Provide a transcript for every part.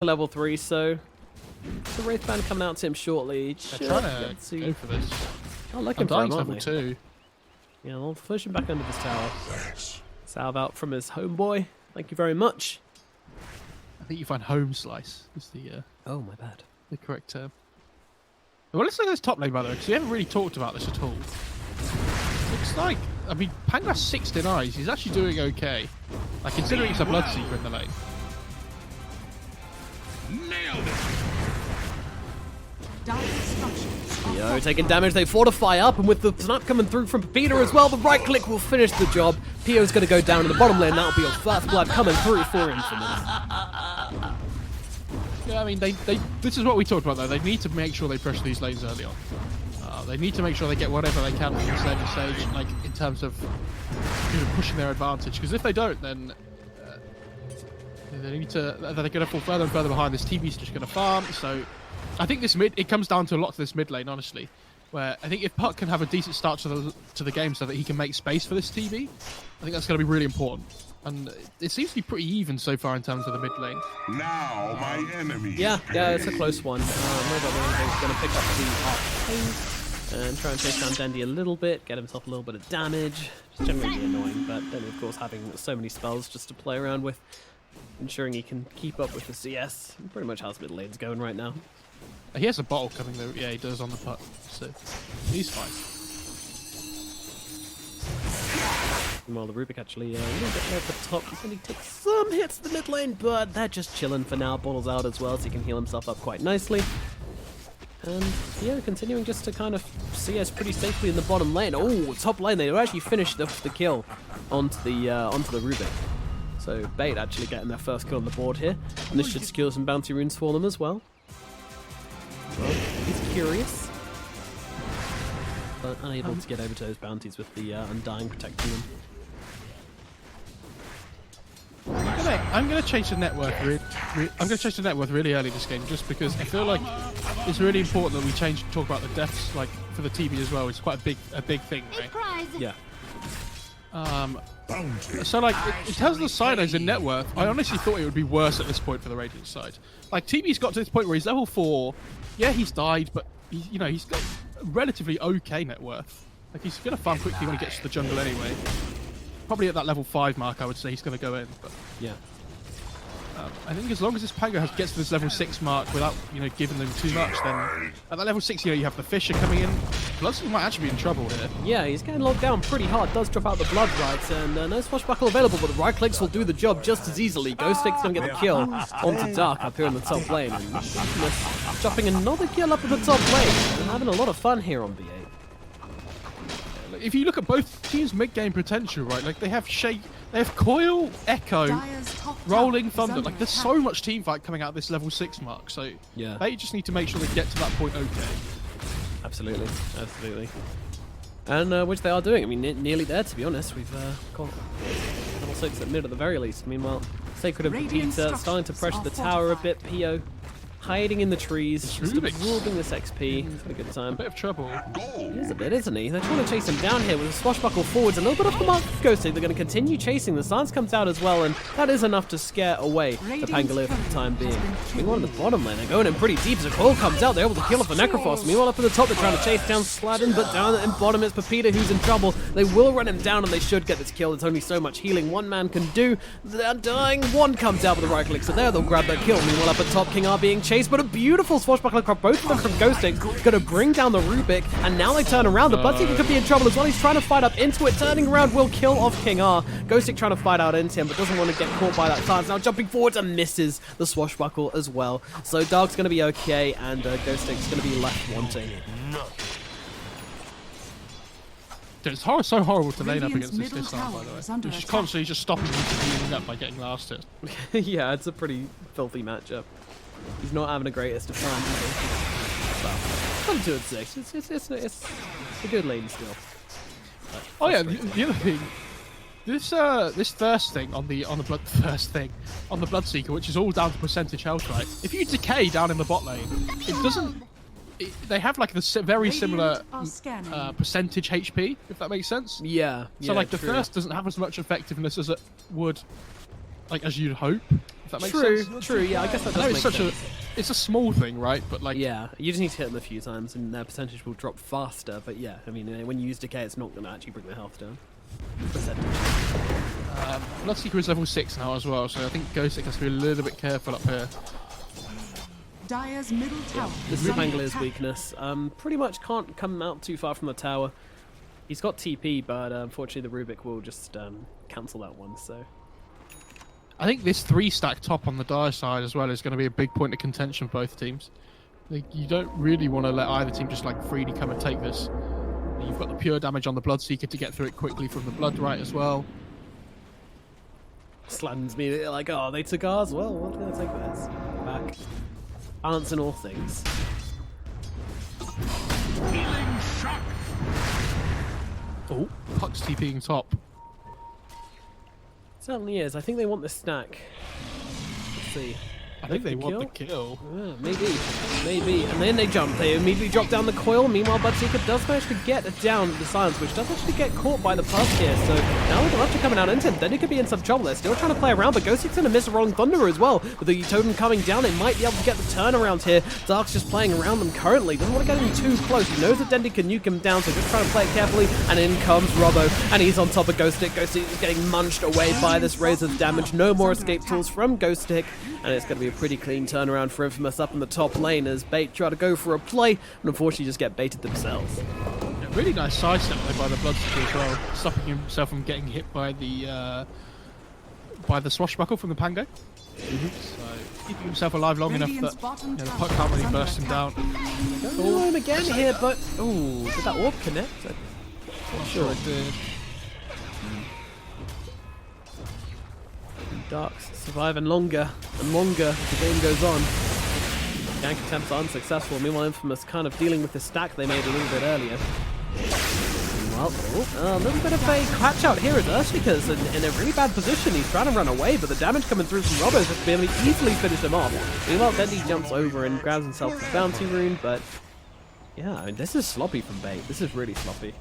level 3, so the Wraith Band coming out to him shortly. They're trying to go for this. I like him for him, level 2. Yeah, we'll push him back under this tower. Salve out from his homeboy. Thank you very much. I think you find home slice is the oh, my bad. The correct term. Well, let's look at this top lane, by the way, because we haven't really talked about this at all. Looks like, I mean, Pangra's 6 denies. He's actually doing okay. Like, considering it's a Bloodseeker in the lane. Nailed it. Yo, taking damage, they fortify up, and with the snap coming through from Pepita as well, the right click will finish the job. Pio's going to go down in the bottom lane, that'll be your first blood coming through for Infinite. Yeah, I mean, this is what we talked about, though. They need to make sure they pressure these lanes early on. They need to make sure they get whatever they can from this early stage, like, in terms of pushing their advantage. Because if they don't, then they're going to fall further and further behind. This TV's just going to farm, so I think this it comes down to a lot to this mid lane, honestly. Where I think if Puck can have a decent start to the game so that he can make space for this TV, I think that's going to be really important. And it seems to be pretty even so far in terms of the mid lane. Now my enemy. Yeah, it's a close one. Robo's going to pick up the arcane and try and chase down Dendy a little bit, get himself a little bit of damage. Just generally annoying, but Dendy, of course, having so many spells just to play around with, ensuring he can keep up with the CS. Pretty much how's mid lane's going right now. He has a bottle coming though. Yeah, he does on the puck, so he's fine. Meanwhile, the Rubik actually a little bit low at the top. He's going to take some hits to the mid lane, but they're just chilling for now. Bottle's out as well, so he can heal himself up quite nicely. And yeah, continuing just to kind of CS pretty safely in the bottom lane. Oh, top lane, they actually finished the kill onto the Rubik. So Bait actually getting their first kill on the board here, and this should secure some bounty runes for them as well. Well, he's curious, but unable to get over to those bounties with the Undying protecting them. I'm gonna chase the net worth. I'm gonna chase the net worth really early this game, just because I feel like it's really important that we talk about the deaths, like for the TV as well. It's quite a big thing, right? Yeah. So like in terms of the silos in net worth, I honestly thought it would be worse at this point for the Radiant side. Like TV's got to this point where he's level 4. Yeah, he's died, but he's got relatively okay net worth. Like he's gonna farm quickly when he gets to the jungle anyway. Probably at that level 5 mark, I would say he's gonna go in. But yeah. I think as long as this Pango gets to this level 6 mark without giving them too much, then at that level 6 you have the Fisher coming in. Bloodseeker might actually be in trouble here. Yeah, he's getting locked down pretty hard. Does drop out the blood right, and no swashbuckle available, but the right clicks will do the job just as easily. Ghost Stick's gonna get the kill onto Dark up here in the top lane, and dropping another kill up in the top lane. And having a lot of fun here on B8. If you look at both teams' mid-game potential, right, like they have Coil, Echo, Rolling Thunder. Like there's so much team fight coming out of this level 6 mark. So yeah, they just need to make sure they get to that point okay. Absolutely. And which they are doing. I mean, nearly there, to be honest. We've got level 6 at mid at the very least. Meanwhile, Sacred and Pepita starting to pressure the tower a bit. Pio hiding in the trees, just absorbing this XP. Having a good time. A bit of trouble. He is a bit, isn't he? They're trying to chase him down here with a swashbuckle forwards. A little bit off the mark of Ghosting. They're going to continue chasing. The stance comes out as well, and that is enough to scare away the Pangolier for the time being. Meanwhile, in the bottom lane, they're going in pretty deep. As a Coil comes out, they're able to kill off the Necrophos. Meanwhile, up at the top, they're trying to chase down Sladden, but down in bottom, it's Pepita who's in trouble. They will run him down, and they should get this kill. There's only so much healing one man can do. They're dying. One comes out with a right click, so there they'll grab that kill. Meanwhile, up at top, King R being chased, but a beautiful swashbuckler crop, both of them from Ghosting, going to bring down the Rubik, and now they turn around. The Bloodseeker could be in trouble as well. He's trying to fight up into it, turning around will kill off King R. Ghosting trying to fight out into him, but doesn't want to get caught by that stance. Now jumping forwards and misses the swashbuckle as well. So Dark's going to be okay, and Ghosting's going to be left wanting. Dude, it's so horrible to lane up against this time, by the way. He's just constantly just stopping you from healing up by getting last hit. Yeah, it's a pretty filthy matchup. He's not having the greatest of times. Well, 2 and 6. It's a good lane still. Oh yeah, the other thing, this thirst thing on the Bloodseeker, which is all down to percentage health, right? If you decay down in the bot lane, it doesn't. They have like the very similar percentage HP, if that makes sense. Yeah. So like the thirst doesn't have as much effectiveness as it would, like as you'd hope. If that makes True, sense. true. Yeah, I guess that I know does make sense. it's a small thing, right? But like, Yeah, you just need to hit them a few times and their percentage will drop faster. But yeah, I mean, when you use Decay, it's not going to actually bring their health down. Percentage. Bloodseeker is level 6 now as well, so I think Ghostic has to be a little bit careful up here. Dire's middle tower. This is is under Bangalier's attack. weakness. Pretty much can't come out too far from the tower. He's got TP, but unfortunately the Rubik will just cancel that one. So I think this 3-stack top on the Dire side as well is going to be a big point of contention for both teams. Like, you don't really want to let either team just like freely come and take this. You've got the pure damage on the Bloodseeker to get through it quickly from the Blood Right as well. Sladden's me like, oh, they took ours. Well, what are they take this? Back. Balance in all things. Healing shock. Oh, Puck's TPing top. Certainly is. I think they want the stack. Let's see. I think they want kill? the kill. Yeah, maybe. And then they jump. They immediately drop down the coil. Meanwhile, Bloodseeker does manage to get down the Silence, which does actually get caught by the Puck here. So now with the Raptor coming out into him, then he could be in some trouble. They're still trying to play around, but Ghostic's going to miss a Rolling Thunder as well. With the Totem coming down, they might be able to get the turnaround here. Dark's just playing around them currently. Doesn't want to get him too close. He knows that Dendy can nuke him down, so just trying to play it carefully. And in comes Robbo, and he's on top of Ghostic. Ghostic is getting munched away by this Razor's damage. No more escape tools from Ghostic, and it's going to be a pretty clean turnaround for Infamous up in the top lane as Bait try to go for a play, and unfortunately just get baited themselves. Yeah, really nice sidestep there by the Bloodseeker as well, stopping himself from getting hit by the swashbuckle from the Pango. So keeping himself alive long enough Radiant's that bottom the tower Puck can't really is under burst him down. Oh, him again here, but ooh, did that orb connect? Not sure it did. Dark's surviving longer and longer as the game goes on. Gank attempts are unsuccessful. Meanwhile, Infamous kind of dealing with the stack they made a little bit earlier. Meanwhile, a little bit of a catch out here as Urshika's in a really bad position. He's trying to run away, but the damage coming through from Robbo has been able to easily finish him off. Meanwhile, Dendy jumps over and grabs himself the bounty rune, but yeah, I mean, this is sloppy from Bait. This is really sloppy.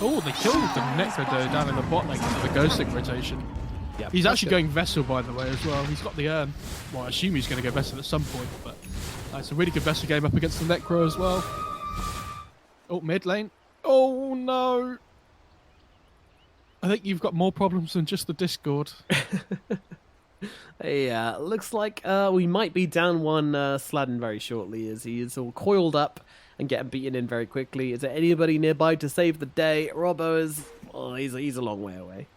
Oh, they killed the Necrodo down in the bot lane with the Ghostic rotation. Yeah, He's that's actually good. going Vessel, by the way, as well. He's got the urn. Well, I assume he's going to go Vessel at some point, but it's a really good Vessel game up against the Necro as well. Oh, mid lane. Oh, no. I think you've got more problems than just the Discord. Yeah, looks like we might be down one Sladden very shortly as he is all coiled up and getting beaten in very quickly. Is there anybody nearby to save the day? Robbo is... Oh, he's a long way away.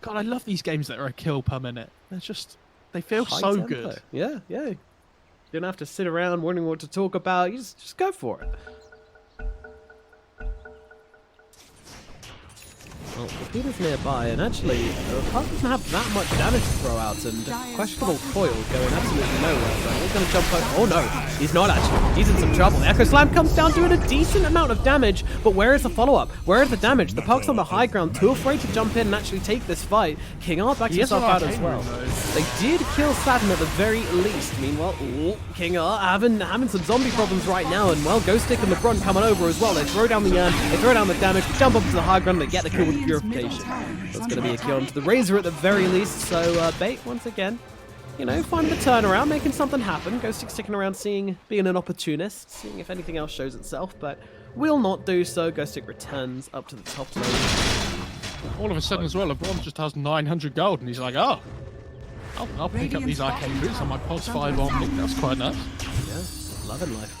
God, I love these games that are a kill per minute. They're just... They feel High so tempo. good. Yeah. You don't have to sit around wondering what to talk about. You just go for it. Well, the Peter's nearby, and actually, Puck doesn't have that much damage to throw out, and questionable coil going absolutely nowhere. So he's going to jump over. Oh no, he's not actually. He's in some trouble. The Echo Slam comes down doing a decent amount of damage, but where is the follow-up? Where is the damage? The Puck's on the high ground, too afraid to jump in and actually take this fight. King R backs He has himself an out as arcane well. rune, though. They did kill Saturn at the very least. Meanwhile, King R having some zombie problems right now, and well, Ghostic and LeBron coming over as well. They throw down the urn, they throw down the damage, jump up to the high ground, they get the kill with Purification. That's going to be a kill onto the Razor at the very least. So Bait once again, finding the turnaround, making something happen. Ghostic sticking around, being an opportunist, seeing if anything else shows itself, but will not do so. Ghostic returns up to the top lane. All of a sudden as well, LeBron just has 900 gold, and he's like, oh, I'll pick up these arcane boots on my Pulse 5 on Nick. That's quite nice. Yeah, loving life.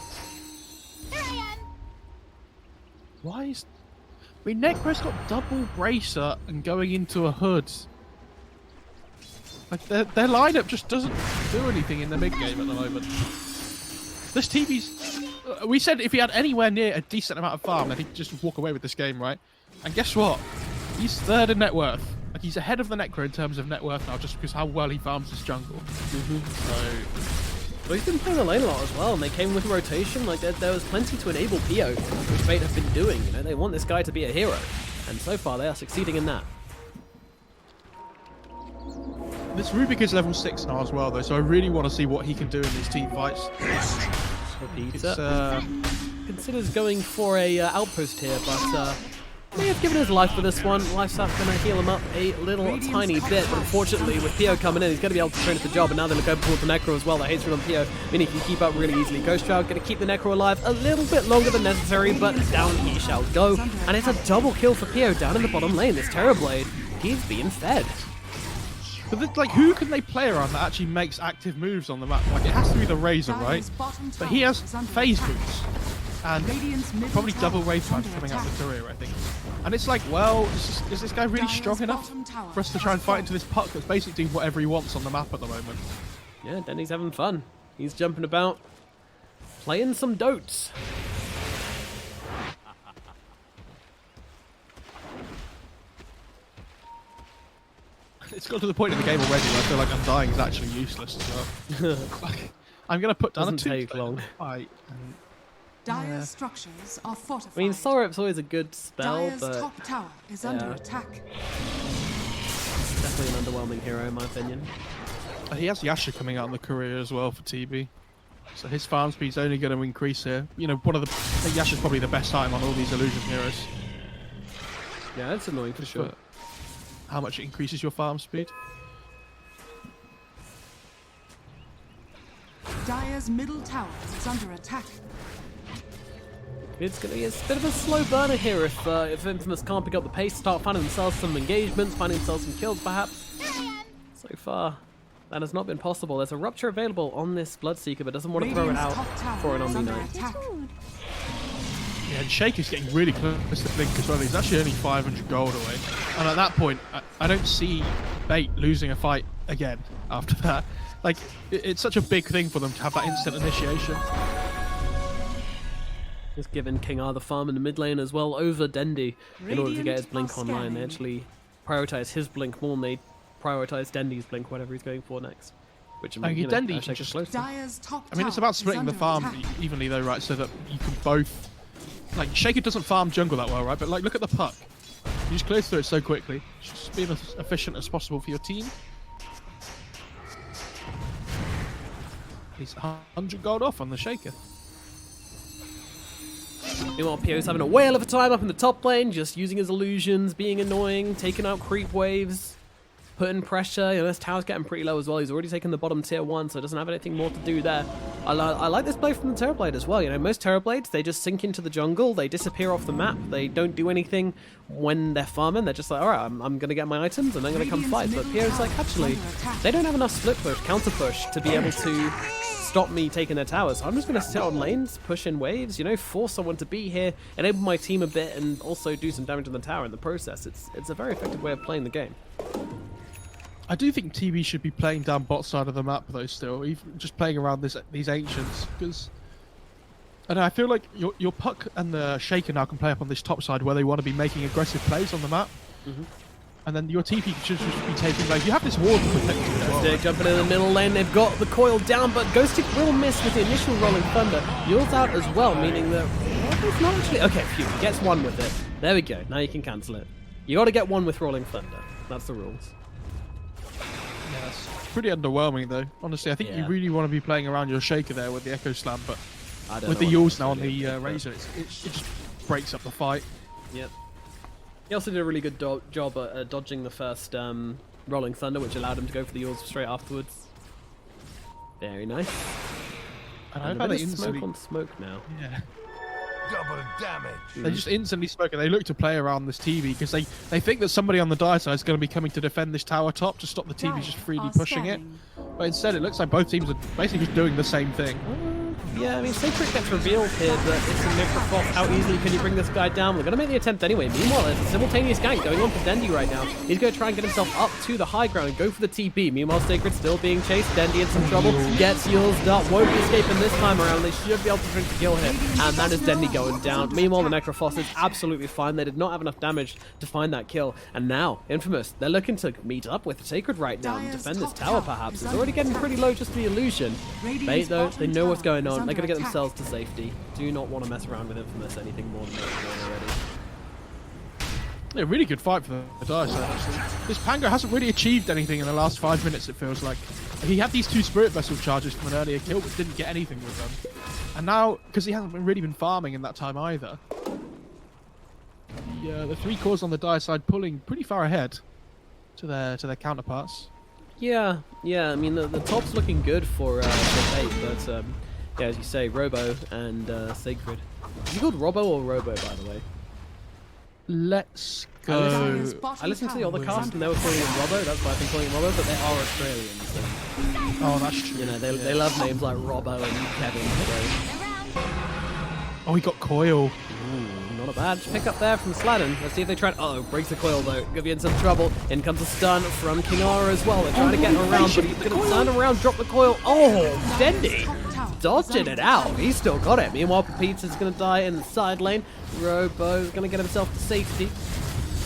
Why is... I mean, Necro's got double Bracer and going into a Hood. Like, their lineup just doesn't do anything in the mid-game at the moment. This TV's... we said if he had anywhere near a decent amount of farm, then he'd just walk away with this game, right? And guess what? He's third in net worth. Like, he's ahead of the Necro in terms of net worth now, just because how well he farms his jungle. Well, he's been playing the lane a lot as well, and they came with rotation. Like, there was plenty to enable PO, which Fate have been doing. They want this guy to be a hero, and so far they are succeeding in that. This Rubik is level 6 now as well, though, so I really want to see what he can do in these team fights. Peter considers going for a outpost here, but may have given his life for this one. Life's gonna heal him up a little tiny bit, but unfortunately with Pio coming in, he's gonna be able to finish the job, and now they're gonna go towards the Necro as well. The hatred on Pio, meaning he can keep up really easily. Ghost Shroud gonna keep the Necro alive a little bit longer than necessary, but down he shall go. And it's a double kill for Pio down in the bottom lane. This Terrorblade, he's being fed. But this, like, who can they play around that actually makes active moves on the map? Like, it has to be the Razor, right? But he has phase boots. And probably double wave punch coming out of the career, I think. And it's like, well, is this guy really strong enough for us to try and fight into this puck that's basically doing whatever he wants on the map at the moment? Yeah, Denny's having fun. He's jumping about, playing some dotes. It's got to the point in the game already where I feel like Undying is actually useless as well. I'm going to put down Doesn't take long. Fight. Dire's structures are fortified. I mean, Sorap's always a good spell, Dire's but top tower is under attack. definitely an underwhelming hero in my opinion. He has Yasha coming out in the career as well for TB. So his farm speed's only going to increase here. You know, I think Yasha's probably the best item on all these illusion heroes. Yeah, it's annoying for sure. How much it increases your farm speed? Dire's middle tower is under attack. It's going to be a bit of a slow burner here if Infamous can't pick up the pace, start finding themselves some engagements, finding themselves some kills perhaps. So far, that has not been possible. There's a Rupture available on this Bloodseeker, but doesn't want to throw it out for an Omni Knight. Yeah, and Shaker's getting really close to Blink as well. He's actually only 500 gold away. And at that point, I don't see Bait losing a fight again after that. Like, it's such a big thing for them to have that instant initiation. Just giving King R the farm in the mid lane as well over Dendi in order to get his Blink online. They actually prioritize his Blink more than they prioritize Dendi's Blink, whatever he's going for next. Which I mean, Dendi can just... I mean, it's about splitting the farm evenly though, right? So that you can both... Like, Shaker doesn't farm jungle that well, right? But like, look at the puck. You just clear through it so quickly. Just being as efficient as possible for your team. He's 100 gold off on the Shaker. Meanwhile, Pio's having a whale of a time up in the top lane, just using his illusions, being annoying, taking out creep waves, putting pressure. You know, this tower's getting pretty low as well. He's already taken the bottom tier 1, so doesn't have anything more to do there. I like this play from the Terrorblade as well. You know, most Terrorblades, they just sink into the jungle, they disappear off the map, they don't do anything when they're farming. They're just like, alright, I'm going to get my items and I'm going to come fight. But Pio's like, actually, they don't have enough split push, counter push to be able to stop me taking their towers. So I'm just going to sit on lanes, push in waves, you know, force someone to be here, enable my team a bit, and also do some damage on the tower in the process. It's a very effective way of playing the game. I do think TB should be playing down bot side of the map though still, even just playing around these ancients, because I feel like your puck and the Shaker now can play up on this top side where they want to be making aggressive plays on the map. And then your TP should just be taking, like, you have this wall to protect you as well. They're jumping in the middle lane, they've got the coil down, but Ghostic will miss with the initial Rolling Thunder. Yule's out as well, meaning that it's not actually... Okay, phew, he gets one with it. There we go, now you can cancel it. You got to get one with Rolling Thunder. That's the rules. Yeah, that's pretty underwhelming though. Honestly, I think you really want to be playing around your Shaker there with the Echo Slam, but with the Yules now on the Razor, it just breaks up the fight. Yep. He also did a really good job at dodging the first Rolling Thunder, which allowed him to go for the Yules straight afterwards. Very nice. And a bit of smoke on smoke now. Yeah. Double damage. They just instantly smoke and they look to play around this TV because they think that somebody on the Dire side is going to be coming to defend this tower top to stop the TV just freely pushing it. But instead it looks like both teams are basically just doing the same thing. Yeah, I mean, Sacred gets revealed here, but it's a Necrophos. How easily can you bring this guy down? We're going to make the attempt anyway. Meanwhile, there's a simultaneous gank going on for Dendi right now. He's going to try and get himself up to the high ground and go for the TP. Meanwhile, Sacred still being chased. Dendi in some trouble. Gets Yule's dart. Won't be escaping this time around. They should be able to finish the kill here. And that is Dendi going down. Meanwhile, the Necrophos is absolutely fine. They did not have enough damage to find that kill. And now, Infamous, they're looking to meet up with Sacred right now and defend this tower, perhaps. It's already getting pretty low just the illusion. Bait, though, they know what's going on. They're going to get themselves to safety. Do not want to mess around with Infamous anything more than they're doing already. Yeah, really good fight for the Dire side, actually. This Pango hasn't really achieved anything in the last 5 minutes, it feels like. He had these 2 Spirit Vessel charges from an earlier kill, but didn't get anything with them. And now, because he hasn't really been farming in that time either, the 3 cores on the Dire side pulling pretty far ahead to their counterparts. Yeah. I mean, the top's looking good for Bait, but yeah, as you say, Robo and Siegfried. Is he called Robo or Robo, by the way? Let's go. Dire's bottom I listened to the tower other is cast under and they were calling him attack. Robbo. That's why I've been calling him Robbo, but they are Australians. So, Oh, that's true. you know, they love names like Robbo and Kevin. So. Oh, he got coil. Ooh, not a bad pick up there from Sladden. Let's see if they try. Uh-oh, breaks the coil though. Gonna be in some trouble. In comes a stun from Kingara as well. They're trying to get him around, but he's gonna turn around, drop the coil. Oh, Dendi dodging it out. He's still got it. Meanwhile, Pepita's gonna die in the side lane. Robo's gonna get himself to safety.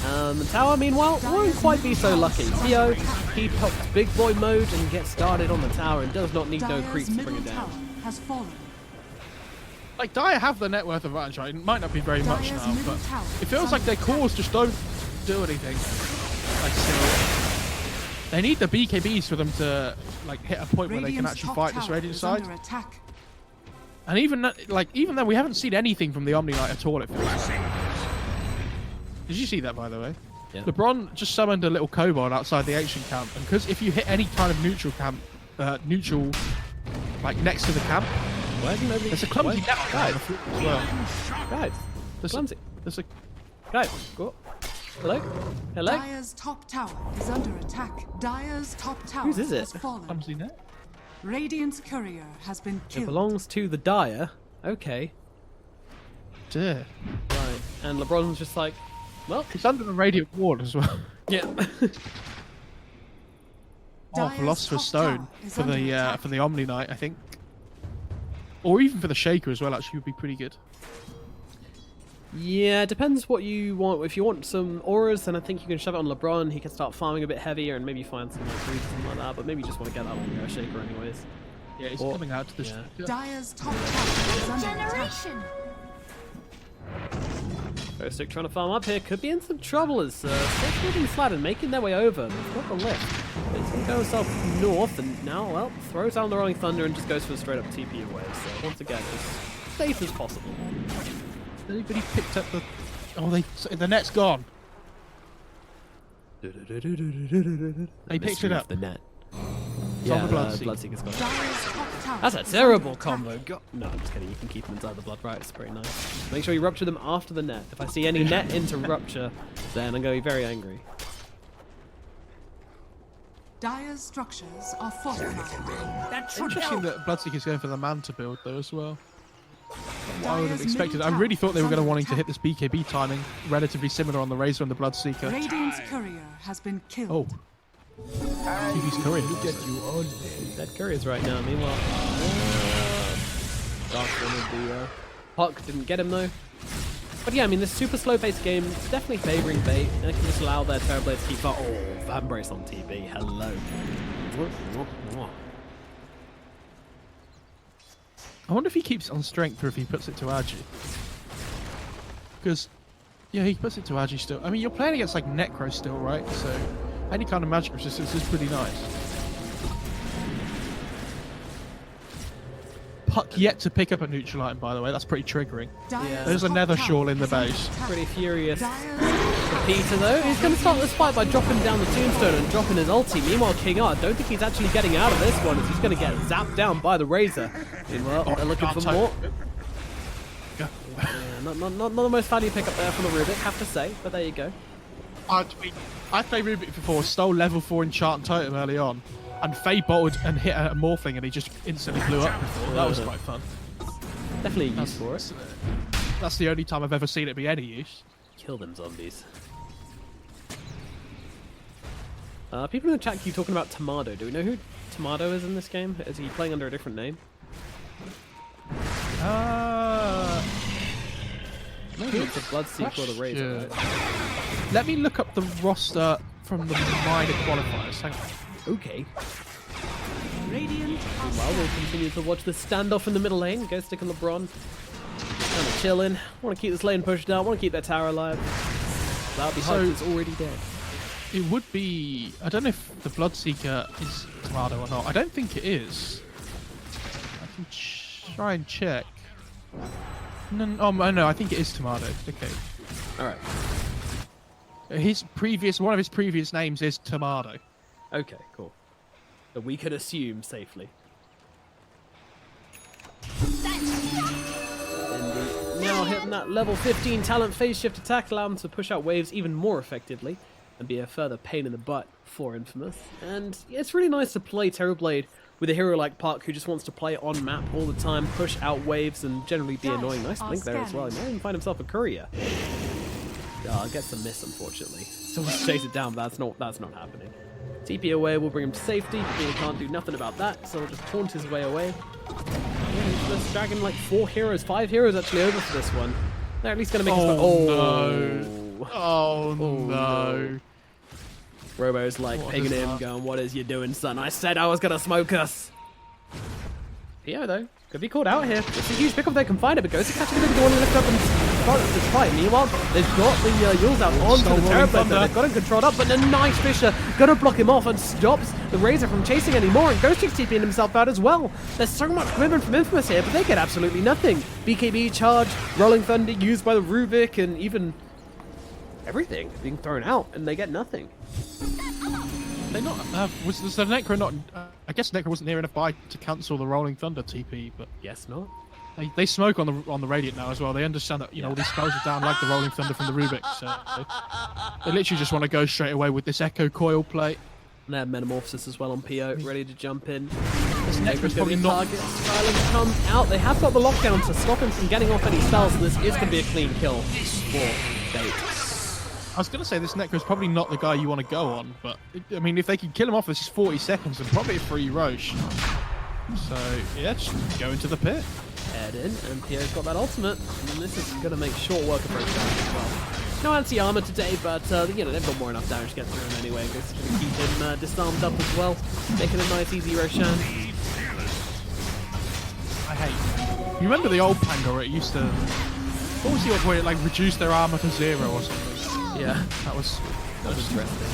The tower, meanwhile, won't quite be so lucky. Tio, he pops big boy mode and gets started on the tower and does not need no Dire's creeps to bring middle it tower down. has fallen. Like, Dire have the net worth advantage, right? It might not be very much Dire's now, middle but tower it feels is like their under cores just don't do anything. Like, so they need the BKBs for them to like hit a point where they can Radiant's actually top fight this tower Radiant is side. under attack. And even that, like, even though we haven't seen anything from the Omni Knight at all, it feels like. Did you see that, by the way? Yeah. LeBron just summoned a little kobold outside the ancient camp, and because if you hit any kind of neutral camp, like next to the camp, Why isn't nobody? there's a clumsy why- net guy as well. Guys, There's clumsy. There's a Guys, go. Hello? Hello? Dire's top tower is under attack. Dire's top tower Whose is it? has fallen. clumsy net. Radiant's courier has been It killed. belongs to the Dire. Okay. Dear. Right. And LeBron's just like, well, It's under the radiant ward as well. yeah. Oh, Dire's Philosopher's top tower Stone is for under attack. the Omni Knight, I think. Or even for the Shaker as well, actually, would be pretty good. Yeah, it depends what you want. If you want some auras, then I think you can shove it on LeBron. He can start farming a bit heavier and maybe find some like greaves or something like that. But maybe you just want to get that on your Shaker anyways. Yeah, he's Or- coming out to the yeah. Shaker. Dire's top tower is under attack. Generation. Stick trying to farm up here could be in some trouble as Siegfried and Sladden making their way over. They've got the lift. He's going to go himself north and now, well, throws down the Rolling Thunder and just goes for a straight up TP away. So once again, as safe as possible. Anybody picked up the... Oh, the net's gone. They picked it up. The net. It's Yeah, on the Bloodseeker. Bloodseeker's got it. Dire's top tower That's a is terrible under attack. combo. No, I'm just kidding. You can keep them inside the blood right. It's pretty nice. Make sure you rupture them after the net. If I see any net into rupture, then I'm going to be very angry. Dire's structures are fortified. Interesting that Bloodseeker's going for the Manta build, though, as well. I would have Dire's expected. middle I really tower thought they were is going to under wanting to hit attack. this BKB timing relatively similar on the Razor and the Bloodseeker. Radiant's courier has been killed. Oh. TV's Korean. Look at you. Dead Couriers right now. Meanwhile, Dark one of the Puck didn't get him though. But yeah, I mean, this super slow-paced game is definitely favouring Bait. And it can just allow their Terrorblade to keep far. Oh, Van Brace on TB. Hello. I wonder if he keeps it on strength or if he puts it to Agi. Because, yeah, he puts it to Agi still. I mean, you're playing against like Necro still, right? So any kind of magic resistance is pretty nice. Puck yet to pick up a neutral item, by the way. That's pretty triggering. Dire's There's a top nether tower shawl in the is under base. attack. Pretty furious. Dire's Peter though, he's going to start this fight by dropping down the tombstone and dropping his ulti. Meanwhile, King R, don't think he's actually getting out of this one as he's going to get zapped down by the Razor. Meanwhile, they're looking for more. Yeah, not the most value pickup there from the Rubik, have to say, but there you go. I played Rubik before, stole level 4 enchant totem early on, and Faye bolted and hit a morphling and he just instantly blew up before. That was quite fun. Definitely a use for it. That's the only time I've ever seen it be any use. Kill them zombies. People in the chat keep talking about Tomato. Do we know who Tomato is in this game? Is he playing under a different name? Maybe it's the Bloodseeker or the Razor. Right? Let me look up the roster from the minor qualifiers. Hang on. Okay. Radiant are Well, we'll continue to watch this standoff in the middle lane. Go stick on LeBron. Kind of chilling. Want to keep this lane pushed out. Want to keep their tower alive. That'll be hard. It's already dead. It would be... I don't know if the Bloodseeker is Tomato or not. I don't think it is. I can try and check. No, I think it is Tomato. Okay. All right. One of his previous names is Tomato. Okay, cool. So we could assume safely. And now hitting that level 15 talent phase shift attack, allow him to push out waves even more effectively and be a further pain in the butt for Infamous. And it's really nice to play Terrorblade with a hero like Park who just wants to play on map all the time, push out waves and generally be annoying. Nice blink there as well. He might even find himself a courier. Gets a miss unfortunately. Still wants to chase it down, but that's not happening. TP away will bring him to safety. He can't do nothing about that, so he'll just taunt his way away. Yeah, he's just dragging like 5 heroes actually over for this one. They're at least going to make his... no. Oh no. Robo's like pigging him, going, "What is you doing, son? I said I was going to smoke us." Pio, though, could be called out here. It's a huge pick up. They can find it, but Ghost is catching him. They want to lift up and start this fight. Meanwhile, they've got the Yules out onto the Terrorblade. They've got him controlled up, but a nice Fisher gonna block him off and stops the Razor from chasing anymore. And Ghost is TPing himself out as well. There's so much commitment from Infamous here, but they get absolutely nothing. BKB charge, Rolling Thunder used by the Rubik, and even everything being thrown out, and they get nothing. They not was the Necro not? I guess Necro wasn't near enough by to cancel the Rolling Thunder TP, but Yes, not. they smoke on the Radiant now as well. They understand that all these spells are down like the Rolling Thunder from the Rubik, so they literally just want to go straight away with this Echo Coil play. And they have Metamorphosis as well on PO, ready to jump in. This Necro's probably not. Target. Silence come out. They have got the lockdown to stop him from getting off any spells, and this is going to be a clean kill for Bait. I was going to say this Necro's probably not the guy you want to go on, but I mean, if they can kill him off, this is 40 seconds and probably a free Roche. So yeah, just go into the pit. Head in, and Pierre's got that ultimate, and this is going to make short work of Roche damage as well. No anti-armor today, but they've got more enough damage to get through him anyway. Just going to keep him disarmed up as well, making a nice easy Roshan. I hate. You remember the old Pango where it used to? What was the old way it like reduced their armor to 0 or something? Yeah, that was interesting.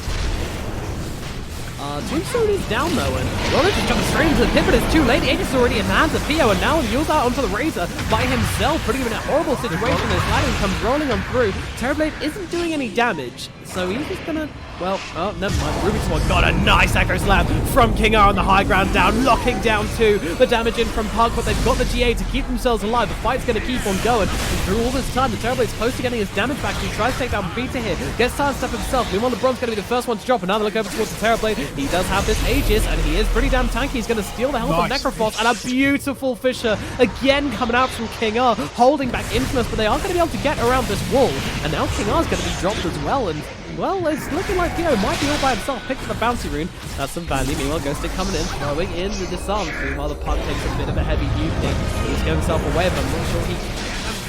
Tombstone is down though, and Roller just comes straight into the pit, but it's too late. Aegis is already in the hands of Pio, and now Yule's out onto the Razor by himself, putting him in a horrible situation as Latin comes rolling on through. Terrorblade isn't doing any damage, so he's just gonna, well, oh, never mind. Rubik's One got a nice Echo Slam from King R on the high ground down, locking down to the damage in from Park, but they've got the GA to keep themselves alive. The fight's gonna keep on going, and through all this time, the Terrorblade's close to getting his damage back. He tries to take down Vita here, gets sidestep himself. Meanwhile, LeBron's gonna be the first one to drop. Another look over towards the Terrorblade. He does have this Aegis, and he is pretty damn tanky. He's gonna steal the health of Necrophos, and a beautiful Fisher again coming out from King R, holding back Infamous, but they are gonna be able to get around this wall, and now King R's gonna be dropped as well, and well, it's looking like Pio might be all by himself. Picked up the bouncy rune. That's some value. Meanwhile, Ghostic coming in, throwing in the disarm. Meanwhile, the Pug takes a bit of a heavy evening. He's getting himself away, but I'm not sure he can.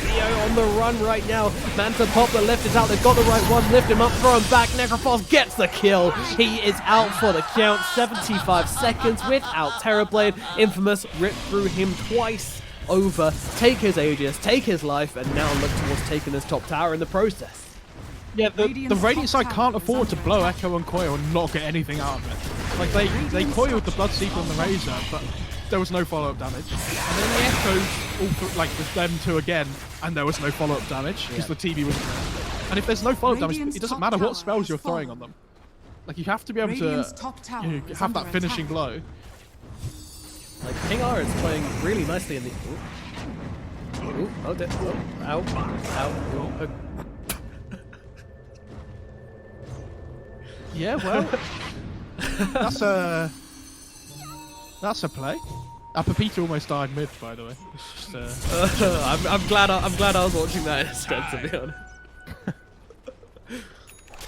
Pio on the run right now. Manta pop the lift is out. They've got the right one. Lift him up, throw him back. Necrophos gets the kill. He is out for the count. 75 seconds without Terrorblade. Infamous ripped through him twice over. Take his Aegis, take his life, and now look towards taking this top tower in the process. Yeah, the Radiant side can't afford to blow Echo and Coil and not get anything out of it. Like, they coiled the Bloodseeker on the Razor, but there was no follow-up damage. And then they echoed, with them two again, and there was no follow-up damage, because the TV was there. And if there's no follow-up damage, it doesn't matter what spells you're throwing on them. Like, you have to be able to have that finishing blow. Like, King R is playing really nicely in the... Ooh, oh, ow, ow, Yeah, well, that's a play. Pepita almost died mid, by the way. Just, I'm glad I was watching that instead, to be honest.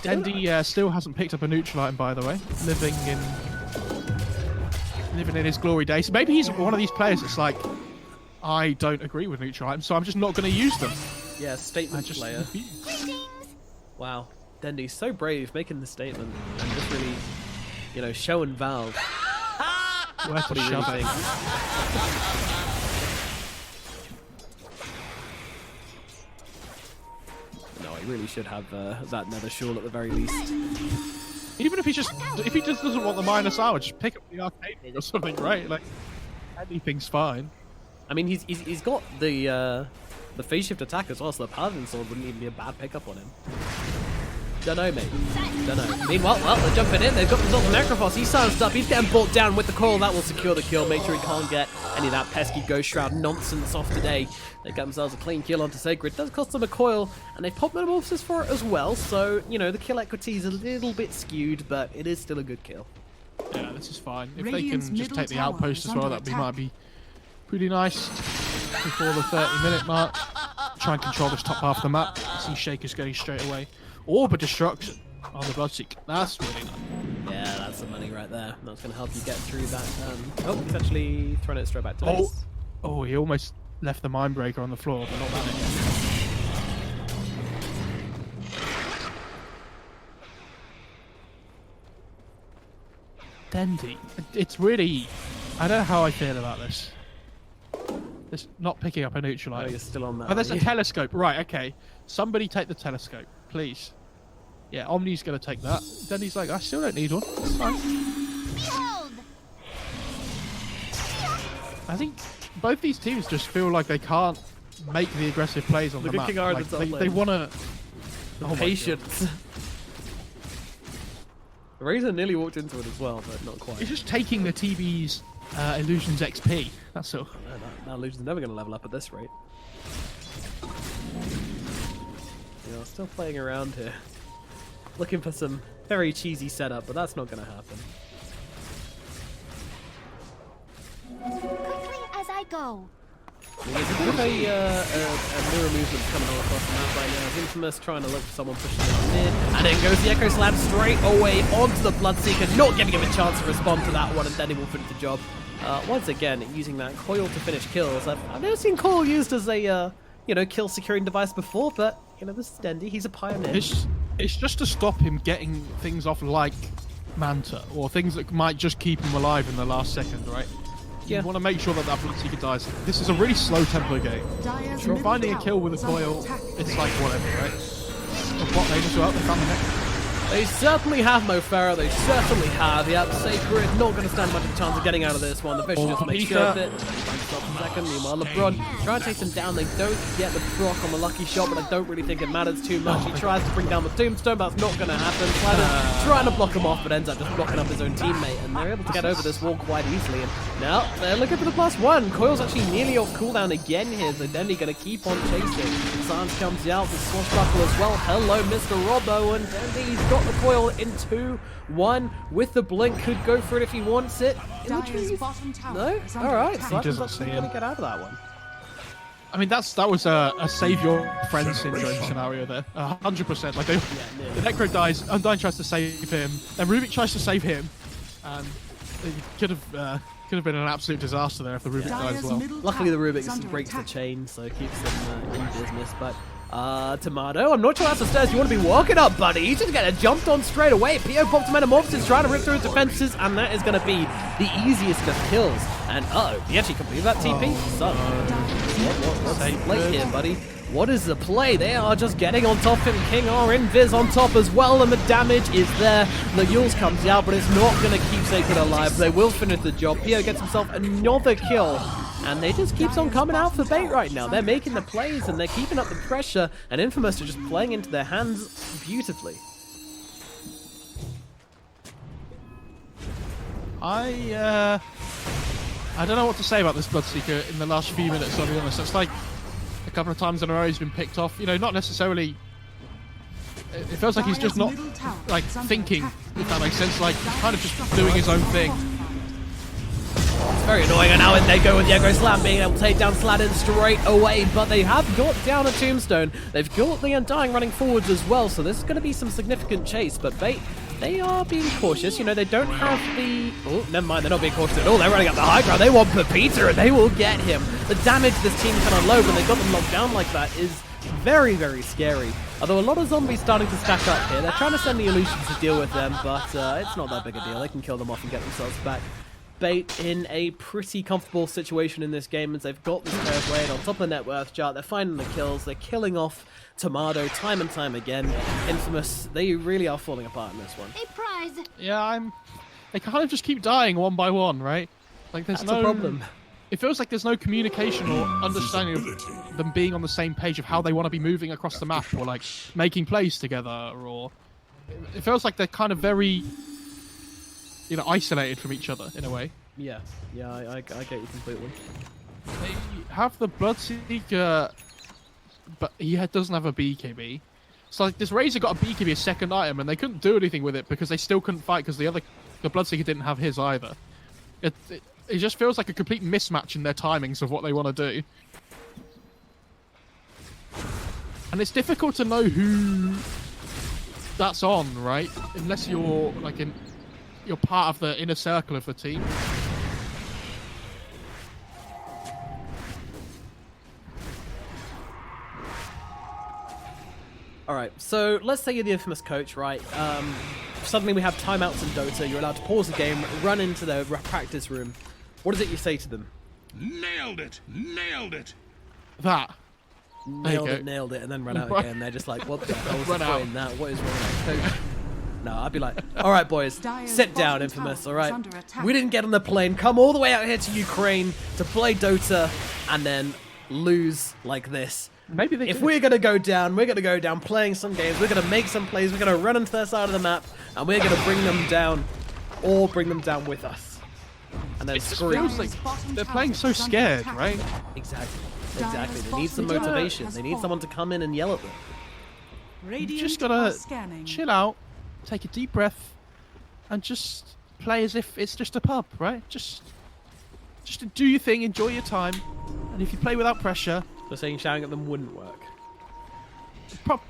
Dendi still hasn't picked up a neutral item, by the way. Living in his glory days. Maybe he's one of these players that's like, I don't agree with neutral items, so I'm just not going to use them. Yeah, statement player. Wow. Dendy's so brave, making the statement, and just really, showing Valve where to shove it. No, he really should have that nether shawl at the very least. Even if he just doesn't want the minus hour, just pick up the arcade ring or something, right? Like, anything's fine. I mean, he's got the phase shift attack as well, so the Paladin sword wouldn't even be a bad pickup on him. Don't know, mate. Don't know. Meanwhile, well, they're jumping in. They've got themselves a Necrophos. He's silenced up. He's getting brought down with the coil. That will secure the kill. Make sure he can't get any of that pesky Ghost Shroud nonsense off today. They get themselves a clean kill onto Sacred. It does cost them a coil, and they've popped Metamorphosis for it as well. So, you know, the kill equity is a little bit skewed, but it is still a good kill. Yeah, this is fine. If Radiant's they can just middle take the tower outpost is as well, under that attack. might be pretty nice before the 30-minute mark. Try and control this top half of the map. See Shakers going straight away. Orb of Destruction on the Bloodseeker. That's really nice. Yeah, that's the money right there. That's going to help you get through that. Oh, he's actually thrown it straight back to base. Oh, he almost left the Mindbreaker on the floor, but not that again. Dendy. It's really... I don't know how I feel about this. It's not picking up a Oh, neutralizer. you're still on that. Oh, there's are a you? telescope. Right, okay. Somebody take the telescope, please. Yeah, Omni's going to take that. Dendy's like, I still don't need one. It's fine. Behold! I think both these teams just feel like they can't make the aggressive plays on Look the at map. King Ara Like, that's up they lane. want to... Oh Patience. Razor nearly walked into it as well, but not quite. It's just taking the TV's Illusions XP. That's all. Now Illusion's never going to level up at this rate. Yeah, still playing around here. Looking for some very cheesy setup, but that's not going to happen. Quickly as I go. I mean, there's a bit of a mirror movement coming all across the map right now. Infamous trying to look for someone pushing in mid, and then goes the Echo Slam straight away onto the Bloodseeker, not giving him a chance to respond to that one, and then he will finish the job. Once again, using that coil to finish kills. I've never seen coil used as a kill securing device before, but you know, this is Dendy. He's a pioneer. It's just to stop him getting things off like Manta, or things that might just keep him alive in the last second, right? Yeah. You want to make sure that Bloodseeker dies. This is a really slow tempo game. Dyer's If you're middle finding a tower kill with a is under coil, attack. it's like whatever, right? The bot lane as well, they found the next. They certainly have Mo Farah, they certainly have. Yep, Sacred not going to stand much of a chance of getting out of this one. The Vision just makes sure of it. Second, meanwhile, LeBron trying to take him down. They don't get the proc on the lucky shot, but I don't really think it matters too much. He tries to bring down the Tombstone, but that's not going to happen. Slider's trying to block him off, but ends up just blocking up his own teammate, and they're able to get over this wall quite easily. And now they're looking for the +1. Coil's actually nearly off cooldown again here, so Dendy going to keep on chasing. Sans comes out, the Swashbuckle as well. Hello, Mr. Robbo, and Dendy's got the Coil in 2-1 with the blink. Could go for it if he wants it. In the Dyer's trees. bottom tower No? is under Alright, attack. Slider's doesn't actually see going him. to get out of that one. I mean, that was a save your friend syndrome scenario there. 100%. Like, the Necro dies, Undyne tries to save him, then Rubik tries to save him, and it could have been an absolute disaster there if the Rubik died as Dyer's well. middle Luckily, the tower Rubik is under breaks the attack. chain, so it keeps them in business. But Tomato, I'm not sure that's the stairs you want to be walking up, buddy. He's just getting jumped on straight away. Pio pops Metamorphosis, trying to rip through his defenses, and that is going to be the easiest of kills. And he actually completed that TP. So, what's the play here, buddy? What is the play? They are just getting on top of him. King R in Viz on top as well, and the damage is there. The Yules comes out, but it's not going to keep Sacred alive. They will finish the job. Pio gets himself another kill. And they just keeps on coming out for bait right now. They're making the plays and they're keeping up the pressure, and Infamous are just playing into their hands beautifully. I don't know what to say about this Bloodseeker in the last few minutes, I'll be honest. It's like a couple of times in a row he's been picked off. You know, not necessarily... It feels like he's just not, like, thinking, if that makes sense. Like, kind of just doing his own thing. It's very annoying, and now they go with the Echo Slam, being able to take down Sladin straight away, but they have got down a Tombstone. They've got the Undying running forwards as well, so this is going to be some significant chase, but Bait, they are being cautious. You know, they don't have the... Oh, never mind, they're not being cautious at all. They're running up the high ground. They want Pepita, and they will get him. The damage this team can unload when they've got them locked down like that is very, very scary. Although a lot of zombies starting to stack up here. They're trying to send the Illusions to deal with them, but it's not that big a deal. They can kill them off and get themselves back. Bait in a pretty comfortable situation in this game as they've got this pair of Raid on top of the net worth chart. They're finding the kills. They're killing off Tomato time and time again. Infamous, they really are falling apart in this one. A prize. Yeah, they kind of just keep dying one by one, right? Like, there's That's no the problem. It feels like there's no communication or understanding of them being on the same page of how they want to be moving across the map, or like making plays together, or it feels like they're kind of very, isolated from each other in a way. Yeah, I get you completely. They have the Bloodseeker, but he doesn't have a BKB. So like this Razor got a BKB, a second item, and they couldn't do anything with it because they still couldn't fight because the Bloodseeker didn't have his either. It just feels like a complete mismatch in their timings of what they want to do. And it's difficult to know who that's on, right? Unless you're you're part of the inner circle of the team. Alright, so let's say you're the infamous coach, right? Suddenly we have timeouts in Dota, you're allowed to pause the game, run into the practice room. What is it you say to them? Nailed it! Nailed it! That. Nailed it, and then run out again. They're just like, what the hell is the point in that? What is wrong with that coach? No, I'd be like, alright boys, sit down, infamous, alright? We didn't get on the plane, come all the way out here to Ukraine to play Dota, and then lose like this. Maybe they If did. we're going to go down, we're going to go down playing some games, we're going to make some plays, we're going to run into their side of the map, and we're going to bring them down, or bring them down with us. And then It just screw feels like they're playing so scared, right? Exactly. They need some motivation. They need someone to come in and yell at them. You just gotta chill out, take a deep breath, and just play as if it's just a pub, right? Just do your thing, enjoy your time, and if you play without pressure, So saying shouting at them wouldn't work.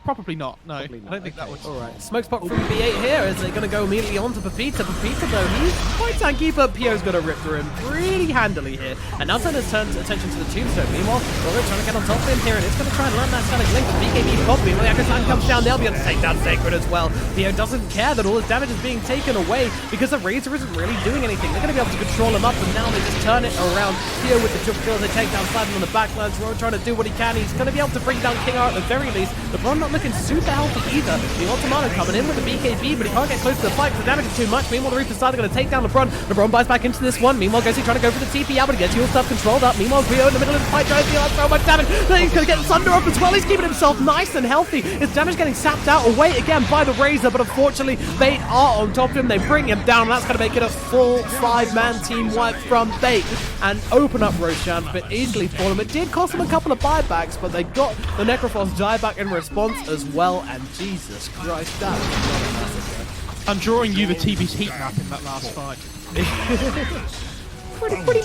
probably not. No, Probably not. I don't think that would. Alright, smoke spot from B8 here as they're going to go immediately onto Pepita. Pepita, though, he's quite tanky, but Pio's going to rip through him pretty handily here. And now turn his attention to the tombstone. Meanwhile, Rory trying to get on top of him here, and it's going to try and land that static link. The BKB probably, when the Akasan comes down, they'll be able to take down Sacred as well. Pio doesn't care that all his damage is being taken away because the Razor isn't really doing anything. They're going to be able to control him up, and now they just turn it around. Pio with the jump kill, they take down Sidon on the backlines. Rory trying to do what he can. He's going to be able to bring down King R at the very least. LeBron not looking super healthy either. The Ultimano coming in with the BKB, but he can't get close to the fight because the damage is too much. Meanwhile, the Reaper's side are going to take down LeBron. LeBron buys back into this one. Meanwhile, Ghosty trying to go for the TP out, but he gets your stuff controlled up. Meanwhile, Grio in the middle of the fight trying to deal out so much damage. Then he's going to get Thunder up as well. He's keeping himself nice and healthy. His damage getting sapped out away again by the Razor, but unfortunately, Bait are on top of him. They bring him down, and that's going to make it a full 5-man team wipe from Bait and open up Roshan a bit easily for them. It did cost them a couple of buybacks, but they got the Necrophos die back in response as well, and Jesus Christ, that was not a massacre. I'm drawing you the TV's heat map in that last fight.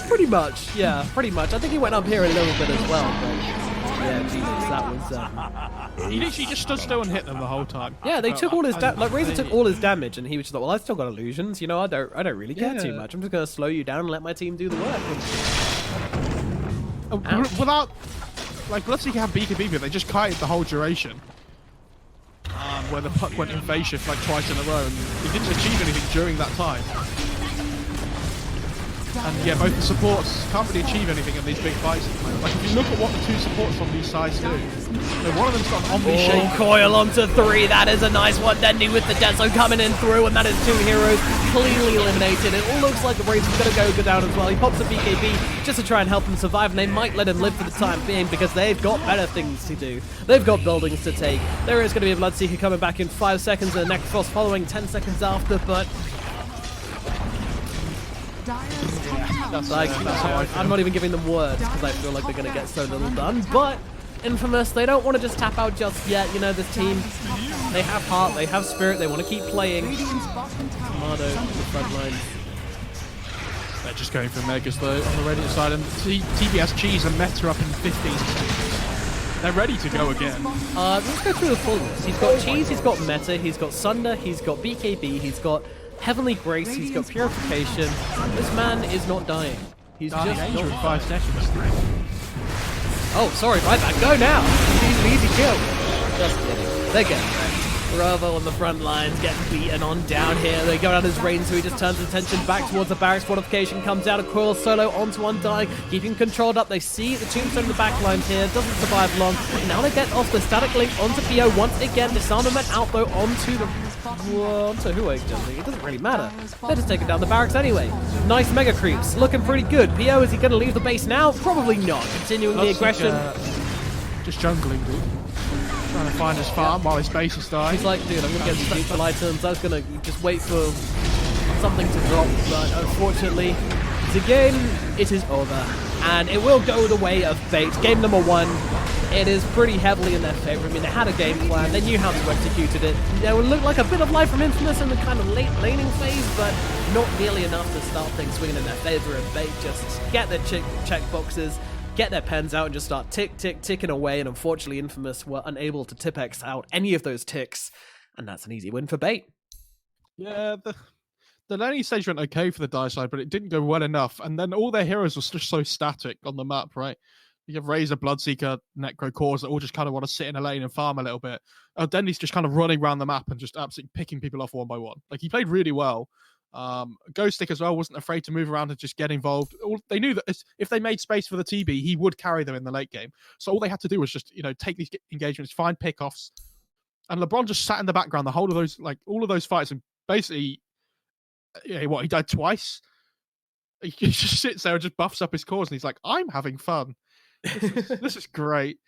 pretty much, yeah, pretty much. I think he went up here a little bit as well, but yeah, Jesus, that was... He literally just stood still and hit them the whole time. Yeah, they took all his like Razor took all his damage, and he was just like, well, I still got illusions, you know, I don't really care too much. I'm just gonna slow you down and let my team do the work. Without, like, let's say you have BKB, but they just kited the whole duration. Where the puck went in phase shift like twice in a row, and he didn't achieve anything during that time. And yeah, both the supports can't really achieve anything in these big fights. Like, if you look at what the two supports from these sides do, one of them's got an Omni Shape. Coil onto 3, that is a nice one. Dendy with the Deso coming in through, and that is 2 heroes cleanly eliminated. It all looks like the Razor's going to go down as well. He pops a BKB just to try and help him survive, and they might let him live for the time being because they've got better things to do. They've got buildings to take. There is going to be a Bloodseeker coming back in 5 seconds, and a Necrophos following 10 seconds after, but... I'm not even giving them words because I feel like they're going to get so little done, but Infamous, they don't want to just tap out just yet. You know, this team, they have heart, they have spirit, they want to keep playing. Tomato on the front line. They're just going for Megas though on the Radiant side, and TBS Cheese and Meta up in 15 seconds. They're ready to go again. Let's go through the full list. He's got Cheese, he's got Meta, he's got Sunder, he's got BKB, he's got Heavenly Grace, he's got Purification. This man is not dying. He's just Angel not in 5 seconds. Oh, sorry, right back. Go now. Easy kill. Just kidding. They're getting wrecked. Bravo on the front lines, getting beaten on down here. They go down his range, so he just turns his attention back towards the barracks. Fortification comes out, a coil solo onto Undying, keeping controlled up. They see the tombstone in the back line here, doesn't survive long. And now they get off the static link onto Pio once again. Disarmament out though onto the... onto who actually? It doesn't really matter. They're just taking down the barracks anyway. Nice mega creeps, looking pretty good. Pio, is he going to leave the base now? Probably not. Continuing the aggression. Just jungling, dude. Trying to find his farm while his base is dying. He's like, dude, I'm gonna get these neutral items. I was gonna just wait for something to drop, but unfortunately, the game, it is over. And it will go the way of fate. Game number 1, it is pretty heavily in their favor. I mean, they had a game plan, they knew how to execute it. It would look like a bit of life from Infamous in the kind of late laning phase, but not nearly enough to start things swinging in their favor. And Fate just get their check boxes, get their pens out, and just start ticking away. And unfortunately, Infamous were unable to Tipex out any of those ticks, and that's an easy win for Bait. Yeah, the laning stage went okay for the Dire side, but it didn't go well enough. And then all their heroes were just so static on the map, right? You have Razor, Bloodseeker, Necro Cores that all just kind of want to sit in a lane and farm a little bit. Dendy's just kind of running around the map and just absolutely picking people off one by one. Like, he played really well. Ghostic as well wasn't afraid to move around and just get involved. They knew that if they made space for the TB, he would carry them in the late game. So all they had to do was just, take these engagements, find pickoffs. And LeBron just sat in the background the whole of those, like, all of those fights, and basically, he died twice. He just sits there and just buffs up his cores, and he's like, I'm having fun. This is great.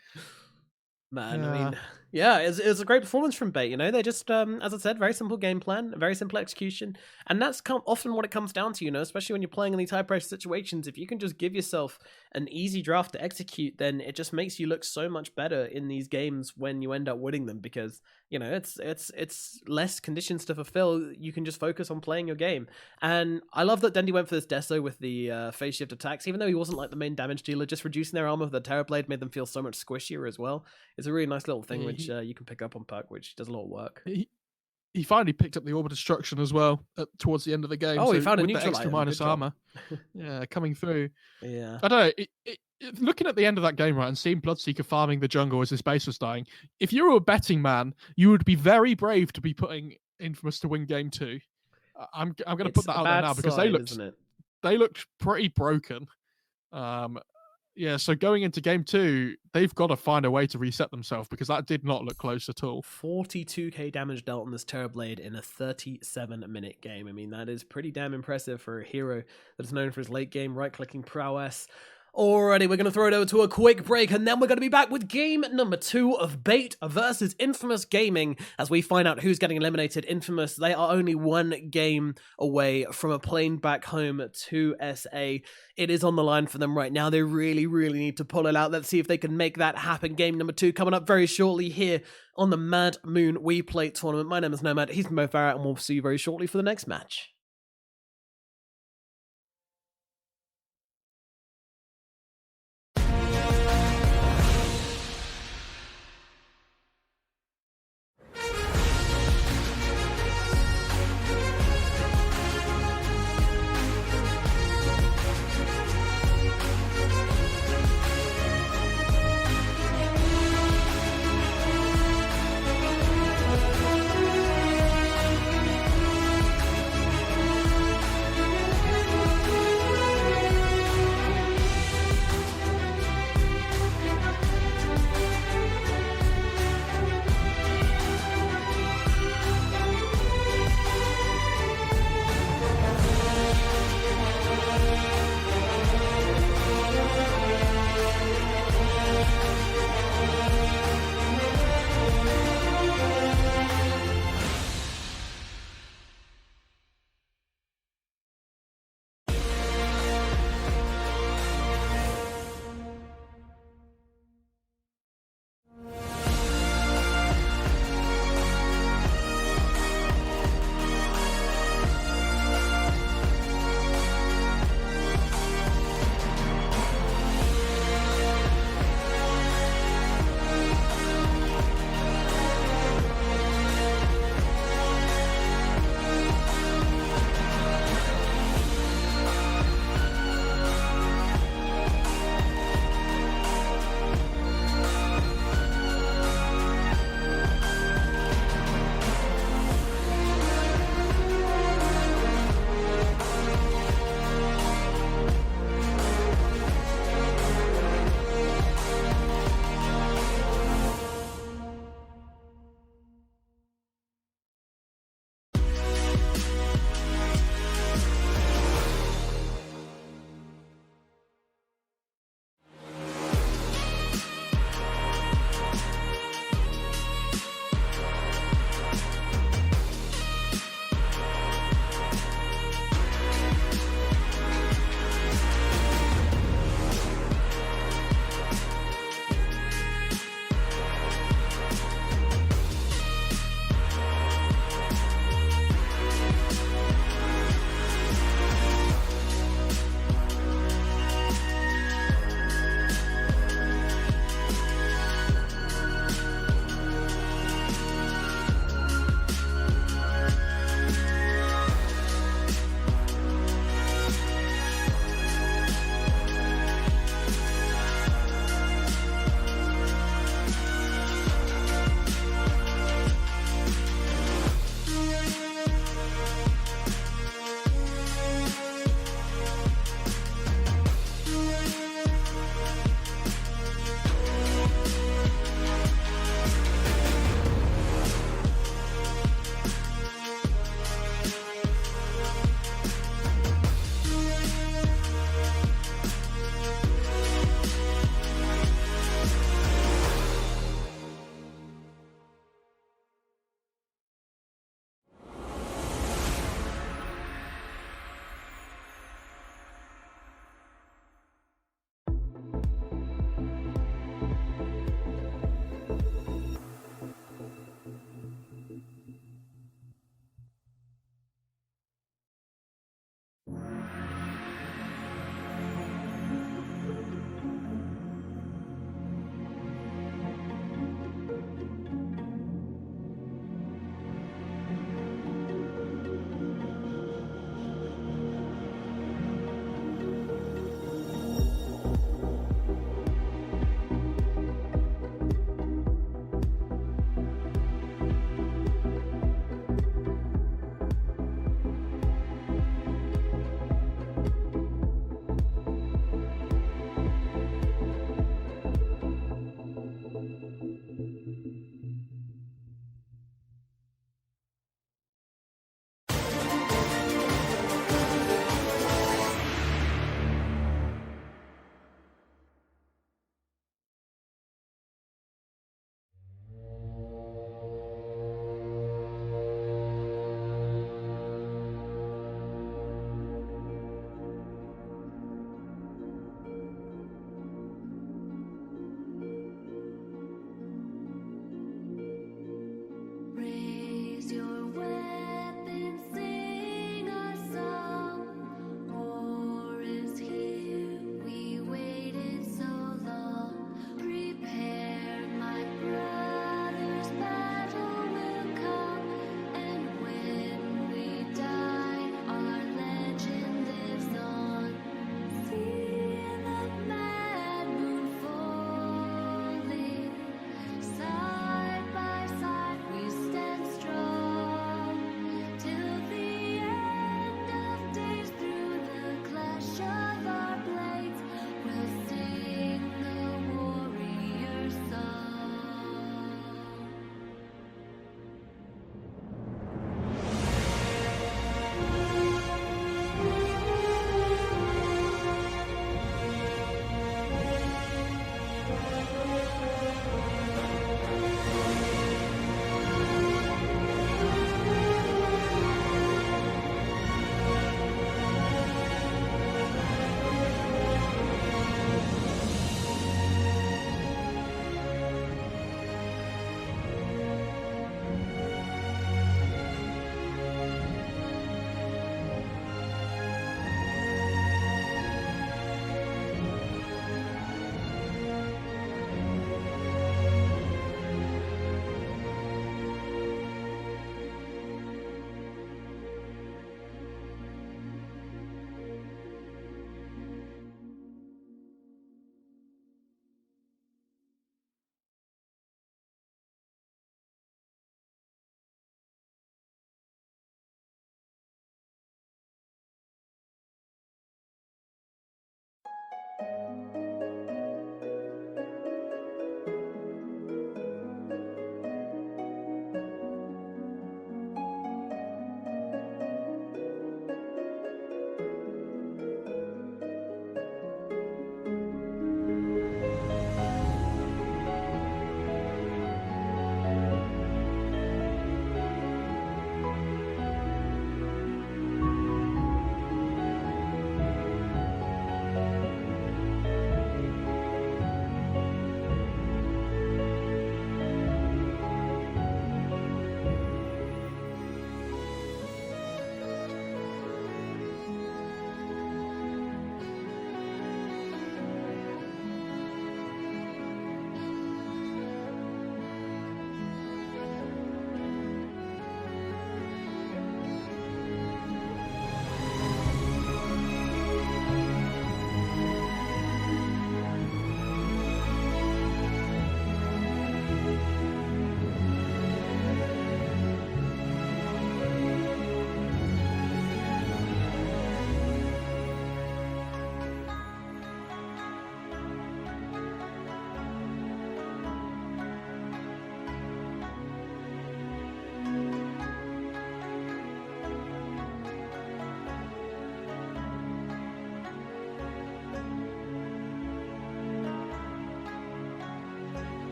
Man, I mean, yeah, it was a great performance from Bait. They just, as I said, very simple game plan, very simple execution, and that's often what it comes down to. Especially when you're playing in these high pressure situations. If you can just give yourself an easy draft to execute, then it just makes you look so much better in these games when you end up winning them, because it's less conditions to fulfill. You can just focus on playing your game, and I love that Dendy went for this Deso with the phase shift attacks, even though he wasn't like the main damage dealer. Just reducing their armor with the Terrorblade made them feel so much squishier as well. It's a really nice little thing which you can pick up on Puck, which does a lot of work. He finally picked up the Orb of Destruction as well towards the end of the game. Oh, he found a with neutral the extra item. minus armor. Yeah, coming through. Yeah. I don't know. Looking at the end of that game, right, and seeing Bloodseeker farming the jungle as his base was dying, if you were a betting man, you would be very brave to be putting Infamous to win game 2. I'm going to put that out there now because they looked pretty broken. Yeah, so going into game 2, they've got to find a way to reset themselves, because that did not look close at all. 42k damage dealt on this Terrorblade in a 37-minute game. I mean, that is pretty damn impressive for a hero that is known for his late game right-clicking prowess. Alrighty, we're going to throw it over to a quick break, and then we're going to be back with game number 2 of Bait versus Infamous Gaming as we find out who's getting eliminated. Infamous, they are only 1 game away from a plane back home to SA. It is on the line for them right now. They really, really need to pull it out. Let's see if they can make that happen. Game number 2 coming up very shortly here on the Mad Moon WePlay tournament. My name is Nomad, he's Mo Farah, and we'll see you very shortly for the next match.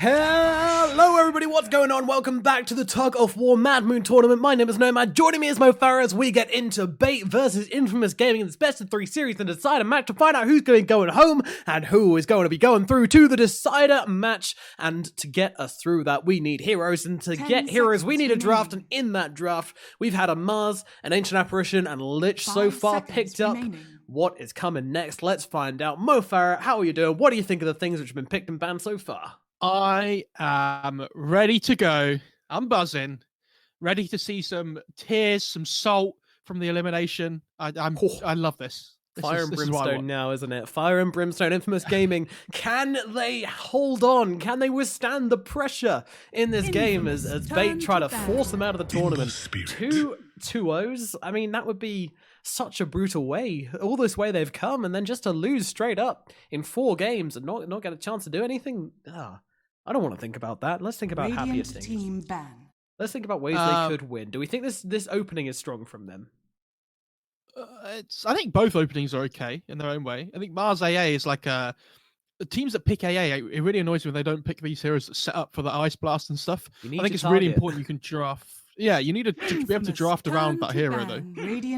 Hello everybody, what's going on? Welcome back to the Tug of War Mad Moon Tournament. My name is Nomad. Joining me is Mo Farah as we get into Bait versus Infamous Gaming in this best of 3 series and decide a match to find out who's going home and who is going to be going through to the decider match. And to get us through that, we need heroes, and to get heroes, we need a draft. And in that draft, we've had a Mars, an Ancient Apparition, and Lich so far picked up. What is coming next? Let's find out. Mo Farah, how are you doing? What do you think of the things which have been picked and banned so far? I am ready to go. I'm buzzing, ready to see some tears, some salt from the elimination. I love this. Fire and Brimstone now, isn't it? Fire and Brimstone, Infamous Gaming. Can they hold on? Can they withstand the pressure in this game as Bait try to force them out of the tournament? 2-0s? I mean, that would be such a brutal way. All this way they've come, and then just to lose straight up in 4 games and not get a chance to do anything. I don't want to think about that. Let's think about happier things. Team ban. Let's think about ways they could win. Do we think this opening is strong from them? I think both openings are okay in their own way. I think Mars AA is like the teams that pick AA. It really annoys me when they don't pick these heroes that set up for the Ice Blast and stuff. I think it's really important you can draft. Yeah, you need to be able to draft around that hero though.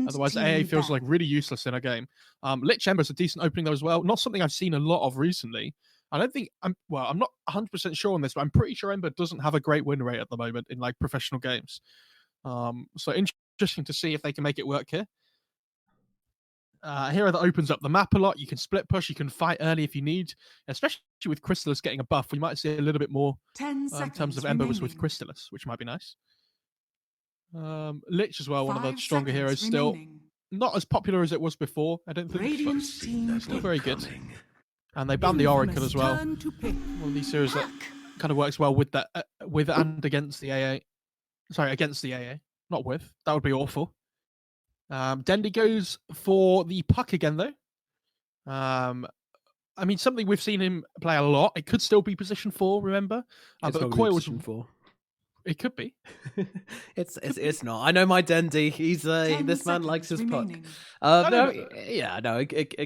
Otherwise, AA feels like really useless in a game. Lich Ember is a decent opening though as well. Not something I've seen a lot of recently. I don't think I'm not 100% sure on this, but I'm pretty sure Ember doesn't have a great win rate at the moment in like professional games. So interesting to see if they can make it work here. A hero that opens up the map a lot. You can split push. You can fight early if you need, especially with Crystallis getting a buff. We might see a little bit more in terms of Ember with Crystallis, which might be nice. Lich as well, one of the stronger heroes still. Not as popular as it was before, I don't think, but still very good. And they banned the Oracle as well. One of these heroes that kind of works well with that, with and against the AA. Sorry, against the AA, not with. That would be awful. Dendi goes for the puck again, though. I mean, something we've seen him play a lot. It could still be position 4, remember? But the coil was position 4. It could be. It's not. I know my Dendi. He's this man likes his puck. It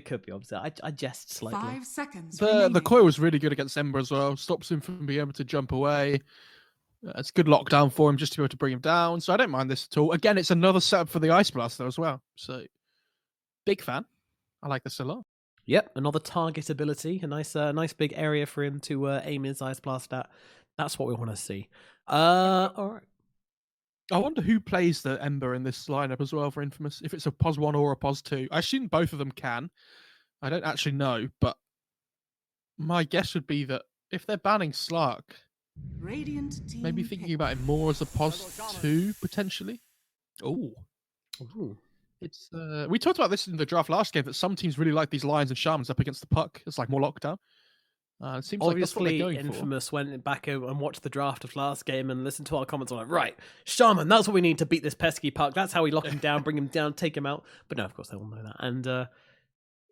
could be. Obviously, I jest slightly. 5 seconds. The coil was really good against Ember as well. Stops him from being able to jump away. It's good lockdown for him just to be able to bring him down. So I don't mind this at all. Again, it's another setup for the Ice Blaster as well. So big fan. I like this a lot. Yep, another target ability. A nice big area for him to aim his Ice Blast at. That's what we want to see. All right. I wonder who plays the Ember in this lineup as well for Infamous. If it's a POS 1 or a POS 2. I assume both of them can. I don't actually know, but my guess would be that if they're banning Slark, maybe thinking about it more as a POS 2 potentially. Oh, it's we talked about this in the draft last game that some teams really like these Lions and Shamans up against the puck. It's like more lockdown. It seems obviously like Infamous went back and watched the draft of last game and listened to our comments on like, right, Shaman, that's what we need to beat this pesky puck. That's how we lock him down, bring him down, take him out. But no, of course they all know that. And I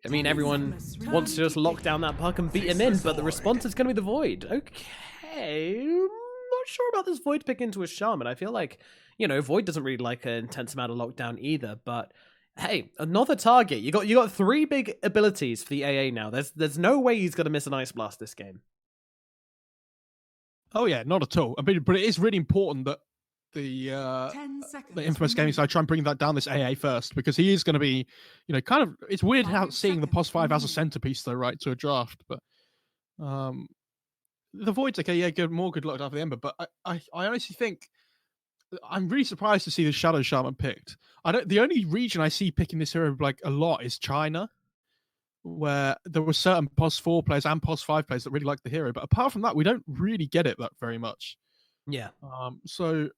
mean, everyone wants to just lock down that puck and beat him in, but the response is going to be the Void. Okay, I'm not sure about this Void pick into a Shaman. I feel like, Void doesn't really like an intense amount of lockdown either, but hey, another target. You got 3 big abilities for the AA now. There's no way he's going to miss an Ice Blast this game. Oh yeah, not at all. I mean, but it is really important that the Infamous Gaming side try and bring that down this AA first, because he is going to be, kind of. It's weird how seeing the POS 5 as a centerpiece though, right, to a draft. But the Void's okay. Yeah, good luck after the Ember. But I honestly think. I'm really surprised to see the Shadow Shaman picked. The only region I see picking this hero like a lot is China, where there were certain POS 4 players and POS 5 players that really like the hero. But apart from that, we don't really get it that very much. Yeah. So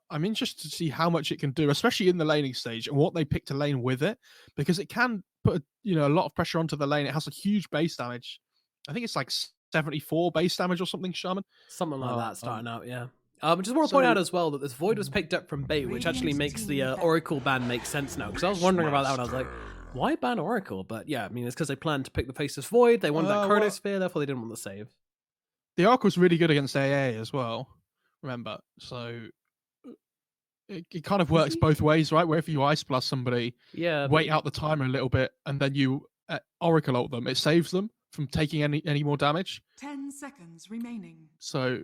I'm interested to see how much it can do, especially in the laning stage, and what they pick to lane with it, because it can put a lot of pressure onto the lane. It has a huge base damage. I think it's like 74 base damage or something, Shaman. Something like that starting out, yeah. I just want to point out as well that this Void was picked up from Bait, which actually makes the Oracle ban make sense now. Because I was wondering about that and I was like, why ban Oracle? But yeah, I mean, it's because they planned to pick the Faceless Void. They wanted that Chronosphere, therefore they didn't want the save. The Oracle's really good against AA as well, remember. So it kind of works both ways, right? Where if you Ice Blast somebody, wait out the timer a little bit, and then you Oracle ult them, it saves them from taking any more damage. 10 seconds remaining. So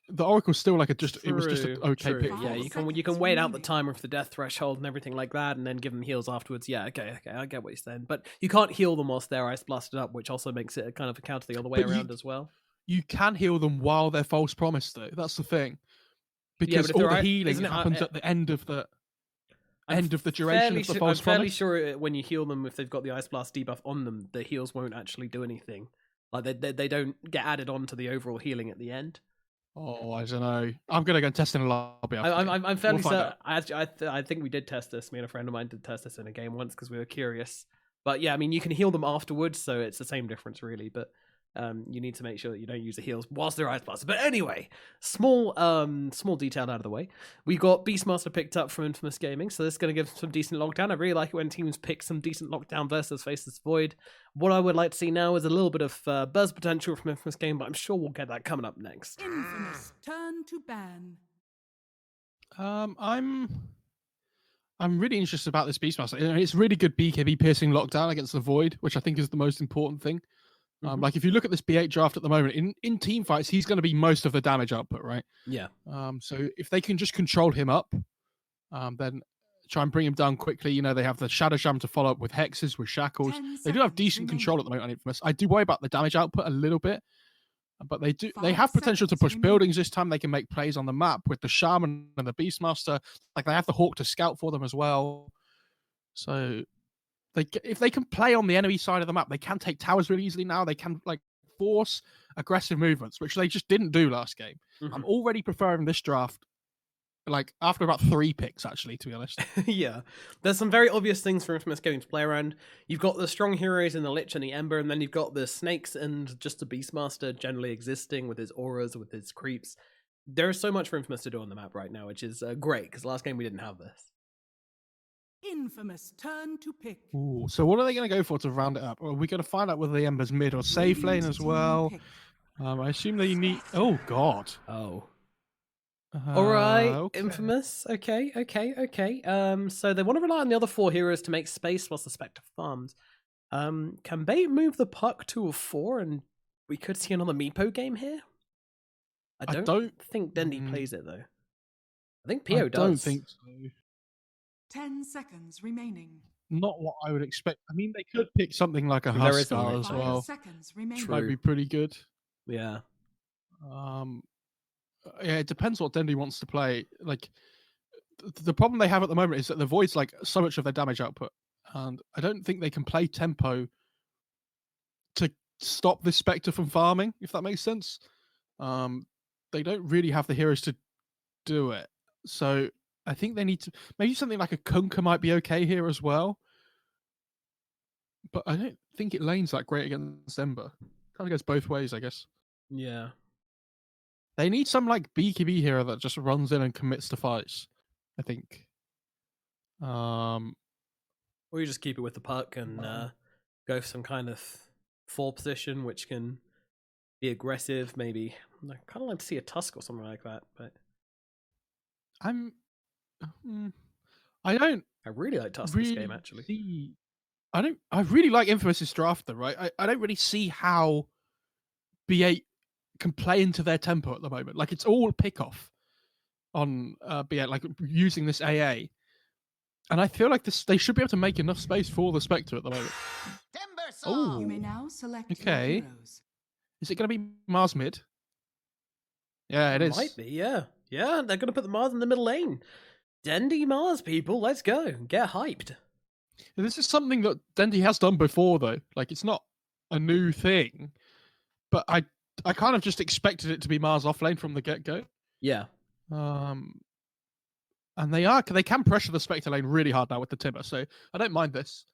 the Oracle's still like it was just an okay true. pick. Yeah, for them. you can wait out the timer for the death threshold and everything like that, and then give them heals afterwards. Yeah, okay, I get what you're saying, but you can't heal them whilst they're ice blasted up, which also makes it a kind of a counter the other way But around as well. You can heal them while they're false promised, though. That's the thing, Yeah, because but if all they're the healing isn't it, happens at the end of the duration of the false I'm fairly promise. sure when you heal them, if they've got the ice blast debuff on them, the heals won't actually do anything. Like they don't get added on to the overall healing at the end. Oh, I don't know. I'm gonna go and test in a lobby. I'm fairly We'll find certain. I think we did test this. Me and a friend of mine did test this in a game once because we were curious. But yeah, I mean, you can heal them afterwards, so it's the same difference really. But you need to make sure that you don't use the heals whilst they're ice blasted. But anyway, small detail out of the way. We got Beastmaster picked up from Infamous Gaming, so this is going to give some decent lockdown. I really like it when teams pick some decent lockdown versus Faceless Void. What I would like to see now is a little bit of buzz potential from Infamous Gaming, but I'm sure we'll get that coming up next. Infamous turn to ban. I'm really interested about this Beastmaster. It's really good BKB piercing lockdown against the Void, which I think is the most important thing. Like if you look at this B8 draft at the moment, in team fights, he's going to be most of the damage output, right? Yeah. So if they can just control him up, then try and bring him down quickly. You know, they have the Shadow Jam to follow up with hexes, with shackles. They do have decent control at the moment on Infamous. I do worry about the damage output a little bit, but they have potential to push buildings this time. They can make plays on the map with the Shaman and the Beastmaster. Like they have the Hawk to scout for them as well. So if they can play on the enemy side of the map, they can take towers really easily now. They can like force aggressive movements, which they just didn't do last game. I'm already preferring this draft, like after about 3 picks, actually, to be honest. Yeah, there's some very obvious things for Infamous Gaming to play around. You've got the strong heroes in the Lich and the Ember, and then you've got the Snakes and just the Beastmaster generally existing with his auras, with his creeps. There's so much for Infamous to do on the map right now, which is great, because last game we didn't have this. Infamous turn to pick. Ooh, so what are they going to go for to round it up? Are we going to find out whether the Ember's mid or safe lane as well? I assume they need... Oh, God. Oh. All right, okay. Infamous. Okay. So they want to rely on the other 4 heroes to make space whilst the Spectre farms. Can they move the puck to a 4 and we could see another Meepo game here? I don't think Dendy plays it, though. I think Pio does. I don't think so. 10 seconds remaining. Not what I would expect. I mean, they could pick something like a There is Huskar a as 5 well. seconds remaining. True. Might be pretty good. Yeah. Yeah, it depends what Dendy wants to play. Like, the problem they have at the moment is that the Void's like so much of their damage output, and I don't think they can play tempo to stop this Spectre from farming, if that makes sense. They don't really have the heroes to do it. So I think they need to... Maybe something like a Kunkka might be okay here as well. But I don't think it lanes that great against Ember. Kind of goes both ways, I guess. Yeah. They need some like BKB hero that just runs in and commits to fights, I think. Or you just keep it with the puck and go for some kind of 4 position, which can be aggressive, maybe. I kind of like to see a Tusk or something like that, but... I really like Tusk this game, actually. I really like Infamous's draft, though, right? I don't really see how B8 can play into their tempo at the moment. Like, it's all pick-off on B8, like, using this AA. And I feel like they should be able to make enough space for the Spectre at the moment. Oh, You may now select okay. your heroes. Is it going to be Mars mid? Yeah, it is. Might be, yeah. Yeah, they're going to put the Mars in the middle lane. Dendy Mars, people, let's go. Get hyped. This is something that Dendy has done before, though. Like, it's not a new thing. But I kind of just expected it to be Mars offlane from the get-go. Yeah. And they can pressure the Spectre lane really hard now with the Timber, so I don't mind this.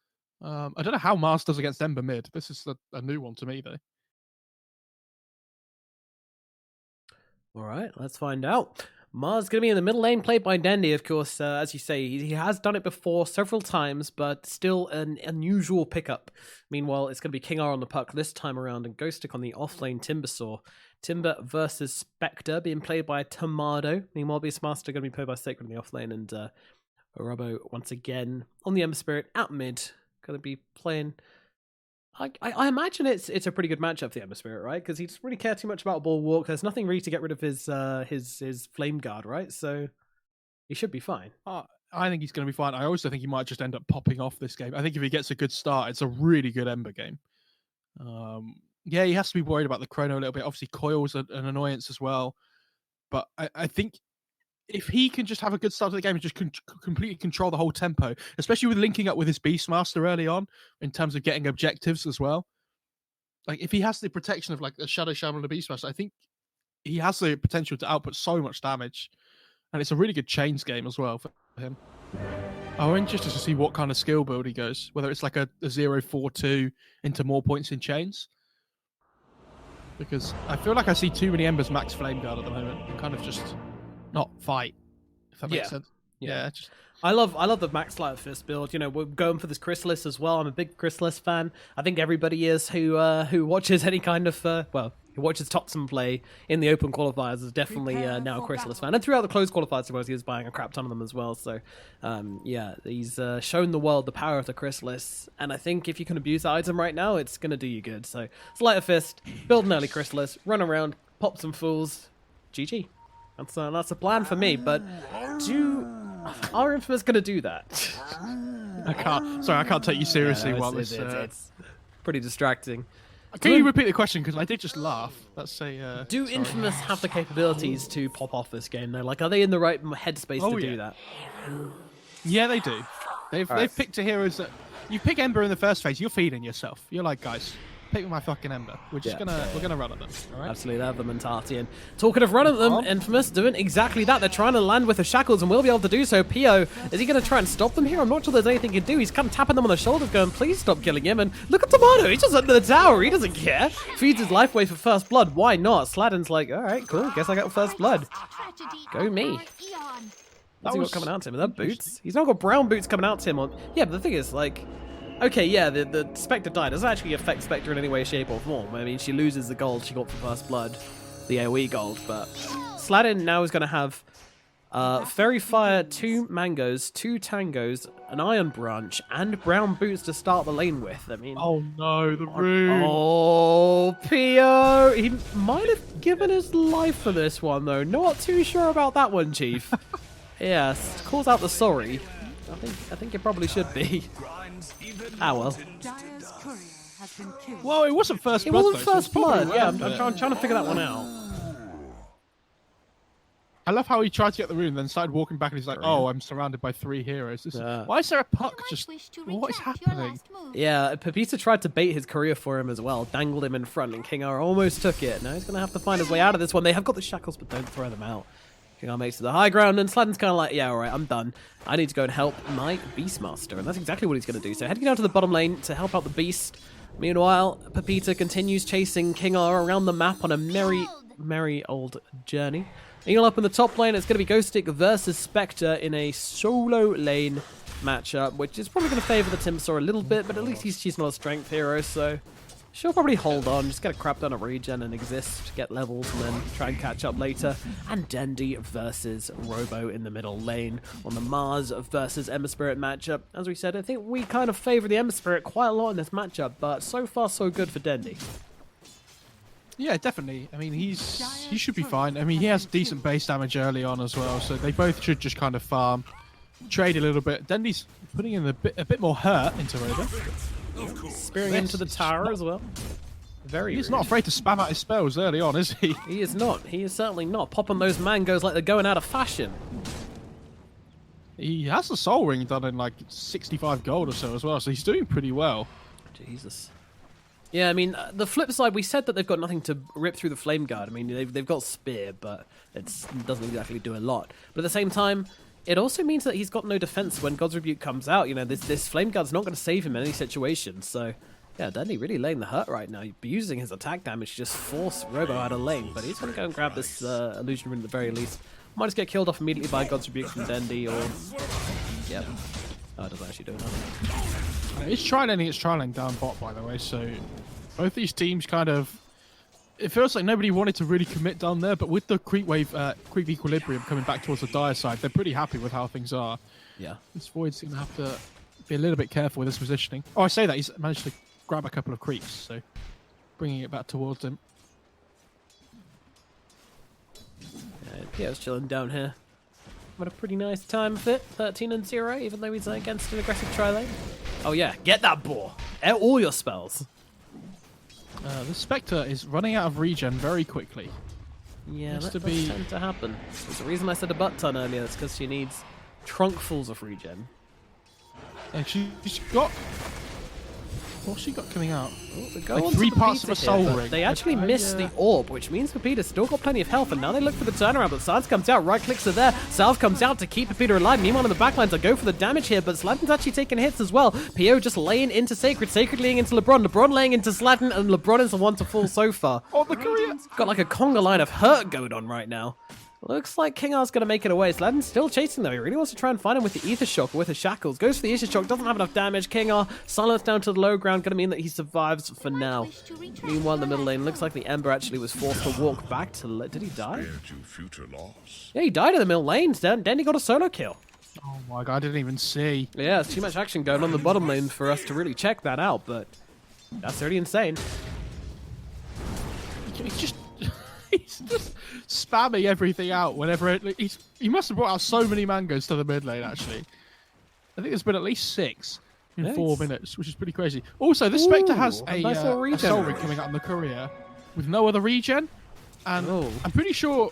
I don't know how Mars does against Ember mid. This is a new one to me, though. All right, let's find out. Mars going to be in the middle lane, played by Dendy, of course. As you say, he has done it before several times, but still an unusual pickup. Meanwhile, it's going to be King R on the puck this time around and Ghostic on the offlane Timbersaw. Timber versus Spectre being played by Tomado. Meanwhile, Beastmaster going to be played by Sacred in the offlane, and Robo once again on the Ember Spirit at mid. Going to be playing I imagine it's a pretty good matchup for the Ember Spirit, right? Because he doesn't really care too much about Bulwark. There's nothing really to get rid of his Flame Guard, right? So he should be fine. I think he's going to be fine. I also think he might just end up popping off this game. I think if he gets a good start, it's a really good Ember game. Yeah, he has to be worried about the chrono a little bit. Obviously, Coil's an annoyance as well. But I think if he can just have a good start to the game and just completely control the whole tempo, especially with linking up with his Beastmaster early on in terms of getting objectives as well. Like, if he has the protection of like a Shadow Shaman and a Beastmaster, I think he has the potential to output so much damage. And it's a really good chains game as well for him. I'm interested to see what kind of skill build he goes, whether it's like a 0-4-2 into more points in chains. Because I feel like I see too many Embers max Flame Guard at the moment and kind of just not fight, if that makes sense. Yeah. I love the Max Light Fist build. You know, we're going for this Chrysalis as well. I'm a big Chrysalis fan. I think everybody is who watches any kind of who watches Topson play in the open qualifiers is definitely now a Chrysalis fan. And throughout the closed qualifiers, I suppose he was buying a crap ton of them as well. So he's shown the world the power of the Chrysalis. And I think if you can abuse that item right now, it's gonna do you good. So it's Light Fist, build an early Chrysalis, run around, pop some fools, GG. That's a plan for me. But are Infamous going to do that? I can't take you seriously while this... It's pretty distracting. Can you repeat the question? Because I did just laugh. Let's say... do Infamous have the capabilities to pop off this game, though? Like, are they in the right headspace to do that? Yeah, they do. They've picked a hero that... You pick Ember in the first phase, you're feeding yourself. You're like, guys... Pick my fucking Ember. We're gonna run at them. All right? Absolutely, they have the mentality. And talking of run at them, Infamous doing exactly that. They're trying to land with the shackles and will be able to do so. Pio, is he going to try and stop them here? I'm not sure there's anything he can do. He's kind of tapping them on the shoulders, going, "Please stop killing him." And look at Tomato. He's just under the tower. He doesn't care. Feeds his life away for first blood. Why not? Sladden's like, all right, cool. Guess I got first blood. Go me. What's he got coming out to him? Are that boots? He's not got brown boots coming out to him. Yeah, but the thing is, like. Okay, yeah, the Spectre die doesn't actually affect Spectre in any way, shape, or form. I mean, she loses the gold she got for First Blood, the AoE gold, but Sladden now is going to have Fairy Fire, 2 Mangoes, 2 Tangos, an Iron Branch, and brown boots to start the lane with. I mean... Oh no, the rune! Oh, Pio! He might have given his life for this one, though. Not too sure about that one, Chief. Yes, calls out the sorry. I think it probably should be. Ah, well. Dire's courier has been killed. Well, it wasn't first blood. It wasn't first blood. Yeah, I'm trying to figure that one out. I love how he tried to get the rune, then started walking back, and he's like, "Oh, I'm surrounded by 3 heroes. Why is there a puck? Just what is happening?" Yeah, Pepita tried to bait his career for him as well, dangled him in front, and King R almost took it. Now he's going to have to find his way out of this one. They have got the shackles, but don't throw them out. King R makes it to the high ground, and Sladden's kind of like, yeah, all right, I'm done. I need to go and help my Beastmaster, and that's exactly what he's going to do. So heading down to the bottom lane to help out the Beast. Meanwhile, Pepita continues chasing King R around the map on a merry old journey. Meanwhile, up in the top lane, it's going to be Ghostic versus Spectre in a solo lane matchup, which is probably going to favour the Timsaw a little bit, but at least she's not a strength hero, so she'll probably hold on, just get a crap ton of regen and exist, get levels, and then try and catch up later. And Dendi versus Robo in the middle lane on the Mars versus Ember Spirit matchup. As we said, I think we kind of favour the Ember Spirit quite a lot in this matchup, but so far so good for Dendi. Yeah, definitely. I mean, he should be fine. I mean, he has decent base damage early on as well, so they both should just kind of farm, trade a little bit. Dendi's putting in a bit more hurt into Robo. Spearing into the tower as well. He's not afraid to spam out his spells early on, is he? He is not. He is certainly not. Popping those mangoes like they're going out of fashion. He has the Soul Ring done in like 65 gold or so as well, so he's doing pretty well. Jesus. Yeah, I mean, the flip side, we said that they've got nothing to rip through the Flame Guard. I mean, they've got Spear, but it doesn't exactly do a lot. But at the same time, it also means that he's got no defense when God's Rebuke comes out. You know, this Flame Guard's not going to save him in any situation. So, yeah, Dendi really laying the hurt right now. He's using his attack damage to just force Robo out of lane. But he's going to go and grab this Illusion Rune at the very least. Might just get killed off immediately by God's Rebuke from Dendi, or... Yep. Oh, it doesn't actually do nothing. It's trialing down bot, by the way, so both these teams kind of... It feels like nobody wanted to really commit down there, but with the creep equilibrium coming back towards the Dire side, they're pretty happy with how things are. Yeah. This Void's going to have to be a little bit careful with his positioning. Oh, I say that, he's managed to grab a couple of creeps, so bringing it back towards him. Pio's chilling down here. Had a pretty nice time of it. 13-0, even though he's against an aggressive tri-lane. Oh yeah, get that boar. All your spells. The Spectre is running out of regen very quickly. Yeah, that does tend to happen. There's the reason I said a butt ton earlier. That's because she needs trunkfuls of regen. And she's got... What's she got coming out? Like 3 parts of a soul ring. They actually missed the orb, which means Pepita's still got plenty of health, and now they look for the turnaround, but Sans comes out, right clicks are there, Salve comes out to keep Pepita alive. Meanwhile in the backlines, I go for the damage here, but Slatten's actually taking hits as well. Pio just laying into Sacred, Sacred laying into LeBron laying into Slatten, and LeBron is the one to fall so far. Oh, the Korea! Got like a conga line of hurt going on right now. Looks like King R's going to make it away. Slatten's still chasing though. He really wants to try and find him with the Ether Shock or with his Shackles. Goes for the Ether Shock, doesn't have enough damage. King R, silence down to the low ground, going to mean that he survives for now. Meanwhile, in the middle lane, looks like the Ember actually was forced to walk back to... Did he die? Yeah, he died in the middle lane. Then he got a solo kill. Oh my god, I didn't even see. Yeah, there's too much action going on the bottom lane for us to really check that out, but that's already insane. He's just spamming everything out whenever he must have brought out so many mangoes to the mid lane, actually. I think there's been at least 6 in 4 minutes, which is pretty crazy. Also, this Spectre has a soul ring coming out on the courier with no other regen, and I'm pretty sure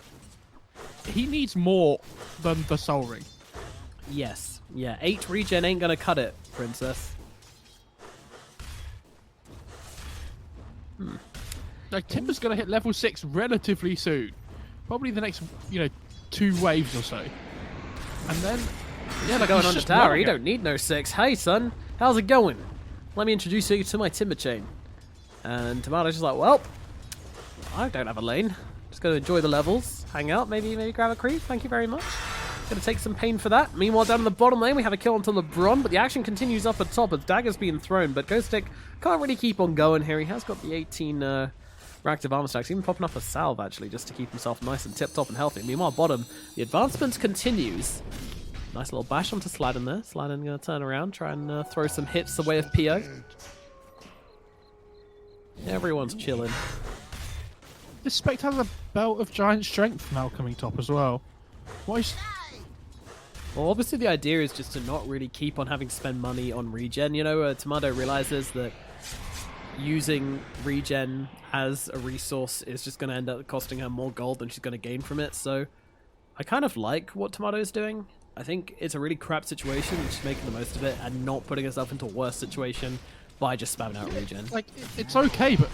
he needs more than the soul ring. Yes. Yeah, 8 regen ain't gonna cut it, Princess. Like, Timber's going to hit level 6 relatively soon. Probably the next, 2 waves or so. And then... Yeah, they're going on the tower. You don't need no 6. Hey, son. How's it going? Let me introduce you to my Timber chain. And Tomato's just like, well, I don't have a lane. Just going to enjoy the levels. Hang out. Maybe grab a creep. Thank you very much. Going to take some pain for that. Meanwhile, down in the bottom lane, we have a kill onto LeBron, but the action continues up at top as Dagger's being thrown. But Ghost Stick can't really keep on going here. He has got the 18... reactive armor stacks, even popping up a salve actually just to keep himself nice and tip-top and healthy. Meanwhile, bottom, the advancement continues. Nice little bash onto Sladen there. Sladen going to turn around, try and throw some hits the way of Pio. Everyone's chilling. This Spectre has a belt of giant strength now coming top as well. Why is... Well, obviously the idea is just to not really keep on having to spend money on regen. Tomato realizes that using regen as a resource is just going to end up costing her more gold than she's going to gain from it, so I kind of like what Tomato is doing. I think it's a really crap situation, and she's making the most of it and not putting herself into a worse situation by just spamming out regen. Like, it's okay, but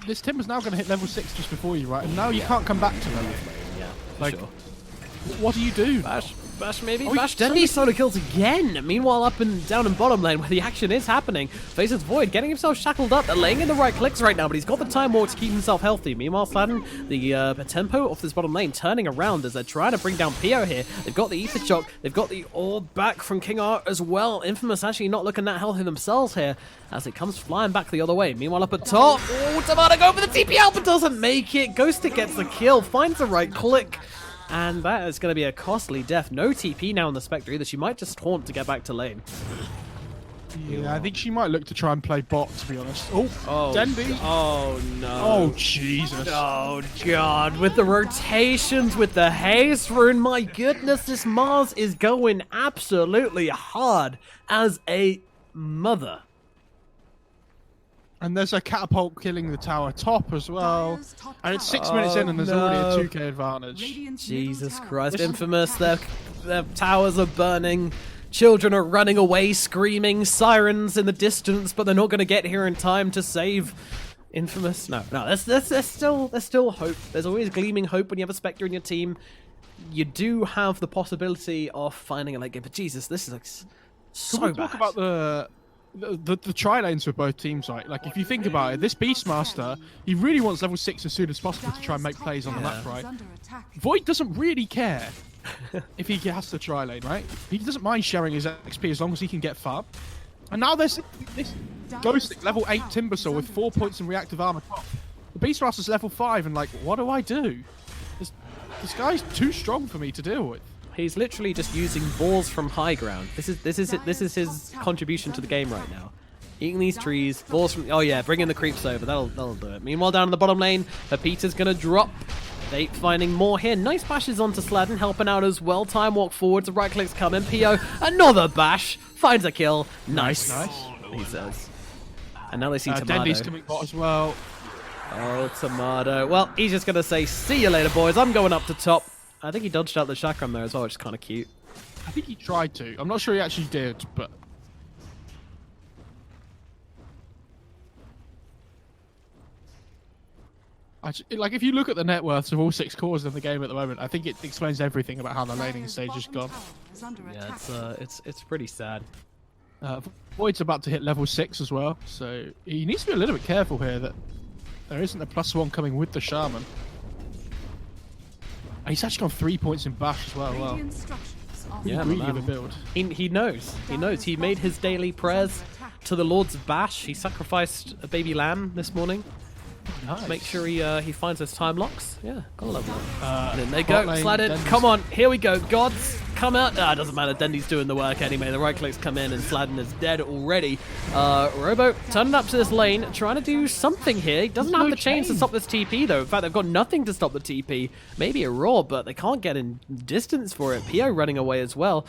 this Timber's now going to hit level 6 just before you, right? And now you can't come back to them. Yeah, like, sure. What do you do? Bash maybe? Bash deadly solo kills again! Meanwhile, up and down in bottom lane where the action is happening, faces Void, getting himself shackled up. They're laying in the right clicks right now, but he's got the time walk to keep himself healthy. Meanwhile, Sladen, the tempo of this bottom lane turning around as they're trying to bring down Pio here. They've got the Ether Shock, they've got the orb back from King R as well. Infamous actually not looking that healthy themselves here as it comes flying back the other way. Meanwhile, up at top, Tomato go for the TP out, but doesn't make it. Ghostic gets the kill, finds the right click. And that is going to be a costly death. No TP now on the Spectre either. She might just taunt to get back to lane. Yeah, I think she might look to try and play bot, to be honest. Oh, Denby. Oh, no. Oh, Jesus. Oh, God. With the rotations, with the haste rune, my goodness, this Mars is going absolutely hard as a mother. And there's a catapult killing the tower top as well. And it's 6 minutes in and there's already a 2k advantage. Jesus Christ. Infamous, their towers are burning. Children are running away, screaming, sirens in the distance, but they're not going to get here in time to save Infamous. No, there's still hope. There's always gleaming hope when you have a Spectre in your team. You do have the possibility of finding a late game, but Jesus, this is like so bad. Talk about the tri-lanes for both teams, right? Like, if you think about it, this Beastmaster, he really wants level 6 as soon as possible to try and make plays on the map, right? Void doesn't really care if he has to tri-lane, right? He doesn't mind sharing his XP as long as he can get farm. And now there's this Ghost level 8 Timbersaw with 4 points in reactive armor top. The Beastmaster's level 5 and like, what do I do? This guy's too strong for me to deal with. He's literally just using balls from high ground. This is his contribution to the game right now. Eating these trees. Balls from... Oh, yeah, bringing the creeps over. That'll do it. Meanwhile, down in the bottom lane, Peter's going to drop. They finding more here. Nice bashes onto Sladden, helping out as well. Time walk forwards. The right clicks come in. PO, another bash. Finds a kill. Nice. He says. And now they see Tomato. Dendy's coming bot as well. Oh, Tomato. Well, he's just going to say, see you later, boys. I'm going up to top. I think he dodged out the chakram there as well, which is kind of cute. I think he tried to. I'm not sure he actually did, but... Like, if you look at the net worths of all 6 cores in the game at the moment, I think it explains everything about how the laning stage has gone. Yeah, it's pretty sad. Void's about to hit level 6 as well, so he needs to be a little bit careful here that there isn't a +1 coming with the Shaman. And he's actually got 3 points in bash as well. Wow. Yeah, really good build. He knows. He knows. He made his daily prayers to the Lords of Bash. He sacrificed a baby lamb this morning. Nice. Make sure he finds those time locks. Yeah, gotta love that. And then they go. Lane, Sladden. Dendy's. Come on. Here we go. Gods, come out. Ah, doesn't matter. Dendy's doing the work anyway. The right clicks come in and Sladden is dead already. Robo turning up to this lane, trying to do something here. He doesn't have the chains to stop this TP though. In fact, they've got nothing to stop the TP. Maybe a roar, but they can't get in distance for it. PO running away as well.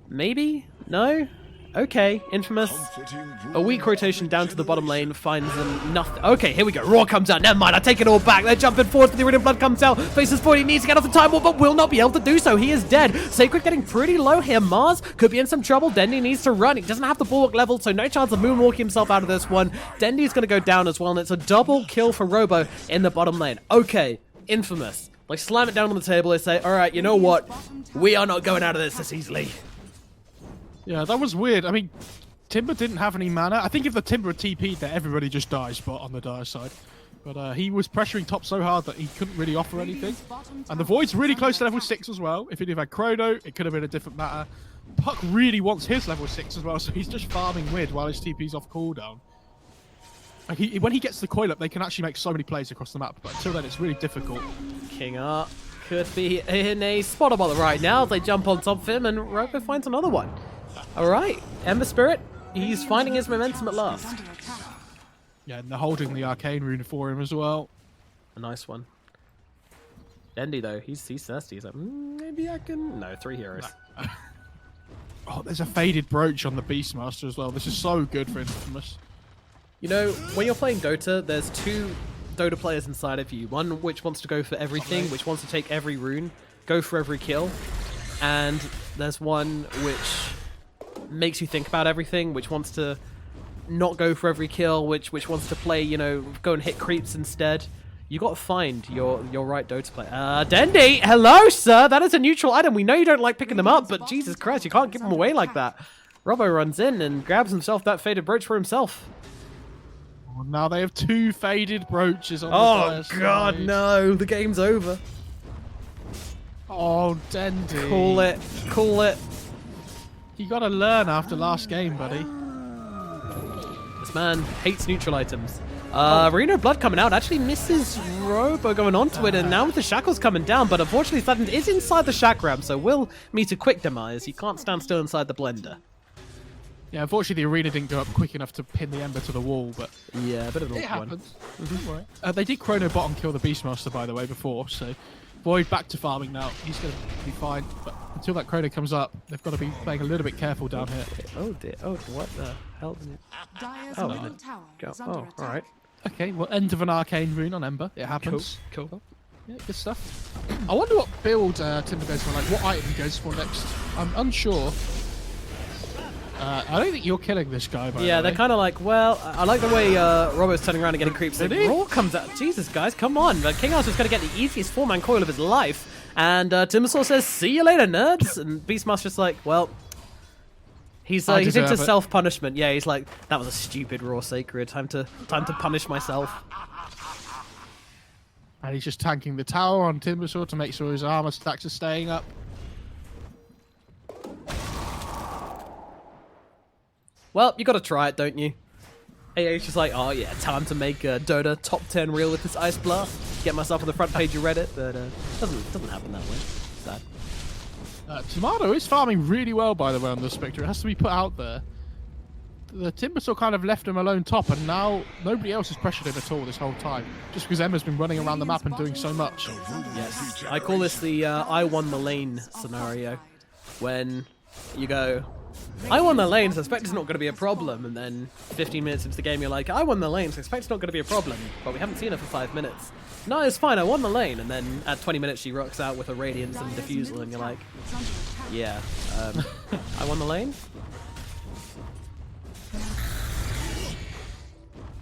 Maybe? No? Okay, Infamous. A weak rotation down to the bottom lane finds them nothing. Okay, here we go. Roar comes out. Never mind, I take it all back. They're jumping forward, but the Iridium Blood comes out. Faces forward. He needs to get off the time wall, but will not be able to do so. He is dead. Sacred getting pretty low here. Mars could be in some trouble. Dendy needs to run. He doesn't have the bulwark level, so no chance of moonwalking himself out of this one. Dendy's going to go down as well, and it's a double kill for Robo in the bottom lane. Okay, Infamous. Like, slam it down on the table. They say, all right, you know what? We are not going out of this easily. Yeah, that was weird. I mean, Timber didn't have any mana. I think if the Timber had TP'd there, everybody just dies but on the Dire side. But he was pressuring top so hard that he couldn't really offer anything. And the Void's really close to level 6 as well. If he'd have had Chrono, it could have been a different matter. Puck really wants his level 6 as well, so he's just farming mid while his TP's off cooldown. Like when he gets the coil up, they can actually make so many plays across the map, but until then it's really difficult. King Art could be in a spot about right now. They jump on top of him and Robo finds another one. Alright, Ember Spirit, he's finding his momentum at last. Yeah, and they're holding the Arcane Rune for him as well. A nice one. Dendy though, he's thirsty. He's like, maybe I can... No, 3 heroes. Oh, there's a faded brooch on the Beastmaster as well. This is so good for Infamous. You know, when you're playing Dota, there's 2 Dota players inside of you. One which wants to go for everything, which wants to take every rune, go for every kill. And there's one which makes you think about everything, which wants to not go for every kill, which wants to play, you know, go and hit creeps instead. You got to find your right Dota player. Dendy, hello, sir. That is a neutral item. We know you don't like picking them up, but Jesus Christ, you can't give them away like that. Robbo runs in and grabs himself that faded brooch for himself. Oh, now they have 2 faded brooches on the Oh side. God, no! The game's over. Oh, Dendy. Call it. Call it. You gotta learn after last game, buddy. This man hates neutral items. Reno Blood coming out actually misses Robo going onto it, and now with the shackles coming down, but unfortunately Sladden is inside the chakram, so will meet a quick demise. He can't stand still inside the blender. Yeah, unfortunately the arena didn't go up quick enough to pin the Ember to the wall, but Yeah, a bit of an it awkward one. happens. Right. They did Chrono bot and kill the Beastmaster, by the way, before, so Void back to farming now. He's going to be fine, but until that Chrono comes up, they've got to be playing a little bit careful down here. Oh dear. Oh, what the hell did it? Dire's Oh, middle tower go. is under Oh, attack. alright. Okay, well, end of an Arcane Rune on Ember. It happens. Cool. Yeah, good stuff. I wonder what build Timber goes for, like what item he goes for next. I'm unsure. I don't think you're killing this guy, by the way. Yeah, they're kind of like, well, I like the way Robo's turning around and getting creeps. Did Like, he? Raw comes out. Jesus, guys, come on. But King Arthur's going to get the easiest 4-man coil of his life. And Timbersaw says, see you later, nerds. And Beastmaster's like, well, he's into deserve it. self-punishment. Yeah, he's like, that was a stupid Raw Sacred. Time to punish myself. And he's just tanking the tower on Timbersaw to make sure his armor stacks are staying up. Well, you got to try it, don't you? AA's just like, oh yeah, time to make Dota top 10 reel with this Ice Blast. Get myself on the front page of Reddit, but doesn't happen that way. Sad. Tomato is farming really well, by the way, on the Spectre. It has to be put out there. the Timbersaw kind of left him alone top, and now nobody else has pressured him at all this whole time. Just because Emma's been running around the map and doing so much. Yes, I call this the I won the lane scenario. When you go, I won the lane, so I expect it's not going to be a problem, and then 15 minutes into the game you're like, I won the lane, so I expect it's not going to be a problem, but we haven't seen her for 5 minutes. No, it's fine, I won the lane, and then at 20 minutes she rocks out with a Radiance and Diffusal, and you're like, yeah, I won the lane?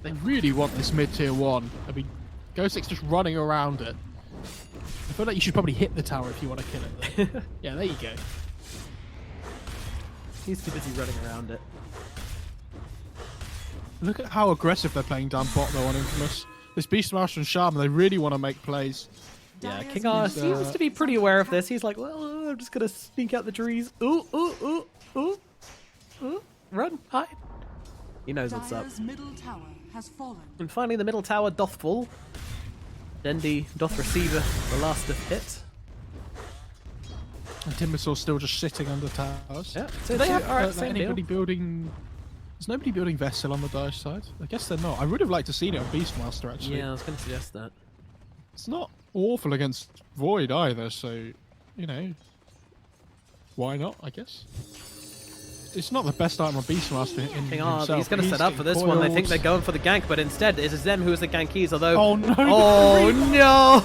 They really want this mid-tier 1. I mean, Ghostix just running around it. I feel like you should probably hit the tower if you want to kill it, though. Yeah, there you go. He's too busy running around it. Look at how aggressive they're playing down bot, though, on Infamous. This Beastmaster and Shaman, they really want to make plays. Yeah, King R seems to be pretty aware of this. He's like, well, I'm just going to sneak out the trees. Ooh, ooh, ooh, ooh, ooh. Run, hide. He knows what's up. Middle tower has fallen. And finally, the middle tower doth fall. Dendi doth receive the last of hit. And Timbersaw's still just sitting under towers. Yeah, so they have anybody building. There's nobody building Vessel on the Daesh side. I guess they're not. I would have liked to see it on Beastmaster actually. Yeah, I was going to suggest that. It's not awful against Void either, so you know, why not? I guess. It's not the best item on Beastmaster in King R, himself. he's going to set up for this one. They think they're going for the gank, but instead it is them who is the gankies, although... Oh no! Oh no!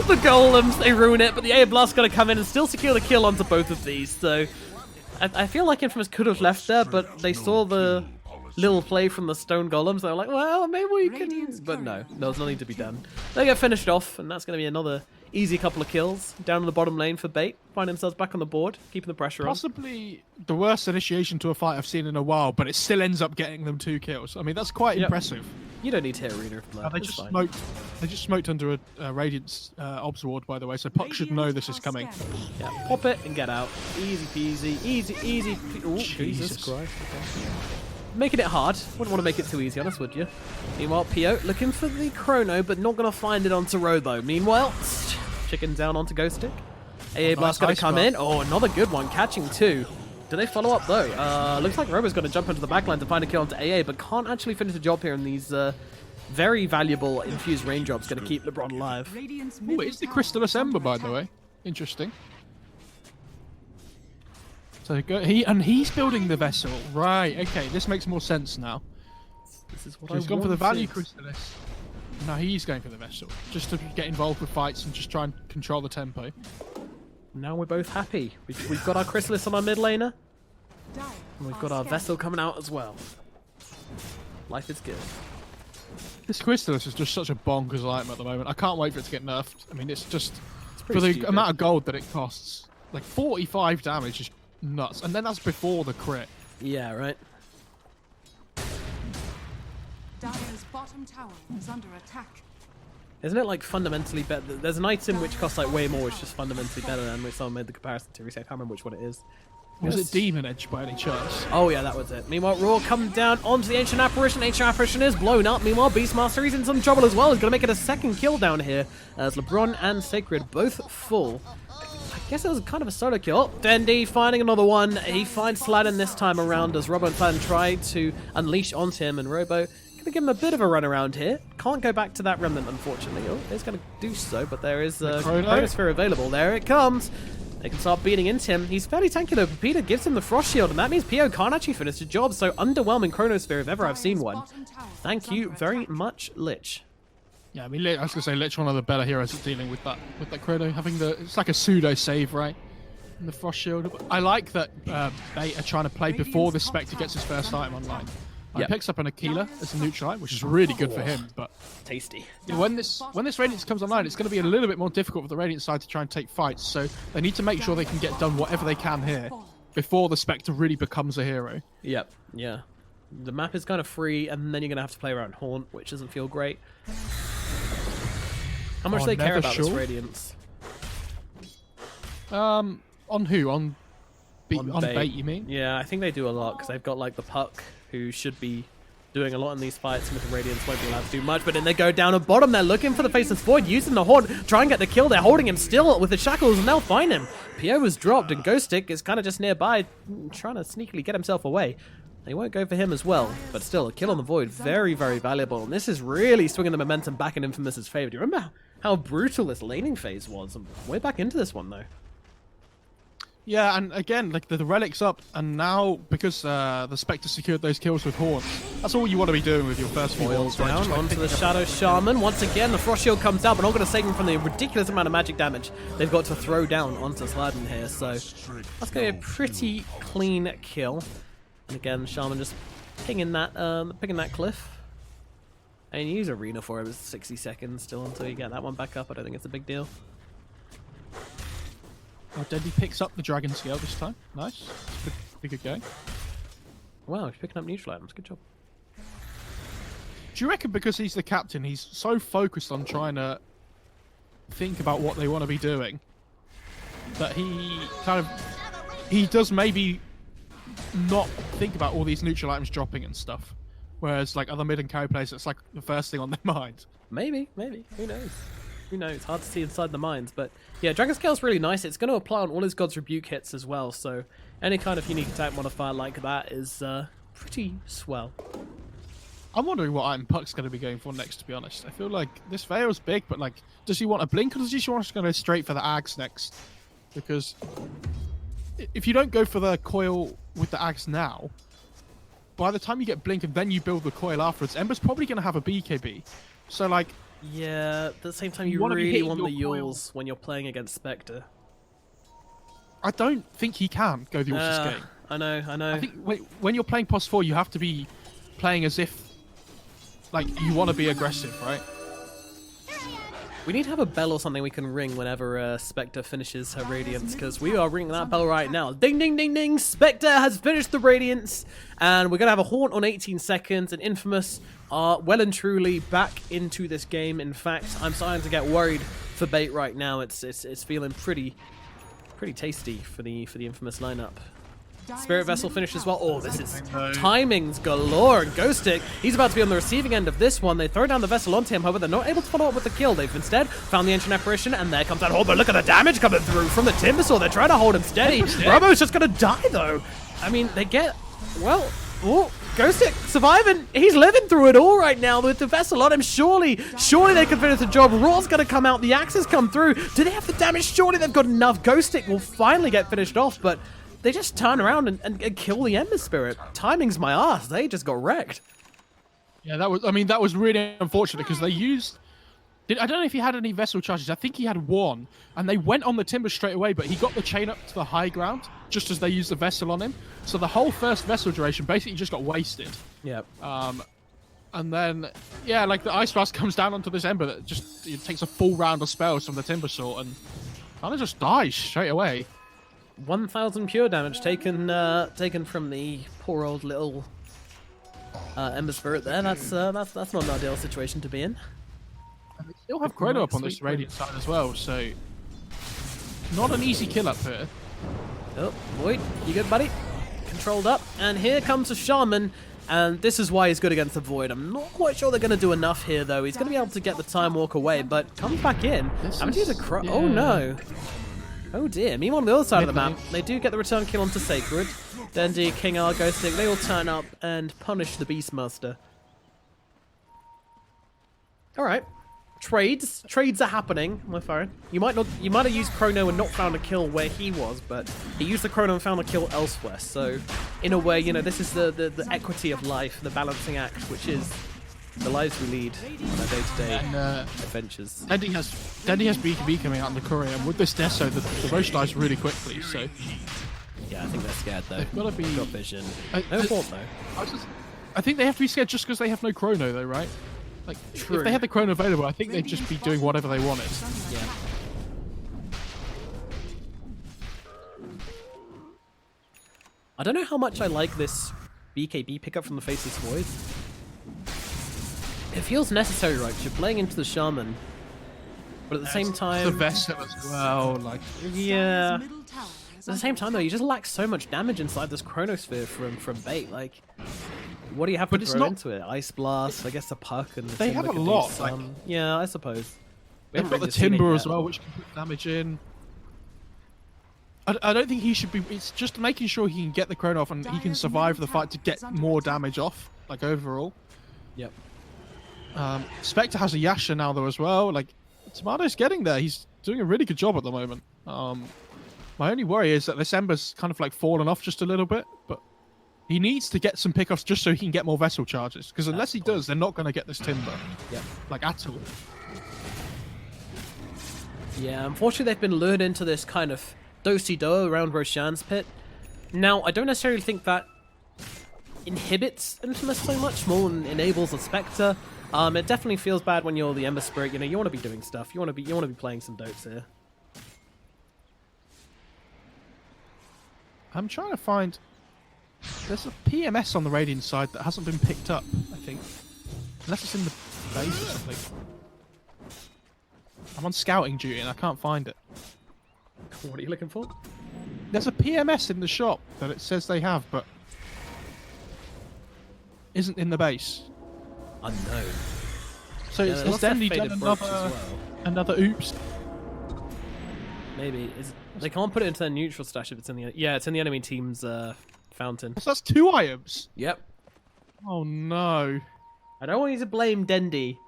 The golems, they ruin it, but the Air Blast's going to come in and still secure the kill onto both of these, so... I feel like Infamous could have left there, but they saw the little play from the stone golems. They were like, well, maybe we can... But no, there was nothing to be done. They get finished off, and that's going to be another easy couple of kills. Down in the bottom lane for Bait. Find themselves back on the board, keeping the pressure on. Possibly the worst initiation to a fight I've seen in a while, but it still ends up getting them 2 kills. I mean, that's quite impressive. You don't need to hit Arena of Blood. They just smoked under a Radiance Obs Ward, by the way, so Puck should know this is coming. Yeah, pop it and get out. Easy peasy, easy. Ooh, Jesus Christ. Okay. Making it hard. Wouldn't want to make it too easy on us, would you? Meanwhile, Pio looking for the Chrono, but not going to find it onto Robo. Meanwhile, chicken down onto Ghost Stick. AA Blast going to come in. Oh, another good one. Catching 2. Do they follow up, though? Looks like Robo's going to jump into the backline to find a kill onto AA, but can't actually finish the job here, and these very valuable infused raindrops going to keep LeBron alive. Oh, it's the Crystallis Ember, by the way. Interesting. So he's building the vessel. Right, okay, this makes more sense now. This is what so he's gone for the value Crystallis. Now he's going for the vessel, just to get involved with fights and just try and control the tempo. Now we're both happy. We've got our Crystallis on our mid laner, and we've got our vessel coming out as well. Life is good. This Crystallis is just such a bonkers item at the moment. I can't wait for it to get nerfed. I mean, it's just for the stupid. amount of gold that it costs. Like 45 damage is nuts, and then that's before the crit. Yeah, right. Dire's bottom tower is under attack. Isn't it like fundamentally better? There's an item which costs like way more, which is just fundamentally better than which someone made the comparison to. I can't remember which one it is. Was it Demon Edge by any chance? Oh yeah, that was it. Meanwhile, Raw come down onto the Ancient Apparition. Ancient Apparition is blown up. Meanwhile, Beastmaster, he's in some trouble as well. He's going to make it a second kill down here as LeBron and Sacred both full. I guess it was kind of a solo kill. Oh, Dendi finding another one. He finds Sladden this time around as Robo and Sladden try to unleash onto him, and Robo going to give him a bit of a run around here. Can't go back to that Remnant, unfortunately. Oh, he's going to do so, but there is a Chronosphere available. There it comes. They can start beating into him. He's fairly tanky though, but Peter gives him the Frost Shield, and that means Pio can't actually finish the job. So underwhelming Chronosphere if ever I've seen one. Thank you very much, Lich. Yeah, I mean, I was gonna say Lich, one of the better heroes at dealing with that Chrono, having it's like a pseudo save, right? And the Frost Shield. I like that Bait are trying to play before the Spectre gets his first item online. He picks up an Aquila as a neutral item, which is really good for him. But tasty. When this Radiance comes online, it's going to be a little bit more difficult for the Radiant side to try and take fights. So they need to make sure they can get done whatever they can here before the Spectre really becomes a hero. Yep. Yeah. The map is kind of free, and then you're going to have to play around Haunt, which doesn't feel great. How much do they care about this Radiance? On who? On Bait, you mean? Yeah, I think they do a lot, because they've got like the Puck, who should be doing a lot in these fights. With the Radiance won't be allowed to do much, but then they go down at bottom. They're looking for the Faceless Void, using the Horn, try and get the kill. They're holding him still with the shackles, and they'll find him. PO was dropped, and Ghost Stick is kind of just nearby, trying to sneakily get himself away. They won't go for him as well, but still, a kill on the Void, very, very valuable. And this is really swinging the momentum back in Infamous's favor. Do you remember how brutal this laning phase was? I'm way back into this one, though. Yeah, and again, like the Relic's up, and now because the Spectre secured those kills with Horns, that's all you want to be doing with your first few Horns. Right? Down onto the Shadow Shaman. Once again, the Frost Shield comes out, but not going to save him from the ridiculous amount of magic damage they've got to throw down onto Sladden here. So that's going to be a pretty clean kill. And again, Shaman just picking that cliff. And you use Arena for him. It's 60 seconds still until you get that one back up. I don't think it's a big deal. Oh, Deadly picks up the Dragon Scale this time. Nice. Pretty good going. Wow, he's picking up neutral items. Good job. Do you reckon because he's the captain, he's so focused on trying to think about what they want to be doing that he does maybe not think about all these neutral items dropping and stuff, whereas like other mid and carry players, it's like the first thing on their mind. Maybe. Who knows? Who knows? Hard to see inside the minds, but yeah, Dragon Scale's really nice. It's going to apply on all his God's Rebuke hits as well, so any kind of unique attack modifier like that is pretty swell. I'm wondering what item Puck's going to be going for next, to be honest. I feel like this Veil's big, but like, does he want a blink or does he want to go straight for the Axe next? Because if you don't go for the coil with the Axe now, by the time you get blink and then you build the coil afterwards, Ember's probably going to have a BKB. So like, yeah, at the same time, you really want the Yules when you're playing against Spectre. I don't think he can go the Ultra game. I know. I think when you're playing Pos 4, you have to be playing as if like you want to be aggressive, right? We need to have a bell or something we can ring whenever Spectre finishes her Radiance, because we are ringing that bell right now. Ding, ding, ding, ding! Spectre has finished the Radiance, and we're going to have a Haunt on 18 seconds, and Infamous are well and truly back into this game. In fact, I'm starting to get worried for Bait right now. It's feeling pretty tasty for the Infamous lineup. Spirit Vessel finished as well. Oh, this is timings galore. And Ghost Stick, he's about to be on the receiving end of this one. They throw down the Vessel onto him, however, they're not able to follow up with the kill. They've instead found the Ancient Apparition, and there comes that. Oh, but look at the damage coming through from the Timbersaw. They're trying to hold him steady. Robo's just going to die, though. I mean, they get... Well... Oh, Ghost Stick surviving. He's living through it all right now with the Vessel on him. Surely they can finish the job. Raw's going to come out. The axes come through. Do they have the damage? Surely they've got enough. Ghost Stick will finally get finished off, but... They just turn around and kill the Ember Spirit. Timing's my ass. They just got wrecked. Yeah, that was really unfortunate because they used... I don't know if he had any Vessel charges. I think he had one. And they went on the Timber straight away, but he got the chain up to the high ground just as they used the Vessel on him. So the whole first Vessel duration basically just got wasted. Yeah. And then, yeah, like the Ice Blast comes down onto this Ember that just takes a full round of spells from the Timbersaw and kind of just dies straight away. 1,000 pure damage taken from the poor old little Ember Spirit there. That's not an ideal situation to be in. And they still have Chrono up on this Radiant side as well, so not an easy kill up here. Oh, Void, you good, buddy? Controlled up, and here comes a Shaman, and this is why he's good against the Void. I'm not quite sure they're going to do enough here, though. He's going to be able to get the Time Walk away, but comes back in. I'm going to use a yeah. Oh, no. Oh dear, meanwhile on the other side of the map, they do get the return kill onto Sacred. Dendi, King R, Ghost Stick, they all turn up and punish the Beastmaster. Alright. Trades are happening. My phone. You might have used Chrono and not found a kill where he was, but he used the Chrono and found a kill elsewhere. So, in a way, you know, this is the equity of life, the balancing act, which is the lives we lead on our day-to-day adventures. Dendi has BKB coming out in the courier, and with this Deso, the Roche dies really quickly, so... Yeah, I think they're scared, though. They've got to be... got vision. No fault, though. I think they have to be scared just because they have no Chrono, though, right? Like, True. If they had the Chrono available, I think they'd just be doing whatever they wanted. Yeah. I don't know how much I like this BKB pickup from the Faceless Void. It feels necessary, right? You're playing into the Shaman, but at the same time... The Vessel as well, like... Yeah. At the same time, though, you just lack so much damage inside this Chronosphere from Bait. Like, What do you have But to it's throw not- into it? Ice Blast, I guess a puck, and the They Timber have a could do lot, like- some. Yeah, I suppose. We They've haven't got the really seen it Timber yet. as well, which can put damage in. I don't think he should be... It's just making sure he can get the Chrono off and he can survive the fight to get more damage off, like, overall. Yep. Spectre has a Yasha now, though, as well. Like, Tomato's getting there. He's doing a really good job at the moment. My only worry is that this Ember's kind of, like, fallen off just a little bit, but he needs to get some pickoffs just so he can get more Vessel charges, because unless he does, they're not going to get this Timber. Yep. Like, at all. Yeah, unfortunately they've been lured into this kind of do-si-do around Roshan's pit. Now, I don't necessarily think that inhibits Infamous so much, more than enables a Spectre. It definitely feels bad when you're the Ember Spirit. You know, you want to be doing stuff. You want to be playing some dotes here. I'm trying to find... There's a PMS on the Radiant side that hasn't been picked up, I think. Unless it's in the base or something. I'm on scouting duty and I can't find it. What are you looking for? There's a PMS in the shop that it says they have, but isn't in the base. Unknown. So Yeah, it's there's lots of definitely faded done brooks as well. another oops. Maybe. They can't put it into their neutral stash if it's in the... Yeah, it's in the enemy team's fountain. So that's 2 items. Yep. Oh no. I don't want you to blame Dendi,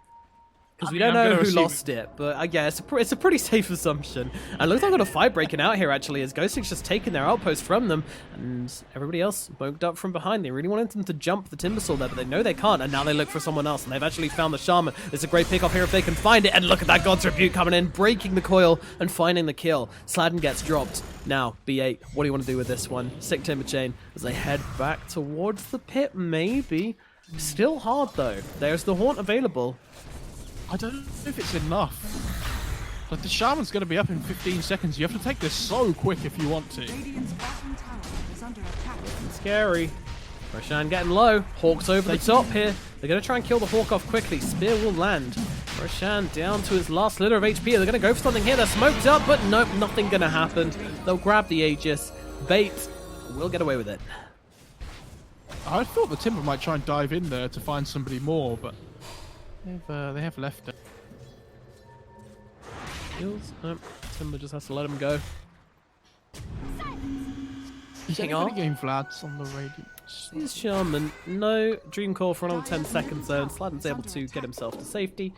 because we I mean, don't I'm know gonna who assume lost it, but yeah, it's a pretty safe assumption. And it looks like I've got a fight breaking out here, actually, as Ghostix just taken their outpost from them, and everybody else smoked up from behind. They really wanted them to jump the Timbersaw there, but they know they can't, and now they look for someone else, and they've actually found the Shaman. It's a great pick-off here if they can find it, and look at that God's Rebuke coming in, breaking the coil, and finding the kill. Sladden gets dropped. Now, B8, what do you want to do with this one? Sick Timber Chain as they head back towards the pit, maybe. Still hard, though. There's the Haunt available. I don't know if it's enough. Like, the Shaman's going to be up in 15 seconds. You have to take this so quick if you want to. Radiant's bottom tower is under attack. Scary. Roshan getting low. Hawk's over the top here. They're going to try and kill the Hawk off quickly. Spear will land. Roshan down to his last slither of HP. They're going to go for something here. They're smoked up, but nope, nothing going to happen. They'll grab the Aegis. Bait will get away with it. I thought the Timber might try and dive in there to find somebody more, but they have left it. Heals? Nope. Timber just has to let him go. Is Hang anybody on. getting Vlads on the Radiant? He's Shaman. No. Dream Core for another 10 seconds though, and Sladden's able to get himself to safety.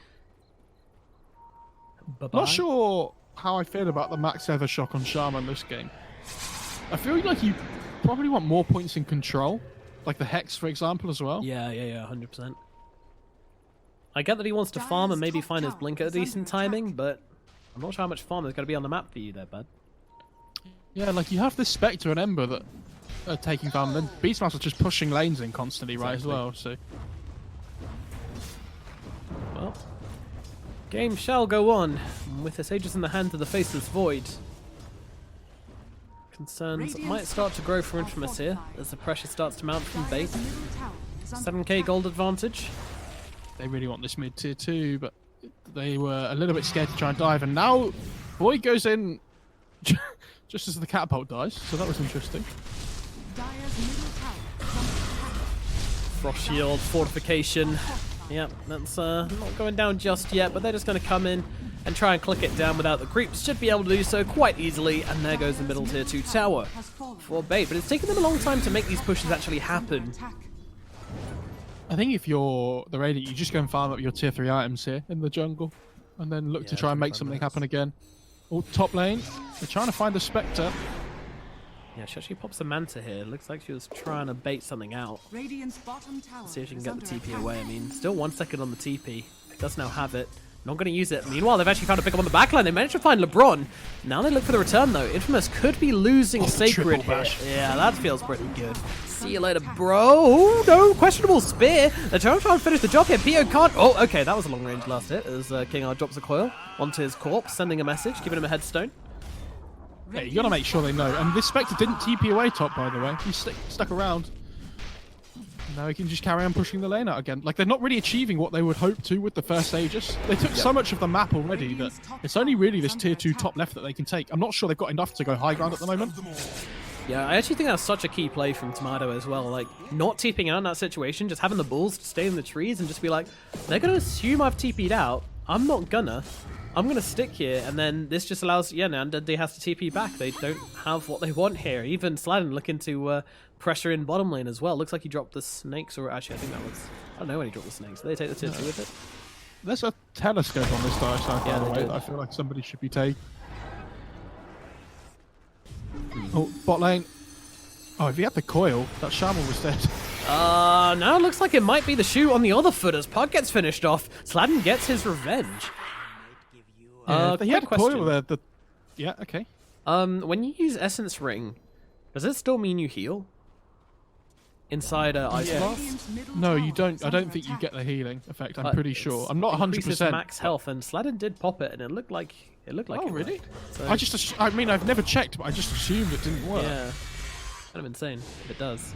Bye-bye. Not sure how I feel about the max Ether Shock on Shaman this game. I feel like you probably want more points in control. Like the Hex, for example, as well. Yeah, 100%. I get that he wants to farm and maybe find his blink at a decent timing, but I'm not sure how much farm there's going to be on the map for you there, bud. Yeah, like you have this Spectre and Ember that are taking farm, and then Beastmaster's just pushing lanes in constantly, right, as Exactly. well, so... Well, game shall go on, with this Aegis in the hand of the Faceless Void. Concerns might start to grow for Infamous here, as the pressure starts to mount from Bait. Middle tower is under 7k gold advantage. They really want this mid tier 2, but they were a little bit scared to try and dive, and now Void goes in just as the catapult dies, so that was interesting. Dire's middle tower is under attack. Frost Shield, Fortification. Yep, that's not going down just yet, but they're just going to come in and try and click it down without the creeps. Should be able to do so quite easily, and there goes the middle tier 2 tower Has fallen. for Bait. But it's taken them a long time to make these pushes actually happen. Attack. I think if you're the Radiant, you just go and farm up your tier 3 items here in the jungle, and then look to Yeah, try and make 25 something minutes. happen again. Oh, top lane, they're trying to find the Spectre. Yeah, she actually pops a Manta here. Looks like she was trying to bait something out. Radiant's bottom tower See if she can is get the under TP attack. away. I mean, still 1 second on the TP. Does now have it. Not going to use it. Meanwhile, they've actually found a pickup on the backline. They managed to find LeBron. Now they look for the return, though. Infamous could be losing Sacred triple here. bash. Yeah, that feels pretty good. See you later, bro. Oh, no. Questionable spear. They're trying to finish the job here. Pio can't. Oh, okay. That was a long-range last hit as King R drops a coil onto his corpse, sending a message, giving him a headstone. Yeah, you gotta make sure they know. And this Spectre didn't TP away top, by the way. He stuck around. Now he can just carry on pushing the lane out again. Like, they're not really achieving what they would hope to with the first Aegis. They took so much of the map already that it's only really this tier 2 top left that they can take. I'm not sure they've got enough to go high ground at the moment. Yeah, I actually think that's such a key play from Tomato as well. Like, not TPing out in that situation, just having the balls to stay in the trees and just be like, they're going to assume I've TP'd out. I'm not gonna. I'm going to stick here, and then this just allows, yeah, now they have to TP back. They don't have what they want here. Even Sladden looking to pressure in bottom lane as well. Looks like he dropped the snakes, or actually, I think that was, I don't know when he dropped the snakes. Did they take the tier 2 with it? There's a telescope on this side, Yeah, by the they way, do. that I feel like somebody should be taking. Oh, bot lane. Oh, if he had the coil, that Shaman was dead. Now it looks like it might be the shoe on the other foot as Pug gets finished off. Sladden gets his revenge. He had a question. coil there. Yeah, okay. When you use Essence Ring, does it still mean you heal? Inside Ice Yeah. Blast? No, you don't. I don't think you get the healing effect. I'm pretty sure. I'm not Increases 100%. max health, and Sladden did pop it, and it looked like Oh, it really? worked. So, I mean, I've never checked, but I just assumed it didn't work. yeah, kind of insane. If it does.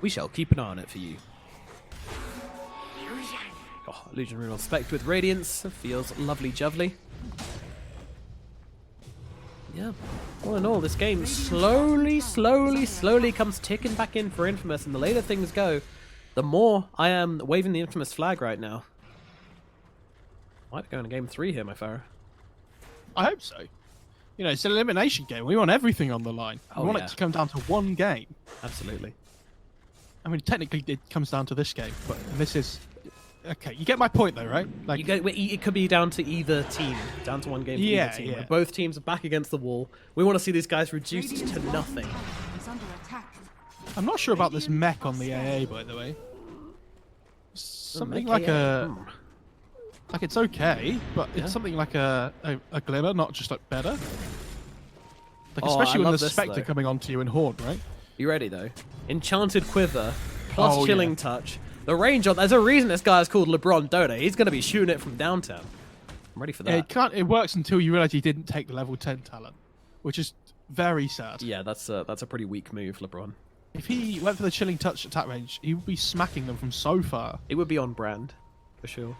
We shall keep an eye on it for you. Oh, Illusion Rune on Spect with Radiance. Feels lovely jubbly. Yeah. All in all, this game slowly comes ticking back in for Infamous, and the later things go, the more I am waving the Infamous flag right now. Might be going to game 3 here, my Farah. I hope so. You know, it's an elimination game. We want everything on the line. We Oh, want yeah. it to come down to one game. Absolutely. I mean, technically, it comes down to this game, but this is... Okay, you get my point, though, right? Like, It could be down to either team, down to one game for Yeah, either team. yeah. Where both teams are back against the wall. We want to see these guys reduced to nothing. Is under attack. I'm not sure about this mech on the AA, by the way. Something mech like AA, a... Like, it's okay, but Yeah. it's something like a glimmer, not just like better. Like, Oh, especially I when love there's this, Spectre though. coming onto you in Horde, right? You ready though? Enchanted Quiver plus Oh, Chilling yeah. Touch. The range on, there's a reason this guy is called LeBron Dota. He's going to be shooting it from downtown. I'm ready for that. It works until you realize he didn't take the level 10 talent, which is very sad. Yeah, that's a pretty weak move, LeBron. If he went for the Chilling Touch attack range, he would be smacking them from so far. It would be on brand, for sure.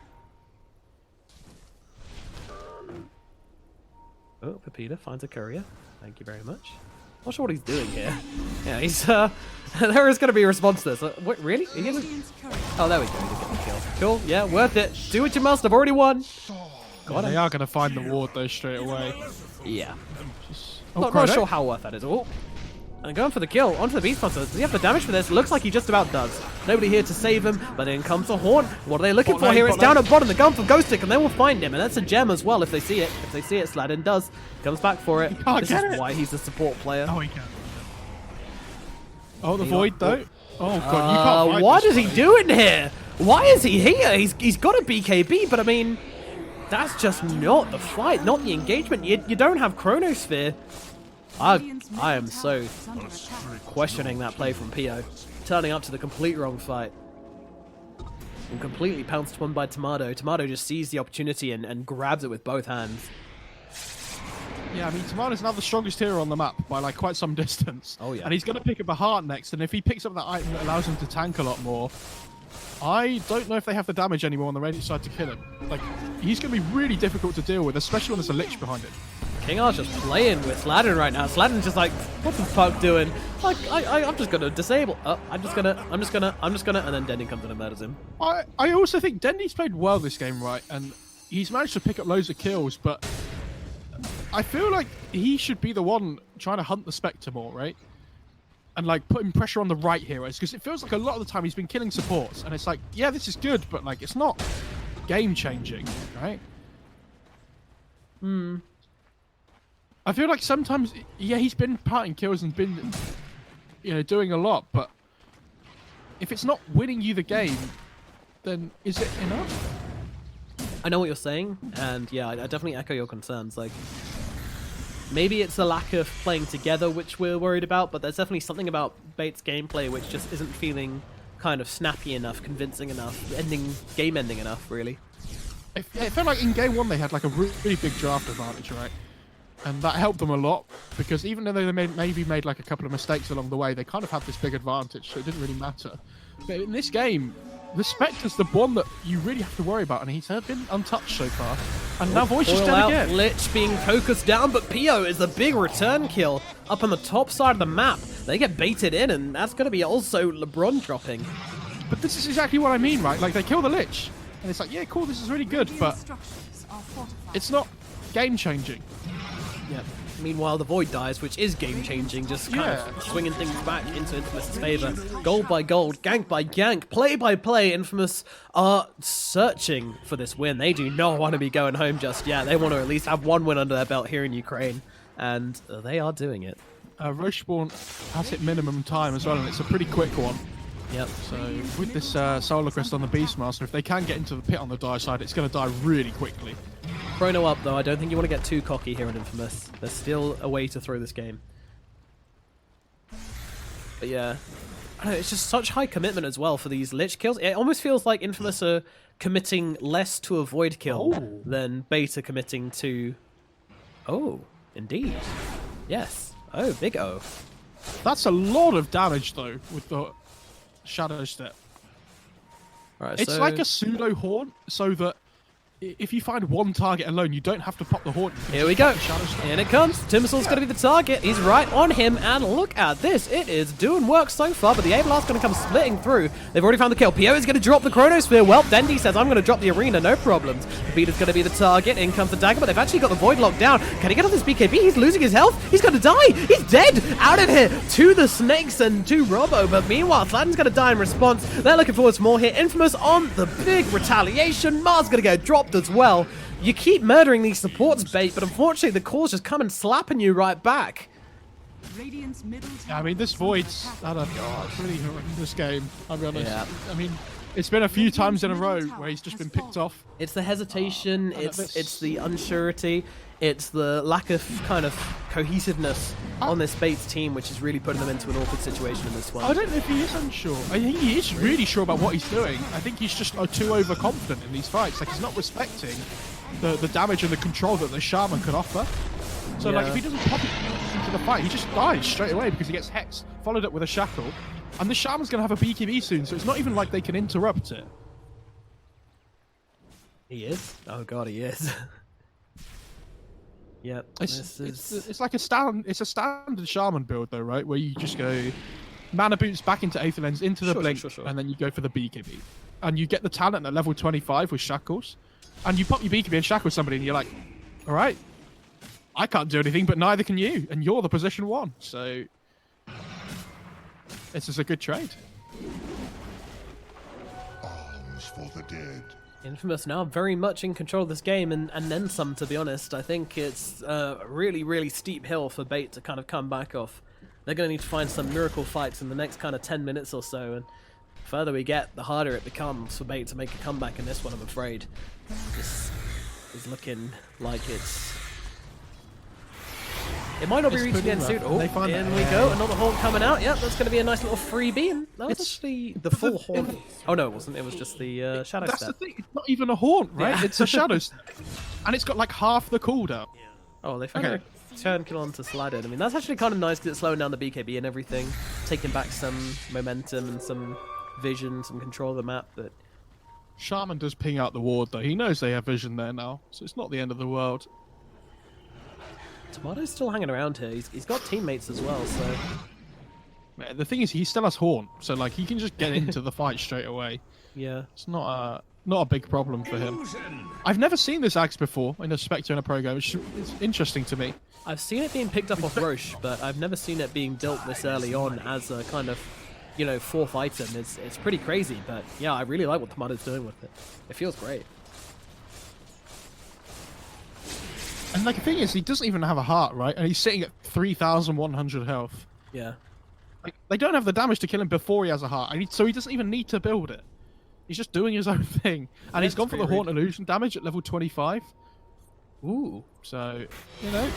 Oh, Pepita finds a courier. Thank you very much. Not sure what he's doing here. Yeah, he's there is going to be a response to this. What, really? Are you gonna... Radiant's courier. Oh, there we go. He did get the kill. Cool. Yeah, worth it. Do what you must. I've already won. Yeah, they are going to find the ward though straight away. Yeah. Oh, Not Chrono. sure how worth that is. Oh. And going for the kill onto the Beast Monster. Does he have the damage for this? Looks like he just about does. Nobody here to save him, but in comes the Horn. What are they looking Bot for lane, here? bot It's down lane. at bottom. The gun for Ghostic, and they will find him. And that's a gem as well if they see it. If they see it, Sladden does. Comes back for it. can't This get is it. why he's a support player. Oh, he can. Oh, the Hang Void on. though. Oh god, you can't fight what this is he guy. doing here? Why is he here? He's got a BKB, but I mean, that's just not the fight, not the engagement. You don't have Chronosphere. I am so Is under attack. questioning that play from Pio. Turning up to the complete wrong fight. And completely pounced upon by Tomato. Tomato just sees the opportunity and grabs it with both hands. Yeah, I mean, Tomato's now the strongest hero on the map by like quite some distance. Oh, yeah. And he's going to pick up a heart next, and if he picks up that item that allows him to tank a lot more, I don't know if they have the damage anymore on the Radiant side to kill him. Like, he's going to be really difficult to deal with, especially when there's a Lich behind him. King R's just playing with Sladden right now. Sladden's just like, what's the fuck doing? Like, I'm just gonna disable. Oh, I'm just gonna, and then Denny comes in and murders him. I also think Dendy's played well this game, right? And he's managed to pick up loads of kills, but I feel like he should be the one trying to hunt the Spectre more, right? And like putting pressure on the right heroes, because it feels like a lot of the time he's been killing supports, and it's like, yeah, this is good, but like it's not game changing, right? I feel like sometimes, yeah, he's been parting kills and been, you know, doing a lot, but if it's not winning you the game, then is it enough? I know what you're saying, and yeah, I definitely echo your concerns. Like, maybe it's the lack of playing together which we're worried about, but there's definitely something about Bates' gameplay which just isn't feeling kind of snappy enough, convincing enough, game-ending enough, really. It felt like in game one they had like a really big draft advantage, right? And that helped them a lot, because even though they maybe made like a couple of mistakes along the way, they kind of had this big advantage, so it didn't really matter. But in this game, the Spectre's the one that you really have to worry about, and he's been untouched so far. And now Void's just Oil dead out, again. Lich being focused down, but Pio is the big return kill up on the top side of the map. They get baited in, and that's going to be also LeBron dropping. But this is exactly what I mean, right? Like, they kill the Lich, and it's like, yeah, cool, this is really good, but it's not game-changing. Yeah. Meanwhile, the Void dies, which is game-changing, just kind of swinging things back into Infamous' favor. Gold by gold, gank by gank, play by play. Infamous are searching for this win. They do not want to be going home just yet. They want to at least have one win under their belt here in Ukraine, and they are doing it. Rocheborn has hit minimum time as well, and it's a pretty quick one. Yep. So with this Solar Crest on the Beastmaster, if they can get into the pit on the die side, it's going to die really quickly. Chrono up, though. I don't think you want to get too cocky here in Infamous. There's still a way to throw this game. But yeah, I don't know, it's just such high commitment as well for these Lich kills. It almost feels like Infamous are committing less to a Void kill than Beta committing to... Oh, indeed. Yes. Oh, big O. That's a lot of damage, though, with the Shadow Step. Right, It's like a pseudo haunt, so that if you find one target alone, you don't have to pop the haunt. Here we go. In it comes. Timbersaul's going to be the target. He's right on him, and look at this. It is doing work so far, but the Avalon's going to come splitting through. They've already found the kill. Pio is going to drop the Chronosphere. Well, Dendi says, I'm going to drop the arena, no problems. Peter's going to be the target. In comes the dagger, but they've actually got the Void locked down. Can he get on this BKB? He's losing his health. He's going to die. He's dead. Out of here to the Snakes and to Robo, but meanwhile, Slatten's going to die in response. They're looking forward to more here. Infamous on the big retaliation. Mars going to go dropped as well. You keep murdering these supports, Bait, but unfortunately the calls just come and slapping you right back. I mean, this Void's had a really horrendous game, I'll be honest. Yeah. I mean, it's been a few times in a row where he's just been picked off. It's the hesitation, it's the unsurety, it's the lack of kind of cohesiveness on this Bates team, which is really putting them into an awkward situation in this one. I don't know if he is unsure. I think he is really sure about what he's doing. I think he's just too overconfident in these fights. Like, he's not respecting the damage and the control that the Shaman can offer. So, like, if he doesn't pop it into the fight, he just dies straight away because he gets hexed, followed up with a shackle. And the Shaman's going to have a BKB soon, so it's not even like they can interrupt it. He is? Oh god, he is. Yep. It's like a standard Shaman build though, right? Where you just go mana boots back into Aether Lens, into the blink, and then you go for the BKB. And you get the talent at level 25 with shackles. And you pop your BKB and shackle somebody and you're like, alright, I can't do anything, but neither can you. And you're the position 1. So this is a good trade. Arms for the dead. Infamous now very much in control of this game, and then some, to be honest. I think it's a really, really steep hill for Bait to kind of come back off. They're going to need to find some miracle fights in the next kind of 10 minutes or so, and the further we get, the harder it becomes for Bait to make a comeback in this one, I'm afraid. This is looking like it might not be reaching the end soon. Oh, in we go. Another haunt coming out. Yep, that's going to be a nice little freebie. And that was actually the full haunt. Oh, no, it wasn't. It was just the Shadow Step. That's the thing. It's not even a haunt, right? It's a Shadow Step. And it's got like half the cooldown. Oh, they found a turn kill onto Slided. I mean, that's actually kind of nice because it's slowing down the BKB and everything. Taking back some momentum and some vision, some control of the map. But Shaman does ping out the ward, though. He knows they have vision there now. So it's not the end of the world. Tomato's still hanging around here. He's got teammates as well, so... The thing is, he still has Haunt, so like he can just get into the fight straight away. Yeah. It's not a big problem for him. I've never seen this axe before in a Spectre in a pro game, which is interesting to me. I've seen it being picked up off Roche, but I've never seen it being built this early on as a kind of, you know, 4th item. It's pretty crazy, but yeah, I really like what Tomato's doing with it. It feels great. And like the thing is, he doesn't even have a heart, right? And he's sitting at 3,100 health. Yeah. Like, they don't have the damage to kill him before he has a heart, so he doesn't even need to build it. He's just doing his own thing. And he's gone for the Haunt Illusion damage at level 25. Ooh. So, you know.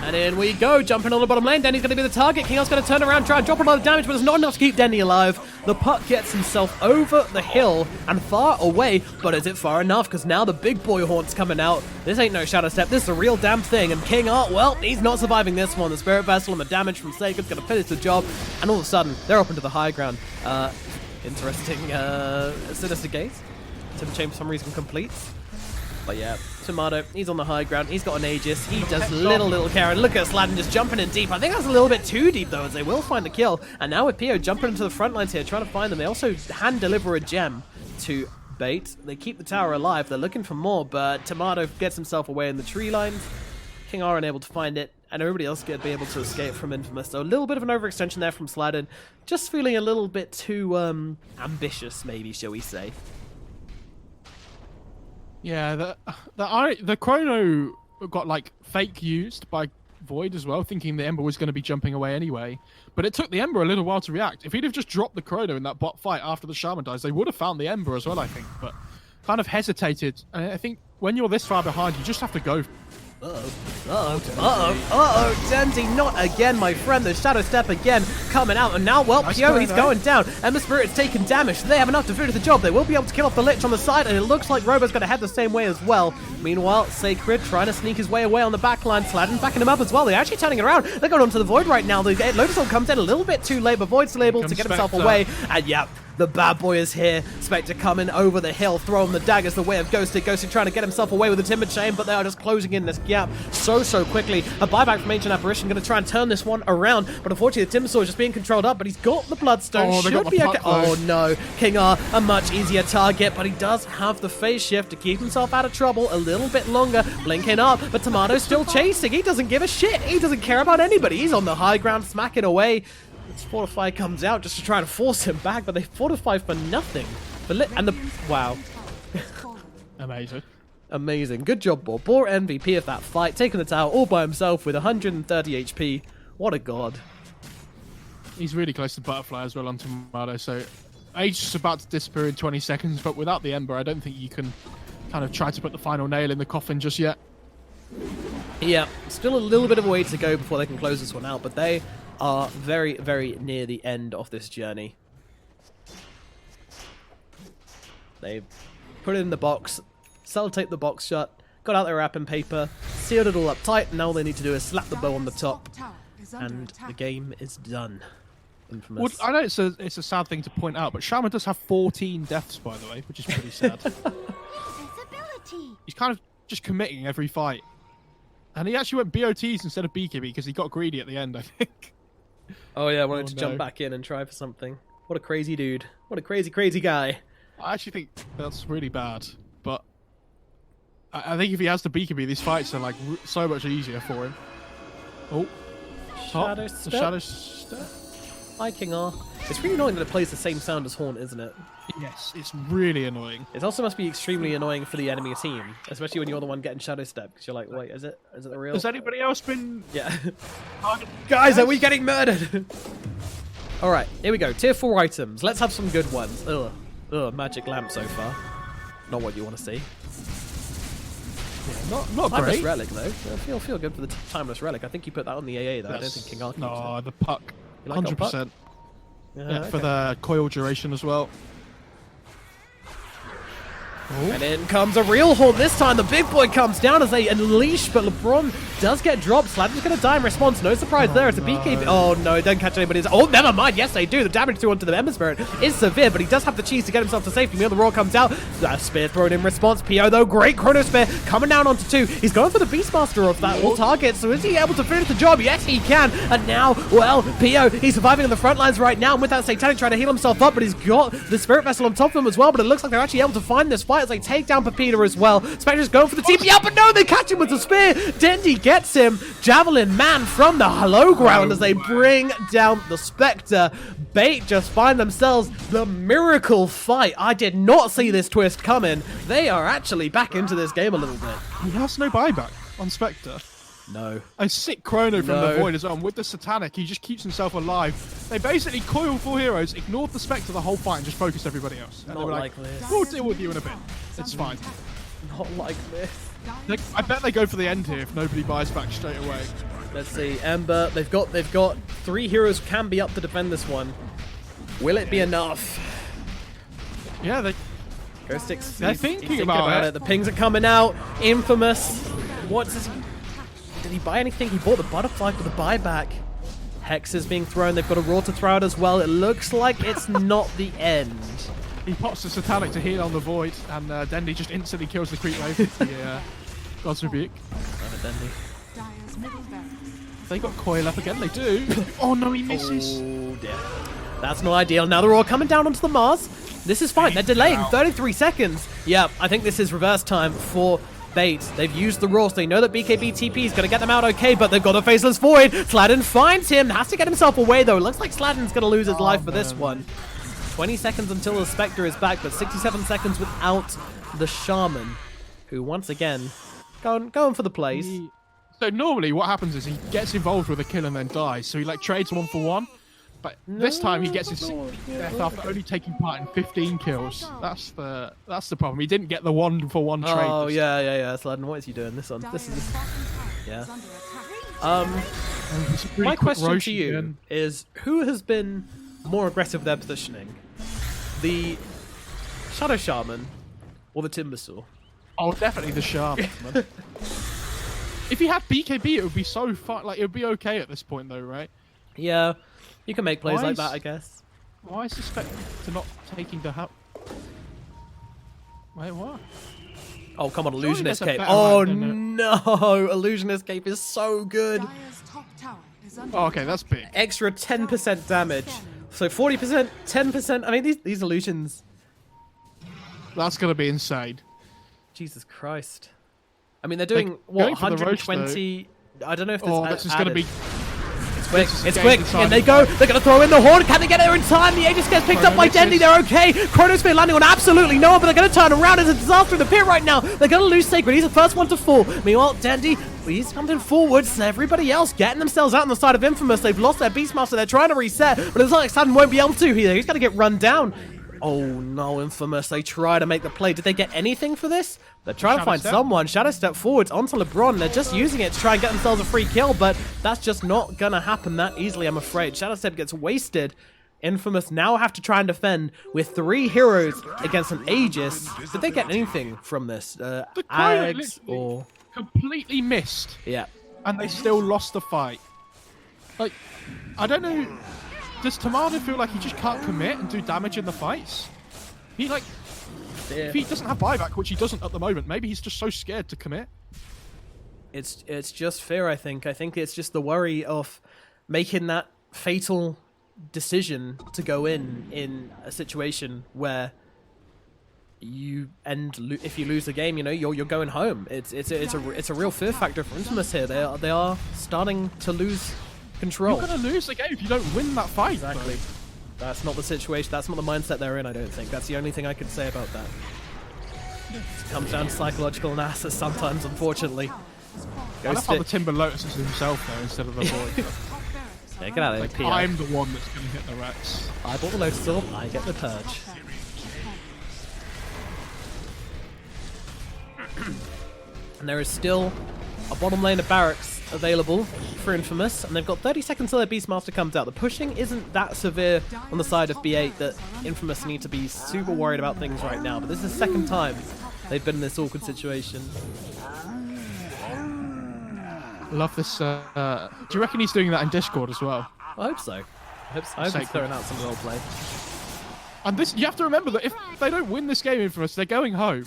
And in we go, jumping on the bottom lane. Denny's going to be the target. King's going to turn around, try and drop a lot of damage, but it's not enough to keep Denny alive. The puck gets himself over the hill and far away, but is it far enough? Because now the big boy Haunt's coming out. This ain't no Shadow Step. This is a real damn thing. And King Art, well, he's not surviving this one. The Spirit Vessel and the damage from Sacred's going to finish the job. And all of a sudden, they're up into the high ground. Interesting Sinister Gaze. Timber Chain for some reason completes. But yeah, Tomato, he's on the high ground. He's got an Aegis. He does little Karen. Look at Sladden just jumping in deep. I think that's a little bit too deep, though, as they will find the kill. And now with Pio jumping into the front lines here, trying to find them. They also hand deliver a gem to Bait. They keep the tower alive. They're looking for more, but Tomato gets himself away in the tree lines. King R unable to find it, and everybody else be able to escape from Infamous. So a little bit of an overextension there from Sladden. Just feeling a little bit too ambitious, maybe, shall we say. Yeah, the Chrono got like fake used by Void as well, thinking the Ember was going to be jumping away anyway. But it took the Ember a little while to react. If he'd have just dropped the Chrono in that bot fight after the Shaman dies, they would have found the Ember as well, I think. But kind of hesitated. And I think when you're this far behind, you just have to go. Dendy, not again, my friend. The Shadow Step again coming out. And now, well, Pio, he's going down. Ember Spirit's taking damage. So they have enough to finish the job. They will be able to kill off the Lich on the side. And it looks like Robo's going to head the same way as well. Meanwhile, Sacred trying to sneak his way away on the backline. Sladden backing him up as well. They're actually turning it around. They're going onto the Void right now. The Lotus Orb comes in a little bit too late, but Void's still able to get himself away. And yeah, the bad boy is here. Spectre coming over the hill, throwing the daggers the way of Ghosted. Ghosted trying to get himself away with the Timber Chain, but they are just closing in this gap so quickly. A buyback from Ancient Apparition going to try and turn this one around, but unfortunately the Timber Sword is just being controlled up, but he's got the Bloodstone. Oh, Should be okay. Oh no, King R, a much easier target, but he does have the phase shift to keep himself out of trouble a little bit longer. Blinking up, but Tomato's still chasing. He doesn't give a shit. He doesn't care about anybody. He's on the high ground, smacking away. Fortify comes out just to try to force him back, but they fortify for nothing. Wow. Amazing. Amazing. Good job, Boar. Boar MVP of that fight, taking the tower all by himself with 130 HP. What a god. He's really close to Butterfly as well on Tomato, so Age is about to disappear in 20 seconds, but without the Ember, I don't think you can kind of try to put the final nail in the coffin just yet. Yeah, still a little bit of a way to go before they can close this one out, but they are very near the end of this journey. They put it in the box, sellotaped the box shut, got out their wrapping paper, sealed it all up tight, and now all they need to do is slap the bow on the top, and the game is done. Infamous. Well, I know it's a sad thing to point out, but Shaman does have 14 deaths, by the way, which is pretty sad. He's kind of just committing every fight. And he actually went BOTs instead of BKB because he got greedy at the end, I think. Oh yeah, wanted to jump back in and try for something. What a crazy dude. What a crazy guy. I actually think that's really bad, but I think if he has the BKB, these fights are like so much easier for him. Oh. Shadow Step. The Shadow Step. Hi, King R. It's really annoying that it plays the same sound as Haunt, isn't it? Yes, it's really annoying. It also must be extremely annoying for the enemy team, especially when you're the one getting Shadow Step, because you're like, wait, is it the real? Has anybody else been... Yeah. Guys, are we getting murdered? Alright, here we go. Tier 4 items. Let's have some good ones. Ugh, magic lamp so far. Not what you want to see. Yeah, not Timeless great. Relic, though. I feel good for the Timeless Relic. I think you put that on the AA, though. Yes. I don't think King R keeps No, it. the puck. You like 100%. Puck? Yeah, okay. for the coil duration as well. Oh. And in comes a real Haunt. This time the big boy comes down as they unleash, but LeBron does get dropped. Sladden's going to die in response. No surprise there. It's a BKB. Oh no, don't catch anybody. Oh, never mind. Yes, they do. The damage to onto the Ember Spirit is severe, but he does have the cheese to get himself to safety. Meanwhile, the Roar comes out. That Spear thrown in response. Pio, though, great Chrono Spear coming down onto 2. He's going for the Beastmaster of that all target. So is he able to finish the job? Yes, he can. And now, well, Pio, he's surviving on the front lines right now. And with that Satanic trying to heal himself up, but he's got the Spirit Vessel on top of him as well. But it looks like they're actually able to find this fight as they take down Peter as well. Spectre's going for the TP up, but no, they catch him with the spear. Dendy gets him. Javelin man from the low ground as they bring down the Spectre. Bait just find themselves the miracle fight. I did not see this twist coming. They are actually back into this game a little bit. He has no buyback on Spectre. No. A sick Chrono from the Void as well. And with the Satanic, he just keeps himself alive. They basically coiled 4 heroes, ignored the Spectre the whole fight, and just focused everybody else. And Not they were like this. We'll deal with you in a bit. It's fine. Not like this. I bet they go for the end here if nobody buys back straight away. Let's see. Ember, they've got 3 heroes can be up to defend this one. Will it be enough? Yeah, they're thinking about it. The pings are coming out. Infamous. What does he... Did he buy anything? He bought the Butterfly for the buyback. Hex is being thrown. They've got a Roar to throw out as well. It looks like it's not the end. He pops the Satanic to heal on the Void, and Dendy just instantly kills the creep wave. Yeah. God's rebuke. Evidently. Dire's middle barracks. They got coil up again. They do. Oh no, he misses. Oh dear. That's not ideal. Now they're all coming down onto the Mars. This is fine. They're delaying 33 seconds. Yeah, I think this is reverse time for Bait. They've used the Roar, so they know that BKB TP is going to get them out okay, but they've got a Faceless Void. Sladden finds him. Has to get himself away, though. Looks like Sladden's going to lose his life for this one. 20 seconds until the Spectre is back, but 67 seconds without the Shaman, who once again going for the plays. So normally what happens is he gets involved with a kill and then dies, so he like trades 1 for 1. But this time he gets his 60th death after only taking part in 15 kills. That's the problem. He didn't get the 1 for 1 trade. Oh yeah. Sladden, what is he doing? This one. This is yeah. My question to you is: who has been more aggressive with their positioning, the Shadow Shaman or the Timbersaw? Oh, definitely the Shaman. If he had BKB, it would be so fun. Like it would be okay at this point, though, right? Yeah. You can make plays like that, I guess. Why is suspect to not taking the help? Wait, what? Oh, come on, Surely Illusion there's a Escape. better Oh, route than no. Illusion Escape is so good. Dire's top tower is under Oh, okay, that's big. Extra 10% damage. So 40%, 10%. I mean, these illusions. That's going to be insane. Jesus Christ. I mean, they're doing, Like, what, going for the roach, 120? I don't know if Oh, this this is going to be... quick. This is It's a quick. game inside In they the go. fight. They're going to throw in the horn. Can they get there in time? The Aegis gets picked up by Chrono Dendy. misses. They're okay. Chronosphere landing on absolutely no one, but they're going to turn around. It's a disaster in the pit right now. They're going to lose Sacred. He's the first one to fall. Meanwhile, Dendy, he's coming forwards. Everybody else getting themselves out on the side of Infamous. They've lost their Beastmaster. They're trying to reset, but it's like Sudden won't be able to here. He's going to get run down. Oh no, Infamous. They try to make the play. Did they get anything for this? They're trying to find someone. Shadow Step forwards onto LeBron. They're just using it to try and get themselves a free kill, but that's just not going to happen that easily, I'm afraid. Shadow Step gets wasted. Infamous now have to try and defend with 3 heroes against an Aegis. Did they get anything from this? The Chrono Ags or... completely missed. Yeah. And they still lost the fight. Like, I don't know... Does Tamada feel like he just can't commit and do damage in the fights? He, like... If he doesn't have buyback, which he doesn't at the moment, maybe he's just so scared to commit. It's just fear, I think. I think it's just the worry of making that fatal decision to go in a situation where you if you lose the game, you know, you're going home. It's a real fear factor for Infamous here. They are starting to lose control. You're gonna lose the game if you don't win that fight. Exactly. Though. That's not the situation. That's not the mindset they're in, I don't think. That's the only thing I could say about that. It comes down to psychological analysis sometimes, unfortunately. I love how the Timber Lotus is himself though instead of the boy. Yeah, get out of Like, here, I'm the one that's gonna hit the Rex. I bought the Lotus Orb, I get the Purge. And there is still a bottom lane of barracks available for Infamous, and they've got 30 seconds till their Beastmaster comes out. The pushing isn't that severe on the side of B8 that Infamous need to be super worried about things right now, but this is the second time they've been in this awkward situation. Love this. Do you reckon he's doing that in Discord as well? I hope so. I hope he's throwing out some roleplay. And this, you have to remember that if they don't win this game, Infamous, they're going home.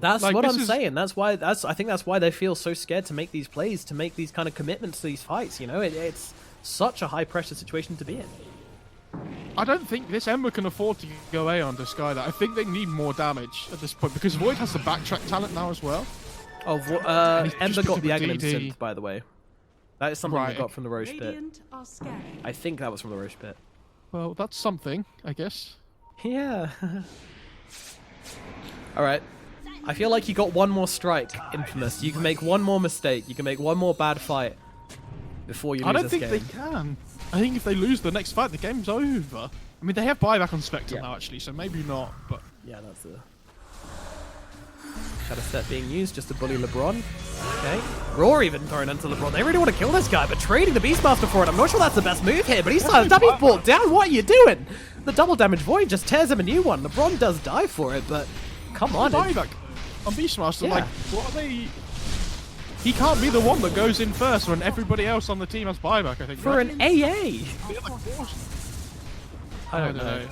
That's Like, what this I'm is- saying. I think that's why they feel so scared to make these plays, to make these kind of commitments to these fights. You know, it's such a high pressure situation to be in. I don't think this Ember can afford to go A on to Sky that. I think they need more damage at this point because Void has the backtrack talent now as well. Oh, he's Ember just got the picking Aghanim DD. synth, by the way. That is something Right. they got from the Roche pit. Radiant are scanning. I think that was from the Roche pit. Well, that's something, I guess. Yeah. All right. I feel like you got one more strike, Infamous. You can make one more mistake. You can make one more bad fight before you lose I don't this think game. they can. I think if they lose the next fight, the game's over. I mean, they have buyback on Spectre Yeah. now, actually, so maybe not, but... Yeah, that's a shadow step being used just to bully LeBron. Okay. Roar even thrown into LeBron. They really want to kill this guy, but trading the Beastmaster for it. I'm not sure that's the best move here, but he's started to be brought down. What are you doing? The double damage Void just tears him a new one. LeBron does die for it, but come on. Buyback on Beastmaster, Yeah. like, what are they... He can't be the one that goes in first when everybody else on the team has buyback, I think. For right? an AA. I I don't know.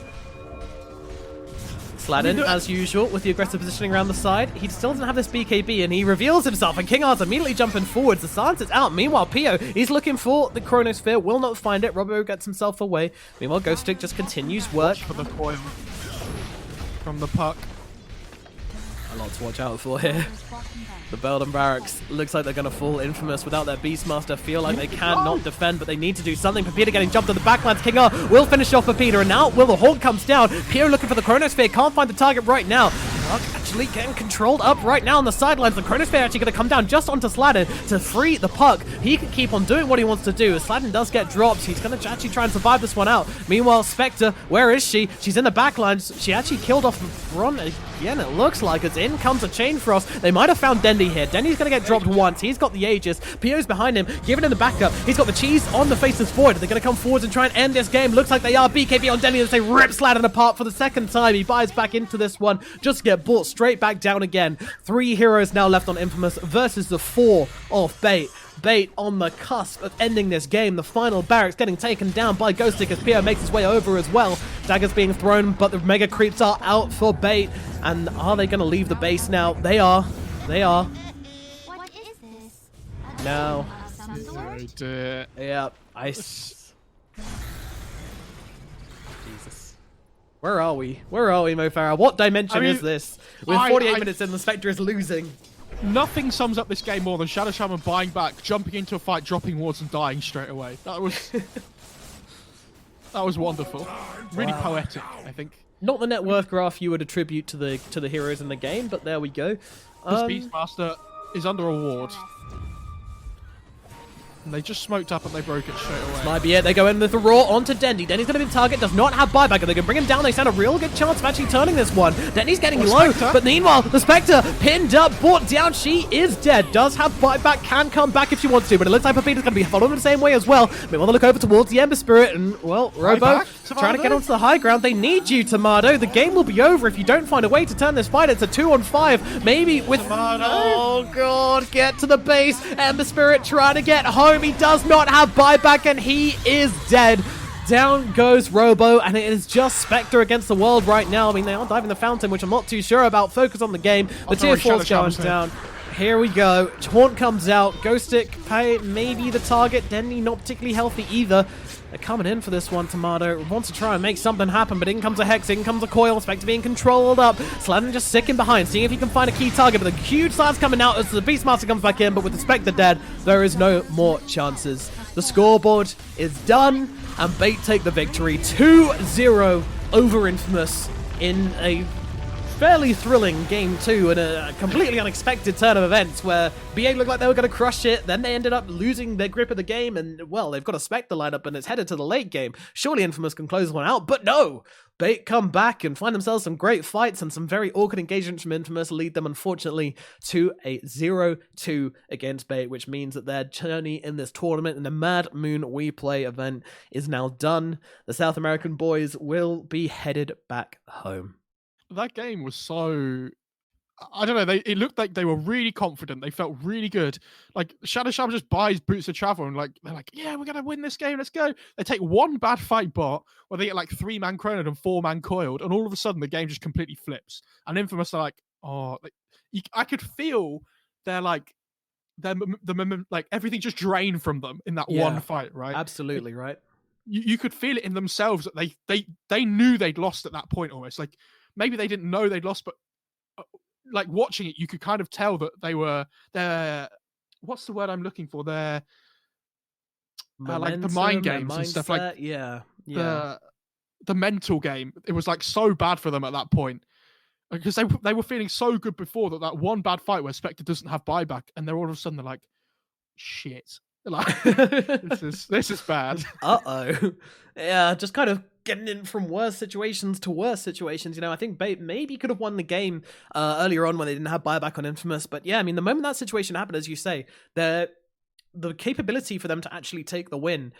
Sladin, as usual, with the aggressive positioning around the side. He still doesn't have this BKB, and he reveals himself, and King Art's immediately jumping forwards. The Sans is out. Meanwhile, Pio, he's looking for the Chronosphere, will not find it. Robo gets himself away. Meanwhile, Ghost Stick just continues work. For the coil from the puck. A lot to watch out for here. The Belden Barracks looks like they're going to fall infamous without their Beastmaster. Feel like they cannot defend, but they need to do something. Pepita getting jumped to the backlines. King R will finish off Pepita, and now Will the Hawk comes down. Pio looking for the Chronosphere, can't find the target right now. Puck actually getting controlled up right now on the sidelines. The Chronosphere actually going to come down just onto Sladin to free the puck. He can keep on doing what he wants to do. As Sladin does get dropped, he's going to actually try and survive this one out. Meanwhile, Spectre, where is she? She's in the backlines. She actually killed off Bron again, it looks like. As in comes a Chain Frost. They might have found Dendy here. Dendy's going to get dropped once. He's got the Aegis. Pio's behind him, giving him the backup. He's got the cheese on the faceless void. They're going to come forwards and try and end this game. Looks like they are. BKB on Dendy as they rip Sladin apart for the second time. He buys back into this one just to get brought straight back down again. 3 heroes now left on Infamous versus the 4 of Bait. Bait on the cusp of ending this game. The final barracks getting taken down by Ghost Stick as Pio makes his way over as well. Daggers being thrown, but the Mega Creeps are out for Bait. And are they going to leave the base now? They are. They are. What is this? No. Some sort? Yeah. Jesus. Where are we? Where are we, Mo Farah? What dimension is this? With 48 minutes in, the Spectre is losing. Nothing sums up this game more than Shadow Shaman buying back, jumping into a fight, dropping wards, and dying straight away. That was that was wonderful. Really poetic, I think. Not the net worth graph you would attribute to the heroes in the game, but there we go. This Beastmaster is under a ward. And they just smoked up and they broke it straight away. This might be it. They go in with the Raw onto Dendy. Dendy's going to be the target, does not have buyback, and they can bring him down. They stand a real good chance of actually turning this one. Dendy's getting low, but meanwhile, the Spectre pinned up, brought down. She is dead. Does have buyback, can come back if she wants to, but it looks like Pepita's going to be following the same way as well. They want to look over towards the Ember Spirit, and, well, Robo trying to get onto the high ground. They need you, Tomato. The game will be over if you don't find a way to turn this fight. It's a 2-on-5, maybe with... Tomato. Oh, God, get to the base. Ember Spirit trying to get home. He does not have buyback, and he is dead. Down goes Robo, and it is just Spectre against the world right now. I mean, they are diving the fountain, which I'm not too sure about. Focus on the game. The tier 4's challenge down. Here we go. Taunt comes out. Ghost Stick, maybe the target. Dendy not particularly healthy either. They're coming in for this one. Tomato wants to try and make something happen, but in comes a Hex, in comes a Coil. Spectre being controlled up. Sladin just sicking behind, seeing if he can find a key target, but the huge slab's coming out as the Beastmaster comes back in, but with the Spectre dead, there is no more chances. The scoreboard is done, and Bait take the victory. 2-0 over Infamous in a fairly thrilling game 2 and a completely unexpected turn of events where BA looked like they were going to crush it, then they ended up losing their grip of the game, and, well, they've got a Spectre lineup and it's headed to the late game. Surely Infamous can close one out, but no! Bait come back and find themselves some great fights, and some very awkward engagements from Infamous lead them, unfortunately, to a 0-2 against Bait, which means that their journey in this tournament, in the Mad Moon WePlay event, is now done. The South American boys will be headed back home. That game was so... I don't know, it looked like they were really confident. They felt really good. Like, Shadow Shaman just buys boots of travel and they're like, yeah, we're going to win this game, let's go. They take one bad fight bot where they get like 3-man chroned and 4-man coiled, and all of a sudden the game just completely flips. And Infamous are like, oh, I could feel they're like, like everything just drained from them in that one fight, right? Absolutely, right. You could feel it in themselves that they knew they'd lost at that point almost. Like, maybe they didn't know they'd lost, but like watching it, you could kind of tell that they're what's the word I'm looking for? They're like the mind games and stuff, like the mental game. It was like so bad for them at that point because they were feeling so good before that one bad fight where Spectre doesn't have buyback, and they're all of a sudden they're like, shit, like this is bad. Yeah, just kind of getting in from worse situations to worse situations. You know, I think Bait maybe could have won the game earlier on when they didn't have buyback on Infamous. But yeah, I mean, the moment that situation happened, as you say, the capability for them to actually take the win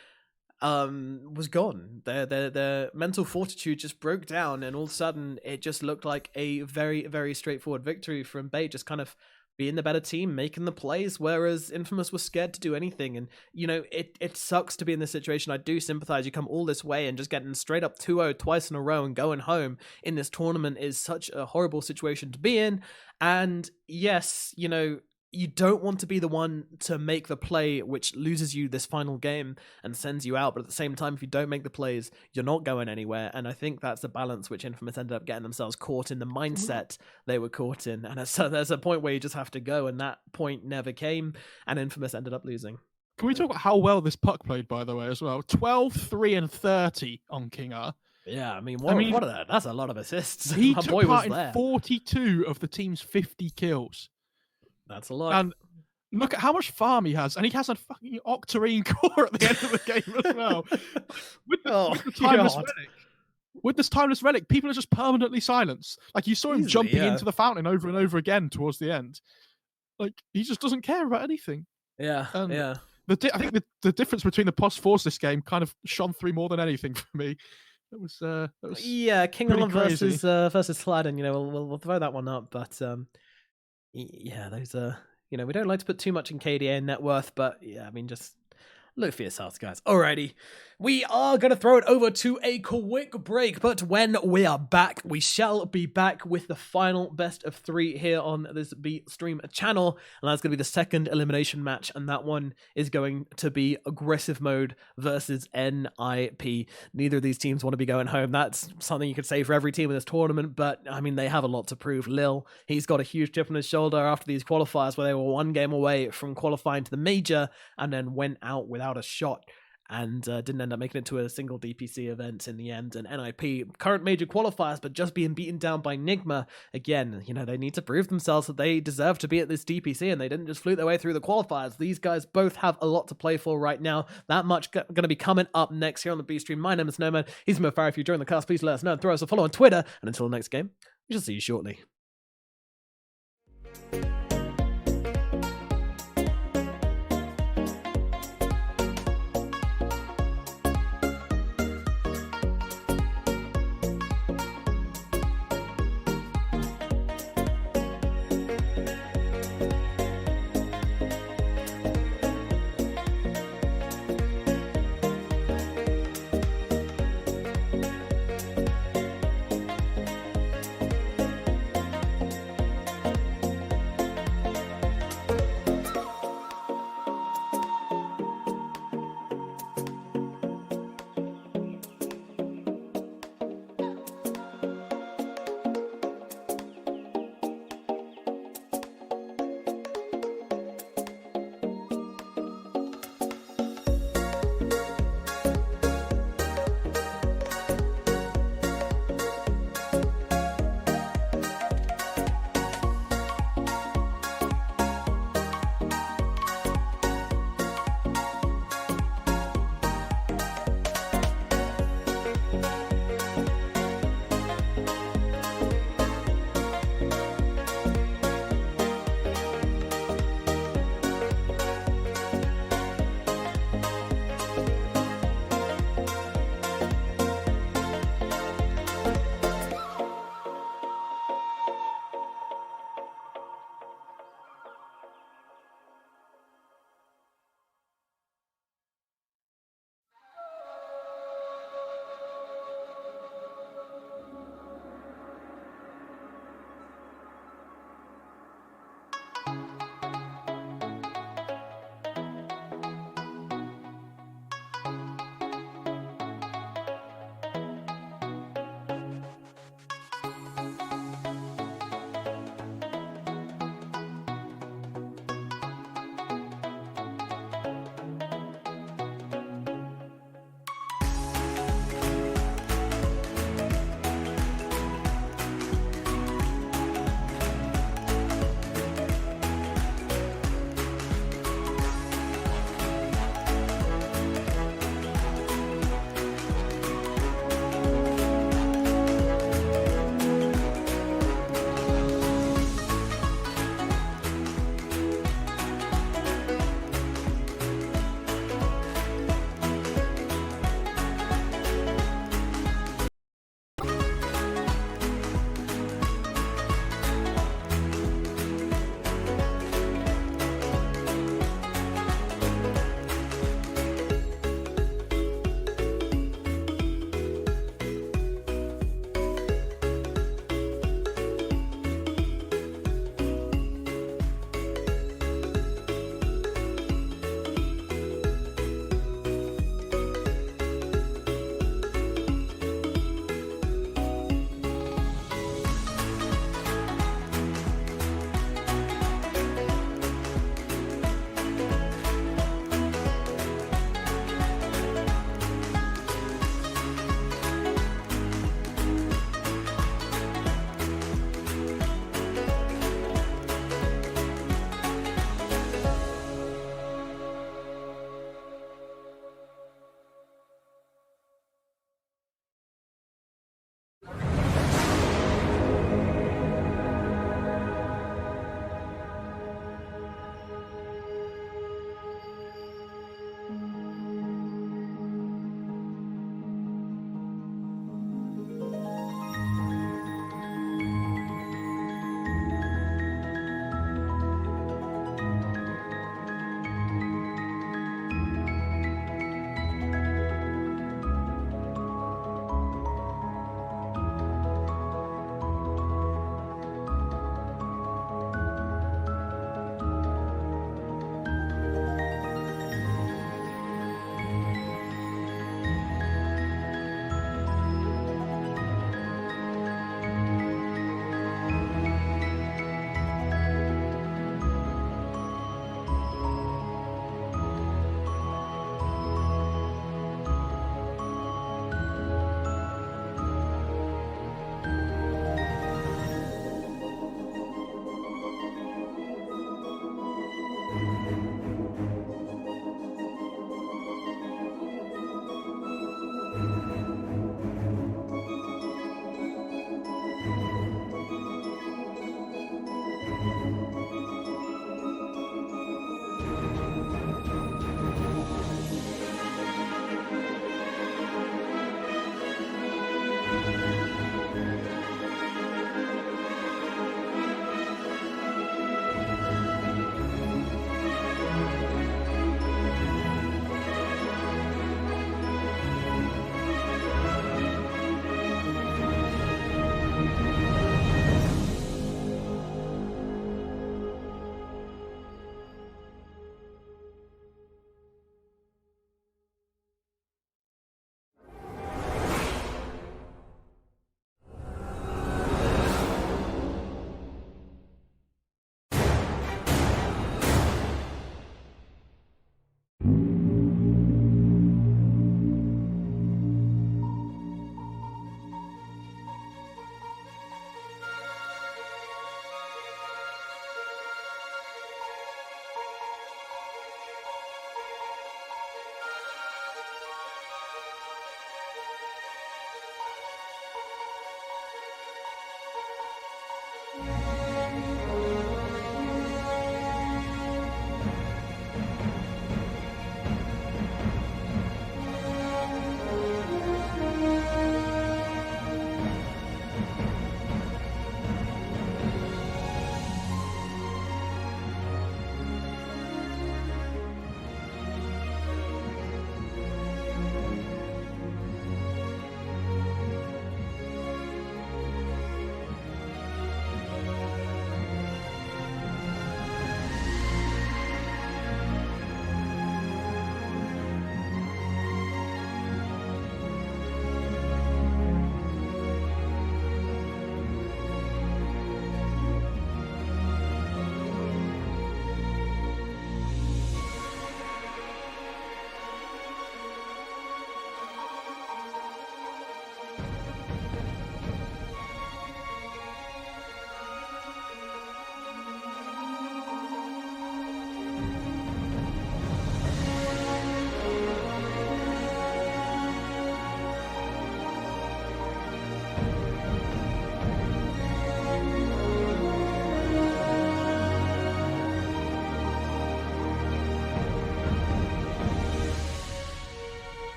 was gone. Their mental fortitude just broke down, and all of a sudden it just looked like a very, very straightforward victory from Bait, just kind of being the better team, making the plays, whereas Infamous was scared to do anything. And, it sucks to be in this situation. I do sympathize. You come all this way and just getting straight up 2-0 twice in a row and going home in this tournament is such a horrible situation to be in. And yes, you don't want to be the one to make the play which loses you this final game and sends you out, but at the same time, if you don't make the plays, you're not going anywhere. And I think that's the balance which Infamous ended up getting themselves caught in, the mindset they were caught in. And so there's a point where you just have to go, and that point never came, and Infamous ended up losing. Can we talk about how well this puck played, by the way, as well? 12, 3, and 30 on King R. Yeah, I mean, what are that? That's a lot of assists. He My took boy part was in there. 42 of the team's 50 kills. That's a lot. And look at how much farm he has, and he has a fucking octarine core at the end of the game as well. With the timeless relic, with this timeless relic, people are just permanently silenced. Like, you saw him jumping into the fountain over and over again towards the end. Like, he just doesn't care about anything. Yeah, yeah. I think the difference between the POS fours this game kind of shone through more than anything for me. That was King pretty on crazy. versus Sladden. We'll throw that one up, but yeah, those we don't like to put too much in KDA and net worth, but yeah, I mean, just look for yourselves, guys. Alrighty. We are going to throw it over to a quick break, but when we are back, we shall be back with the final best of 3 here on this Beat Stream channel, and that's going to be the second elimination match, and that one is going to be aggressive mode versus NIP. Neither of these teams want to be going home. That's something you could say for every team in this tournament, but I mean, they have a lot to prove. Lil, he's got a huge chip on his shoulder after these qualifiers where they were 1 game away from qualifying to the major and then went out without a shot and didn't end up making it to a single DPC event in the end. And NIP, current major qualifiers, but just being beaten down by Nigma. Again, they need to prove themselves that they deserve to be at this DPC, and they didn't just flute their way through the qualifiers. These guys both have a lot to play for right now. That much going to be coming up next here on the B Stream. My name is Nomad. He's Mofar. If you join the cast, please let us know and throw us a follow on Twitter. And until the next game, we shall see you shortly.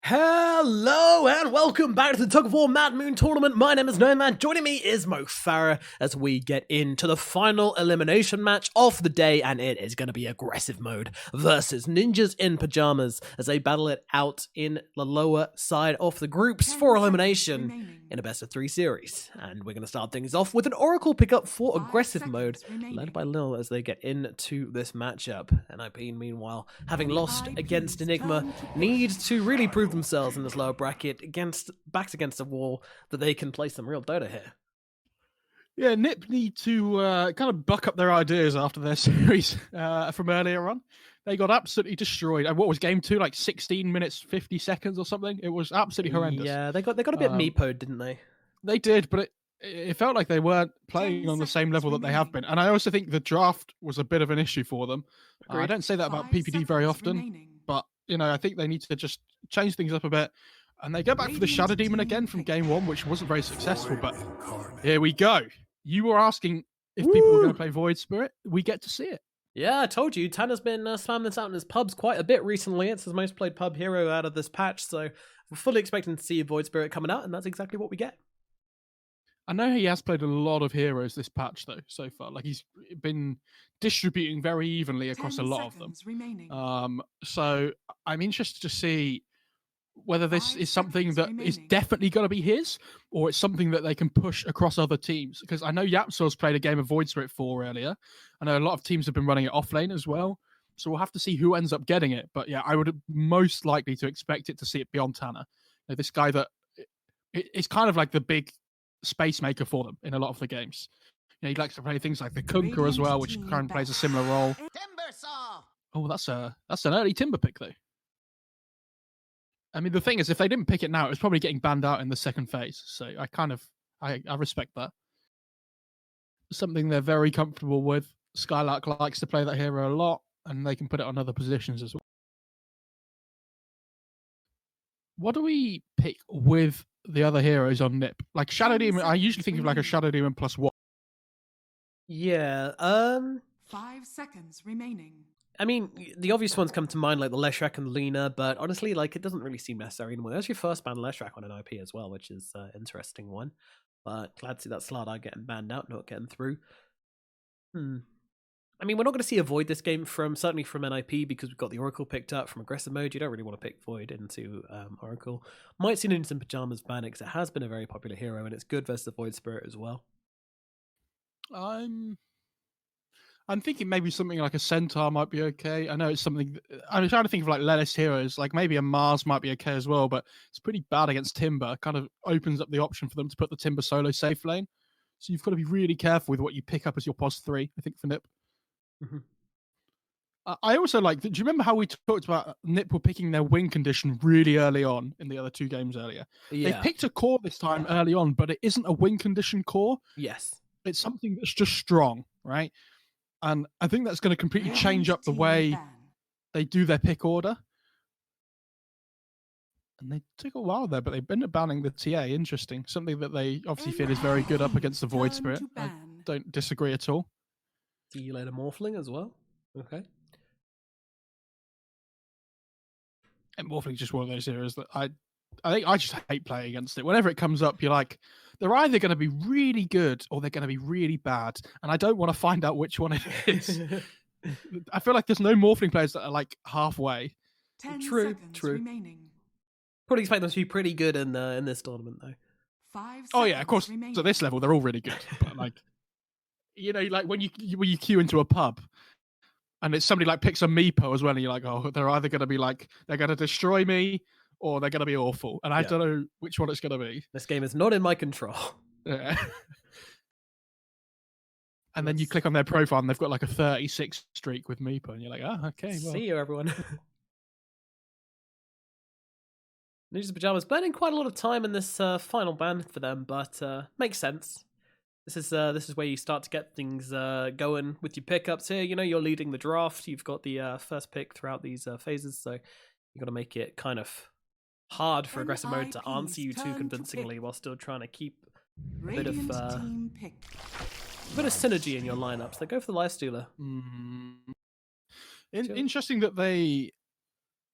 Hello and welcome back to the Tug of War Mad Moon Tournament. My name is Nomad. Joining me is Mo Farah as we get into the final elimination match of the day, and it is going to be aggressive mode versus Ninjas in Pajamas as they battle it out in the lower side of the groups for elimination in a best of 3 series. And we're going to start things off with an Oracle pickup for aggressive mode, led by Lil as they get into this matchup. NIP, meanwhile, having lost against Enigma, need to really prove themselves in this lower bracket backs against a wall that they can play some real Dota here. Yeah, NIP need to kind of buck up their ideas after their series from earlier on. They got absolutely destroyed. And what was game 2, like 16 minutes, 50 seconds or something? It was absolutely horrendous. Yeah, they got a bit meepoed, didn't they? They did, but it felt like they weren't playing on the same level that they have been. And I also think the draft was a bit of an issue for them. I don't say that about PPD very often, but I think they need to just change things up a bit. And they go back for the Shadow Demon again from game 1, which wasn't very successful, but here we go. You were asking if people were going to play Void Spirit. We get to see it. Yeah, I told you. Tanner's been spamming this out in his pubs quite a bit recently. It's his most played pub hero out of this patch, so we're fully expecting to see Void Spirit coming out, and that's exactly what we get. I know he has played a lot of heroes this patch, though, so far. Like, he's been distributing very evenly across a lot of them. So I'm interested to see whether this is something that is definitely going to be his, or it's something that they can push across other teams. Because I know Yapsor's played a game of Void Spirit 4 earlier. I know a lot of teams have been running it off lane as well. So we'll have to see who ends up getting it. But yeah, I would most likely to expect it to see it beyond Tanner. This guy that is kind of like the big space maker for them in a lot of the games. He likes to play things like the Kunkka as well, which kind of plays a similar role. Oh, that's an early Timber pick, though. I mean, the thing is, if they didn't pick it now, it was probably getting banned out in the second phase. So I respect that. Something they're very comfortable with. Skylark likes to play that hero a lot, and they can put it on other positions as well. What do we pick with the other heroes on NIP? Like Shadow Demon, I usually think of like a Shadow Demon plus one. Yeah, 5 seconds remaining. I mean, the obvious ones come to mind, like the Leshrac and Lena, but honestly, like, it doesn't really seem necessary anymore. There's your first ban Leshrac on an IP as well, which is an interesting one. But glad to see that Slardar getting banned out, not getting through. I mean, we're not going to see a Void this game, certainly from NIP, because we've got the Oracle picked up from aggressive mode. You don't really want to pick Void into Oracle. Might see Ninjas in Pajamas ban it, because it has been a very popular hero, and it's good versus the Void Spirit as well. I'm thinking maybe something like a Centaur might be okay. I know it's something... I'm trying to think of like Lelis heroes. Like maybe a Mars might be okay as well, but it's pretty bad against Timber. Kind of opens up the option for them to put the Timber solo safe lane. So you've got to be really careful with what you pick up as your pos 3, I think, for NIP. Mm-hmm. I also like... Do you remember how we talked about NIP were picking their win condition really early on in the other 2 games earlier? Yeah. They picked a core this time early on, but it isn't a win condition core. Yes. It's something that's just strong, right? And I think that's going to completely change up the way they do their pick order. And they took a while there, but they've been banning the TA. Interesting. Something that they obviously feel is very good up against the Void Spirit. I don't disagree at all. See you later, Morphling as well. Okay. And Morphling is just one of those heroes that I think I just hate playing against it. Whenever it comes up, you're like, they're either going to be really good or they're going to be really bad. And I don't want to find out which one it is. I feel like there's no Morphling players that are like halfway. True. Remaining. Probably expect them to be pretty good in this tournament, though. 5 Oh yeah, of course. remaining. At this level, they're all really good. But like, like when you queue into a pub and it's somebody like picks a Meepo as well, and you're like, oh, they're either going to be like, they're going to destroy me, or they're going to be awful. And I don't know which one it's going to be. This game is not in my control. Yeah. And then you click on their profile and they've got like a 36 streak with Meepo. And you're like, oh, okay. Well. See you, everyone. Ninjas in Pajamas burning quite a lot of time in this final ban for them, but makes sense. This is where you start to get things going with your pickups here. You're leading the draft. You've got the first pick throughout these phases, so you got to make it kind of hard for aggressive mode to answer you too convincingly while still trying to keep a bit of synergy in your lineups. They go for the Lifestealer. Interesting that they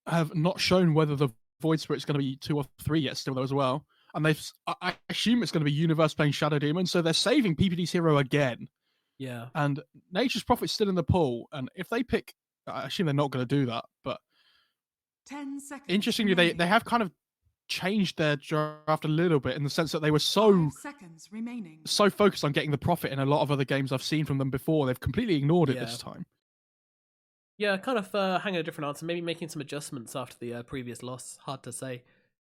have not shown whether the Void Spirit's going to be 2 or 3 yet still though as well. And I assume it's going to be Universe playing Shadow Demon, so they're saving PPD's hero again. Yeah. And Nature's Prophet's still in the pool, and if they pick, I assume they're not going to do that, but 10 seconds. interestingly, remaining. they have kind of changed their draft a little bit in the sense that they were 5 seconds remaining. so focused on getting the profit in a lot of other games I've seen from them before. They've completely ignored it this time. Yeah, kind of hanging a different answer, maybe making some adjustments after the previous loss. Hard to say.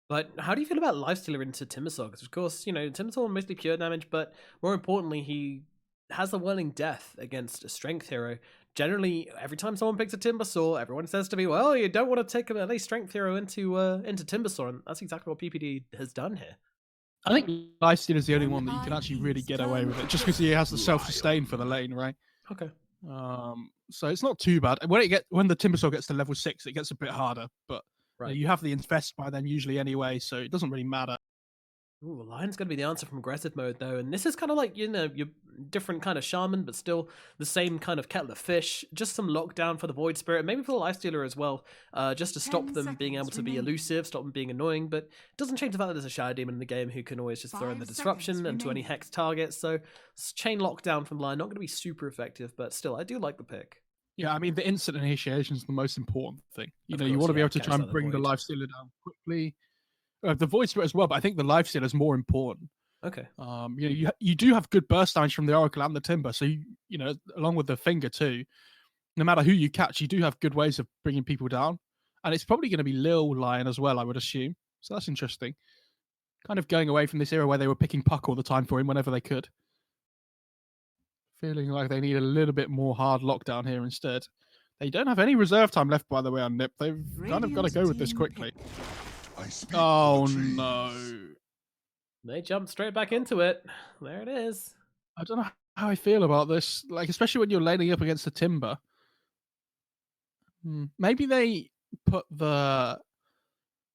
But how do you feel about Lifestealer into Timbersaw? Because, of course, you know, Timbersaw mostly pure damage, but more importantly, he has the Whirling Death against a Strength hero. Generally, every time someone picks a Timbersaw, everyone says to me, well, you don't want to take a Strength hero into Timbersaw, and that's exactly what PPD has done here. I think Lifestealer is the only one that you can actually really get away with it, just because he has the self-sustain for the lane, right? Okay. So it's not too bad. When the Timbersaw gets to level 6, it gets a bit harder, but you have the Infest by then usually anyway, so it doesn't really matter. Ooh, Lion's going to be the answer from aggressive mode, though. And this is kind of like, you know, your different kind of Shaman, but still the same kind of Kettle of Fish. Just some lockdown for the Void Spirit, maybe for the Lifestealer as well, just to stop them being able to be elusive, stop them being annoying. But it doesn't change the fact that there's a Shadow Demon in the game who can always just throw in the Disruption into any Hex target. So chain lockdown from Lion, not going to be super effective, but still, I do like the pick. Yeah, I mean, the instant initiation is the most important thing. You want to be able to try and bring the Lifestealer down quickly. The Void Spirit as well, but I think the Lifestealer is more important. Okay. You do have good burst damage from the Oracle and the Timber, so you know, along with the Finger too. No matter who you catch, you do have good ways of bringing people down, and it's probably going to be Lil Lion as well, I would assume. So that's interesting. Kind of going away from this era where they were picking Puck all the time for him whenever they could. Feeling like they need a little bit more hard lockdown here instead. They don't have any reserve time left, by the way, on Nip. They've kind of got to go with this quickly. Oh no. They jumped straight back into it. There it is. I don't know how I feel about this. Like, especially when you're laning up against the Timber. Maybe they put the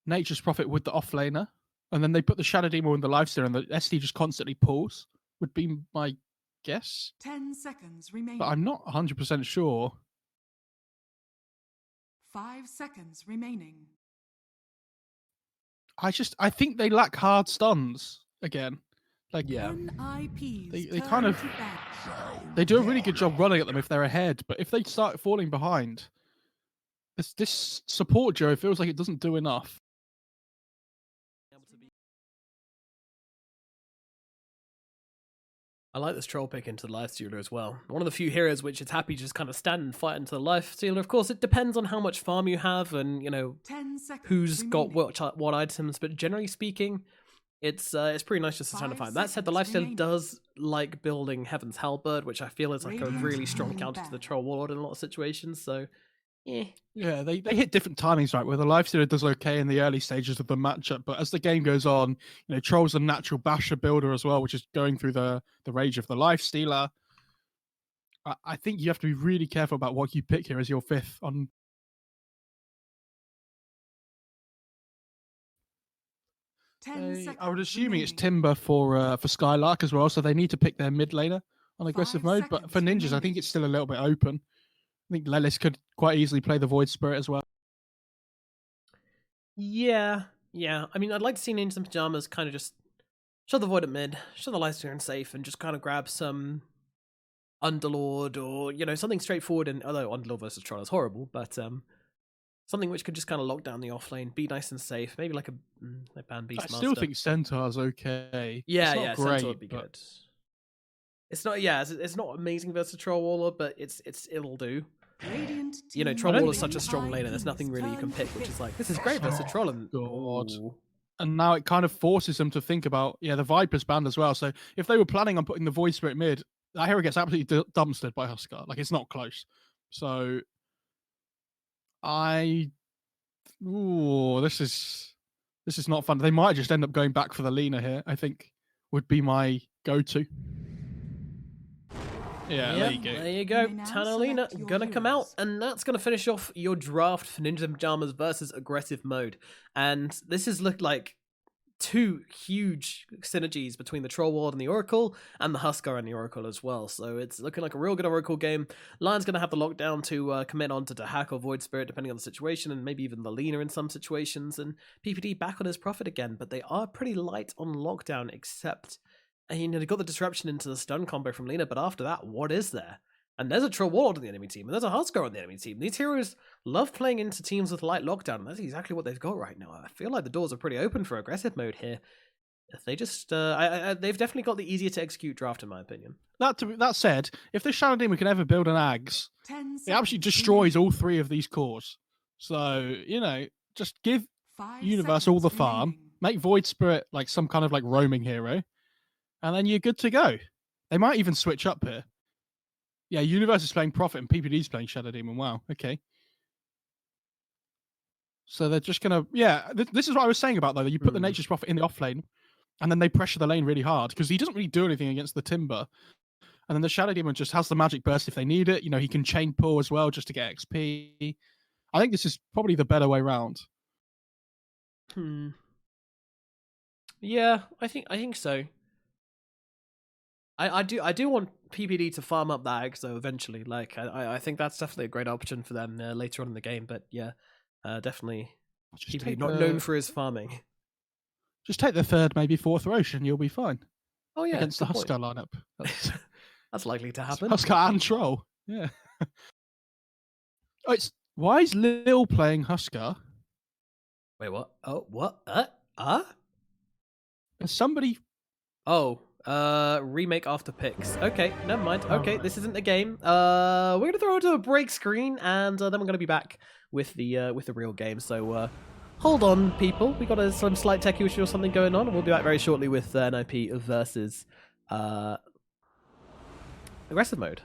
Nature's Prophet with the offlaner, and then they put the Shadow Demon with the Lifestealer, and the SD just constantly pulls, would be my guess. 10 seconds remaining. But I'm not 100% sure. 5 seconds remaining. I think they lack hard stuns again. Like, yeah, they kind of they do a really good job running at them if they're ahead, but if they start falling behind, this support duo feels like it doesn't do enough. I like this troll pick into the Lifestealer as well. One of the few heroes which is happy to just kind of stand and fight into the Lifestealer. Of course, it depends on how much farm you have and, you know, who's got what items, but generally speaking, it's pretty nice just to stand and fight. That said, the Lifestealer does like building Heaven's Halberd, which I feel is like a really strong counter to the Troll Warlord in a lot of situations, so yeah, they hit different timings, right? Where the Lifestealer does okay in the early stages of the matchup, but as the game goes on, you know, Troll's a natural basher builder as well, which is going through the rage of the Lifestealer. I think you have to be really careful about what you pick here as your fifth on. I would assuming it's Timber for Skylark as well, so they need to pick their mid laner on aggressive mode. But for Ninjas, I think it's still a little bit open. I think Lelis could quite easily play the Void Spirit as well. Yeah. I mean, I'd like to see Ninjas in Pajamas kind of just show the Void at mid, show the Lifestealer in safe, and just kind of grab some Underlord or, you know, something straightforward. And although Underlord versus Troll is horrible, but something which could just kind of lock down the offlane, be nice and safe. Maybe like a ban Beastmaster. I still think Centaur's okay. Yeah, great, Centaur would be good. It's not, it's not amazing versus Troll Warlord, but it'll do. You know, Troll Warlord is such a strong laner. There's nothing really you can pick, which is like, this is great versus Troll. And God. And now it kind of forces them to think about, the Viper's banned as well. So if they were planning on putting the Void Spirit mid, that hero gets absolutely dumpstered by Huskar. Like, it's not close. So this is not fun. They might just end up going back for the Lina here, I think, would be my go-to. Yeah, there you go. Tanalina gonna come out, and that's gonna finish off your draft for Ninjas in Pajamas versus aggressive mode. And this has looked like two huge synergies between the Troll Ward and the Oracle, and the Huskar and the Oracle as well. So it's looking like a real good Oracle game. Lion's going to have the lockdown to commit on to Dahak or Void Spirit, depending on the situation, and maybe even the Lina in some situations, and PPD back on his profit again, but they are pretty light on lockdown, except, they got the disruption into the stun combo from Lina, but after that, what is there? And there's a Troll Warlord on the enemy team, and there's a Huskar on the enemy team. These heroes love playing into teams with light lockdown, and that's exactly what they've got right now. I feel like the doors are pretty open for aggressive mode here. If they just, they've definitely got the easier to execute draft, in my opinion. That said, if this Shadow Demon can ever build an Ags, it absolutely destroys all three of these cores. So, just give Universe all the farm, make Void Spirit like some kind of like roaming hero, and then you're good to go. They might even switch up here. Yeah, Universe is playing Prophet and PPD is playing Shadow Demon. Wow, okay. So they're just going to... this is what I was saying about, though, that you put the Nature's Prophet in the off lane, and then they pressure the lane really hard, because he doesn't really do anything against the Timber. And then the Shadow Demon just has the magic burst if they need it. He can chain pull as well just to get XP. I think this is probably the better way round. Yeah, I think so. I do want PPD to farm up that Exo eventually. Like, I think that's definitely a great option for them later on in the game. But yeah, definitely PPD not known for his farming. Just take the third, maybe fourth Rosh, and you'll be fine. Oh yeah, against the Huskar lineup. That's likely to happen. Huskar and Troll. Yeah. Why is Lil playing Huskar? Wait, what? Oh, what? Is somebody? Oh. Remake after picks. Okay, never mind. Okay, this isn't the game. We're gonna throw it to a break screen, and then we're gonna be back with the real game. So hold on, people. We got some slight tech issue or something going on. We'll be back very shortly with NIP versus aggressive mode.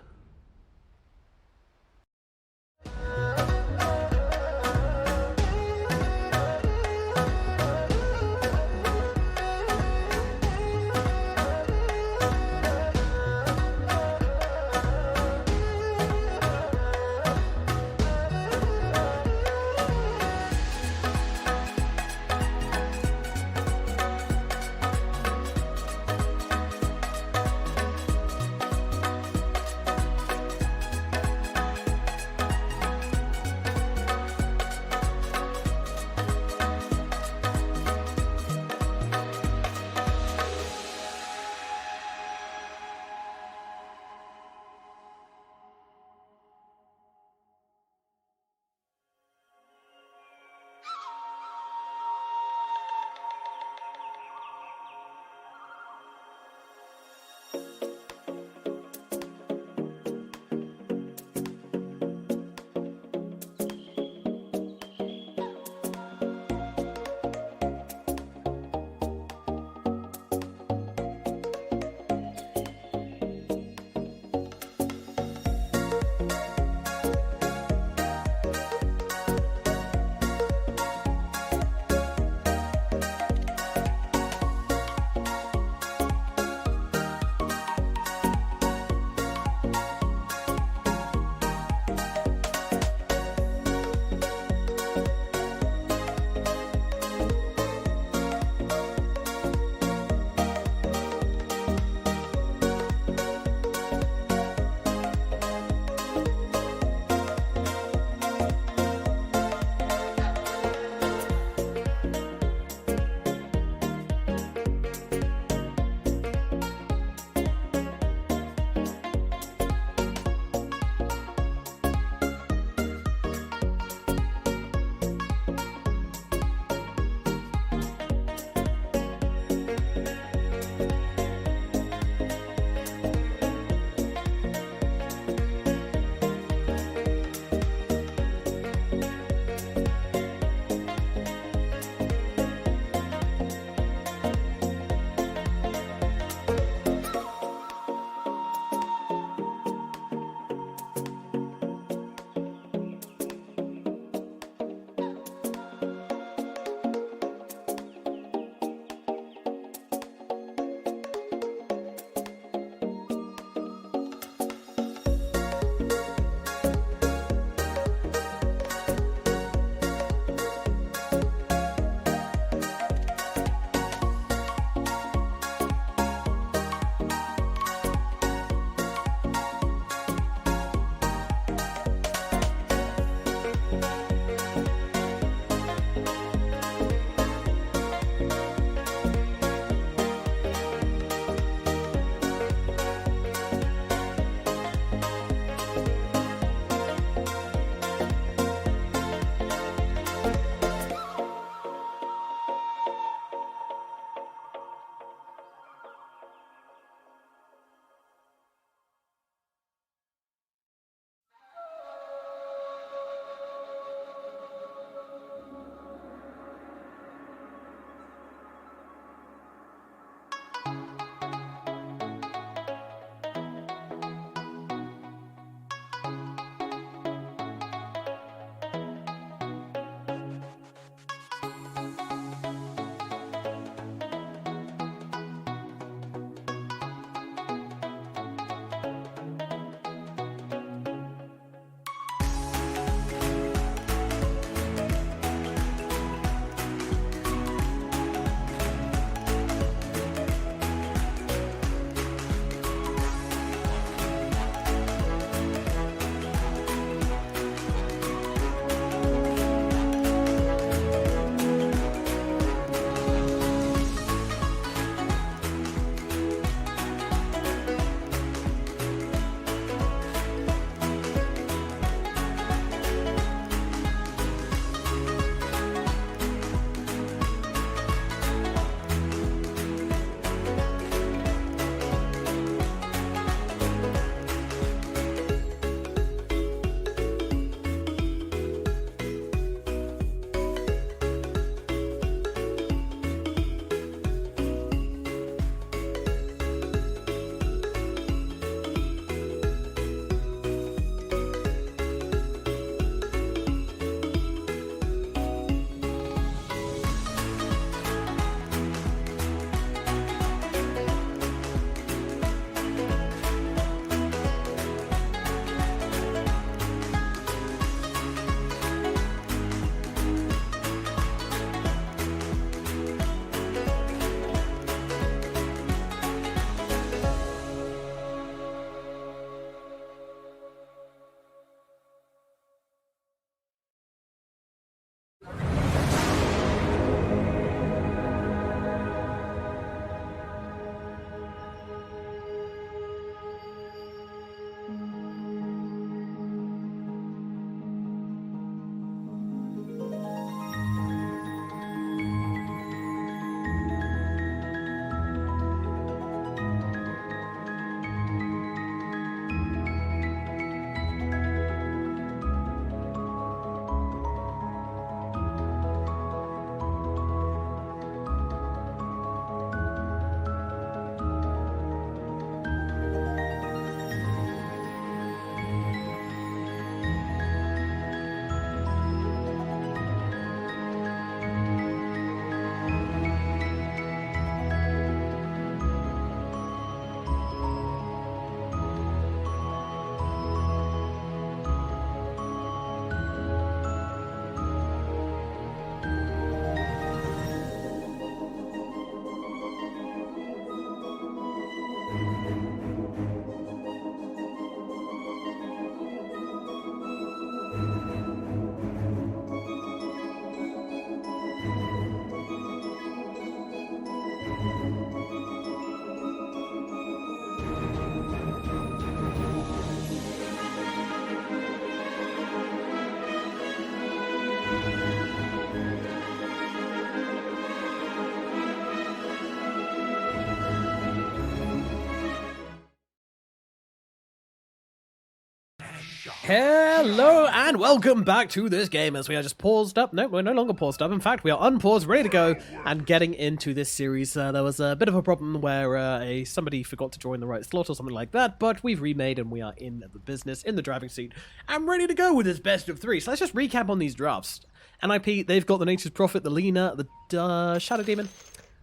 Hello and welcome back to this game as we are just paused up. No, we're no longer paused up. In fact, we are unpaused, ready to go and getting into this series. There was a bit of a problem where somebody forgot to join the right slot or something like that, but we've remade and we are in the business, in the driving seat. I'm ready to go with this best of three. So let's just recap on these drafts. NIP, they've got the Nature's Prophet, the Lina, the Shadow Demon,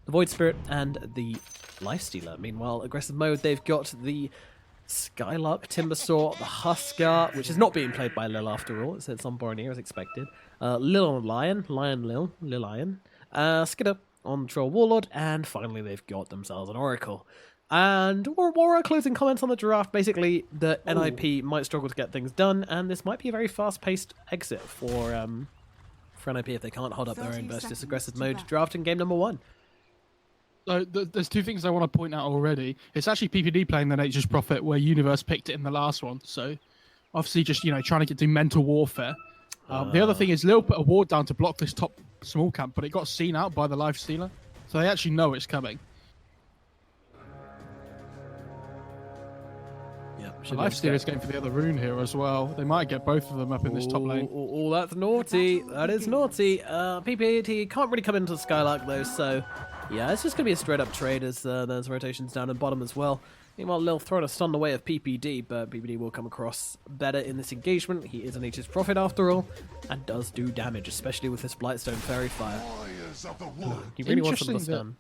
the Void Spirit, and the Lifestealer. Meanwhile, aggressive mode, they've got the Skylark, Timbersaw, the Huskar, which is not being played by Lil after all. It's on Borneo as expected. Lil on Lion, Lil Lion. Skidder on Troll Warlord, and finally they've got themselves an Oracle. And what are our closing comments on the draft? Basically, the NIP might struggle to get things done, and this might be a very fast-paced exit for NIP if they can't hold up their own versus aggressive mode draft in game number 1. So there's two things I want to point out already. It's actually PPD playing the Nature's Prophet where Universe picked it in the last one. So obviously just, trying to do mental warfare. The other thing is Lil put a ward down to block this top small camp, but it got seen out by the Lifestealer. So they actually know it's coming. The Lifestealer's going for the other rune here as well. They might get both of them up in this top lane. Oh, that's naughty. That is naughty. PPD can't really come into the Skylark though, so yeah, it's just going to be a straight-up trade as there's rotations down and bottom as well. Meanwhile, Lil throwing a stun away of PPD, but PPD will come across better in this engagement. He is a Nature's Prophet after all, and does do damage, especially with this Blightstone Fairy Fire. He really wants some of the stun.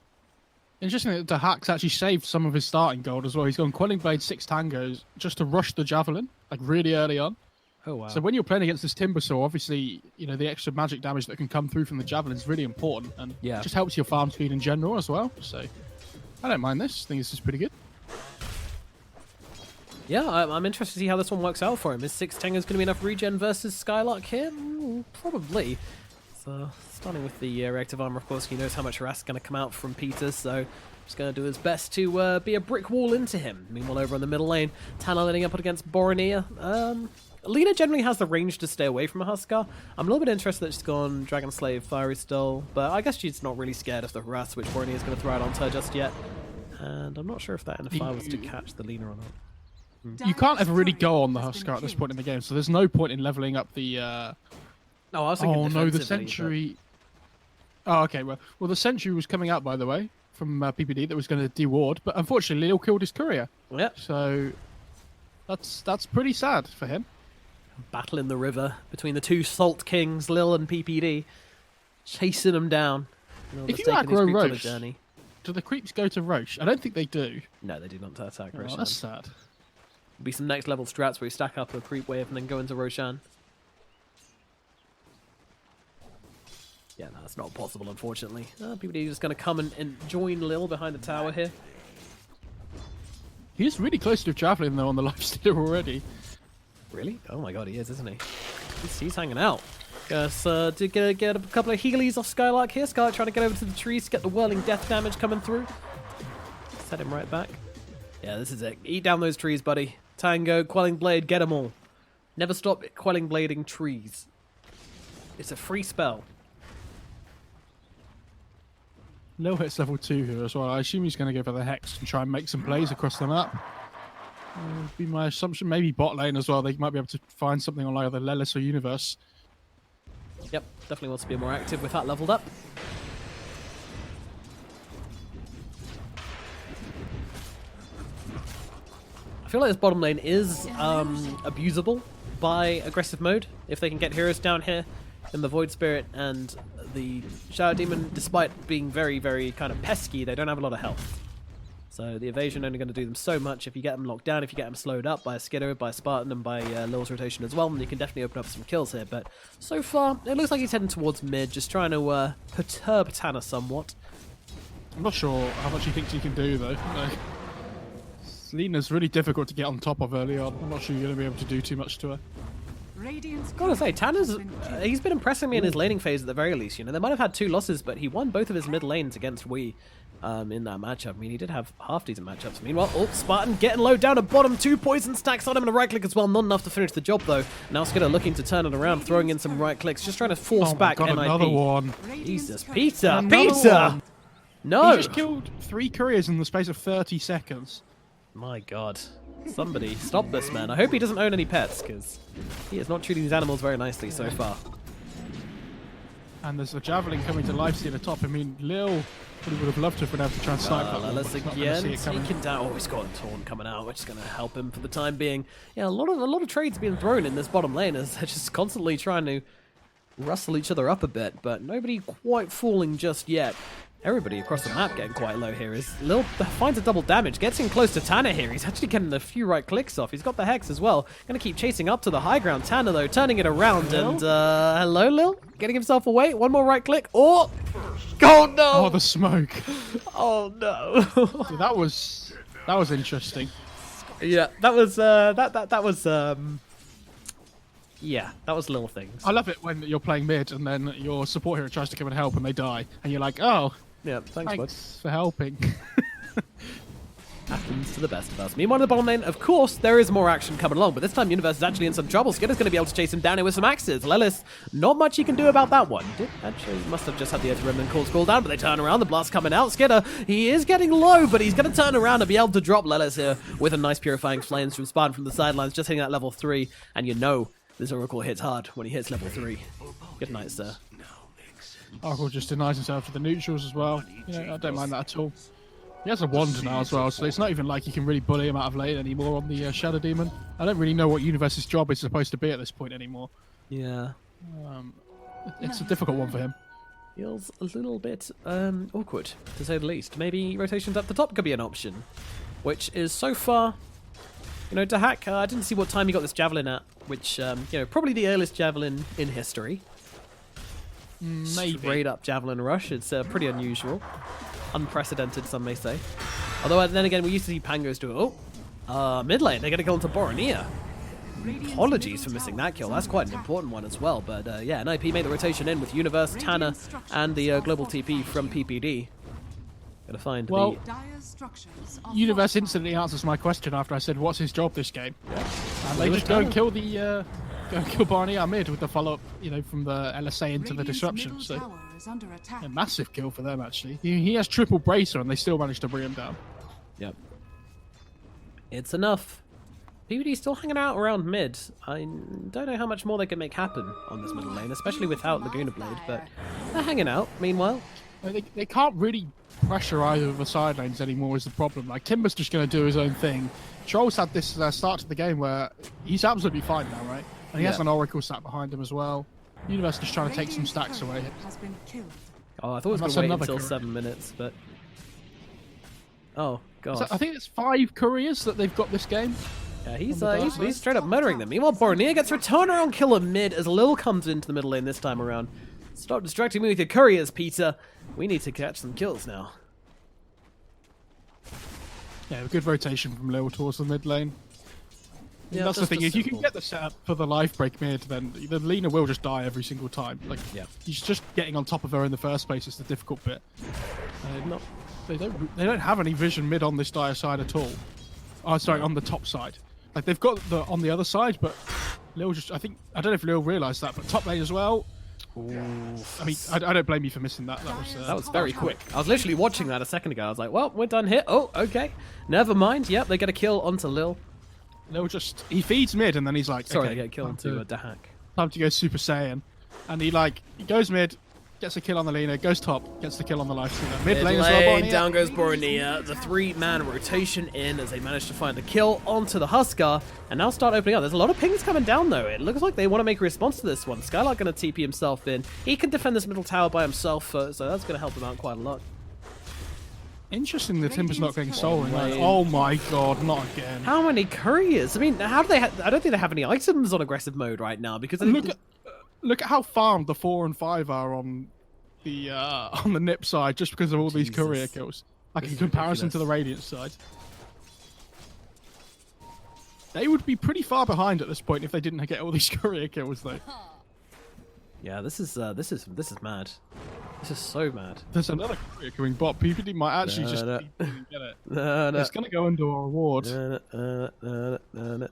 Interesting that the Hacks actually saved some of his starting gold as well. He's gone Quelling Blade 6 tangos just to rush the Javelin, like really early on. Oh, wow. So when you're playing against this Timbersaw, obviously, the extra magic damage that can come through from the Javelin is really important, and just helps your farm speed in general as well. So I don't mind this. I think this is pretty good. Yeah, I'm interested to see how this one works out for him. Is 6 Tengu going to be enough regen versus Skylark here? Probably. So starting with the reactive armor, of course, he knows how much harass is going to come out from Peter, so just going to do his best to be a brick wall into him. Meanwhile, over on the middle lane, Tana letting up against Borneo. Lina generally has the range to stay away from a Huskar. I'm a little bit interested that she's gone Dragon Slave, Fiery Stole, but I guess she's not really scared of the harass which Borneo is going to throw out onto her just yet. And I'm not sure if that NFI was to catch the Lina or not. You can't ever really go on the Huskar at this point in the game, so there's no point in leveling up the... No, I was thinking the Sentry... But... Oh, okay, well, the Sentry was coming out, by the way, from PPD that was going to de-ward, but unfortunately Lil killed his courier. Yep. So that's pretty sad for him. Battle in the river between the two Salt Kings, Lil and PPD, chasing them down. If you aggro Roche, do the creeps go to Roche? I don't think they do. No, they do not attack Roshan. That's sad. There'll be some next level strats where you stack up a creep wave and then go into Roshan. Yeah, no, that's not possible, unfortunately. PPD is just going to come and join Lil behind the tower here. He is really close to Javelin, though, on the Lifestealer already. Really? Oh my god, he is, isn't he? He's hanging out. Guess did get a couple of healies off Skylark here. Skylark trying to get over to the trees to get the whirling death damage coming through. Set him right back. Yeah, this is it. Eat down those trees, buddy. Tango, Quelling Blade, get them all. Never stop Quelling Blading trees. It's a free spell. Lil hits level 2 here as well. I assume he's going to go for the Hex and try and make some plays across the map. Would be my assumption. Maybe bot lane as well. They might be able to find something on either Lelis or Universe. Yep, definitely wants to be more active with that leveled up. I feel like this bottom lane is abusable by aggressive mode. If they can get heroes down here in the Void Spirit and the Shadow Demon, despite being very, very kind of pesky, they don't have a lot of health. So the evasion only going to do them so much. If you get them locked down, if you get them slowed up by a Skidder, by a Spartan, and by Lil's rotation as well, then you can definitely open up some kills here. But so far, it looks like he's heading towards mid, just trying to perturb Tana somewhat. I'm not sure how much he thinks he can do, though. Like, Lina's really difficult to get on top of early on. I'm not sure you're going to be able to do too much to her. Gotta say, Tana's he's been impressing me in his laning phase at the very least. They might have had 2 losses, but he won both of his mid lanes against Wii in that matchup. I mean, he did have half decent matchups. Meanwhile, Spartan getting low down at bottom. 2 poison stacks on him and a right click as well. Not enough to finish the job though. Now Skidder looking to turn it around, throwing in some right clicks, just trying to force back NIP. Another one. Jesus, Peter! No! He just killed 3 couriers in the space of 30 seconds. My god. Somebody stop this man. I hope he doesn't own any pets, because he is not treating these animals very nicely so far. And there's a javelin coming to life at the top. I mean, Lil probably would have loved to have been able to try and snipe that one, Lelis but he's not gonna see again, it coming. taking down. Oh, he's got a taunt coming out, which is going to help him for the time being. Yeah, a lot of trades being thrown in this bottom lane as they're just constantly trying to rustle each other up a bit, but nobody quite falling just yet. Everybody across the map getting quite low here. Is Lil finds a double damage, gets in close to Tanner here. He's actually getting a few right clicks off. He's got the Hex as well. Going to keep chasing up to the high ground. Tanner, though, turning it around. Lil? And, hello, Lil? Getting himself away. One more right click. Oh! Oh, no! Oh, the smoke. Oh, no. So that was interesting. Yeah, that was, yeah, that was little things. I love it when you're playing mid and then your support hero tries to come and help and they die, and you're like, oh, Yeah, thanks, bud. thanks for helping. Happens to the best of us. Meanwhile, in the bottom lane, of course, there is more action coming along, but this time Universe is actually in some trouble. Skitter's going to be able to chase him down here with some axes. Lelis, not much he can do about that one. Actually, must have just had the Remnant calls called down, but they turn around, the blast coming out. Skitter, he is getting low, but he's going to turn around and be able to drop Lelis here with a nice Purifying Flames from Spartan from the sidelines, just hitting that level 3, and you know this Oracle hits hard when he hits level 3. Good night, sir. Oracle just denies himself to the neutrals as well. You know, I don't mind that at all. He has a wand now as well, so it's not even like you can really bully him out of lane anymore on the Shadow Demon. I don't really know what Universe's job is supposed to be at this point anymore. Yeah. It's a difficult one for him. Feels a little bit awkward, to say the least. Maybe rotations at the top could be an option, which is so far, you know, Dahak, I didn't see what time he got this javelin at, which, you know, probably the earliest javelin in history. Maybe. Straight up javelin rush. It's pretty unusual, unprecedented, some may say. Although then again, we used to see Pangos do it. Oh, mid lane, they're gonna go into Boromir. Apologies for missing that kill. That's quite an important one as well. But yeah, NIP made the rotation in with Universe, Tanner, and the global TP from PPD. Gotta find Well, the... Dire's structures are Universe fortified. instantly answers my question after I said, "What's his job this game?" And they was just go and Tanner. kill the Barney mid with the follow-up, you know, from the LSA into the Radiant's disruption. middle So tower is under attack. a massive kill for them actually. He has triple bracer and they still managed to bring him down. Yep. It's enough. PPD still hanging out around mid. I don't know how much more they can make happen on this middle lane, especially without Laguna Blade, but they're hanging out. Meanwhile, They can't really pressure either of the side lanes anymore is the problem. Like, Timber's just going to do his own thing. Troll's had this start to the game where he's absolutely fine now, right? And he has Yeah. an Oracle sat behind him as well. Universe just trying to take some Radiant's stacks turret away. has been killed. oh, I thought it was That's going to wait another until courier. 7 minutes, but... Oh, God. So I think it's 5 couriers that they've got this game. Yeah, he's on the dark he's straight up murdering them. Meanwhile, Boromir gets a turnaround killer mid as Lil comes into the middle lane this time around. Stop distracting me with your couriers, Peter. We need to catch some kills now. Yeah, a good rotation from Lil towards the mid lane. Yeah, That's the just thing. a If you can simple- get the setup for the life break mid, then the Lina will just die every single time. Like, Yeah. he's just getting on top of her in the first place is the difficult bit. Not, they don't have any vision mid on this dire side at all. Oh, sorry, on the top side. Like, they've got the on the other side, but Lil just, I don't know if Lil realised that, but top lane as well. I mean, I don't blame you for missing that. That was very quick. I was literally watching that a second ago. I was like, well, we're done here. Oh, okay. Never mind. Yep, they get a kill onto Lil. Lil just, he feeds mid and then he's like, Sorry, okay, they get a kill onto Dahak. time to go Super Saiyan. And he goes mid, gets a kill on the Lina, goes top, gets the kill on the life. Mid lane as well. Barney. Down goes Boromir. The 3-man rotation in as they manage to find the kill onto the Huskar and now start opening up. There's a lot of pings coming down though. It looks like they want to make a response to this one. Skylark going to TP himself in. He can defend this middle tower by himself, so that's going to help him out quite a lot. Interesting that Timber's not getting soul in lane. Oh my god, not again. How many couriers? I mean, how do they? I don't think they have any items on aggressive mode right now because Look at how farmed the 4 and 5 are on the nip side just because of all these Jesus. courier kills. Like This in is comparison to the ridiculous. Radiant side. They would be pretty far behind at this point if they didn't get all these courier kills though. yeah, this is mad. This is so mad. There's another courier coming bot. PPD might actually just No. get it. No, no. It's gonna go into a reward. No.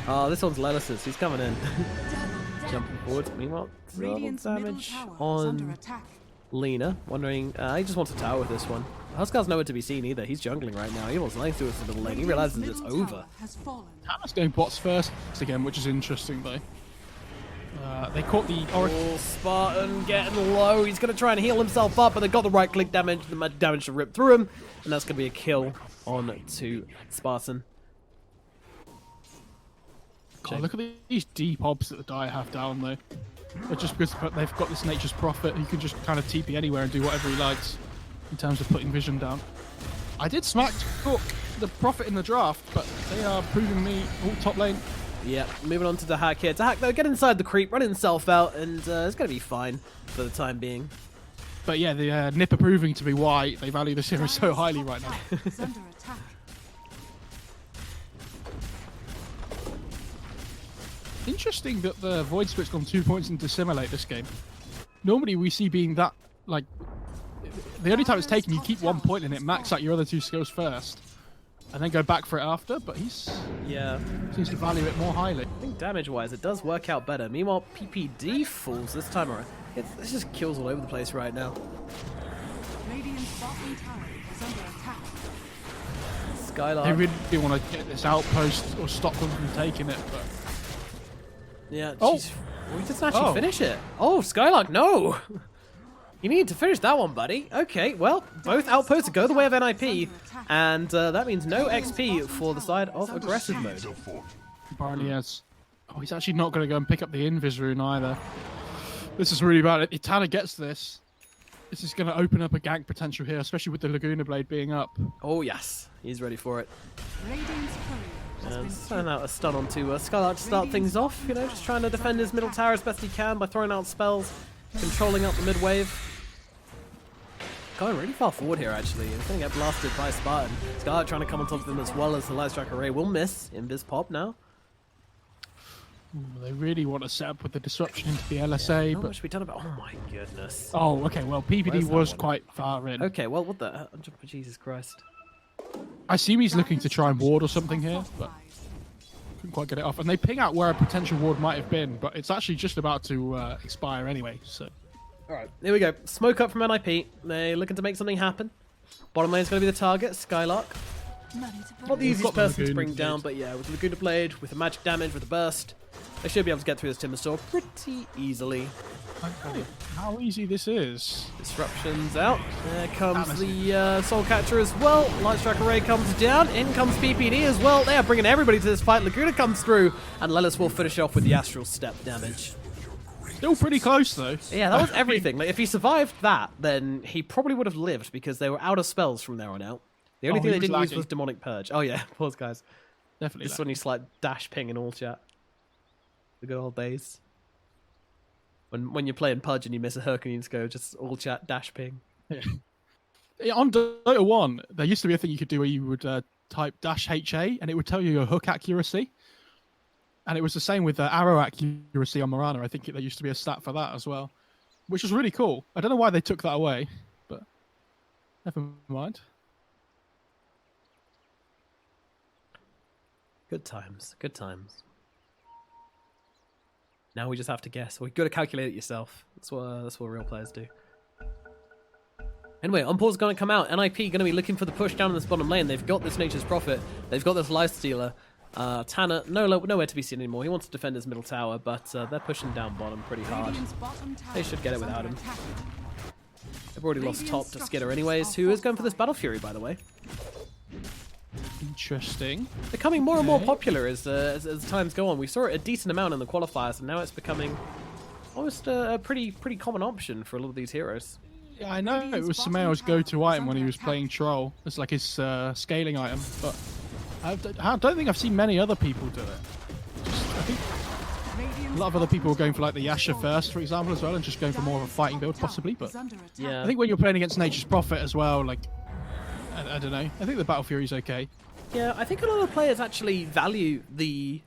Oh, this one's Lelis's. He's coming in. Jumping forward. Meanwhile, double Radiant's middle damage tower is under on attack. Lina, wondering, he just wants a tower with this one. Huskar's nowhere to be seen either. He's jungling right now. He wants lane through the lane. He realizes it's over. Hannah's going bots first again, which is interesting though. They caught the Oracle. Oh, Spartan getting low. He's going to try and heal himself up, but they got the right click damage. The damage to rip through him, and that's going to be a kill on to Spartan. God, look at these deep obs that the Dire have down though. But just because they've got this Nature's Prophet, he can just kind of TP anywhere and do whatever he likes in terms of putting vision down. I did smack Cook the Prophet in the draft, but they are proving me all top lane. Yeah, moving on to the hack here. To hack though, get inside the creep, run himself out, and it's going to be fine for the time being. But yeah, the Nip are proving to be why they value this hero so highly right now. Interesting that the Void Spirit's gone 2 points into Dissimilate this game. Normally we see being that, like, the only time it's taken, you keep 1 point in it, max out your other 2 skills first, and then go back for it after, but he's... Yeah. Seems to value it more highly. I think damage-wise, it does work out better. Meanwhile, PPD falls this time around. This just kills all over the place right now. Skylark. They really want to get this outpost or stop them from taking it, but... Yeah, oh. Well, he doesn't actually finish it. Oh, Skylark, no! You need to finish that one, buddy. Okay, well, both outposts go the way of NIP, and that means no XP for the side of aggressive mode. Barney has. Oh, he's actually not going to go and pick up the Invis rune either. This is really bad. If Tanner gets this, this is going to open up a gank potential here, especially with the Laguna Blade being up. Oh, yes. He's ready for it. And throwing out a stun onto Skylark to start things off, you know, just trying to defend his middle tower as best he can by throwing out spells, controlling up the mid wave. Going really far forward here, actually. He's going to get blasted by Spartan. Skylark trying to come on top of him as well as the Light Strike Array will miss. Invis pop now. They really want to set up with the disruption into the LSA, Not but... much to be done about. Oh my goodness. Oh, okay, well, PPD was quite far in. Okay, well, what the... Jesus Christ. I assume he's looking to try and ward or something here, but couldn't quite get it off. And they ping out where a potential ward might have been, but it's actually just about to expire anyway, so... Alright, here we go. Smoke up from NIP. They're looking to make something happen. Bottom lane is going to be the target, Skylark. Not the easiest person to bring down, but yeah, with the Laguna Blade, with the magic damage, with the burst, they should be able to get through this Timber Store pretty easily. How easy this is. Disruptions out. There comes the Soul Catcher as well. Light Strike Array comes down. In comes PPD as well. They are bringing everybody to this fight. Laguna comes through, and Lelis will finish off with the Astral Step damage. Still pretty close, though. Yeah, that was everything. Like, if he survived that, then he probably would have lived, because they were out of spells from there on out. The only thing they didn't use was Demonic Purge. Oh yeah, pause guys. Definitely. This is when you slide dash ping in all chat. The good old days. When you're playing Pudge and you miss a hook and you just go just all chat dash ping. Yeah. On Dota 1, there used to be a thing you could do where you would type dash HA and it would tell you your hook accuracy. And it was the same with arrow accuracy on Morana. I think there used to be a stat for that as well, which was really cool. I don't know why they took that away, but never mind. Good times, good times. Now we just have to guess. Well, you've got to calculate it yourself. That's what real players do. Anyway, Unpaul's going to come out. NIP going to be looking for the push down in this bottom lane. They've got this Nature's Prophet. They've got this Lifestealer. Tanner, nowhere to be seen anymore. He wants to defend his middle tower, but they're pushing down bottom pretty hard. They should get it without him. They've already lost top to Skitter anyways, who is going for this Battle Fury, by the way. Interesting. They're becoming more and more popular as times go on. We saw it a decent amount in the qualifiers, and now it's becoming almost a pretty common option for a lot of these heroes. Yeah, I know it was Samael's go-to item when he was playing Troll. It's like his scaling item, but I don't think I've seen many other people do it. I think a lot of other people are going for like the Yasha first, for example, as well, and just going for more of a fighting build, possibly. But yeah, I think when you're playing against Nature's Prophet as well, like I don't know. I think the Battle Fury's okay. Yeah, I think a lot of players actually value the,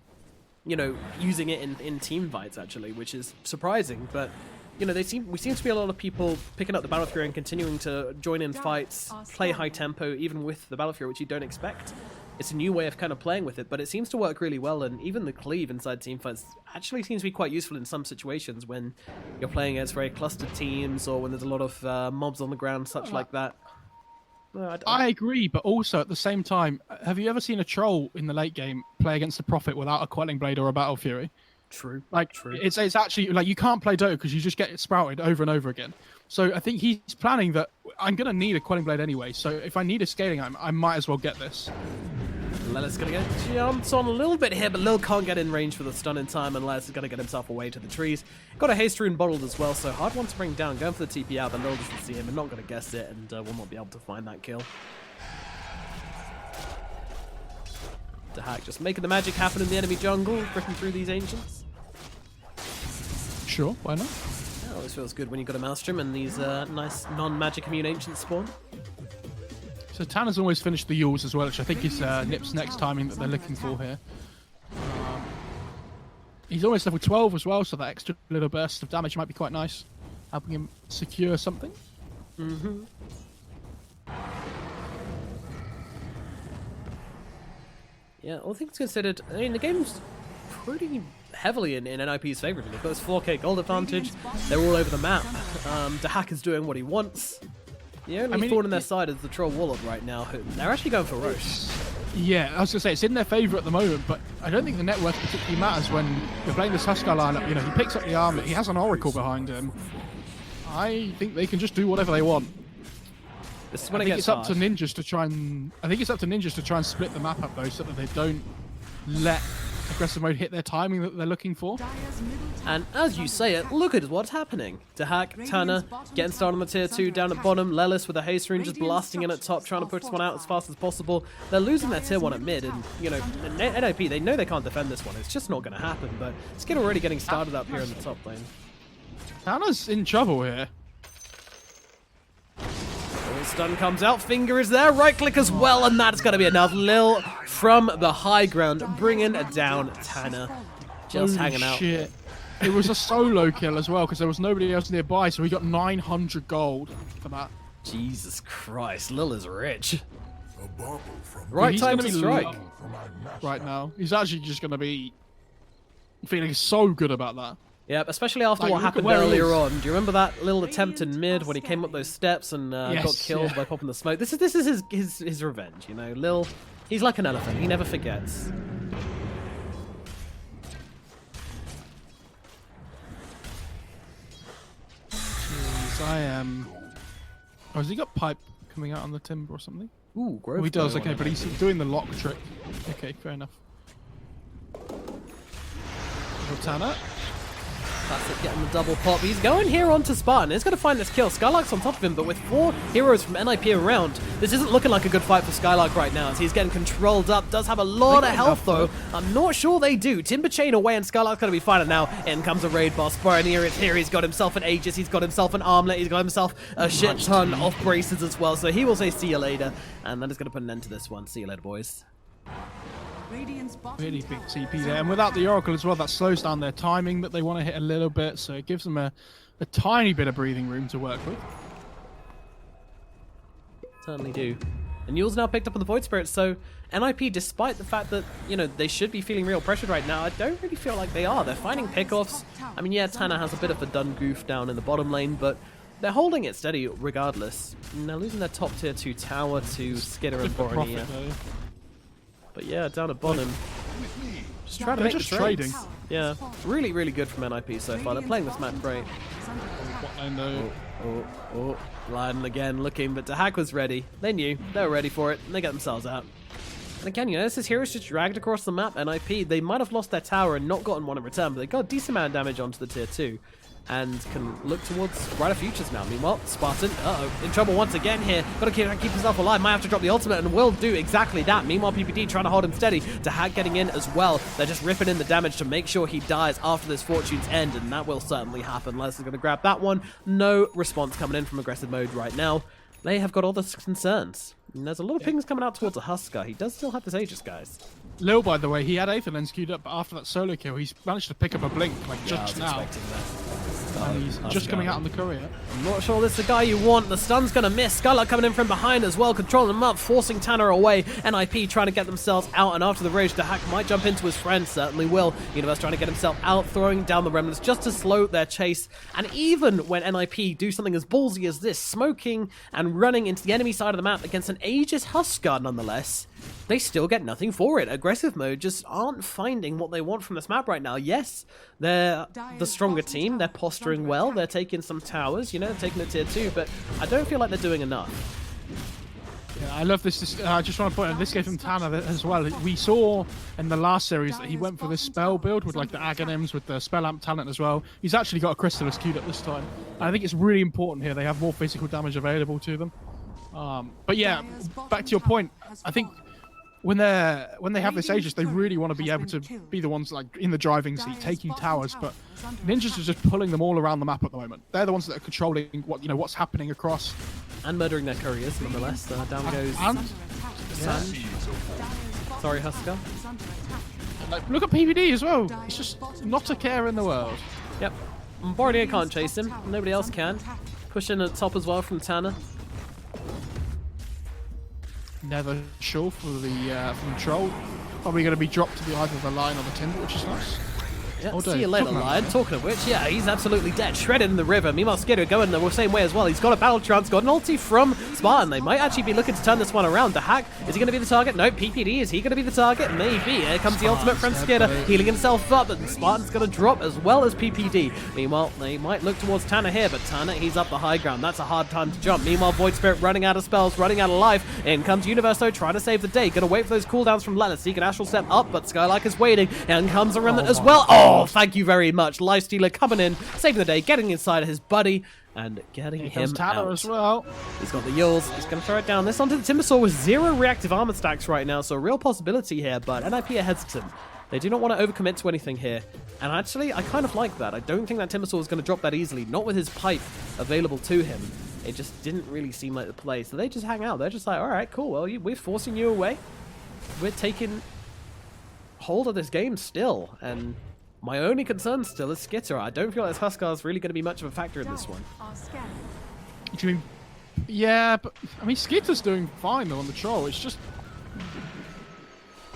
using it in team fights actually, which is surprising. But we seem to be a lot of people picking up the Battle Fury and continuing to join in fights, play high tempo, even with the Battle Fury, which you don't expect. it's a new way of kind of playing with it, but it seems to work really well, and even the cleave inside teamfights actually seems to be quite useful in some situations when you're playing against very clustered teams or when there's a lot of mobs on the ground, such like that. No, I agree, but also at the same time, have you ever seen a troll in the late game play against the Prophet without a Quelling Blade or a Battle Fury? True. Like, True. It's actually, like, you can't play Dota because you just get it sprouted over and over again. So I think he's planning that I'm going to need a Quelling Blade anyway, so if I need a scaling item, I might as well get this. Lelis going to get jumped on a little bit here, but Lil can't get in range for the stun in time, and Lelis is going to get himself away to the trees. Got a haste rune bottled as well, so hard one to bring down. Going for the TP out, but Lil doesn't see him and not going to guess it, and will not be able to find that kill. Dahak just making the magic happen in the enemy jungle, breaking through these ancients. Sure, why not? Yeah, always feels good when you've got a Maelstrom and these nice non-magic immune ancients spawn. So Tanner's always finished the Yules as well, which I think is Nip's next timing that they're looking for here. He's almost level 12 as well, so that extra little burst of damage might be quite nice, helping him secure something. Mm-hmm. Yeah, all things considered, I mean, the game's pretty heavily in NIP's favour. They've got this 4k gold advantage. They're all over the map. Dahak is doing what he wants. The only thorn in their side is the Troll Warlord right now. They're actually going for Roche. Yeah, I was going to say, it's in their favour at the moment, but I don't think the net worth particularly matters when you're playing this Huskar lineup. You know, he picks up the armor, he has an Oracle behind him. I think they can just do whatever they want. This is when I it think gets it's up hard. to Ninjas to try and... I think it's up to Ninjas to try and split the map up, though, so that they don't let aggressive mode hit their timing that they're looking for. And as you say it, look at what's happening. Dahak, Tanner, getting started on the tier 2 down at bottom. Lelis with a haste rune just blasting in at top, trying to push this one out as fast as possible. They're losing their tier 1 at mid, and, you know, NIP, they know they can't defend this one. It's just not going to happen, but Skid already getting started up here in the top lane. Tanner's in trouble here. Stun comes out, finger is there, right click as well, and that's going to be enough. Lil from the high ground bringing down Tanner. Just Holy hanging out. Shit. It was a solo kill as well because there was nobody else nearby, so he got 900 gold for that. Jesus Christ, Lil is rich. A bubble from Right He's time gonna to be strike. for my master. Right now, he's actually just going to be feeling so good about that. Yep, especially after Like, what look at happened where he earlier is. on. Do you remember that little attempt in mid when he came up those steps and got Yes, killed yeah. by popping the smoke? This is his revenge, you know. Lil, he's like an elephant. He never forgets. Jeez, I am... Oh, has he got pipe coming out on the timber or something? Ooh, growth. Oh, he does, going okay, on. but he's doing the lock trick. Okay, fair enough. Tanner. That's it, getting the double pop. He's going here onto Spartan. He's going to find this kill. Skylark's on top of him, but with 4 heroes from NIP around, this isn't looking like a good fight for Skylark right now, as he's getting controlled up. Does have a lot of health, though. I'm not sure they do. Timber chain away, and Skylark's going to be fine. And now in comes a raid boss. Spartan here is here. He's got himself an Aegis. He's got himself an armlet. He's got himself a shit ton of braces as well. So he will say see you later. And that is going to put an end to this one. See you later, boys. Really big TP there, and without the Oracle as well, that slows down their timing that they want to hit a little bit, so it gives them a tiny bit of breathing room to work with. Certainly do. And Yule's now picked up on the Void Spirit, so NIP, despite the fact that, you know, they should be feeling real pressured right now, I don't really feel like they are. They're finding pickoffs. I mean, yeah, Tanner has a bit of a done goof down in the bottom lane, but they're holding it steady regardless. And they're losing their top tier 2 tower to Skidder and Profit, Boromir. though. But yeah, down at bottom. Just trying to They're make just the trades. trading. Yeah, really, really good from NIP so far. They're playing this map great. What lane though? Oh, Lydon again looking, but Dahak was ready. They knew. They were ready for it, and they got themselves out. And again, you know, this is heroes just dragged across the map. NIP, they might have lost their tower and not gotten one in return, but they got a decent amount of damage onto the tier 2. And can look towards brighter futures now. Meanwhile, Spartan, in trouble once again here. Gotta keep himself alive. Might have to drop the ultimate and will do exactly that. Meanwhile, PPD trying to hold him steady. Dahak getting in as well. They're just ripping in the damage to make sure he dies after this Fortune's End, and that will certainly happen. Les is going to grab that one. No response coming in from aggressive mode right now. They have got all the concerns. And there's a lot of pings coming out towards a Husker. He does still have this Aegis, guys. Lil, by the way, he had Aether lens queued up, but after that solo kill, he's managed to pick up a blink, like Yeah, I just was now. expecting that. And he's just coming out on the courier. I'm not sure this is the guy you want. The stun's going to miss. Skylark coming in from behind as well, controlling him up, forcing Tanner away. NIP trying to get themselves out, and after the rage, the hack might jump into his friend. Certainly will. Universe trying to get himself out, throwing down the remnants just to slow their chase. And even when NIP do something as ballsy as this, smoking and running into the enemy side of the map against an Aegis Huskar nonetheless, they still get nothing for it. Aggressive mode just aren't finding what they want from this map right now. Yes, they're the stronger team. They're posturing well. They're taking some towers, you know, they're taking a tier 2, but I don't feel like they're doing enough. Yeah, I love this. I just want to point out this game from Tanner as well. We saw in the last series that he went for this spell build with like the Aghanims, with the Spell Amp talent as well. He's actually got a Crystallis queued up this time. And I think it's really important here. They have more physical damage available to them. But yeah, back to your point, I think when they have this Aegis, they really want to be able to be the ones like in the driving seat, taking towers. But Ninjas are just pulling them all around the map at the moment. They're the ones that are controlling what's happening across And murdering their couriers, nonetheless. Down goes and Sand. Sorry, Husker. like, look at PvD as well. It's just not a care in the world. Yep. Bombardier can't chase him. Nobody else can. Pushing at top as well from Tanner. Never sure for the from Troll. Probably going to be dropped to the either the line or the timber, which is nice. Yeah, All see day. you later, Talking about Lion. that. Talking of which, yeah, he's absolutely dead. Shredded in the river. Meanwhile, Skidder going the same way as well. He's got a battle trance, got an ulti from Spartan. They might actually be looking to turn this one around. The hack, is he going to be the target? No, PPD, is he going to be the target? Maybe. Here comes the ultimate from Skidder, healing himself up, and Spartan's going to drop as well as PPD. Meanwhile, they might look towards Tanner here, but Tanner, he's up the high ground. That's a hard time to jump. Meanwhile, Void Spirit running out of spells, running out of life. In comes Universe, though, trying to save the day. Going to wait for those cooldowns from Leonard. He can astral step up, but Skylark is waiting. And comes a remnant as well. Oh, thank you very much. Lifestealer coming in, saving the day, getting inside of his buddy, and getting Here him comes Tanner out. as well. He's got the Yules. He's going to throw it down. This onto the Timbersaw with 0 reactive armor stacks right now, so a real possibility here, but NIP are hesitant. They do not want to overcommit to anything here. And actually, I kind of like that. I don't think that Timbersaw is going to drop that easily, not with his pipe available to him. It just didn't really seem like the play, so they just hang out. They're just like, all right, cool, well, we're forcing you away. We're taking hold of this game still, and my only concern still is Skitter. I don't feel like this Huskar is really going to be much of a factor in this one. Do you mean? Yeah, but I mean, Skitter's doing fine though on the Troll. It's just.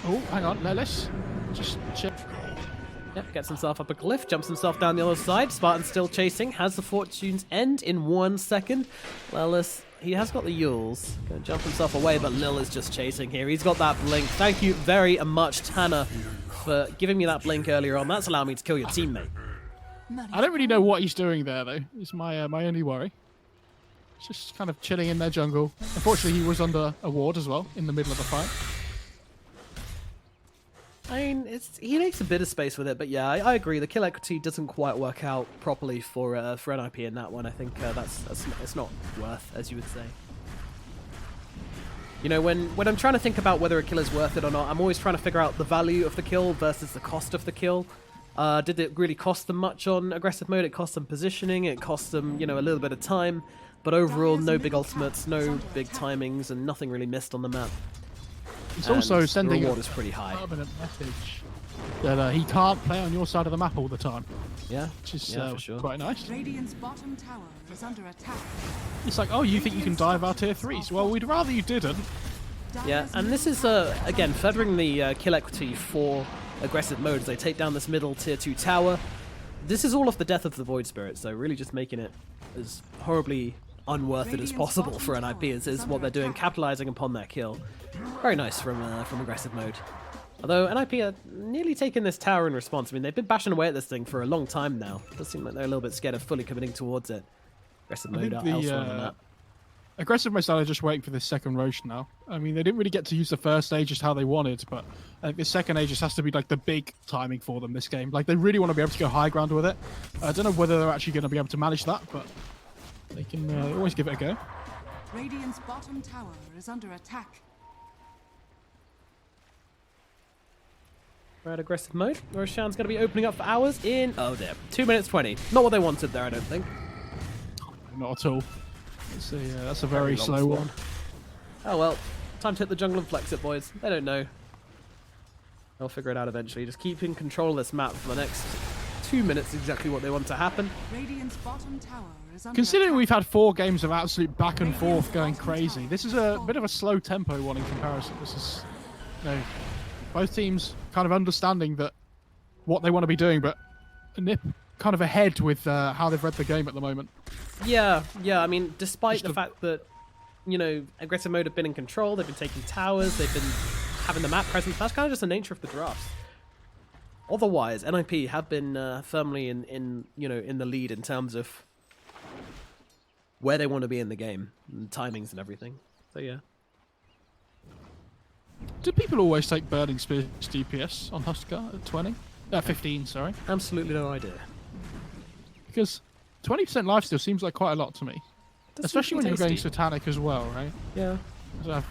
Oh, hang on, let's just check. Yep, gets himself up a cliff, jumps himself down the other side. Spartan still chasing, has the Fortune's End in 1 second. Lelis, he has got the Yules. Gonna jump himself away, but Lil is just chasing here. He's got that blink. Thank you very much, Tanner, for giving me that blink earlier on. That's allowed me to kill your teammate. I don't really know what he's doing there though. It's my my only worry. He's just kind of chilling in their jungle. Unfortunately, he was under a ward as well in the middle of the fight. I mean, he makes a bit of space with it, but yeah, I agree. The kill equity doesn't quite work out properly for NIP in that one. I think it's not worth, as you would say. You know, when I'm trying to think about whether a kill is worth it or not, I'm always trying to figure out the value of the kill versus the cost of the kill. Did it really cost them much on aggressive mode? It cost them positioning, it cost them, you know, a little bit of time, but overall, no big ultimates, no big timings, and nothing really missed on the map. It's also And sending the a reward is pretty high. permanent message that he can't play on your side of the map all the time, Yeah, which is yeah, for sure. quite nice. Radiant's bottom tower is under attack. It's like, oh, you think you can dive our tier 3s? Well, we'd rather you didn't. Yeah, and this is, again, feathering the kill equity for aggressive modes. They take down this middle tier 2 tower. This is all off the death of the Void Spirit, so really just making it as horribly unworth it as possible for NIP is what they're doing, capitalizing upon that kill. Very nice from aggressive mode. Although NIP are nearly taking this tower in response. I mean, they've been bashing away at this thing for a long time now. It does seem like they're a little bit scared of fully committing towards it. Aggressive mode think elsewhere on the map. Aggressive mode are just waiting for this second Roche now. I mean, they didn't really get to use the first stage just how they wanted, but I think the second age just has to be like the big timing for them this game. Like, they really want to be able to go high ground with it. I don't know whether they're actually going to be able to manage that, but they can always give it a go. Radiant's bottom tower is under attack. We're at aggressive mode. Roshan's going to be opening up for hours in... Oh, dear. 2 minutes 20. Not what they wanted there, I don't think. Not at all. That's a very long slow spawn. one. Oh well, time to hit the jungle and flex it, boys. They don't know. They'll figure it out eventually. Just keep in control of this map for the next 2 minutes, exactly what they want to happen. Radiant's bottom tower is under Considering attack. we've had 4 games of absolute back and forth going crazy, this is a bit of a slow tempo one in comparison. This is, you know, both teams kind of understanding that what they want to be doing, but Nip kind of ahead with how they've read the game at the moment. Yeah, I mean, despite the fact that, you know, aggressive mode have been in control, they've been taking towers, they've been having the map presence, that's kind of just the nature of the drafts. Otherwise, NIP have been firmly in the lead in terms of where they want to be in the game, and timings and everything. So yeah. Do people always take Burning Spear's DPS on Huskar at 20? 15, sorry. Absolutely no idea. Because 20% lifesteal seems like quite a lot to me. Especially when you're going Satanic as well, right? Yeah. So,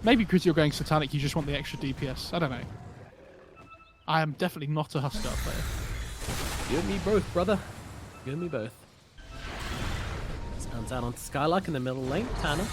maybe because you're going Satanic, you just want the extra DPS. I don't know. I am definitely not a Huskar player. You and me both, brother. You and me both. Stands out onto Skylark in the middle lane. Tanner.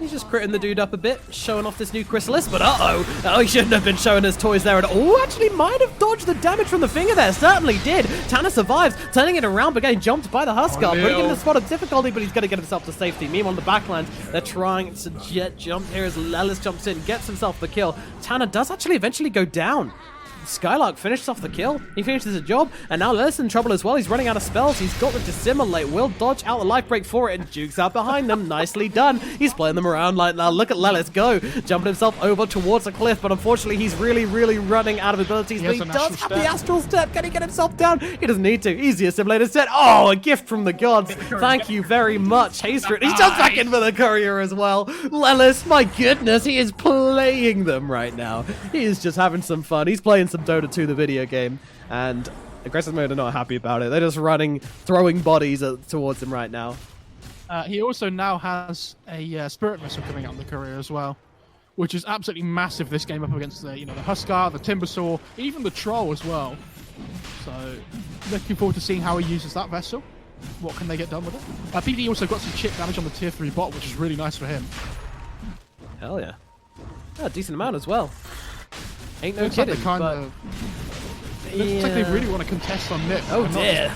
He's just critting the dude up a bit, showing off this new Chrysalis, but oh, he shouldn't have been showing his toys there at all. Oh, actually might have dodged the damage from the finger there, certainly did. Tanner survives, turning it around, but getting jumped by the Huskar, putting him in a spot of difficulty, but he's going to get himself to safety. Meanwhile, on the backlines, they're trying to jet jump here as Lelis jumps in, gets himself the kill. Tanner does actually eventually go down. Skylark finishes off the kill. He finishes the job, and now Lelis in trouble as well. He's running out of spells. He's got the Dissimulate. Will dodge out the life break for it, and Duke's out behind them. Nicely done. He's playing them around like now. Look at Lelis go, jumping himself over towards the cliff, but unfortunately he's really running out of abilities. But he does have the Astral Step. Can he get himself down? He doesn't need to. He's the Assimilator set. Oh, a gift from the gods. Thank you very much, Hatred. He jumps back in for the courier as well. Lelis, my goodness, he is playing them right now. He is just having some fun. He's playing some Dota 2, the video game, and aggressive mode are not happy about it. They're just running, throwing bodies towards him right now. He also now has a Spirit Vessel coming out on the courier as well, which is absolutely massive this game up against the Huskar, the Timbersaw, even the Troll as well. So looking forward to seeing how he uses that vessel. What can they get done with it? PD also got some chip damage on the tier 3 bot, which is really nice for him. Hell yeah. A decent amount as well. Ain't no Looks kidding, like they kind but... of... Looks like they really want to contest on Nip. Oh dear.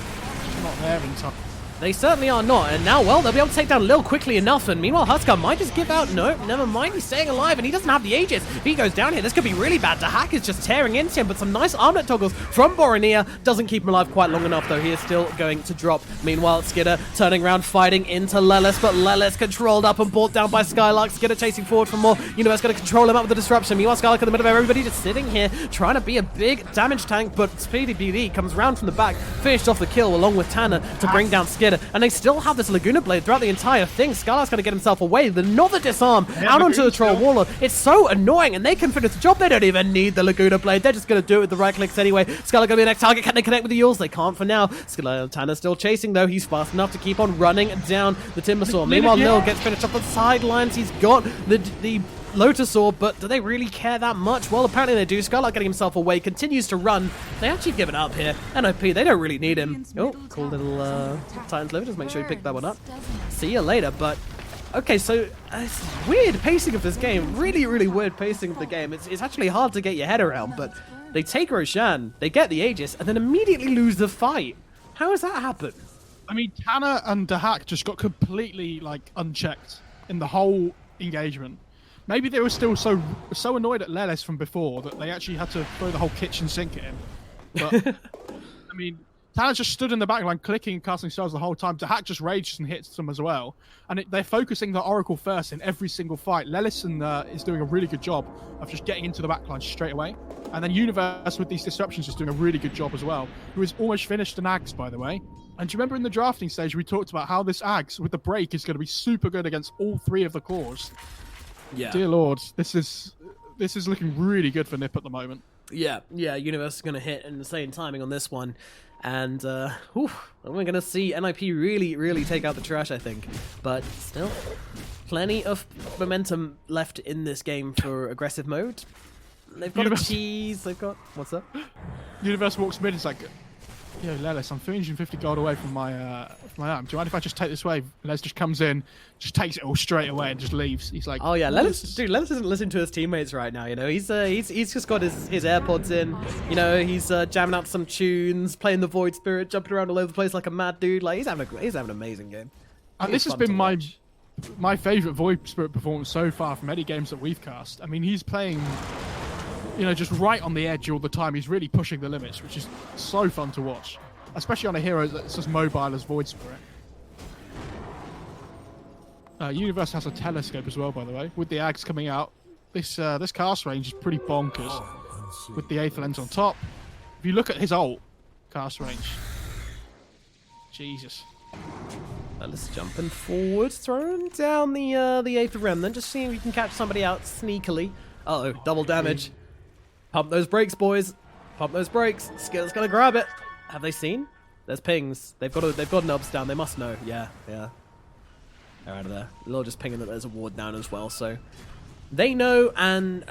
Not there in time. They certainly are not, and now, well, they'll be able to take down Lil quickly enough, and meanwhile, Huskar might just give out. Nope, never mind, he's staying alive, and he doesn't have the Aegis. If he goes down here, this could be really bad. Dahak is just tearing into him, but some nice armlet toggles from Boromir doesn't keep him alive quite long enough, though. He is still going to drop. Meanwhile, Skidder turning around, fighting into Lelis, but Lelis controlled up and brought down by Skylark. Skidder chasing forward for more. Universe going to control him up with the disruption. Meanwhile, Skylark in the middle of everybody just sitting here, trying to be a big damage tank, but Speedy BD comes round from the back, finished off the kill along with Tanner to bring down Skidder, and they still have this Laguna Blade throughout the entire thing. Skylark's going to get himself away. Another disarm out onto the Troll Warlord. It's so annoying, and they can finish the job. They don't even need the Laguna Blade. They're just going to do it with the right clicks anyway. Skylark going to be the next target. Can they connect with the Yules? They can't for now. Tanner's still chasing, though. He's fast enough to keep on running down the Timbersaw. Meanwhile, Lil gets finished off the sidelines. He's got the Lotus Orb, but do they really care that much? Well, apparently they do. Skylark getting himself away, continues to run. They actually give it up here. NOP, they don't really need him. Oh, cool little Titan's Liver. Just make sure you pick that one up. See you later, but... Okay, so it's weird pacing of this game. Really weird pacing of the game. It's actually hard to get your head around, but they take Roshan, they get the Aegis, and then immediately lose the fight. How does that happen? I mean, Tanner and Dahak just got completely, unchecked in the whole engagement. Maybe they were still so annoyed at Lelis from before that they actually had to throw the whole kitchen sink at him. But, I mean, Tanner just stood in the back line clicking and casting spells the whole time. Dahak just rages and hits them as well. And they're focusing the Oracle first in every single fight. Lelis is doing a really good job of just getting into the back line straight away. And then Universe with these disruptions is doing a really good job as well. Who has almost finished an Axe, by the way. And do you remember in the drafting stage we talked about how this Axe with the break is going to be super good against all 3 of the cores? Yeah. Dear Lord, this is looking really good for Nip at the moment. Yeah, Universe is going to hit in the same timing on this one. And, we're going to see NIP really take out the trash, I think. But still, plenty of momentum left in this game for aggressive mode. They've got a cheese, they've got... What's up? Universe walks mid, it's like... Yo, Lelis, I'm 350 gold away from my arm. Do you mind if I just take this wave? Les just comes in, just takes it all straight away and just leaves. He's like, Oh yeah, "What Lelis, is this?" dude, Lelis isn't listening to his teammates right now. You know, he's just got his AirPods in. You know, he's jamming out some tunes, playing the Void Spirit, jumping around all over the place like a mad dude. Like he's having an amazing game. And this has been my favourite Void Spirit performance so far from any games that we've cast. I mean, he's playing, you know, just right on the edge all the time. He's really pushing the limits, which is so fun to watch, especially on a hero that's as mobile as Void Spirit. Universe has a telescope as well, by the way, with the Ags coming out. This cast range is pretty bonkers, with the Aether Lens on top. If you look at his ult cast range, Jesus. Let's jumping forward, throwing down the Aether Remnant, just seeing if we can catch somebody out sneakily. Uh-oh, double damage. Pump those brakes, boys. Pump those brakes. Skitter's gonna grab it. Have they seen? There's pings. They've got nubs down. They must know. Yeah. They're out of there. They're just pinging that there's a ward down as well, so they know, and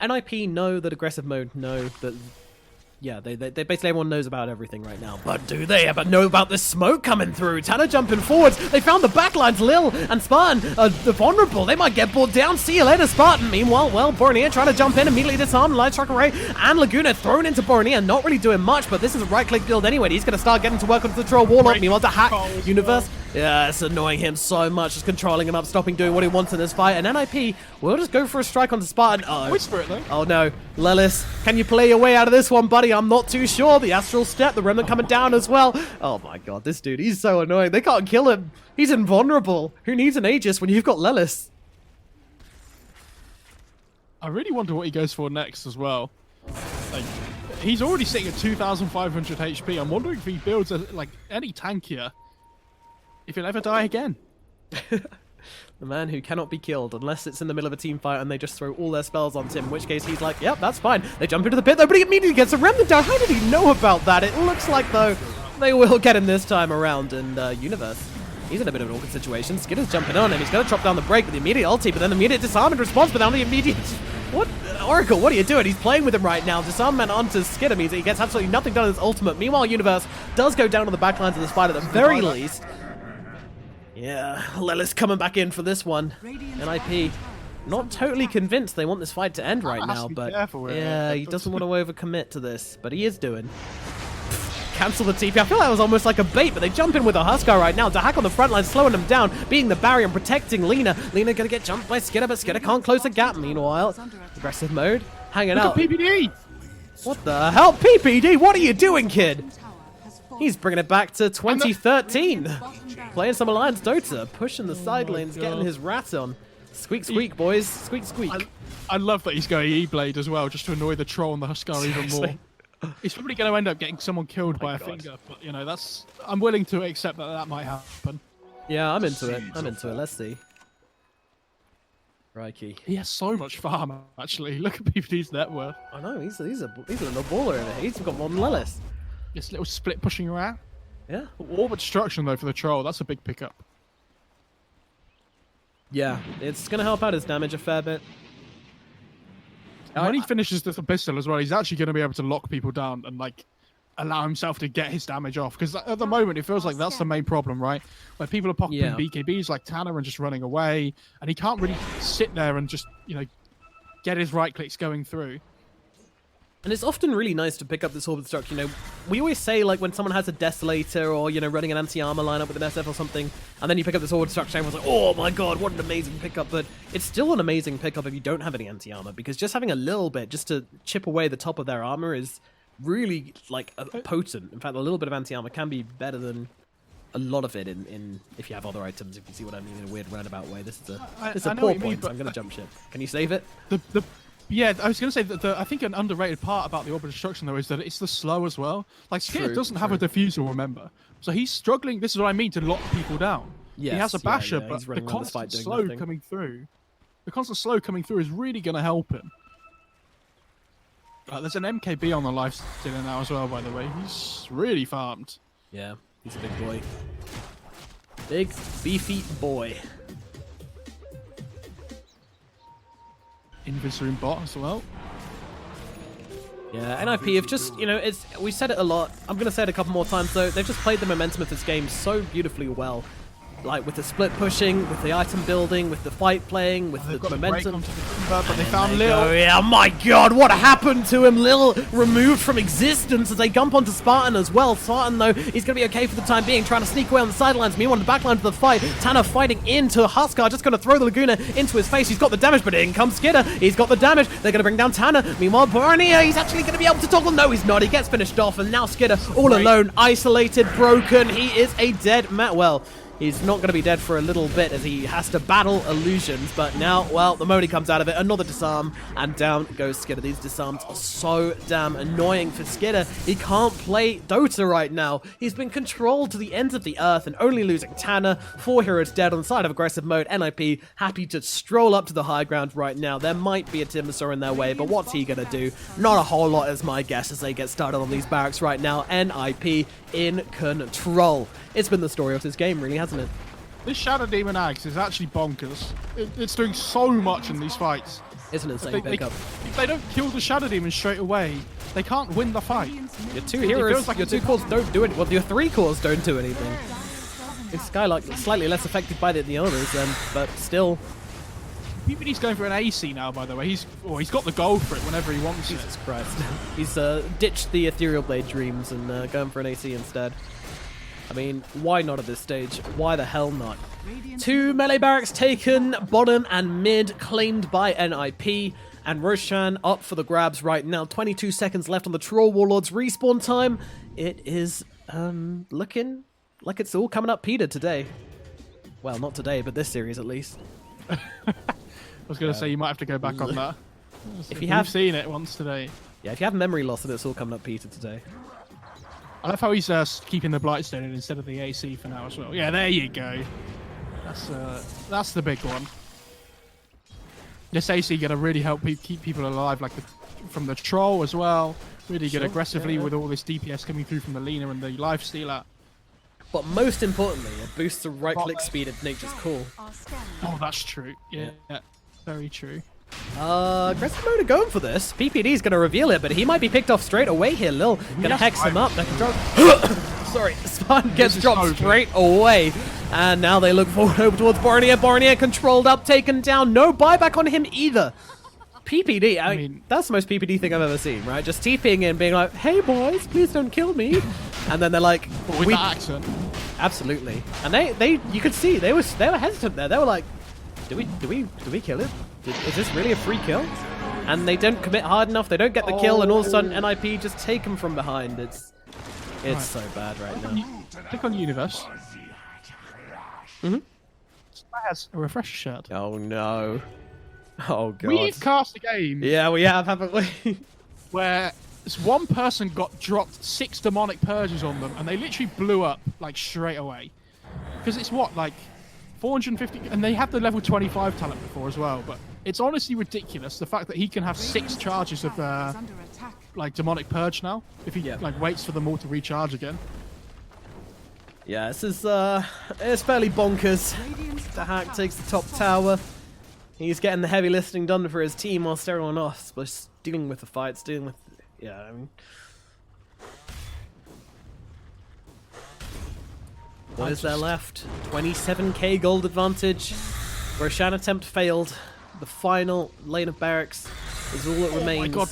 NIP know that aggressive mode know that. Yeah, they basically everyone knows about everything right now. But do they ever know about this smoke coming through? Tanner jumping forwards. They found the backlines. Lil and Spartan, the vulnerable. They might get brought down. See you later, Spartan. Meanwhile, well, Bornea trying to jump in, immediately disarmed. Light Strike Array and Laguna thrown into Bornea. Not really doing much, but this is a right-click build anyway. He's going to start getting to work on the Troll Warlock. Meanwhile, to hack Universe. Yeah, it's annoying him so much. Just controlling him up, stopping doing what he wants in this fight. And NIP will just go for a strike onto Spartan. Whisper it, though. Oh no. Lelis, can you play your way out of this one, buddy? I'm not too sure. The Astral Step, the Remnant coming down as well. Oh my god, this dude, he's so annoying. They can't kill him. He's invulnerable. Who needs an Aegis when you've got Lelis? I really wonder what he goes for next as well. Like, he's already sitting at 2,500 HP. I'm wondering if he builds any tankier, if he'll ever die again. The man who cannot be killed unless it's in the middle of a team fight and they just throw all their spells onto him, in which case he's like, yep, that's fine. They jump into the pit though, but he immediately gets a Remnant down. How did he know about that? It looks like, though, they will get him this time around, and Universe, he's in a bit of an awkward situation. Skitter's jumping on him. He's going to chop down the break with the immediate ulti, but then the immediate disarm in response, but now the immediate... What? Oracle, what are you doing? He's playing with him right now. Disarmament onto Skitter means that he gets absolutely nothing done in his ultimate. Meanwhile, Universe does go down on the backlines of the fight at the very least. Yeah, Lelis coming back in for this one. NIP not totally convinced they want this fight to end right now, but yeah, he doesn't want to overcommit to this, but he is doing. Cancel the TP. I feel like that was almost like a bait, but they jump in with a Huskar right now. To hack on the front line, slowing them down, being the barrier and protecting Lina. Lina gonna get jumped by Skitter, but Skitter can't close the gap. Meanwhile, aggressive mode, hanging out. Look at PPD! What the hell? PPD, what are you doing, kid? He's bringing it back to 2013. Playing some Alliance Dota, pushing the side lanes, getting his rat on. Squeak, squeak, boys. Squeak, squeak. I love that he's going E-Blade as well, just to annoy the troll and the Huskar even more. He's probably going to end up getting someone killed by a finger, but, you know, I'm willing to accept that might happen. Yeah, I'm into it. Let's see. Crikey. He has so much farm, actually. Look at PPD's net worth. I know, he's a little baller in it. He's got more than Lelis. This little split pushing around. Yeah. Orbit destruction, though, for the troll. That's a big pickup. Yeah, it's going to help out his damage a fair bit. When he finishes this Abyssal as well, he's actually going to be able to lock people down and, allow himself to get his damage off. Because at the moment, it feels like that's the main problem, right? Where people are popping BKBs like Tanner and just running away. And he can't really sit there and just, get his right clicks going through. And it's often really nice to pick up this Orbit Destruction. We always say, when someone has a Desolator or, running an anti-armor lineup with an SF or something, and then you pick up this Orbit Destruction, everyone's like, oh my god, what an amazing pickup. But it's still an amazing pickup if you don't have any anti-armor, because just having a little bit, just to chip away the top of their armor is really, potent. In fact, a little bit of anti-armor can be better than a lot of it in if you have other items, if you see what I mean in a weird roundabout way. This is a poor point, so I'm going to jump ship. Can you save it? Yeah, I was going to say that I think an underrated part about the Orbit Destruction, though, is that it's the slow as well. Skitter doesn't have a diffusal, remember? So he's struggling, this is what I mean, to lock people down. Yes, he has a basher, but the constant slow coming through... The constant slow coming through is really going to help him. There's an MKB on the life stealer now as well, by the way. He's really farmed. Yeah, he's a big boy. Big, beefy boy. Invis in bot as well. Yeah, NIP have just, you know, we said it a lot. I'm going to say it a couple more times, though. They've just played the momentum of this game so beautifully well. Like, with the split pushing, with the item building, with the fight playing, with the momentum. But they found Lil. Oh, yeah, my god, what happened to him? Lil removed from existence as they jump onto Spartan as well. Spartan, though, he's going to be okay for the time being, trying to sneak away on the sidelines. Meanwhile, on the back line of the fight, Tanner fighting into Huskar, just going to throw the Laguna into his face. He's got the damage, but in comes Skidder. He's got the damage. They're going to bring down Tanner. Meanwhile, Barnier, he's actually going to be able to toggle. No, he's not. He gets finished off, and now Skidder all alone, isolated, broken. He is a dead man. Well, he's not going to be dead for a little bit as he has to battle illusions, but now, well, the Moni comes out of it, another disarm, and down goes Skidder. These disarms are so damn annoying for Skidder. He can't play Dota right now. He's been controlled to the ends of the earth and only losing Tanner. 4 heroes dead on the side of aggressive mode. NIP happy to stroll up to the high ground right now. There might be a Timbersaw in their way, but what's he going to do? Not a whole lot is my guess as they get started on these barracks right now. NIP in control. It's been the story of this game, really, hasn't it? This Shadow Demon Axe is actually bonkers. It's doing so much in these fights. It's an insane pickup. If they don't kill the Shadow Demon straight away, they can't win the fight. Your 2 heroes, like your 2 cores don't do it. Well, your 3 cores don't do anything. It's Skylark slightly less affected by it than the others, but still. PPD's going for an AC now, by the way. He's got the gold for it whenever he wants it. Jesus Christ. He's ditched the Ethereal Blade dreams and going for an AC instead. I mean, why not at this stage? Why the hell not? 2 melee barracks taken, bottom and mid claimed by NIP, and Roshan up for the grabs right now. 22 seconds left on the Troll Warlord's respawn time. It is looking like it's all coming up Peter today. Well, not today, but this series at least. I was going to say you might have to go back on that. If you have seen it once today. Yeah, if you have memory loss, then it's all coming up Peter today. I love how he's keeping the Blightstone in instead of the AC for now as well. Yeah, there you go. That's the big one. This AC gonna really help keep people alive, like from the troll as well. Really good aggressively with all this DPS coming through from the Lina and the life stealer. But most importantly, it boosts the right-click speed at Nature's Call. Oh, that's true. Yeah, very true. Aggressive mode are going for this. PPD's going to reveal it, but he might be picked off straight away here. Lil going to hex him up. They can drop. Sorry, Spartan gets dropped straight away. And now they look forward over towards Borneo. Borneo controlled up, taken down. No buyback on him either. PPD, I mean, that's the most PPD thing I've ever seen, right? Just TPing in, being like, "Hey boys, please don't kill me," and then they're like, "With that accent." Absolutely, and you could see they were hesitant there. They were like, "Do we kill it? Is this really a free kill?" And they don't commit hard enough. They don't get the kill, and all of a sudden NIP just take them from behind. It's so bad right now. Click on Universe. Mm-hmm. That has a refresher shirt. Oh no. Oh god. We've cast a game. Yeah, we have, haven't we? Where this one person got dropped 6 demonic purges on them, and they literally blew up like straight away. Because it's what, like 450, and they had the level 25 talent before as well. But it's honestly ridiculous the fact that he can have 6 charges of like demonic purge now if he like waits for them all to recharge again. Yeah, this is it's fairly bonkers. The hack takes the top tower. He's getting the heavy lifting done for his team whilst everyone else was dealing with the fights, dealing with... Yeah, I mean... What is there left? 27k gold advantage. Roshan attempt failed. The final lane of barracks is all that remains. Oh my god.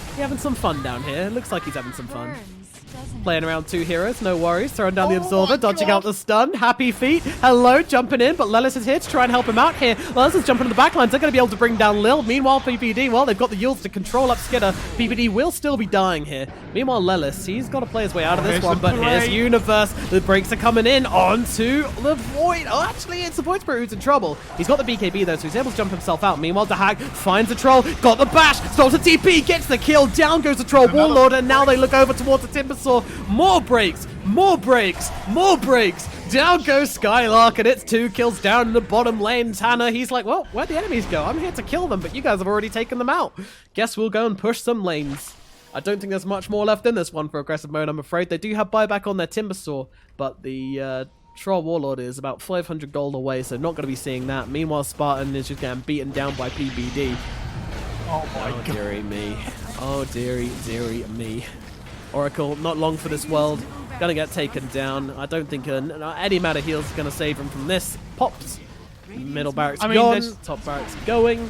He's having some fun down here. Looks like he's having some fun. Playing around 2 heroes, no worries. Throwing down the Absorber, dodging out the stun. Happy feet. Hello, jumping in, but Lelis is here to try and help him out here. Lelis is jumping to the backlines. They're going to be able to bring down Lil. Meanwhile, PPD, well, they've got the Yules to control up Skidder. PPD will still be dying here. Meanwhile, Lelis, he's got to play his way out of this one, but here's Universe. The breaks are coming in onto the Void. Oh, actually, it's the Void Spirit who's in trouble. He's got the BKB, though, so he's able to jump himself out. Meanwhile, Dahak finds the Troll, got the bash, starts a TP, gets the kill. Down goes the Troll Warlord, and now they look over towards the Timbersaw. More breaks, more breaks, more breaks. Down goes Skylark, and it's 2 kills down in the bottom lane. Tanner, he's like, well, where'd the enemies go? I'm here to kill them, but you guys have already taken them out. Guess we'll go and push some lanes. I don't think there's much more left in this one for aggressive mode, I'm afraid. They do have buyback on their Timbersaw, but the Troll Warlord is about 500 gold away, so not going to be seeing that. Meanwhile, Spartan is just getting beaten down by PBD. Oh my god. Dearie me. Oh, dearie me. Oracle, not long for this world. Gonna get taken down. I don't think any amount of heals is gonna save him from this. Pops. Middle barracks gone. Top barracks going.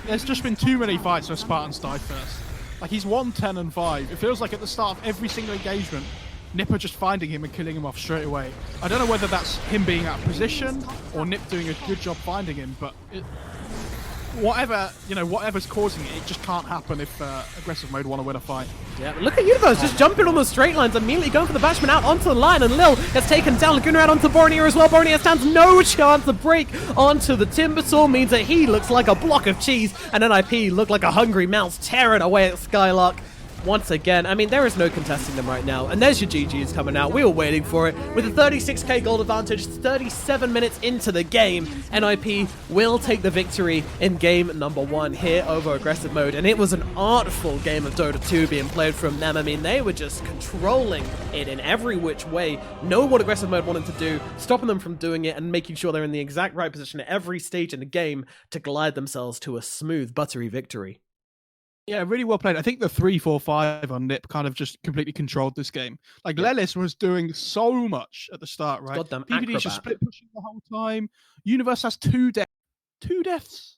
There's just been too many fights where Spartans died first. Like, he's 1-10 and 5. It feels like at the start of every single engagement, Nipper just finding him and killing him off straight away. I don't know whether that's him being out of position or Nip doing a good job finding him, but whatever's causing it, it just can't happen if aggressive mode want to win a fight. Yeah, but look at Universe just jumping on the straight lines, immediately going for the bashman out onto the line, and Lil gets taken down. Laguna out onto Borneo as well. Borneo stands no chance to break onto the Timbersaw, means that he looks like a block of cheese, and NIP look like a hungry mouse tearing away at Skylark. Once again, I mean, there is no contesting them right now. And there's your GGs coming out. We were waiting for it. With a 36k gold advantage, 37 minutes into the game, NIP will take the victory in game number 1 here over aggressive mode. And it was an artful game of Dota 2 being played from them. I mean, they were just controlling it in every which way, knowing what aggressive mode wanted to do, stopping them from doing it, and making sure they're in the exact right position at every stage in the game to glide themselves to a smooth, buttery victory. Yeah, really well played. I think the 3-4-5 on Nip kind of just completely controlled this game. Like, Lelis was doing so much at the start, right? Goddamn PPD is just acrobat. split pushing the whole time. Universe has 2 deaths. 2 deaths.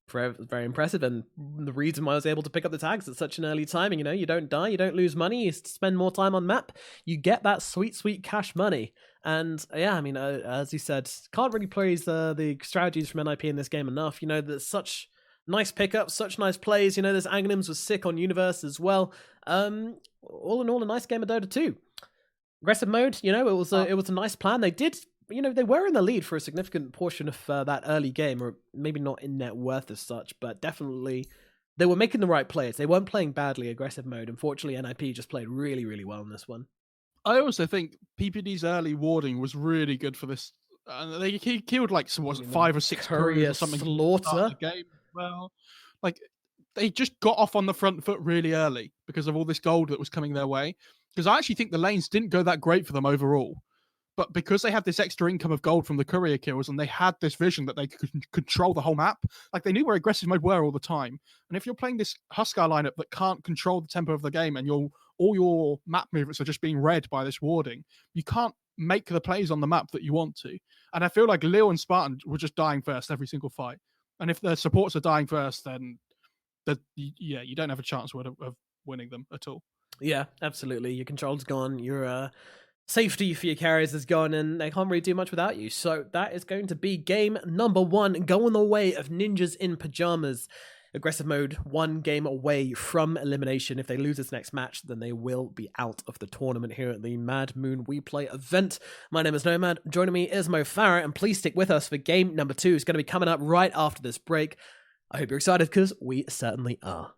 Very, very impressive, and the reason why I was able to pick up the tags at such an early time. You know, you don't die, you don't lose money, you spend more time on map, you get that sweet, sweet cash money. And yeah, I mean, as you said, can't really praise the strategies from NIP in this game enough. You know, there's such nice pickups, such nice plays. You know, this Aghanims was sick on Universe as well. All in all, a nice game of Dota 2. Aggressive mode, you know, it was a nice plan. They did, you know, they were in the lead for a significant portion of that early game, or maybe not in net worth as such, but definitely they were making the right plays. They weren't playing badly aggressive mode. Unfortunately, NIP just played really, really well in this one. I also think PPD's early warding was really good for this. He killed like, was it 5 or 6 couriers or something? Slaughter. The game. Well, like, they just got off on the front foot really early because of all this gold that was coming their way. Because I actually think the lanes didn't go that great for them overall. But because they had this extra income of gold from the courier kills, and they had this vision that they could control the whole map, like, they knew where aggressive mode were all the time. And if you're playing this Huskar lineup that can't control the tempo of the game, and all your map movements are just being read by this warding, you can't make the plays on the map that you want to. And I feel like Leo and Spartan were just dying first every single fight. And if the supports are dying first, then you don't have a chance of winning them at all. Yeah, absolutely. Your control's gone. Your safety for your carriers is gone, and they can't really do much without you. So that is going to be game number 1, going the way of Ninjas in Pajamas. Aggressive mode, 1 game away from elimination. If they lose this next match, then they will be out of the tournament here at the Mad Moon WePlay event. My name is Nomad. Joining me is Mo Farah, and please stick with us for game number 2. It's going to be coming up right after this break. I hope you're excited, because we certainly are.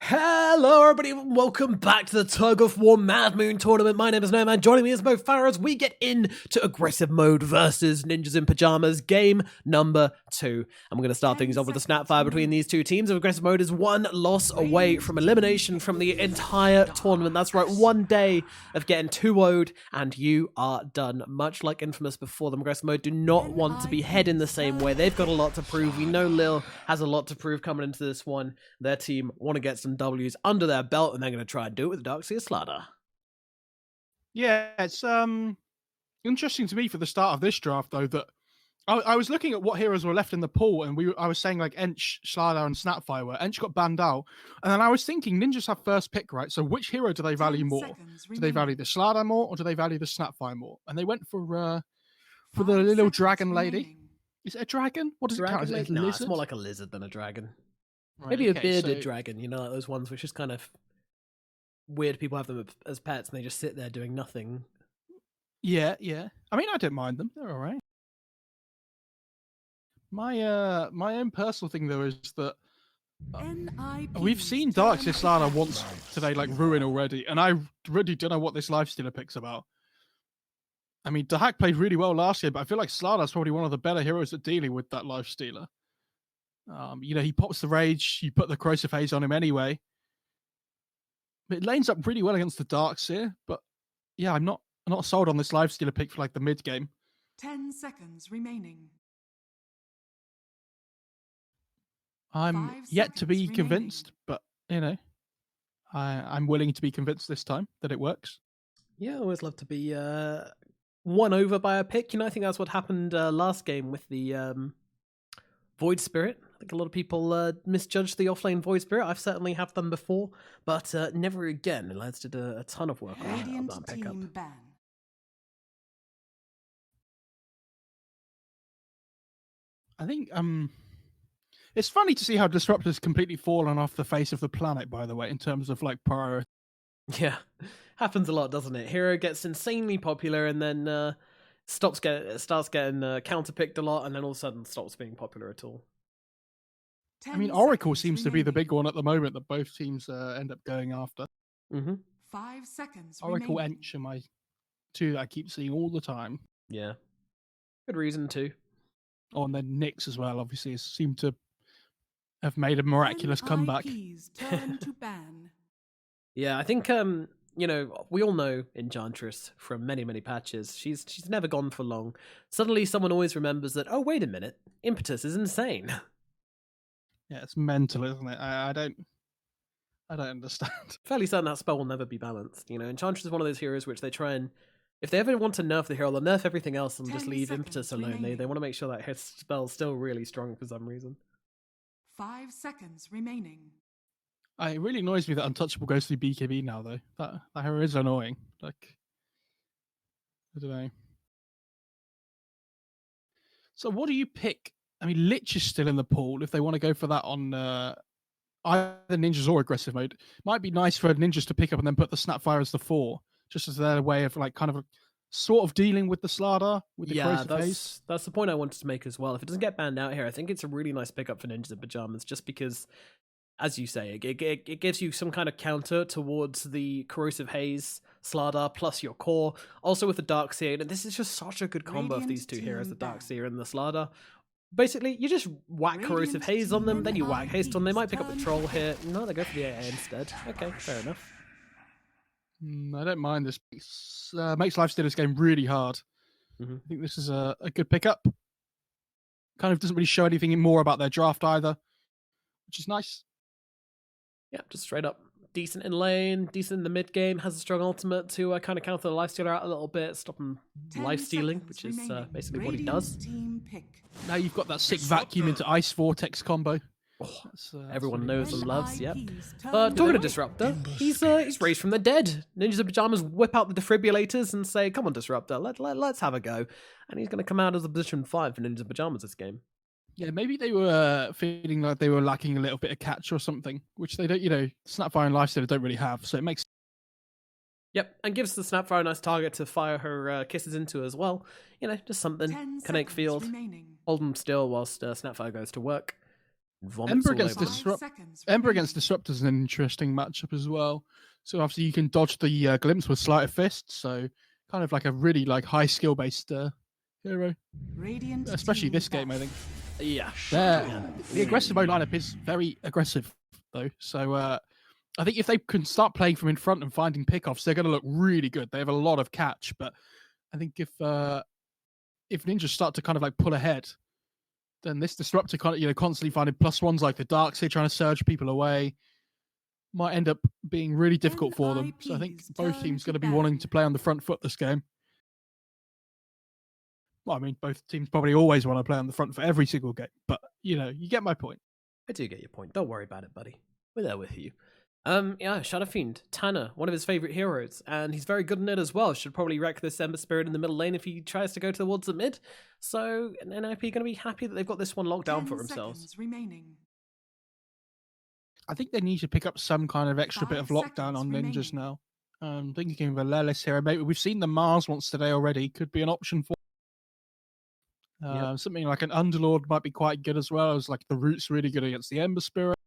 Hello everybody, and welcome back to the Tug of War Mad Moon Tournament. My name is Nomad, joining me is Mo Farah as we get into aggressive mode versus Ninjas in Pajamas, game number 2. And we're going to start things off with a snapfire between these two teams. Aggressive mode is one loss away from elimination from the entire tournament. That's right, one day of getting 2-0'd and you are done. Much like Infamous before them, aggressive mode do not want to be heading the same way. They've got a lot to prove. We know Lil has a lot to prove coming into this one. Their team want to get some W's under their belt, and they're going to try and do it with Darkseer Slaughter. Yeah, it's interesting to me for the start of this draft, though, that I was looking at what heroes were left in the pool, and I was saying like Ench, Slaughter, and Snapfire were. Ench got banned out, and then I was thinking Ninjas have first pick, right? So which hero do they value more? Do they value the Slaughter more, or do they value the Snapfire more? And they went for the little dragon lady. Is it a dragon? What does it count as? Is it a No, lizard? it's more like a lizard than a dragon. Right, Maybe a okay, bearded so- dragon, you know, like those ones which is kind of weird. People have them as pets and they just sit there doing nothing. Yeah. I mean, I don't mind them. They're all right. My own personal thing though is that we've seen Darkseer Slaughter once today, like ruin already, and I really don't know what this lifestealer pick's about. I mean, Dahak played really well last year, but I feel like Slaughter's probably one of the better heroes at dealing with that lifestealer. He pops the rage. You put the corrosive haze on him anyway. But it lanes up really well against the Darkseer. But yeah, I'm not sold on this lifestealer pick for like the mid game. 10 seconds remaining. I'm 5 yet to be seconds convinced, but I'm willing to be convinced this time that it works. Yeah, I always love to be won over by a pick. You know, I think that's what happened last game with the Void Spirit. I think a lot of people misjudged the offlane Void Spirit. I've certainly have them before, but never again. Lads did a ton of work on Radiant that pickup. team ban. I think it's funny to see how Disruptor's completely fallen off the face of the planet, by the way, in terms of like priority. Yeah, happens a lot, doesn't it? Hero gets insanely popular and then starts getting counterpicked a lot, and then all of a sudden stops being popular at all. I mean, Oracle seems to be the big one at the moment that both teams end up going after. Mm-hmm. 5 seconds Oracle remaining. Ench are my two that I keep seeing all the time. Yeah, good reason too. Oh, and then Nyx as well, obviously, seem to have made a miraculous comeback. NIP's turn to ban. Yeah, I think we all know Enchantress from many, many patches. She's never gone for long. Suddenly someone always remembers that, oh, wait a minute, Impetus is insane. Yeah, it's mental, isn't it? I don't understand. Fairly certain that spell will never be balanced. You know, Enchantress is one of those heroes which they try and, if they ever want to nerf the hero, they'll nerf everything else and just 10 leave Impetus seconds alone. They remaining. want to make sure that his spell's still really strong for some reason. 5 seconds remaining. It really annoys me that Untouchable goes through BKB now, though. That hero is annoying. Like, I don't know. So what do you pick? I mean, Lich is still in the pool if they want to go for that on either Ninjas or aggressive mode. Might be nice for Ninjas to pick up and then put the Snapfire as the 4, just as their way of like kind of sort of dealing with the Slaughter, with the corrosive haze. That's the point I wanted to make as well. If it doesn't get banned out here, I think it's a really nice pickup for Ninjas in Pajamas, just because, as you say, it gives you some kind of counter towards the corrosive haze, Slaughter, plus your core. Also with the Darkseer, and this is just such a good combo of these two heroes, the Darkseer and the Slaughter. Basically, you just whack corrosive haze on them, then you whack haste on them. They might pick up the troll here. No, they go for the AA instead. Okay, fair enough. I don't mind this. Makes Lifestealer's game really hard. Mm-hmm. I think this is a good pickup. Kind of doesn't really show anything more about their draft either. which is nice. Yeah, just straight up decent in lane, decent in the mid game, has a strong ultimate to kind of counter the lifestealer out a little bit, stop him 10 life stealing, seconds which is remaining. basically what he Radiant's does. team pick. Now you've got that sick vacuum into ice vortex combo. That's Everyone really knows nice. and loves, yep. NIP's turn But talking to to Disruptor, he's raised from the dead. Ninjas in Pajamas whip out the defibrillators and say, come on, Disruptor, let's have a go. And he's going to come out as a position 5 for Ninjas in Pajamas this game. Yeah, maybe they were feeling like they were lacking a little bit of catch or something, which they don't, Snapfire and Lifestealer don't really have, so it makes. Yep, and gives the Snapfire a nice target to fire her kisses into as well. Just something. 10 Connect seconds field. remaining. Hold them still whilst Snapfire goes to work. Ember All against over them. 5 Disrupt. seconds Ember remaining. against Disruptor is an interesting matchup as well. So obviously you can dodge the glimpse with Sleight of Fist, so kind of like a really high skill based hero, Radiant especially team this game. I best. think Yeah. the aggressive mode lineup is very aggressive though. So I think if they can start playing from in front and finding pickoffs, they're going to look really good. They have a lot of catch, but I think if ninjas start to kind of pull ahead, then this Disruptor constantly finding +1s like the Darkseid trying to surge people away might end up being really difficult for them. So I think NIP's both turn teams to going to be wanting ban. to play on the front foot this game. Well, I mean, both teams probably always want to play on the front for every single game, but you get my point. I do get your point. Don't worry about it, buddy. We're there with you. Shadow Fiend, Tanner, one of his favorite heroes, and he's very good in it as well. Should probably wreck this Ember Spirit in the middle lane if he tries to go towards the mid. So, NIP going to be happy that they've got this one locked down 10 for themselves. seconds remaining. I think they need to pick up some kind of extra bit of 5 lockdown seconds on ninjas remaining. now. Thinking of a Lelis here. Maybe we've seen the Mars once today already. Could be an option for. Yep. Something like an Underlord might be quite good as well. As the Root's really good against the Ember Spirit.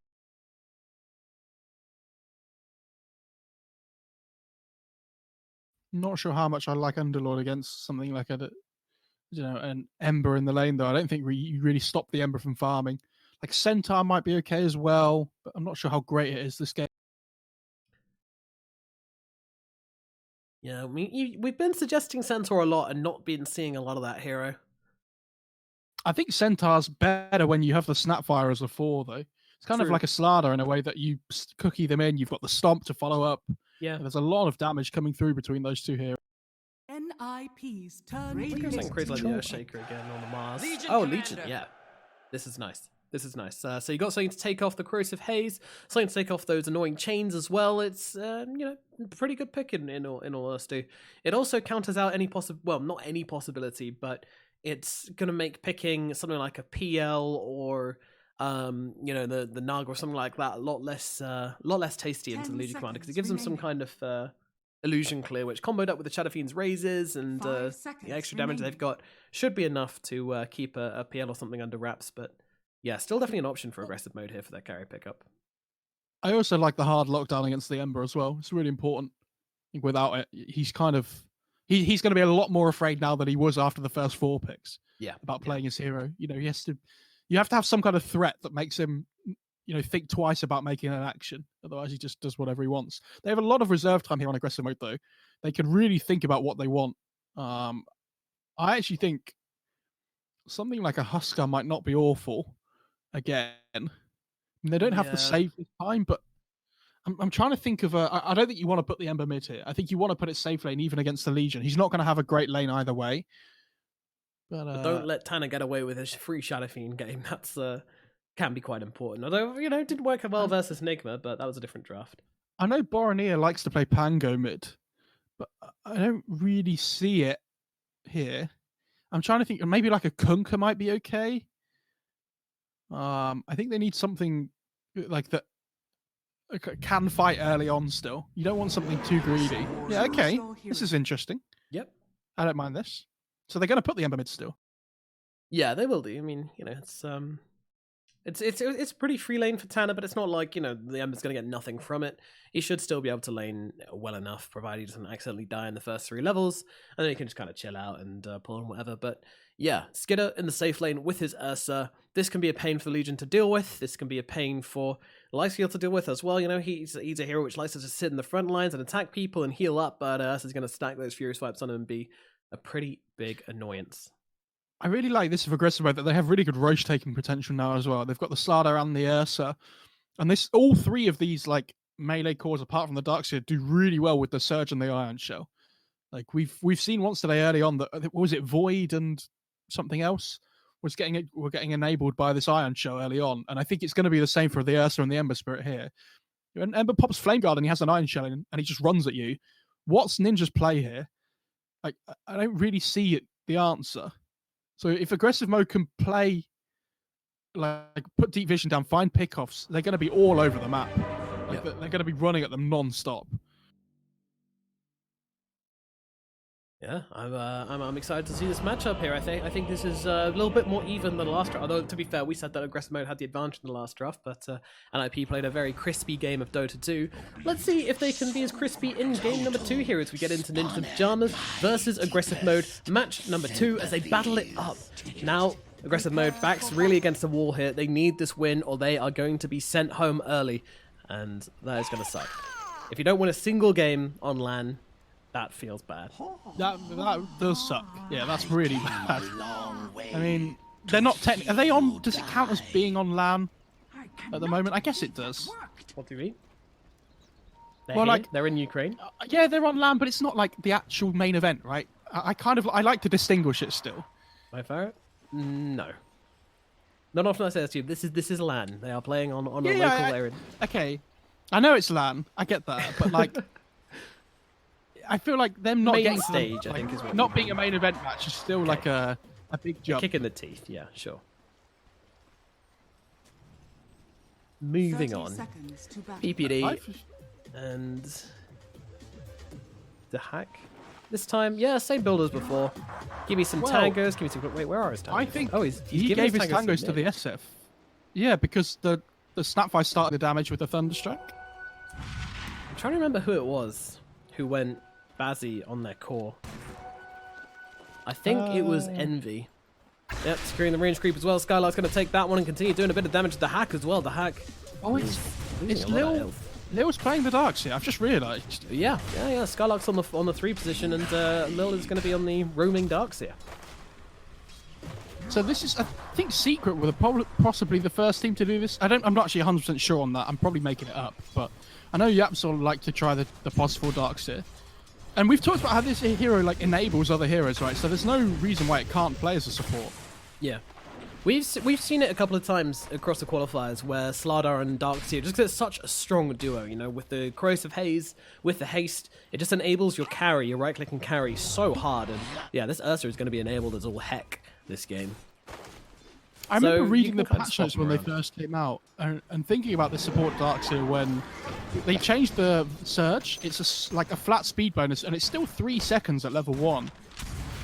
Not sure how much I like Underlord against something like an Ember in the lane though. I don't think you really stop the Ember from farming. Centaur might be okay as well, but I'm not sure how great it is this game. Yeah, we've been suggesting Centaur a lot and not been seeing a lot of that hero. I think Centaur's better when you have the Snapfire as a 4, though. It's kind of True. like a Slardar in a way that you cookie them in. You've got the Stomp to follow up. Yeah. And there's a lot of damage coming through between those two here. NIP's turn. We're to going pick. crazy like the Earthshaker again on the Mars. Legion, yeah. This is nice. So you got something to take off the corrosive haze, something to take off those annoying chains as well. It's pretty good pick in all honesty. It also counters out any not any possibility, but it's gonna make picking something like a PL or the Nug or something like that a lot less tasty into the 10 Legion Commander, because it seconds gives them some remaining. kind of illusion clear, which comboed up with the Shadow Fiend's raises and 5 the seconds extra damage remaining. they've got should be enough to keep a PL or something under wraps. But yeah, still definitely an option for aggressive mode here for that carry pickup. I also like the hard lockdown against the Ember as well. It's really important. I think without it, he's kind of he's going to be a lot more afraid now than he was after the first 4 picks. Yeah, About playing his hero. You have to have some kind of threat that makes him think twice about making an action. Otherwise, he just does whatever he wants. They have a lot of reserve time here on aggressive mode, though. They can really think about what they want. I actually think something like a Husker might not be awful. Again, they don't have to Yeah. save this time, but I'm trying to think of I don't think you want to put the Ember mid here. I think you want to put it safe lane, even against the Legion. He's not going to have a great lane either way. But Don't let Tanner get away with his free Shadow Fiend game. That's can be quite important. Although it didn't work well versus Enigma, but that was a different draft. I know Boromir likes to play Pango mid, but I don't really see it here. I'm trying to think. Maybe like a Kunkka might be okay. I think they need something like that can fight early on still. You don't want something too greedy. Yeah, okay. This is interesting. Yep. I don't mind this. So they're going to put the Ember mid still. Yeah, they will do. I mean, it's pretty free lane for Tanner, but it's not like the Ember's going to get nothing from it. He should still be able to lane well enough, provided he doesn't accidentally die in the first 3 levels, and then he can just kind of chill out and pull on whatever. But yeah, Skidder in the safe lane with his Ursa. This can be a pain for the Legion to deal with. This can be a pain for Lysiel to deal with as well. He's a hero which likes to just sit in the front lines and attack people and heal up, but Ursa's going to stack those Furious Vibes on him and be a pretty big annoyance. I really like this of aggressive mode that they have really good Roche taking potential now as well. They've got the Slardar and the Ursa, and this all three of these like melee cores apart from the Darkseer do really well with the Surge and the Iron Shell. Like we've seen once today early on that what was it Void and something else were getting enabled by this Iron Shell early on, and I think it's going to be the same for the Ursa and the Ember Spirit here. And Ember pops Flame Guard and he has an Iron Shell in, and he just runs at you. What's Ninja's play here? I don't really see it, the answer. So if aggressive mode can play, like put deep vision down, find pickoffs, they're going to be all over the map. Like they're going to be running at them non-stop. Yeah, I'm excited to see this matchup here. I think this is a little bit more even than the last draft. Although to be fair, we said that aggressive mode had the advantage in the last draft, but NIP played a very crispy game of Dota 2. Let's see if they can be as crispy in game number 2 here as we get into Ninja Pajamas versus aggressive mode match number 2 as they battle it up. Now, aggressive mode backs really against the wall here. They need this win or they are going to be sent home early, and that is going to suck. If you don't win a single game on LAN, that feels bad. That does suck. Yeah, that's really bad. I mean, they're not technically... Are they on... Does it count as being on LAN at the moment? I guess it does. What do you mean? They're in Ukraine? Yeah, they're on LAN, but it's not like the actual main event, right? I like to distinguish it still. My favorite? No. Not often I say this to you. This is LAN. They are playing on a local area. Okay. I know it's LAN. I get that. But, like... I feel like them not main getting stage, to, like, I think, is what not being a main event match is still like a big jump. Kick in the teeth, yeah, sure. Moving on. PPD and the hack. This time, yeah, same build as before. Give me some tangos. Give me some. Wait, where are his tangos? I think he gave his tangos to the SF. Yeah, because the Snapfire started the damage with the Thunderstruck. I'm trying to remember who it was who went Bazzy on their core. I think it was Envy. Yep, securing the range creep as well. Skylark's going to take that one and continue doing a bit of damage to the hack as well. The hack. Oh, it's Lil's playing the Darks here. I've just realised. Yeah. Skylark's on the 3 position, and Lil is going to be on the roaming Darks here. So this is, I think, Secret were possibly the first team to do this. I'm not actually 100% sure on that. I'm probably making it up, but I know Yapsol like to try the possible Darks here. And we've talked about how this hero like enables other heroes, right? So there's no reason why it can't play as a support. Yeah. We've seen it a couple of times across the qualifiers where Slardar and Darkseer, just because it's such a strong duo, you know, with the Corrosive Haze, with the haste, it just enables your carry, your right-click and carry so hard. And yeah, this Ursa is going to be enabled as all heck this game. I remember reading the patch notes when they first came out and thinking about the support Darkseer when they changed the Surge. It's like a flat speed bonus and it's still 3 seconds at level 1.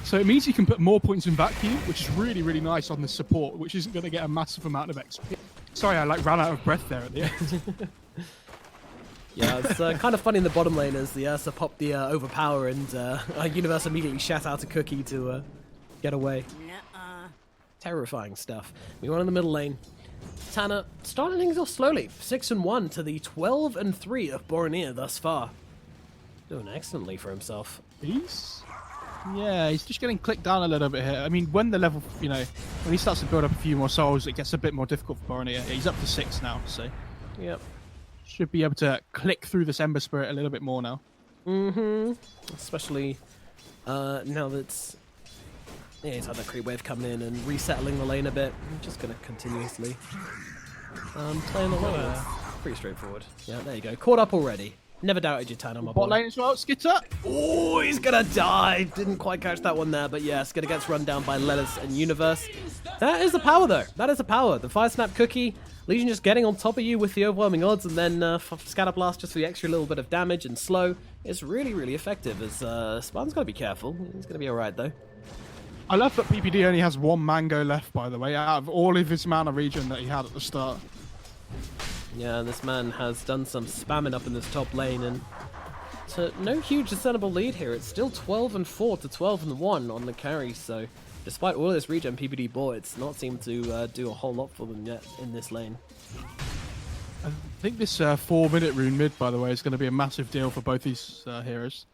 So it means you can put more points in vacuum, which is really, really nice on this support, which isn't going to get a massive amount of XP. Sorry, I ran out of breath there at the end. Yeah, it's kind of funny in the bottom lane as the Ursa popped the overpower and Universe immediately shat out a cookie to get away. Terrifying stuff. We went in the middle lane. Tanner starting things off slowly. 6-1 to the 12-3 of Boromir thus far. Doing excellently for himself. He's just getting clicked down a little bit here. I mean, when the level, when he starts to build up a few more souls, it gets a bit more difficult for Boromir. He's up to 6 now, so yep, should be able to click through this Ember Spirit a little bit more now. Especially now that he's had that creep wave coming in and resettling the lane a bit. I'm just going to continuously play in the lane. Pretty straightforward. Yeah, there you go. Caught up already. Never doubted your turn on my bot lane as well, Skitter. Oh, he's going to die. Didn't quite catch that one there, but yeah, Skitter gets run down by Lelis and Universe. That is the power, though. That is the power. The Fire Snap Cookie, Legion just getting on top of you with the overwhelming odds, and then Scatter Blast just for the extra little bit of damage and slow. It's really, really effective, as Spartan's got to be careful. He's going to be alright, though. I love that PPD only has 1 mango left, by the way, out of all of his mana regen that he had at the start. Yeah, this man has done some spamming up in this top lane, and to no huge discernible lead here. It's still 12-4 to 12-1 on the carry, so despite all this regen PPD bought, it's not seemed to do a whole lot for them yet in this lane. I think this 4-minute rune mid, by the way, is going to be a massive deal for both these heroes.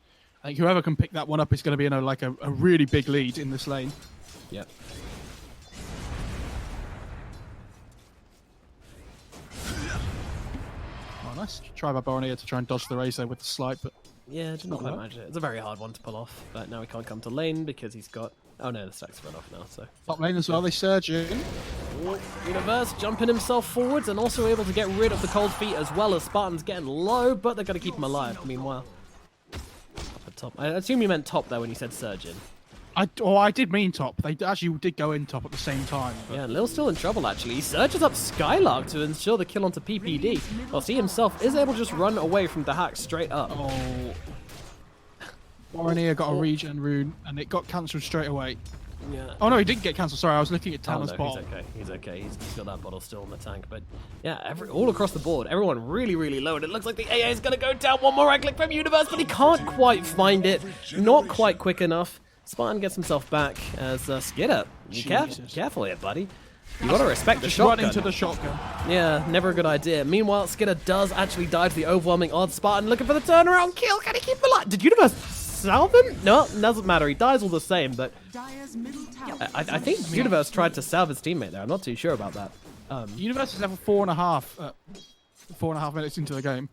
I think whoever can pick that one up is going to be in a really big lead in this lane. Yep. Nice try by Borneo to try and dodge the raise there with the slide, but Yeah, didn't quite manage it. It's a very hard one to pull off, but now he can't come to lane because he's got... Oh no, the stack's run off now, so... top lane as well, they surge in. Universe jumping himself forwards and also able to get rid of the cold feet as well as Spartan's getting low, but they're going to keep him alive, meanwhile. Up at top. I assume you meant top there when you said surgeon. I did mean top. They actually did go in top at the same time. But... Yeah, Lil's still in trouble actually. He surges up Skylark to ensure the kill onto PPD, whilst he himself is able to just run away from the hack straight up. Oh. Borneo got a regen rune, and it got cancelled straight away. Yeah. Oh no, he didn't get cancelled. Sorry, I was looking at Oh, Tanner's no, bottom. he's okay. He's okay. He's got that bottle still in the tank. But yeah, all across the board, everyone really, really low. And it looks like the AA is going to go down. One more right click from Universe, but he can't quite find it. Not quite quick enough. Spartan gets himself back as Skidder. Careful here, buddy. You got to respect the Just shotgun. run into the shotgun. Yeah, never a good idea. Meanwhile, Skidder does actually die to the overwhelming odds. Spartan looking for the turnaround kill. Can he keep him alive? Did Universe salve him? No, doesn't matter. He dies all the same, but Dire's middle tower. I think Universe tried to salve his teammate there. I'm not too sure about that. Universe is level 4.5 minutes into the game.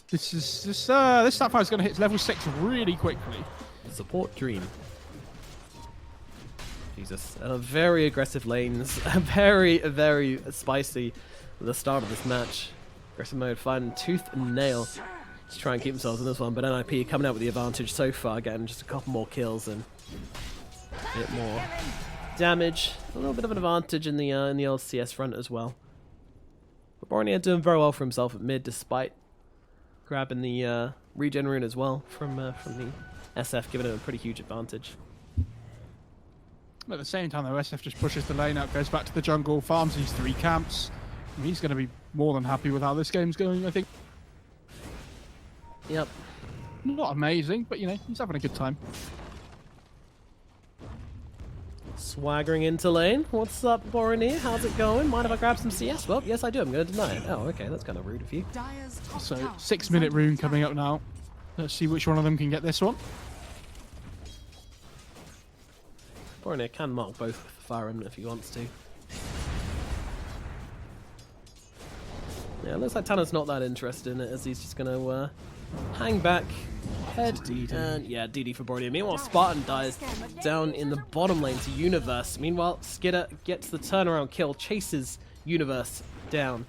This snap fire is going to hit level 6 really quickly. Support Dream. Jesus. Very aggressive lanes. Very, very spicy at the start of this match. Aggressive mode finding tooth and nail to try and keep themselves in this one, but NIP coming out with the advantage so far, getting just a couple more kills and a bit more damage. A little bit of an advantage in the old CS front as well. But Borneo doing very well for himself at mid, despite grabbing the regen rune as well from the SF, giving him a pretty huge advantage. At the same time, though, SF just pushes the lane out, goes back to the jungle, farms these 3 camps. And he's going to be more than happy with how this game's going, I think. Yep. Not amazing, but, you know, he's having a good time. Swaggering into lane. What's up, Borneo? How's it going? Mind if I grab some CS? Well, yes, I do. I'm going to deny it. Oh, okay. That's kind of rude of you. Dire's top So, tower 6-minute is rune under coming up now. Let's see which one of them can get this one. Borneo can mark both with the Fire Remnant if he wants to. Yeah, it looks like Tanner's not that interested in it, as he's just going to hang back, head, and yeah, DD for Borneo. Meanwhile, Spartan dies down in the bottom lane to Universe. Meanwhile, Skidder gets the turnaround kill, chases Universe down.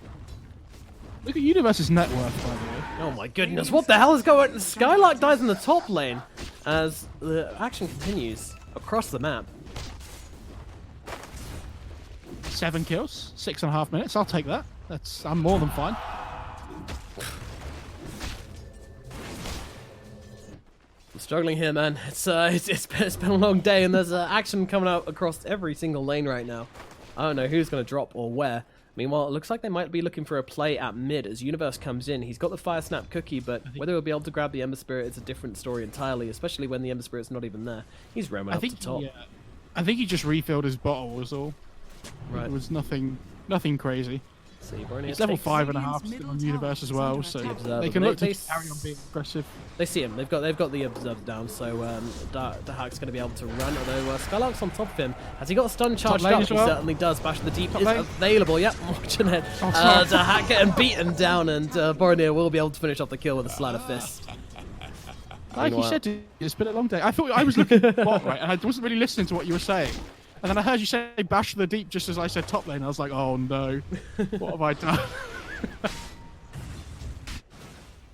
Look at Universe's net worth, by the way. Oh my goodness, what the hell is going on? Skylark dies in the top lane as the action continues across the map. 7 kills, 6.5 minutes. I'll take that. I'm more than fine. I'm struggling here, man. It's been a long day, and there's action coming out across every single lane right now. I don't know who's going to drop or where. Meanwhile, it looks like they might be looking for a play at mid as Universe comes in. He's got the Fire Snap cookie, but whether he'll be able to grab the Ember Spirit is a different story entirely, especially when the Ember Spirit's not even there. He's roaming up to top. I think he just refilled his bottle was all. Right. It was nothing crazy. See, Borneo It's level takes- 5.5 still on Universe as well, so they can look to carry on being aggressive. They see him. They've got the observer down, so the hack's going to be able to run. Although Skylark's on top of him. Has he got a stun charged lane up? as He well. certainly does. Bash of the Deep Top is lane. available. Yep, watching it. sorry. The hack getting beaten down, and Borneo will be able to finish off the kill with a sleight of fist. Like you Meanwhile- said, it's been a long day. I thought I was looking at bot, right, and I wasn't really listening to what you were saying. And then I heard you say bash the deep just as I said top lane. And I was like, oh no, what have I done?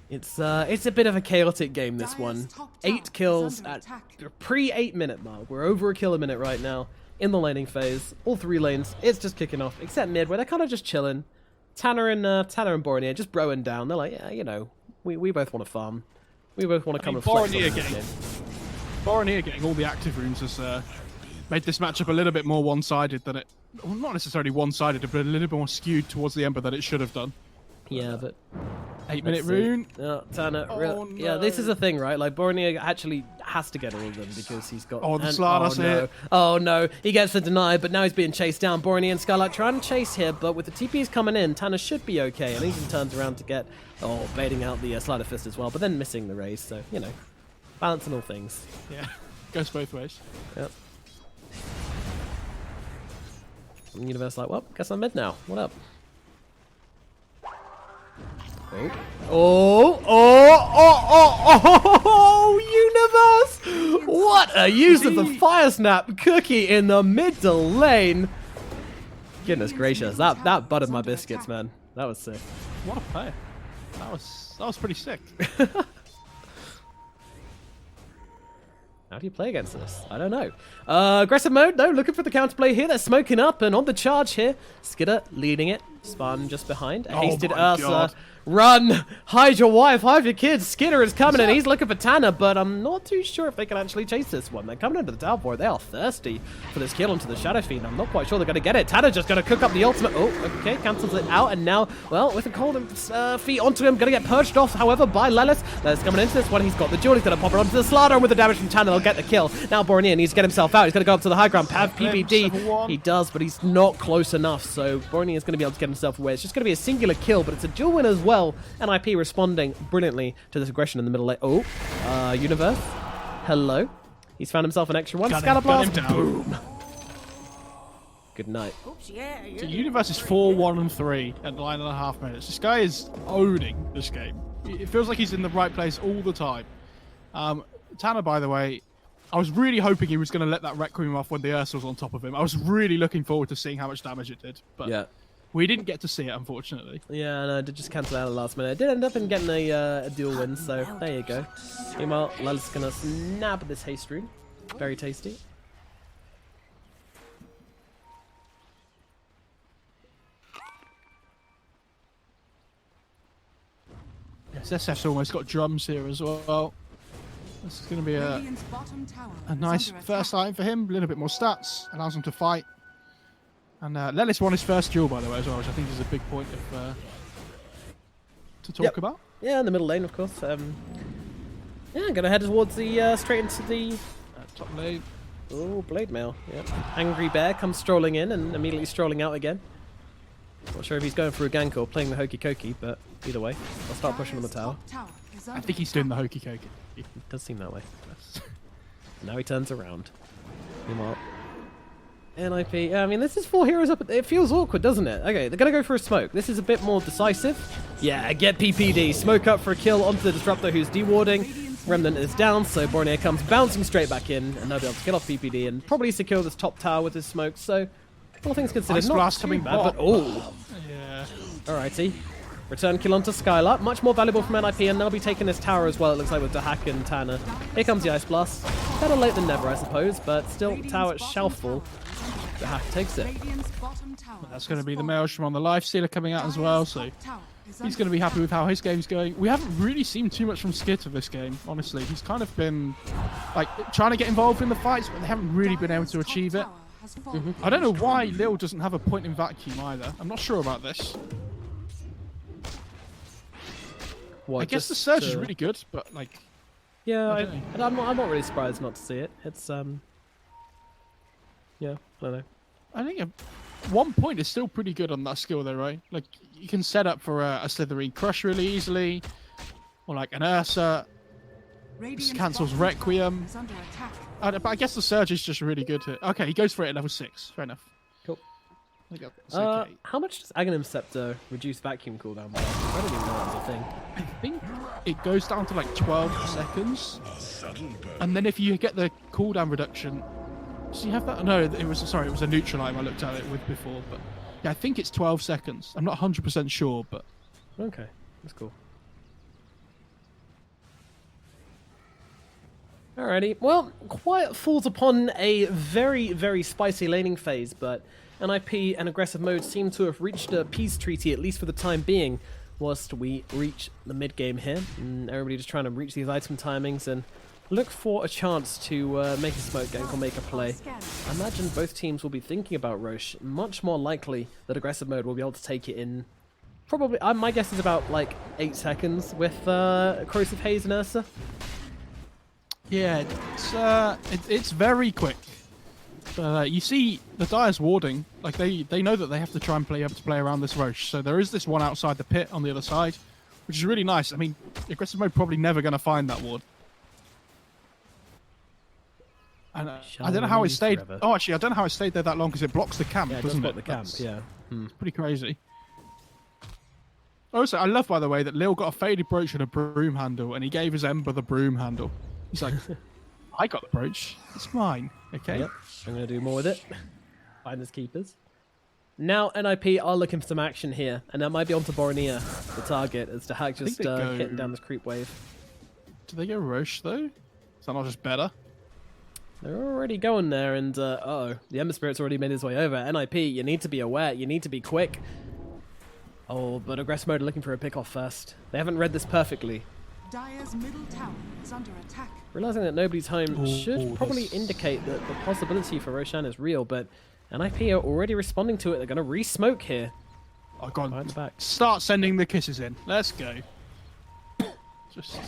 It's a bit of a chaotic game, this one. 8 kills under at attack. the pre-8 minute mark. We're over a kill a minute right now in the laning phase. All 3 lanes, it's just kicking off, except mid, where they're kind of just chilling. Tanner and Borneo just broing down. They're like, yeah, you know, we both want to farm. We both want to come and flex on this game. Borneo getting all the active runes has made this matchup a little bit more one-sided than it. Well, not necessarily one-sided, but a little bit more skewed towards the Ember than it should have done. Yeah, but 8-minute let's see. rune. Tanner. Oh, Yeah, this is no. the thing, right? Like Borneo actually has to get all of them because he's got. Oh, the Slardus hit. Oh no, he gets the deny, but now he's being chased down. Borneo and Skylark trying to chase here, but with the TPs coming in, Tanner should be okay, and he turns around to get baiting out the Slider Fist as well, but then missing the raise. So you know, balancing all things. Yeah, goes both ways. Yep. And Universe like, well, guess I'm mid now. What up? Oh, universe! What a use of the fire snap cookie in the middle lane. Goodness gracious, that buttered my biscuits, man. That was sick. What a play. That was pretty sick. How do you play against this? I don't know. Aggressive mode, though, looking for the counterplay here. They're smoking up and on the charge here. Skidder leading it. Spartan just behind. A hasted my Ursa. God. Run! Hide your wife, hide your kids. Skidder is coming and he's looking for Tanner, but I'm not too sure if they can actually chase this one. They're coming into the tower board. They are thirsty for this kill onto the Shadow Fiend. I'm not quite sure they're going to get it. Tanner just going to cook up the ultimate. Oh, okay, cancels it out. And now, well, with a cold feet onto him, going to get purged off, however, by Lelis. Lelis coming into this one. He's got the jewel. He's going to pop it onto the Slaughter, and with the damage from Tanner, they'll get the kill. Now Borneo needs to get himself out. He's going to go up to the high ground. Have PPD. He does, but he's not close enough. So Borneo is going to be able to get himself away. It's just going to be a singular kill, but it's a dual win as well. NIP responding brilliantly to this aggression in the middle lane. Oh, Universe. Hello. He's found himself an extra one. Scatterblast. Boom. Good night. So Universe is 4-1-3 at 9.5 minutes. This guy is owning this game. It feels like he's in the right place all the time. Tanner, by the way, I was really hoping he was going to let that Requiem off when the Ursa was on top of him. I was really looking forward to seeing how much damage it did. But Yeah. we didn't get to see it, unfortunately. Yeah, no, I did just cancel out at the last minute. I did end up in getting a dual win, so there you go. Meanwhile, Lelis gonna snap this haste rune. Very tasty. Yes, SF's almost got drums here as well. This is going to be Radiant's bottom tower a is nice under first attack. item for him. A little bit more stats, allows him to fight. And Lelis won his first duel, by the way, as well, which I think is a big point of, to talk about. Yeah, in the middle lane, of course. Yeah, gonna head towards the straight into the Top lane. oh blade mail. Yep. Angry Bear comes strolling in and immediately strolling out again. Not sure if he's going for a gank or playing the hokey cokey, but either way, I'll start pushing on the tower. Top tower is I under think he's doing the hokey cokey. It does seem that way. Now he turns around. Meanwhile, NIP. Yeah, I mean, this is 4 heroes up. It feels awkward, doesn't it? Okay, they're going to go for a smoke. This is a bit more decisive. Yeah, get PPD. Smoke up for a kill onto the Disruptor who's dewarding. Remnant is down, so Borneo comes bouncing straight back in, and they'll be able to kill off PPD and probably secure this top tower with his smoke. So, all things considered, Ice not Blast too coming bad, but oh. Yeah. Alrighty. Return kill onto Skylar. Much more valuable from NIP, and they'll be taking this tower as well, it looks like, with Dahak and Tanner. Here comes the Ice Blast. Better late than never, I suppose, but still, Radiant's tower at bottom Shelffall. tower Dahak takes it. Radiant's bottom tower That's going to be the has Maelstrom on the Lifestealer coming out as well, so top tower is he's under going to be happy with how his game's going. We haven't really seen too much from Skid of this game, honestly. He's kind of been like trying to get involved in the fights, but they haven't really been able to Dyer's achieve top it. tower has fallen. I don't know why Lil doesn't have a point in vacuum either. I'm not sure about this. What, I guess the just, Surge is really good, but like, Yeah, I don't know. I'm not really surprised not to see it. It's, yeah, I don't know. I think 1 point is still pretty good on that skill though, right? Like, you can set up for a Slitherine Crush really easily, or like an Ursa. Radiant's cancels bottom tower Requiem. is under attack. But I guess the Surge is just really good here. Okay, he goes for it at level 6. Fair enough. Cool. I think that's okay. How much does Aghanim Scepter reduce vacuum cooldown by? I don't even know that's a thing. I think it goes down to like 12 seconds. And then if you get the cooldown reduction... So you have that? No, it was a neutral item I looked at it with before. But yeah, I think it's 12 seconds. I'm not 100% sure, but... Okay, that's cool. Alrighty, well, Quiet falls upon a very, very spicy laning phase, but NIP and aggressive mode seem to have reached a peace treaty, at least for the time being, whilst we reach the mid-game here. And everybody just trying to reach these item timings and look for a chance to make a smoke gank or make a play. I imagine both teams will be thinking about Roche. Much more likely that aggressive mode will be able to take it in, probably, my guess is about like 8 seconds with Corrosive Haze and Ursa. Yeah, it's very quick. You see the Dyer's warding, like they know that they have to try and play around this Roche. So there is this one outside the pit on the other side, which is really nice. I mean, aggressive mode probably never going to find that ward. And I don't know how it stayed. Forever. Oh, actually, I don't know how it stayed there that long because it blocks the camp, Yeah, it does doesn't block it? the camp, That's yeah. pretty crazy. Also, I love, by the way, that Lil got a faded brooch and a broom handle, and he gave his Ember the broom handle. He's like, I got the brooch. It's mine. Okay. Yep. I'm going to do more with it. Finders keepers. Now NIP are looking for some action here, and that might be onto Bornea, the target, as the hack just they go- hitting down this creep wave. Do they go Roche, though? Is that not just better? They're already going there, and uh-oh, the Ember Spirit's already made his way over. NIP, you need to be aware, you need to be quick. Oh, but aggressive mode are looking for a pick-off first. They haven't read this perfectly. Dire's middle tower is under attack. Realizing that nobody's home should Ooh, probably this- indicate that the possibility for Roshan is real, but NIP are already responding to it. They're going to re-smoke here. Oh, go Right on. in the back. Start sending the kisses in. Let's go. Just...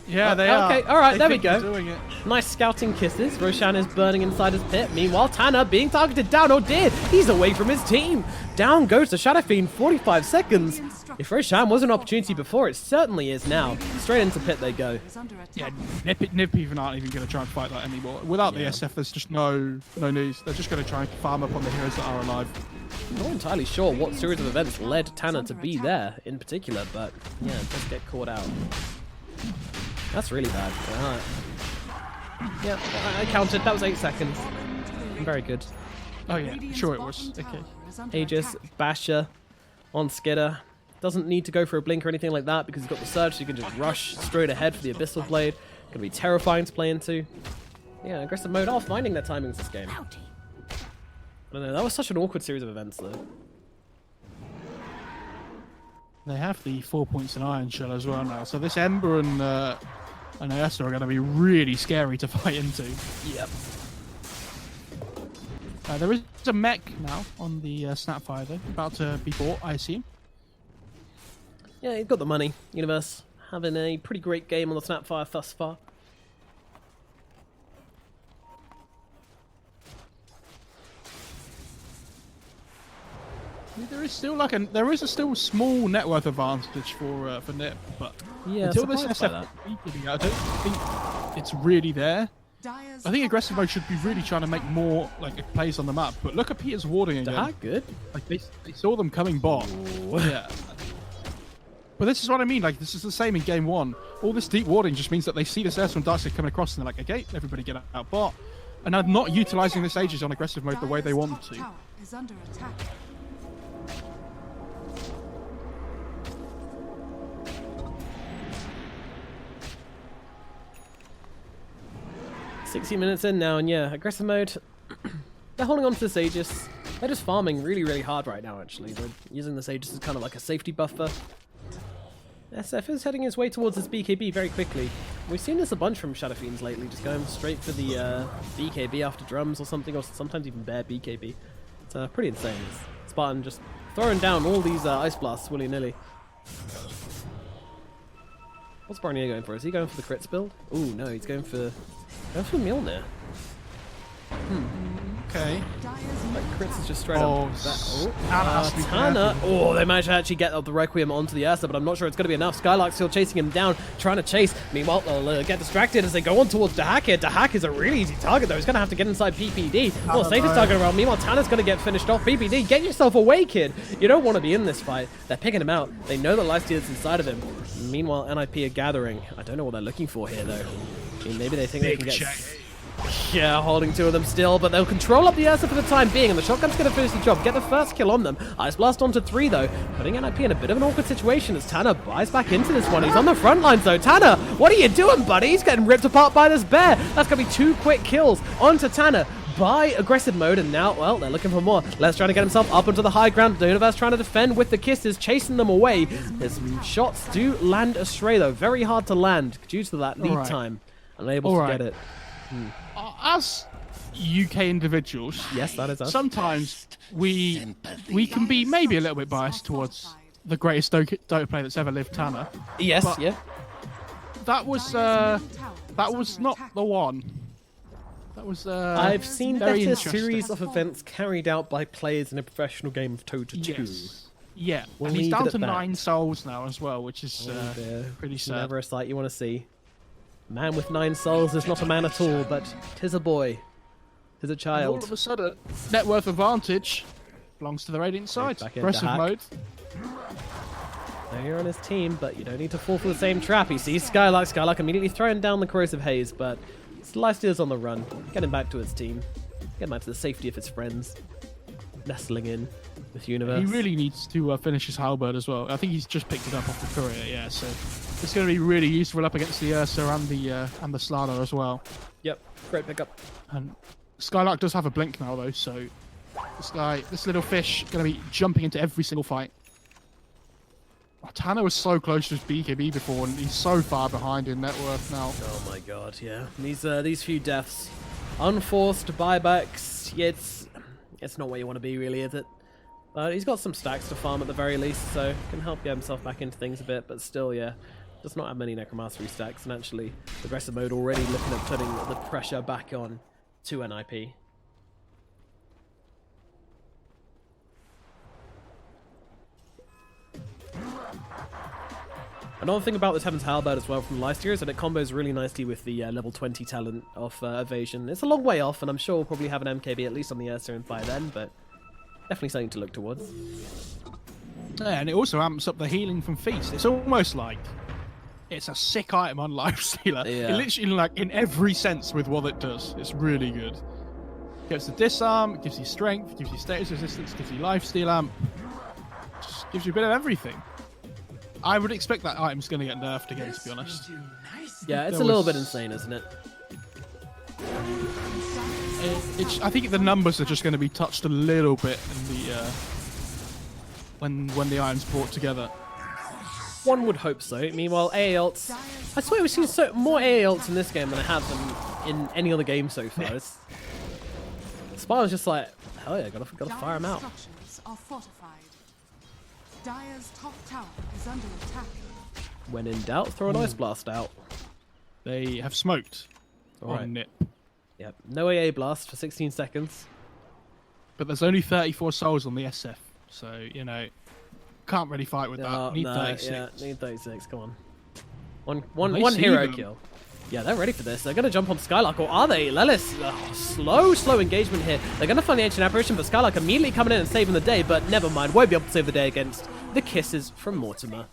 Yeah, they are. Okay, alright, They there we think they're go. doing it. Nice scouting kisses. Roshan is burning inside his pit. Meanwhile, Tanner being targeted down. Oh dear, he's away from his team. Down goes the Shadow Fiend, 45 seconds. If Roshan was an opportunity before, it certainly is now. Straight into pit they go. Is under attack. Yeah, Nip even aren't even going to try and fight that anymore. Without the SF, there's just no news. They're just going to try and farm up on the heroes that are alive. Not entirely sure what series of events led Tanner to be there in particular, but yeah, just get caught out. That's really bad. Alright. Yeah, I counted. That was 8 seconds. Very good. Oh yeah, Radiant's sure it bottom was. tower Okay. is under Aegis, attack. Basher on Skidder. Doesn't need to go for a blink or anything like that because he's got the surge, so you can just rush straight ahead for the Abyssal Blade. Gonna be terrifying to play into. Yeah, aggressive mode are finding their timings this game. I don't know, that was such an awkward series of events though. They have the 4 points in Iron Shell as well now, so this Ember and Aesta are going to be really scary to fight into. Yep. There is a mech now on the Snapfire though, about to be bought, I assume. Yeah, you've got the money. Universe having a pretty great game on the Snapfire thus far. I mean, there is still like there is a still small net worth advantage for Nip, but Yeah, until this surprised by SF, that. I don't think it's really there. Dire's I think top aggressive tower mode should be really trying to make more plays on the map. But look at Peter's warding again. Ah, good. Like they saw them coming bot. Yeah. But this is what I mean. Like this is the same in game one. All this deep warding just means that they see this Airstone Darkseid coming across and they're like, okay, everybody get out bot. And they're not utilizing this Aegis on aggressive mode the way they Dire's want top to. tower is under attack. $60 minutes in now, and yeah, aggressive mode. They're holding on to this Aegis. They're just farming really, really hard right now, actually. They're using this Aegis as kind of like a safety buffer. SF is heading his way towards his BKB very quickly. We've seen this a bunch from Shadow Fiends lately, just going straight for the BKB after drums or something, or sometimes even bare BKB. It's pretty insane. Spartan just throwing down all these Ice Blasts willy-nilly. What's Barnier going for? Is he going for the crits build? Ooh, no, he's going for Mjolnir. Okay. Dire's Like, middle crits is tower just straight Oh, up. Tanner has to be Tanner. careful. Oh, they managed to actually get the Requiem onto the Ursa, but I'm not sure it's going to be enough. Skylark's still chasing him down, trying to chase. Meanwhile, they'll get distracted as they go on towards Dahak here. Dahak is a really easy target, though. He's going to have to get inside PPD. Well, safest target around. Meanwhile, Tanner's going to get finished off. PPD, get yourself away, kid. You don't want to be in this fight. They're picking him out. They know that Lifesteal's inside of him. Meanwhile, NIP are gathering. I don't know what they're looking for here, though. I mean, maybe they think they can get... Yeah, holding two of them still, but they'll control up the Ursa for the time being, and the shotgun's going to finish the job. Get the first kill on them. Ice Blast onto 3, though, putting NIP in a bit of an awkward situation as Tanner buys back into this one. He's on the front lines, though. Tanner, what are you doing, buddy? He's getting ripped apart by this bear. That's going to be 2 quick kills onto Tanner by aggressive mode, and now, well, they're looking for more. Les trying to get himself up onto the high ground. The Universe trying to defend with the kisses, chasing them away. His shots do land astray, though. Very hard to land due to that lead Alright. time. Unable to Alright. get it. As UK individuals, Yes, that is us. sometimes we can be maybe a little bit biased towards the greatest Dota player that's ever lived, Tanner. Yes, But- yeah. That was Dire's middle tower that is was under not attack. the one. That was I've seen very better interesting. series of events carried out by players in a professional game of Dota2. Yes. Yeah, We'll and he's leave it down at to that. 9 souls now as well, which is Oh dear. pretty sad. Never a sight you want to see. Man with 9 souls is not a man at all, but 'tis a boy. 'Tis a And all of child. a sudden, net worth advantage belongs to the Radiant side. Back into Aggressive hack. mode. Now you're on his team, but you don't need to fall for the same trap. He sees Skylark. Skylark immediately throwing down the Corrosive Haze, but Lifesteal's on the run. Getting back to his team. Getting back to the safety of his friends. Nestling in with Universe. He really needs to finish his Halberd as well. I think he's just picked it up off the courier, yeah, so it's going to be really useful up against the Ursa and the Slardar as well. Yep, great pickup. And Skylark does have a blink now, though, so this little fish, going to be jumping into every single fight. Oh, Tanner was so close to his BKB before, and he's so far behind in net worth now. Oh my god, yeah. These few deaths. Unforced buybacks. Yeah, it's not where you want to be, really, is it? He's got some stacks to farm at the very least, so can help get himself back into things a bit, but still, yeah. Does not have many Necromastery stacks, and actually, aggressive mode already looking at putting the pressure back on to NIP. Another thing about this Heaven's Halberd as well from Lifesteal is that it combos really nicely with the level 20 talent of Evasion. It's a long way off, and I'm sure we'll probably have an MKB at least on the Ursa by then, but definitely something to look towards. Yeah, and it also amps up the healing from Feast. It's almost like it's a sick item on Lifestealer. Yeah. It literally, like, in every sense with what it does. It's really good. Gives the disarm, it gives you strength, gives you status resistance, gives you lifesteal amp. Just gives you a bit of everything. I would expect that item's going to get nerfed again, to be honest. Yeah, it's a little bit insane, isn't it? I think the numbers are just going to be touched a little bit in the when the item's brought together. One would hope so. Meanwhile, AA ults. I swear we've seen more AA ults in this game than I have in any other game so far. Spartan's just like, hell yeah, gotta fire him out. Structures are fortified. Dire's top tower is under attack. When in doubt, throw an Ice Blast out. They have smoked Alright. on Nip. Yep, no AA Blast for 16 seconds. But there's only 34 souls on the SF, so, you know, can't really fight with that. Need 36. Yeah, need 36, come on. They One see hero them. kill. Yeah, they're ready for this. They're going to jump on Skylark, or are they? Lelis, slow engagement here. They're going to find the Ancient Apparition, but Skylark immediately coming in and saving the day, but never mind. Won't be able to save the day against the kisses from Mortimer.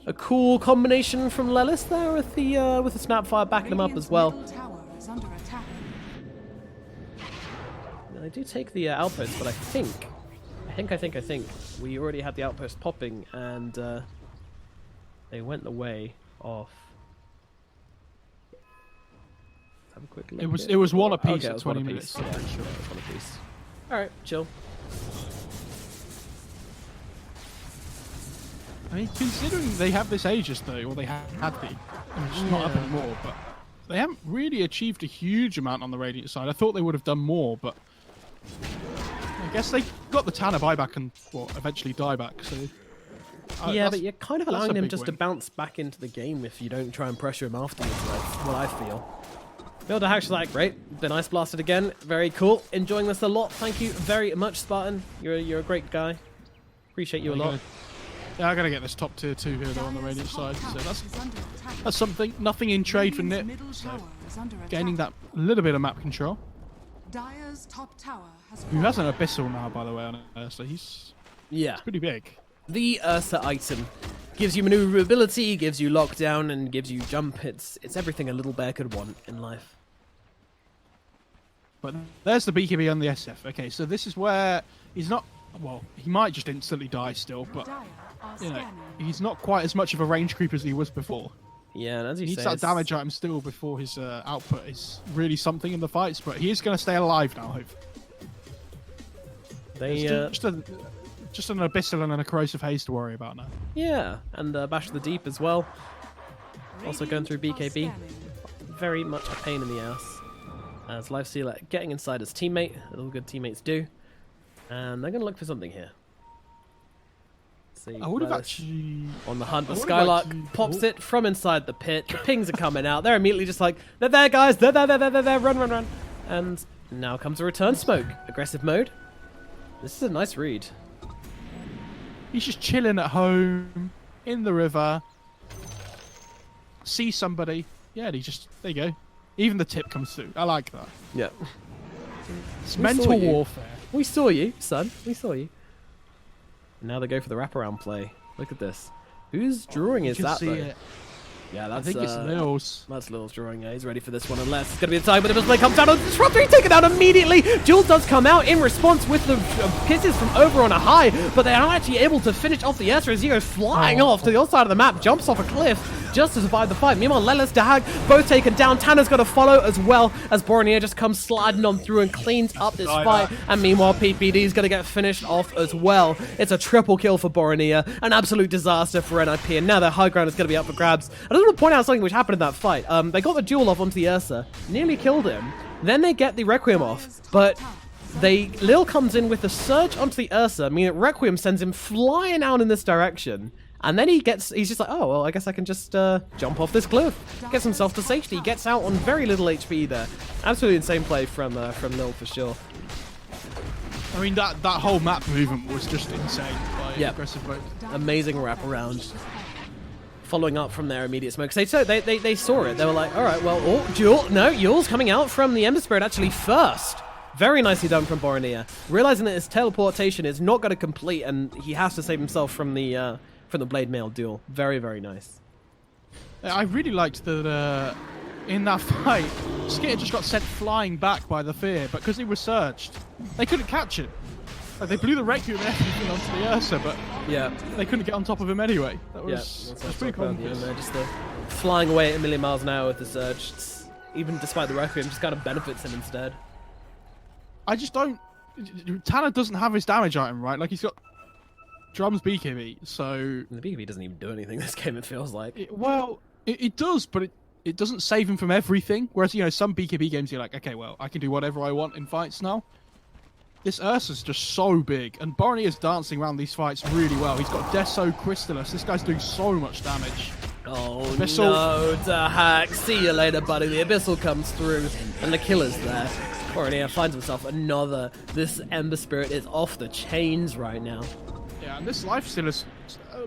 A cool combination from Lelis there with the Snapfire backing him up as well. Middle tower is under attack. I do take the outpost, but I think we already had the outpost popping, and they went the way of. Have a quick look. It was one apiece Okay, it at was 20 one minutes. apiece. Yeah, sure, it was one apiece. All right, chill. I mean, considering they have this Aegis though, or they had the, it's not up anymore, but they haven't really achieved a huge amount on the Radiant side. I thought they would have done more, but I guess they got the Tanner buyback and eventually dieback. So Yeah, but you're kind of that's a allowing him big just to win. bounce back into the game if you don't try and pressure him afterwards. That's what I feel. Builder Hack's like, great, been Ice Blasted again. Very cool. Enjoying this a lot. Thank you very much, Spartan. You're a great guy. Appreciate you a lot. Yeah, I gotta get this top tier 2 here though on the Radiant side. So Is under attack. that's something. Nothing in trade for Nip. Middle So tower is under attack. gaining that little bit of map control. Dire's top tower has Who has an Abyssal now, by the way, on it, so he's Yeah. pretty big. The Ursa item gives you maneuverability, gives you lockdown, and gives you jump. It's everything a little bear could want in life. But there's the BKB on the SF. Okay, so this is where he's not. Well, he might just instantly die still, but Dire are you know, scanning. he's not quite as much of a range creep as he was before. Yeah, and as you He needs say, that it's- damage item still before his output is really something in the fights, but he is going to stay alive now, hopefully. they It's just an Abyssal and a Corrosive Haze to worry about now. yeah, and Bash of the Deep as well. Also going through Radiant are BKB. scanning. Very much a pain in the ass. As Lifestealer getting inside his teammate, as all good teammates do. And they're going to look for something here. Let's see, I would have Lelis actually. on the hunt, but I would've Skylark actually- pops it from inside the pit. The pings are coming out. They're immediately just like, they're there, guys. They're there. Run. And now comes a return smoke. Aggressive mode. This is a nice read. He's just chilling at home in the river. See somebody. Yeah, and he just. There you go. Even the tip comes through. I like that. Yeah. It's We mental saw you. warfare. We saw you, son. We saw you. And now they go for the wraparound play. Look at this. Whose drawing is You can that, see though? it. Yeah, I that's think it's Lil's. That's Lil's drawing. Yeah, he's ready for this one, unless it's going to be the time. But the play comes down on the Disruptor. He's taken out immediately. Jules does come out in response with the kisses from over on a high, but they are actually able to finish off the Esther as he goes flying off to the other side of the map, jumps off a cliff just to survive the fight. Meanwhile, Lelis, Dahag, both taken down. Tanner's got to follow as well as Boromir just comes sliding on through and cleans up this fight. And meanwhile, PPD is going to get finished off as well. It's a triple kill for Boromir, an absolute disaster for NIP, and now their high ground is going to be up for grabs. I just want to point out something which happened in that fight. They got the duel off onto the Ursa, nearly killed him. Then they get the Requiem off, but Lil comes in with the surge onto the Ursa, meaning Requiem sends him flying out in this direction. And then he's just like, oh, well, I guess I can just jump off this cliff. Gets himself to safety. Gets out on very little HP there. Absolutely insane play from Lil for sure. I mean, that whole map movement was just insane by aggressive mode. Amazing wraparound. Following up from their immediate smoke. They saw it. They were like, all right, well, Yule's coming out from the Ember Spirit actually first. Very nicely done from Boromir. Realizing that his teleportation is not going to complete and he has to save himself from the Blade Mail duel. Very, very nice. I really liked that in that fight, Skitter just got sent flying back by the Fear, but because he was surged, they couldn't catch him. Like, they blew the Requiem and everything onto the Ursa, but they couldn't get on top of him anyway. That was pretty cool. Just flying away at a million miles an hour with the surge. Even despite the Requiem, just kind of benefits him instead. I just don't... Tanner doesn't have his damage item, right? Like, he's got Drum's BKB, so... The BKB doesn't even do anything this game, it feels like. It does, but it doesn't save him from everything. Whereas, some BKB games, you're like, okay, well, I can do whatever I want in fights now. This Ursa's just so big, and Boromir is dancing around these fights really well. He's got Deso Crystallis. This guy's doing so much damage. Oh no, Dahak. See you later, buddy. The Abyssal comes through, and the killer's there. Boromir finds himself another. This Ember Spirit is off the chains right now. Yeah, and this lifesteal is...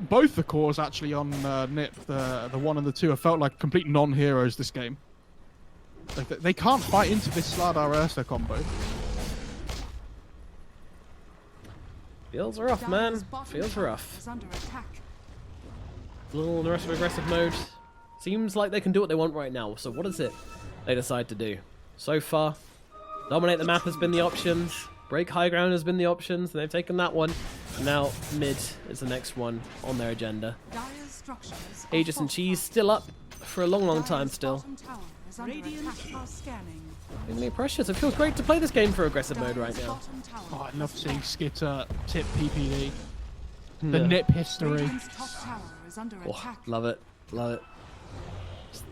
both the cores, actually, on NIP, the 1 and the 2, have felt like complete non-heroes this game. Like, they can't fight into this Slardar Ursa combo. Feels rough, man. Feels rough. A little in the rest of aggressive mode. Seems like they can do what they want right now. So what is it they decide to do? So far, dominate the map has been the options. Break high ground has been the options. And they've taken that one. And now mid is the next one on their agenda. Aegis and Cheese still up for a long, long time still. Really precious. It feels great to play this game for aggressive mode right now. Oh, I love seeing Skitter tip PPD. The NIP history. Oh, love it. Love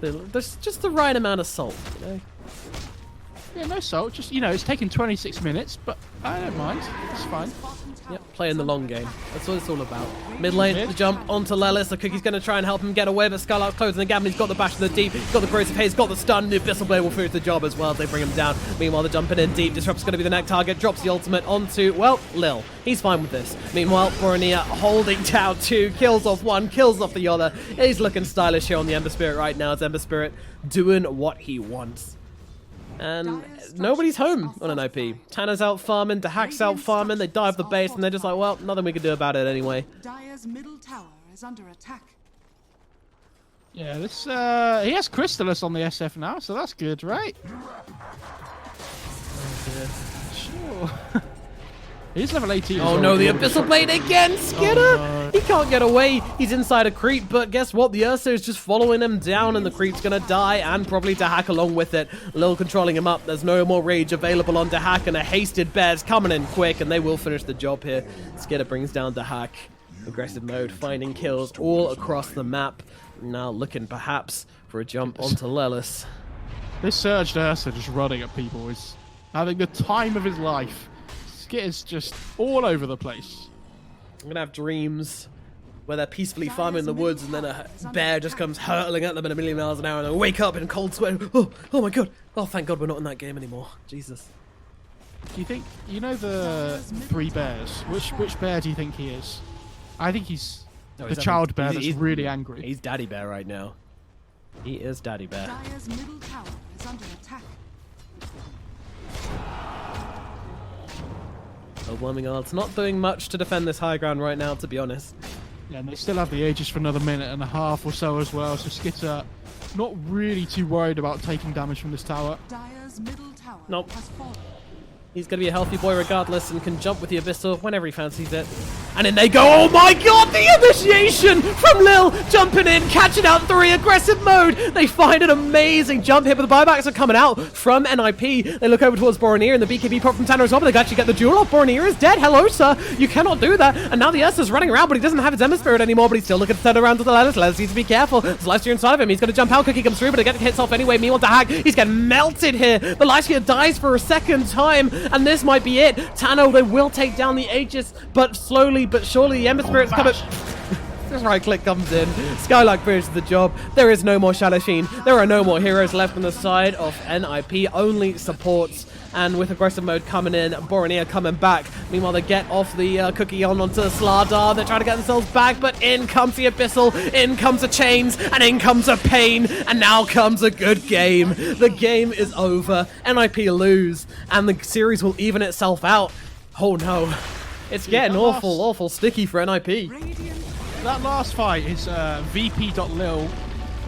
it. There's just the right amount of salt, you know? Yeah, no salt. Just, it's taken 26 minutes, but I don't mind. It's fine. Yep, playing the long game. That's what it's all about. Mid lane, the jump onto Lelis. The Cookie's going to try and help him get away, but Skylark's closing the gap. He's got the bash to the deep. He's got the corrosive haze, got the stun. The Abyssal Blade will finish the job as well as they bring him down. Meanwhile, they're jumping in deep. Disrupt's going to be the next target. Drops the ultimate onto, well, Lil. He's fine with this. Meanwhile, Boromir holding down 2. Kills off 1, kills off the other. He's looking stylish here on the Ember Spirit right now. It's Ember Spirit doing what he wants. And nobody's home on an IP. Tanner's out farming, Dahak's out farming, they dive the base, and they're just like, well, nothing we can do about it anyway. Dire's middle tower is under attack. Yeah, this he has Crystallis on the SF now, so that's good, right? Sure. He's level 18. Oh no, the Abyssal Blade again! Skitter! Oh, no. He can't get away. He's inside a creep, but guess what? The Ursa is just following him down, and the creep's gonna die, and probably Dahak along with it. Lil controlling him up. There's no more rage available on Dahak, and a hasted bear's coming in quick, and they will finish the job here. Skitter brings down Dahak. Aggressive mode, finding kills all across the map. Now looking perhaps for a jump onto Lelis. This surged Ursa just running at people is having the time of his life. Skitter's just all over the place. I'm gonna have dreams where they're peacefully farming in the woods and then a bear just comes hurtling at them at a million miles an hour and they wake up in cold sweat. Oh my god. Oh, thank god we're not in that game anymore. Jesus. Do you think, the 3 bears, which bear do you think he is? I think he's the child bear that's really angry. He's Daddy Bear right now. He is Daddy Bear. Dire's middle tower is under attack. Overwhelming odds. Not doing much to defend this high ground right now, to be honest. Yeah, and they still have the Aegis for another minute and a half or so as well. So Skitter not really too worried about taking damage from this tower. Dire's middle tower Nope. has fallen. He's going to be a healthy boy regardless and can jump with the Abyssal whenever he fancies it. And in they go. Oh my god, the initiation from Lil, jumping in, catching out 3, aggressive mode. They find an amazing jump here, but the buybacks are coming out from NIP. They look over towards Boromir and the BKB pop from Tanner as well, but they actually get the duel off. Boromir is dead. Hello, sir. You cannot do that. And now the Ursa's running around, but he doesn't have his Emma Spirit anymore, but he's still looking to turn around to the lattice. Let's need to be careful. There's Lifesteal inside of him. He's going to jump out. Cookie comes through, but they get hits off anyway. Meanwhile, to Hag, he's getting melted here. The Lifesteal dies for a second time, and this might be it. Tano, they will take down the Aegis, but slowly but surely the Ember Spirit's coming. This right click comes in. Skylark finishes the job. There is no more Shadow Sheen. There are no more heroes left on the side of NIP. Only supports. And with aggressive mode coming in, Boromir coming back. Meanwhile, they get off the cookie onto Slardar. They're trying to get themselves back, but in comes the Abyssal, in comes the Chains, and in comes a Pain, and now comes a good game. The game is over. NIP lose, and the series will even itself out. Oh no. It's getting awful sticky for NIP. Radiant That last fight is VP.lil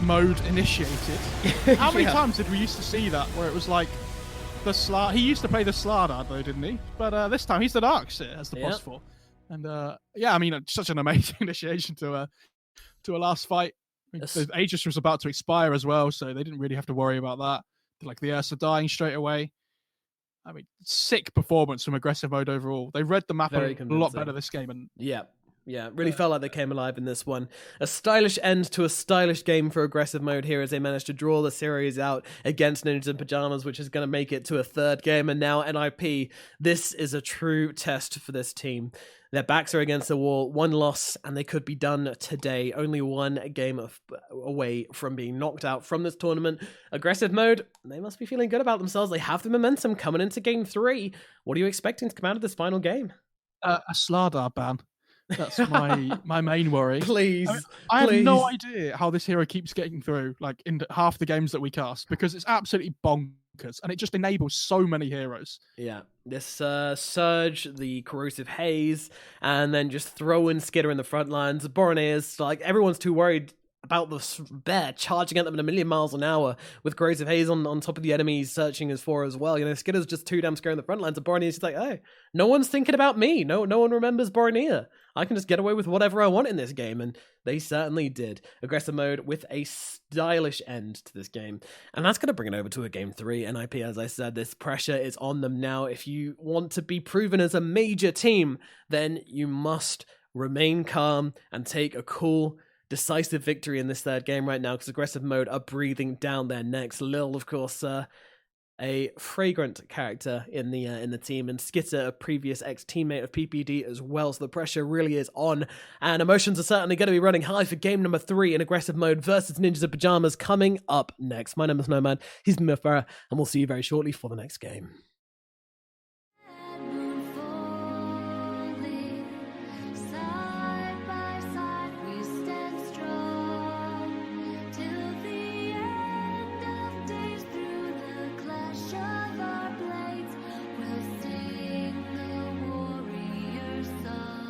mode initiated. How many times did we used to see that where it was like the Slar? He used to play the Slardar though, didn't he? But this time he's the Darkseer as the boss for. And yeah, I mean, such an amazing initiation to a last fight. I mean, the Aegis was about to expire as well, so they didn't really have to worry about that. Like the Ursa dying straight away. I mean, sick performance from aggressive mode overall. They read the map a lot better this game. And yeah, really felt like they came alive in this one. A stylish end to a stylish game for aggressive mode here as they managed to draw the series out against Ninjas in Pajamas, which is going to make it to a third game. And now NIP, this is a true test for this team. Their backs are against the wall, 1 loss, and they could be done today. Only 1 game away from being knocked out from this tournament. Aggressive mode, they must be feeling good about themselves. They have the momentum coming into game 3. What are you expecting to come out of this final game? a Slardar ban. That's my main worry. Please. I have no idea how this hero keeps getting through, like in half the games that we cast, because it's absolutely bonkers, and it just enables so many heroes. Yeah, this Surge, the Corrosive Haze, and then just throw in Skitter in the front lines. Boromir, like, everyone's too worried about the bear charging at them at 1,000,000 miles an hour with Corrosive Haze on top of the enemies searching as for as well. You know, Skitter's just too damn scary in the front lines, and Boromir is just like, hey, no one's thinking about me. No one remembers Boromir. I can just get away with whatever I want in this game, and they certainly did. Aggressive mode with a stylish end to this game, and that's going to bring it over to a game 3. NIP, as I said, this pressure is on them now. If you want to be proven as a major team, then you must remain calm and take a cool, decisive victory in this third game right now, because aggressive mode are breathing down their necks. Lil, of course, a fragrant character in the team, and Skitter, a previous ex-teammate of PPD as well, so the pressure really is on, and emotions are certainly going to be running high for game number 3 in aggressive mode versus Ninjas in Pajamas coming up next. My name is Nomad, he's Mifara, and we'll see you very shortly for the next game. Side by side we stand strong till the end of days. Through the clash of our blades, we'll sing the warrior song.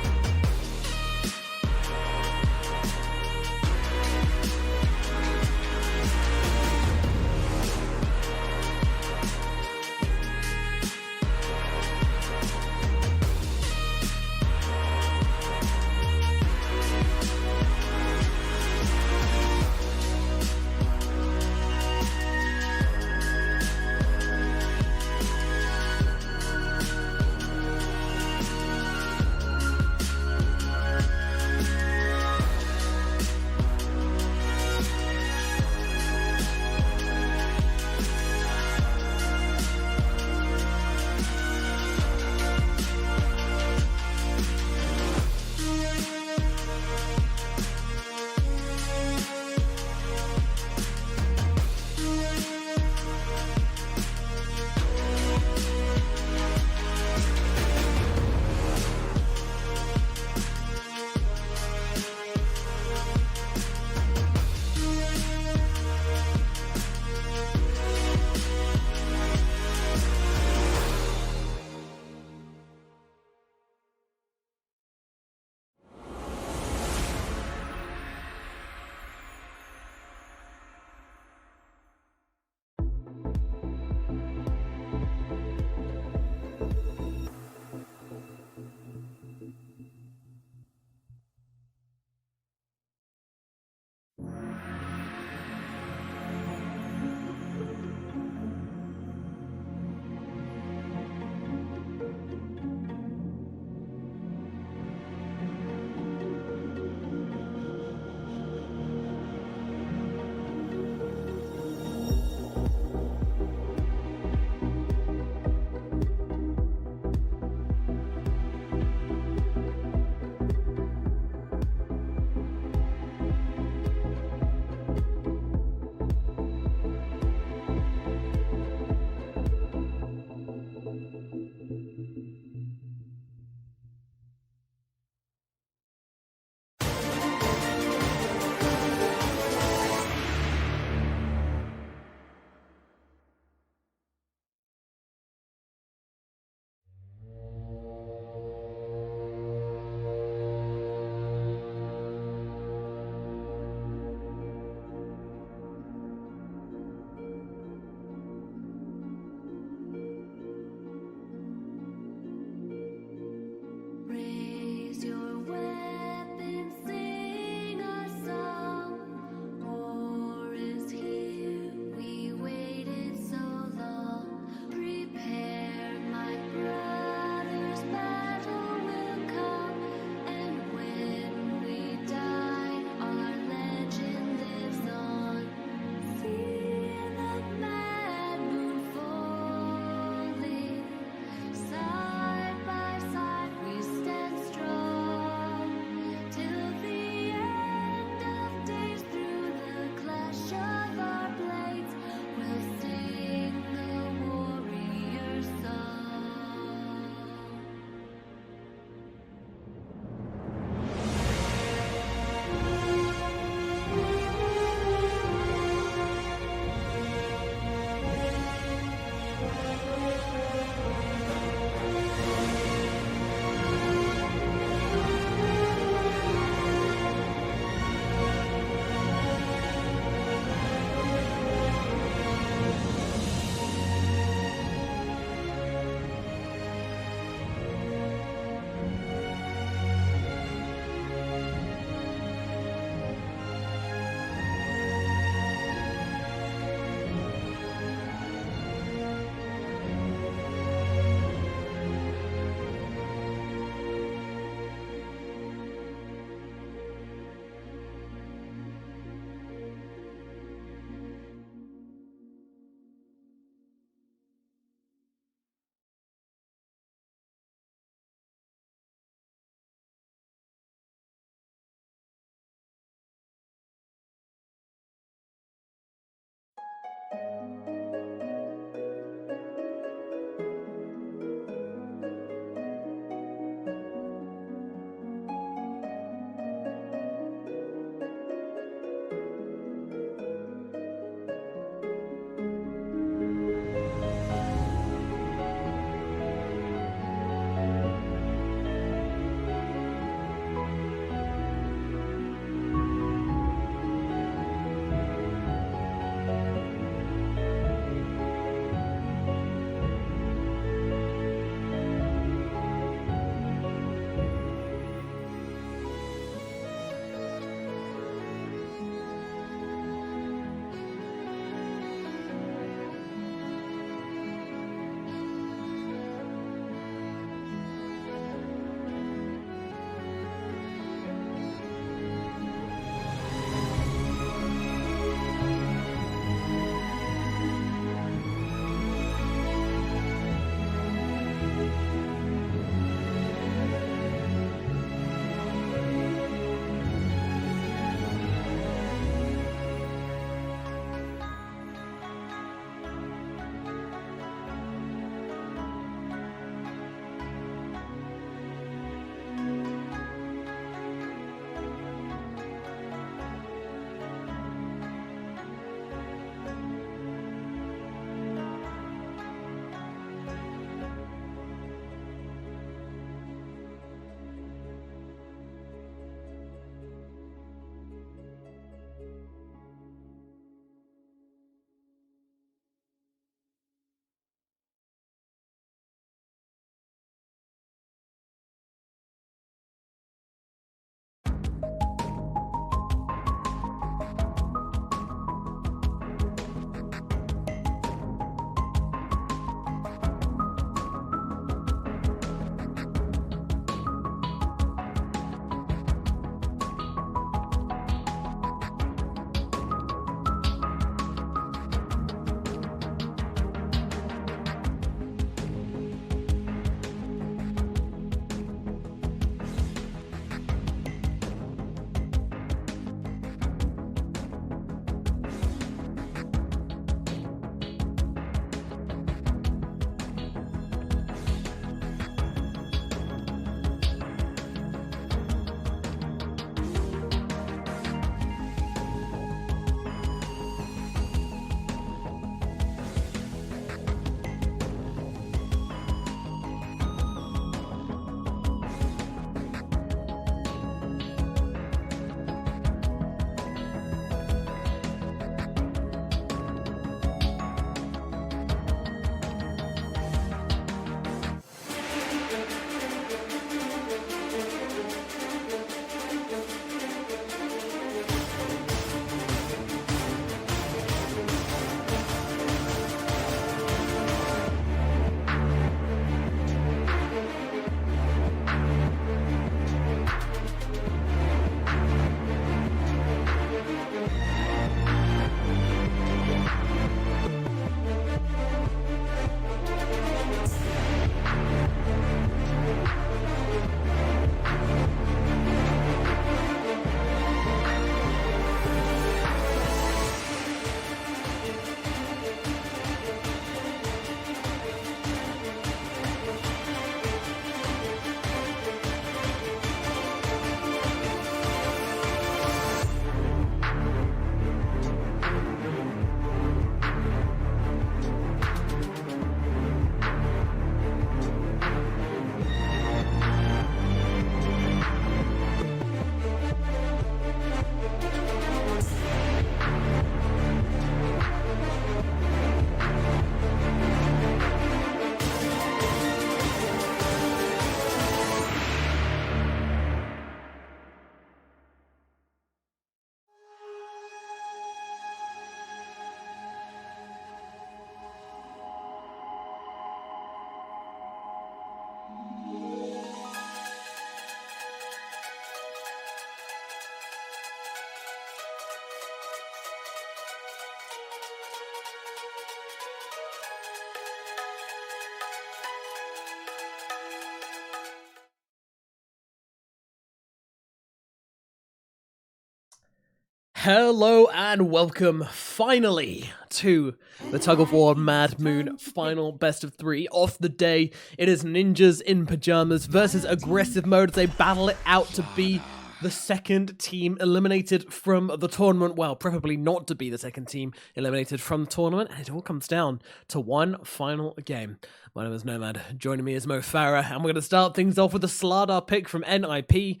Hello and welcome finally to the Tug of War Mad Moon final best of 3 of the day. It is ninjas in pajamas versus aggressive mode as they battle it out to be the second team eliminated from the tournament. Well, preferably not to be the second team eliminated from the tournament. And it all comes down to one final game. My name is Nomad. Joining me is Mo Farah. And we're going to start things off with a Slardar pick from NIP.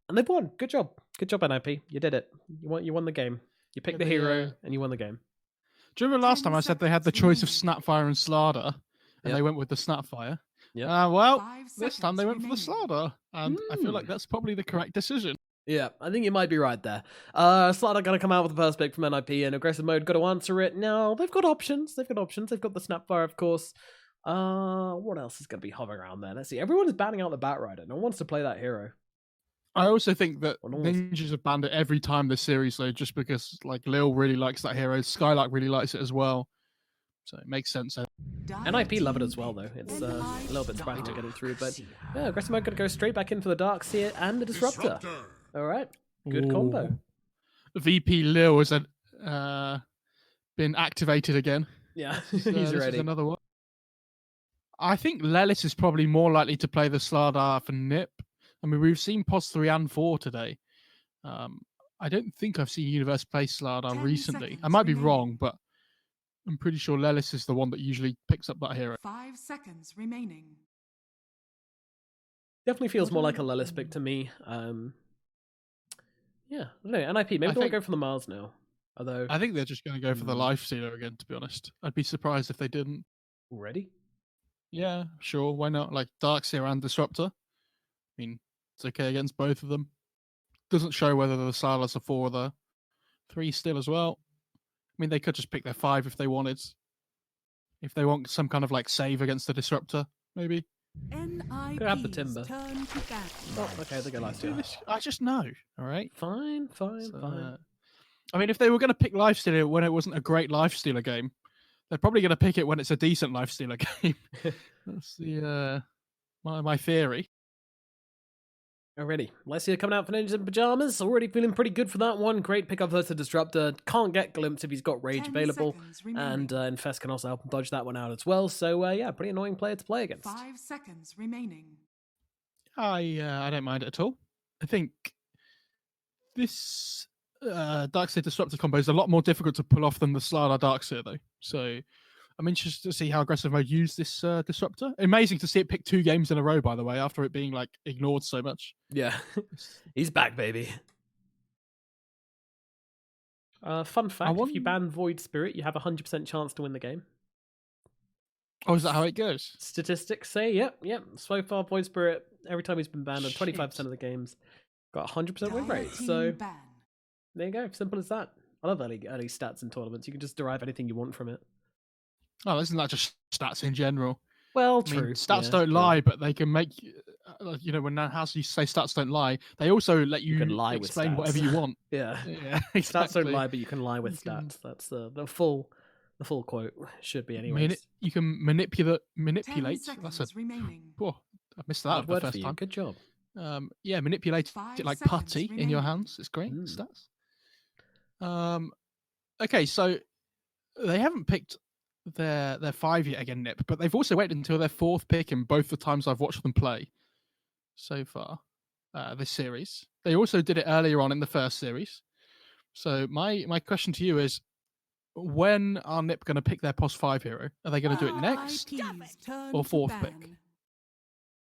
And they've won. Good job. Good job, NIP. You did it. You won the game. You picked the hero and you won the game. Do you remember last time I said they had the choice of Snapfire and Slardar, and they went with the Snapfire? Yeah. Well, this time they went for the Slardar, and I feel like that's probably the correct decision. Yeah, I think you might be right there. Slardar going to come out with the first pick from NIP, and aggressive mode got to answer it. Now, they've got options. They've got the Snapfire, of course. What else is going to be hovering around there? Let's see. Everyone is banning out the Batrider. No one wants to play that hero. I also think that ninjas have banned it every time this series, though, just because like Lil really likes that hero, Skylark really likes it as well, so it makes sense. NIP love it as well, though. It's a little bit surprising to get it through, but yeah, aggressive mode going to go straight back in for the Darkseer and the Disruptor. All right, good combo. VP Lil has been activated again. Yeah, So he's this ready. is another one. I think Lelis is probably more likely to play the Slardar for Nip. I mean, we've seen POS 3 and 4 today. I don't think I've seen Universe play Slardar recently. I might be wrong, but I'm pretty sure Lelis is the one that usually picks up that hero. 5 seconds remaining. Definitely feels more like a Lelis pick to me. Yeah, I don't know. NIP, maybe they'll go for the Mars now. Although I think they're just going to go for the Lifestealer again, to be honest. I'd be surprised if they didn't. already. Yeah, sure, why not? Like Darkseer and Disruptor. I mean, it's okay against both of them. Doesn't show whether the Silas are 4 or the 3 still as well. I mean, they could just pick their 5 if they wanted. If they want some kind of like save against the Disruptor, maybe. Could have the Timber. Oh, okay, they go Lifestealer. I just know, all right? Fine. I mean, if they were going to pick Lifestealer when it wasn't a great Lifestealer game, they're probably going to pick it when it's a decent Lifestealer game. That's the my theory. Already. Lesia coming out for Ninjas in Pajamas. Already feeling pretty good for that one. Great pickup versus Disruptor. Can't get Glimpse if he's got Rage available. And Infest can also help him dodge that one out as well. So, yeah, pretty annoying player to play against. 5 seconds remaining. I don't mind it at all. I think this Darkseer Disruptor combo is a lot more difficult to pull off than the Slardar Darkseer, though. So I'm interested to see how aggressive mode use this Disruptor. Amazing to see it pick 2 games in a row, by the way, after it being like ignored so much. Yeah, he's back, baby. Fun fact, if you ban Void Spirit, you have a 100% chance to win the game. Oh, is that how it goes? Statistics say, yep. So far, Void Spirit, every time he's been banned on 25% of the games, got a 100% win rate. So there you go, simple as that. I love early stats in tournaments. You can just derive anything you want from it. Oh, isn't that just stats in general? Well, I mean, true. stats don't lie, but they can make, when House you say stats don't lie, they also let you can lie explain with whatever you want. Yeah. Exactly. Stats don't lie, but you can lie with stats. That's the full quote should be anyway. You can manipulate. 10 That's a. remaining. Oh, I missed that the first time. Good job. Manipulate 5 it like seconds putty in remaining. your hands. It's great stats. Okay, so they haven't picked their 5 yet again, Nip, but they've also waited until their 4th pick in both the times I've watched them play so far this series. They also did it earlier on in the first series. So my question to you is, when are Nip going to pick their POS 5 hero? Are they going to do it next or 4th pick?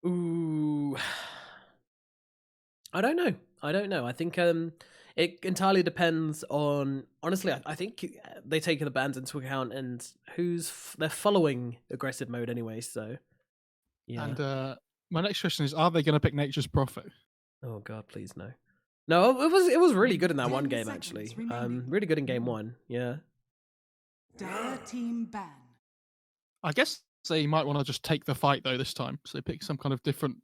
Ooh, I don't know. I think it entirely depends on. Honestly, I think they take the bans into account and they're following aggressive mode anyway. So yeah. And my next question is: are they going to pick Nature's Prophet? Oh God, please no. No, it was really good in that one game 10 actually. seconds remaining. Really good in game 1. Yeah. Dire team ban. I guess they might want to just take the fight though this time. So they pick some kind of different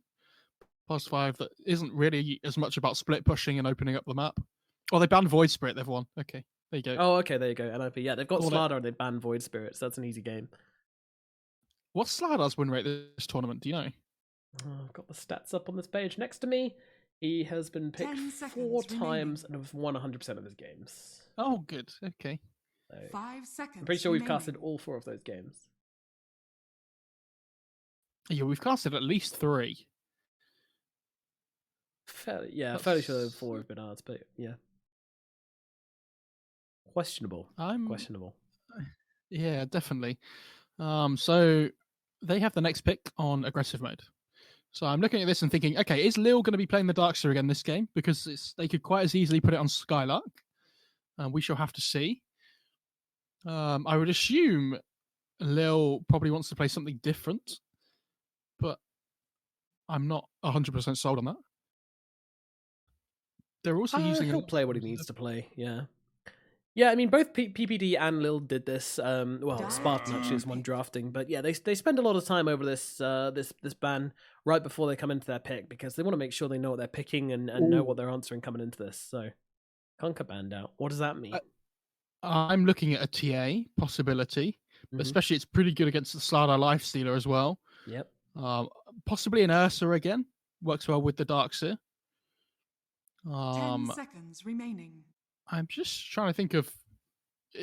POS 5 that isn't really as much about split pushing and opening up the map. Oh, they banned Void Spirit. They've won. Okay, there you go. Oh, okay, there you go. NIP. Yeah, they've got Called it. Slardar and they banned Void Spirit, so that's an easy game. What's Slardar's win rate this tournament? Do you know? Oh, I've got the stats up on this page next to me. He has been 10 picked 4 seconds times remaining. and has won 100% of his games. Oh, good. Okay. So 5 seconds. I'm pretty sure we've remaining. casted all 4 of those games. Yeah, we've casted at least 3. Fairly sure 4 have been ours, but yeah. Questionable. Questionable. Yeah, definitely. So they have the next pick on aggressive mode. So I'm looking at this and thinking, okay, is Lil going to be playing the Darkster again this game? Because they could quite as easily put it on Skylark. We shall have to see. I would assume Lil probably wants to play something different, but I'm not 100% sold on that. They're also using. He'll play what he needs to play. Yeah. Yeah, I mean, both PPD and Lil did this. Well, Spartan actually is one drafting, but yeah, they spend a lot of time over this this ban right before they come into their pick because they want to make sure they know what they're picking and know what they're answering coming into this. So, Conker banned out. What does that mean? I'm looking at a TA possibility, but especially it's pretty good against the Slardar Lifestealer as well. Yep. Possibly an Ursa again. Works well with the Darkseer. 10 seconds remaining. I'm just trying to think of.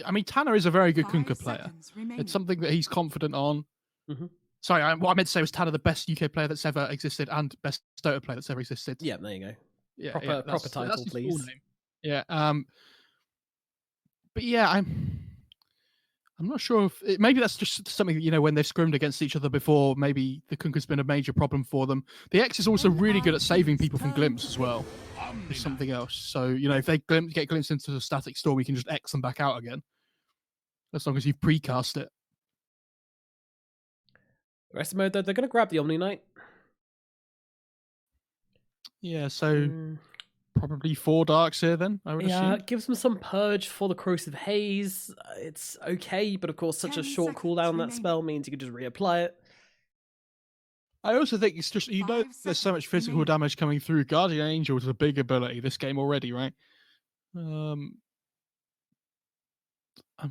I mean, Tanner is a very good 5 Kunkka player. seconds remaining. It's something that he's confident on. Mm-hmm. Sorry, what I meant to say was Tanner, the best UK player that's ever existed and best Dota player that's ever existed. Yeah, there you go. Yeah, Proper title, that's his please. full name. Yeah. But yeah, I'm not sure if maybe that's just something that, when they've scrimmed against each other before. Maybe the Kunkka's been a major problem for them. The X is also really good at saving people from glimpse as well. There's something else. So if they get glimpsed into the static storm, we can just X them back out again, as long as you've precast it. Rest mode though, they're going to grab the Omni Knight. Yeah, so probably 4 Darkseer then, I would assume. It gives them some purge for the Corrosive Haze. It's okay, but of course such a 10 short seconds cooldown that remaining. spell means you can just reapply it. I also think it's just, 5 there's so much seconds physical remaining. damage coming through. Guardian Angel is a big ability this game already, right? I'm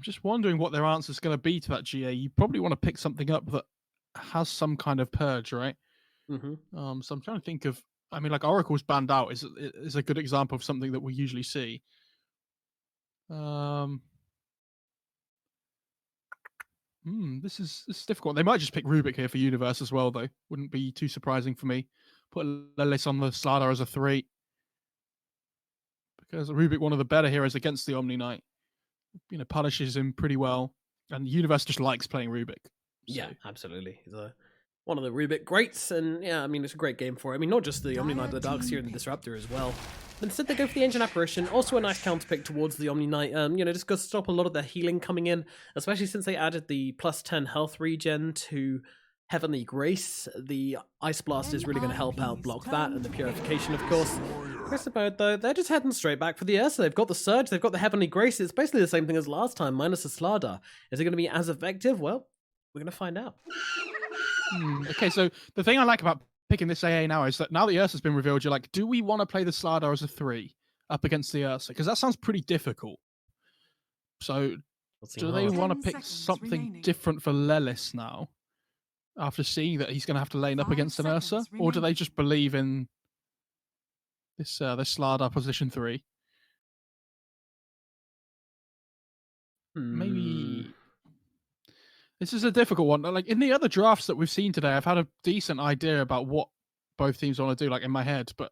just wondering what their answer is going to be to that GA. You probably want to pick something up that has some kind of purge, right? Mm-hmm. So I'm trying to think of. I mean, like Oracle's banned out is a good example of something that we usually see. This is difficult. They might just pick Rubik here for Universe as well, though. Wouldn't be too surprising for me. Put Lelis on the Slardar as a 3. Because Rubik, one of the better heroes against the Omni Knight, punishes him pretty well. And Universe just likes playing Rubik. Yeah, absolutely. He's one of the Rubik greats, and yeah, I mean, it's a great game for it. I mean, not just the Omni Knight, but the Darkseer and the Disruptor as well. But instead, they go for the Ancient Apparition. Also a nice counter pick towards the Omni Knight. Just to stop a lot of their healing coming in, especially since they added the plus 10 health regen to Heavenly Grace. The Ice Blast is really going to help out block that, and the Purification, of course. Aggressive mode, though, they're just heading straight back for the Ursa. They've got the Surge, they've got the Heavenly Grace. It's basically the same thing as last time, minus the Slardar. Is it going to be as effective? Well, we're going to find out. Okay, so the thing I like about picking this AA now is that now the Ursa's been revealed, you're like, do we want to play the Slardar as a 3 up against the Ursa? Because that sounds pretty difficult. So do they want to 10 pick seconds something remaining. different for Lelis now? After seeing that he's going to have to lane up 5 against an Ursa? seconds Or do they remaining. just believe in this Slardar position 3? Maybe... This is a difficult one. Like in the other drafts that we've seen today, I've had a decent idea about what both teams want to do, like in my head. But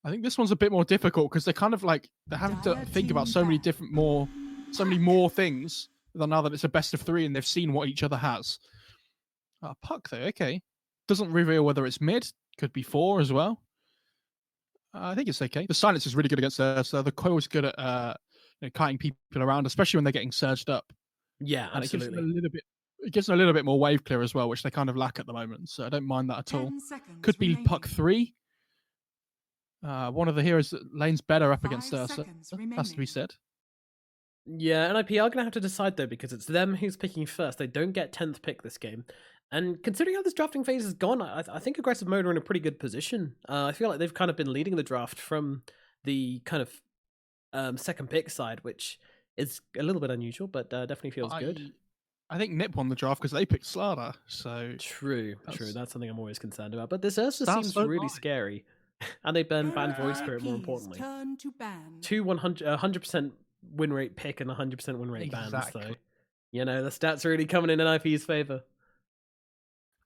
I think this one's a bit more difficult because they're kind of like they're having to think about so many more things than now that it's a best of 3 and they've seen what each other has. Puck though, okay, doesn't reveal whether it's mid. Could be 4 as well. I think it's okay. The silence is really good against so the coil's good at kiting people around, especially when they're getting surged up. Yeah, And absolutely. it gives them a little bit more wave clear as well, which they kind of lack at the moment. So I don't mind that at all. 10 seconds Could be remaining. Puck 3. One of the heroes that lanes better up 5 against Ursa. seconds Has to be remaining. said. Yeah, NIP are going to have to decide, though, because it's them who's picking first. They don't get 10th pick this game. And considering how this drafting phase has gone, I think aggressive mode are in a pretty good position. I feel like they've kind of been leading the draft from the kind of second pick side, which is a little bit unusual, but definitely feels good. I think Nip won the draft because they picked Slardar. So True. That's- That's something I'm always concerned about. But this Ursa That's seems so really mine. scary. And they ban Void Spirit, more IPs importantly. turn to ban. Two 100% win rate pick and 100% win rate bans, Exactly. so you know the stats are really coming in IP's favor.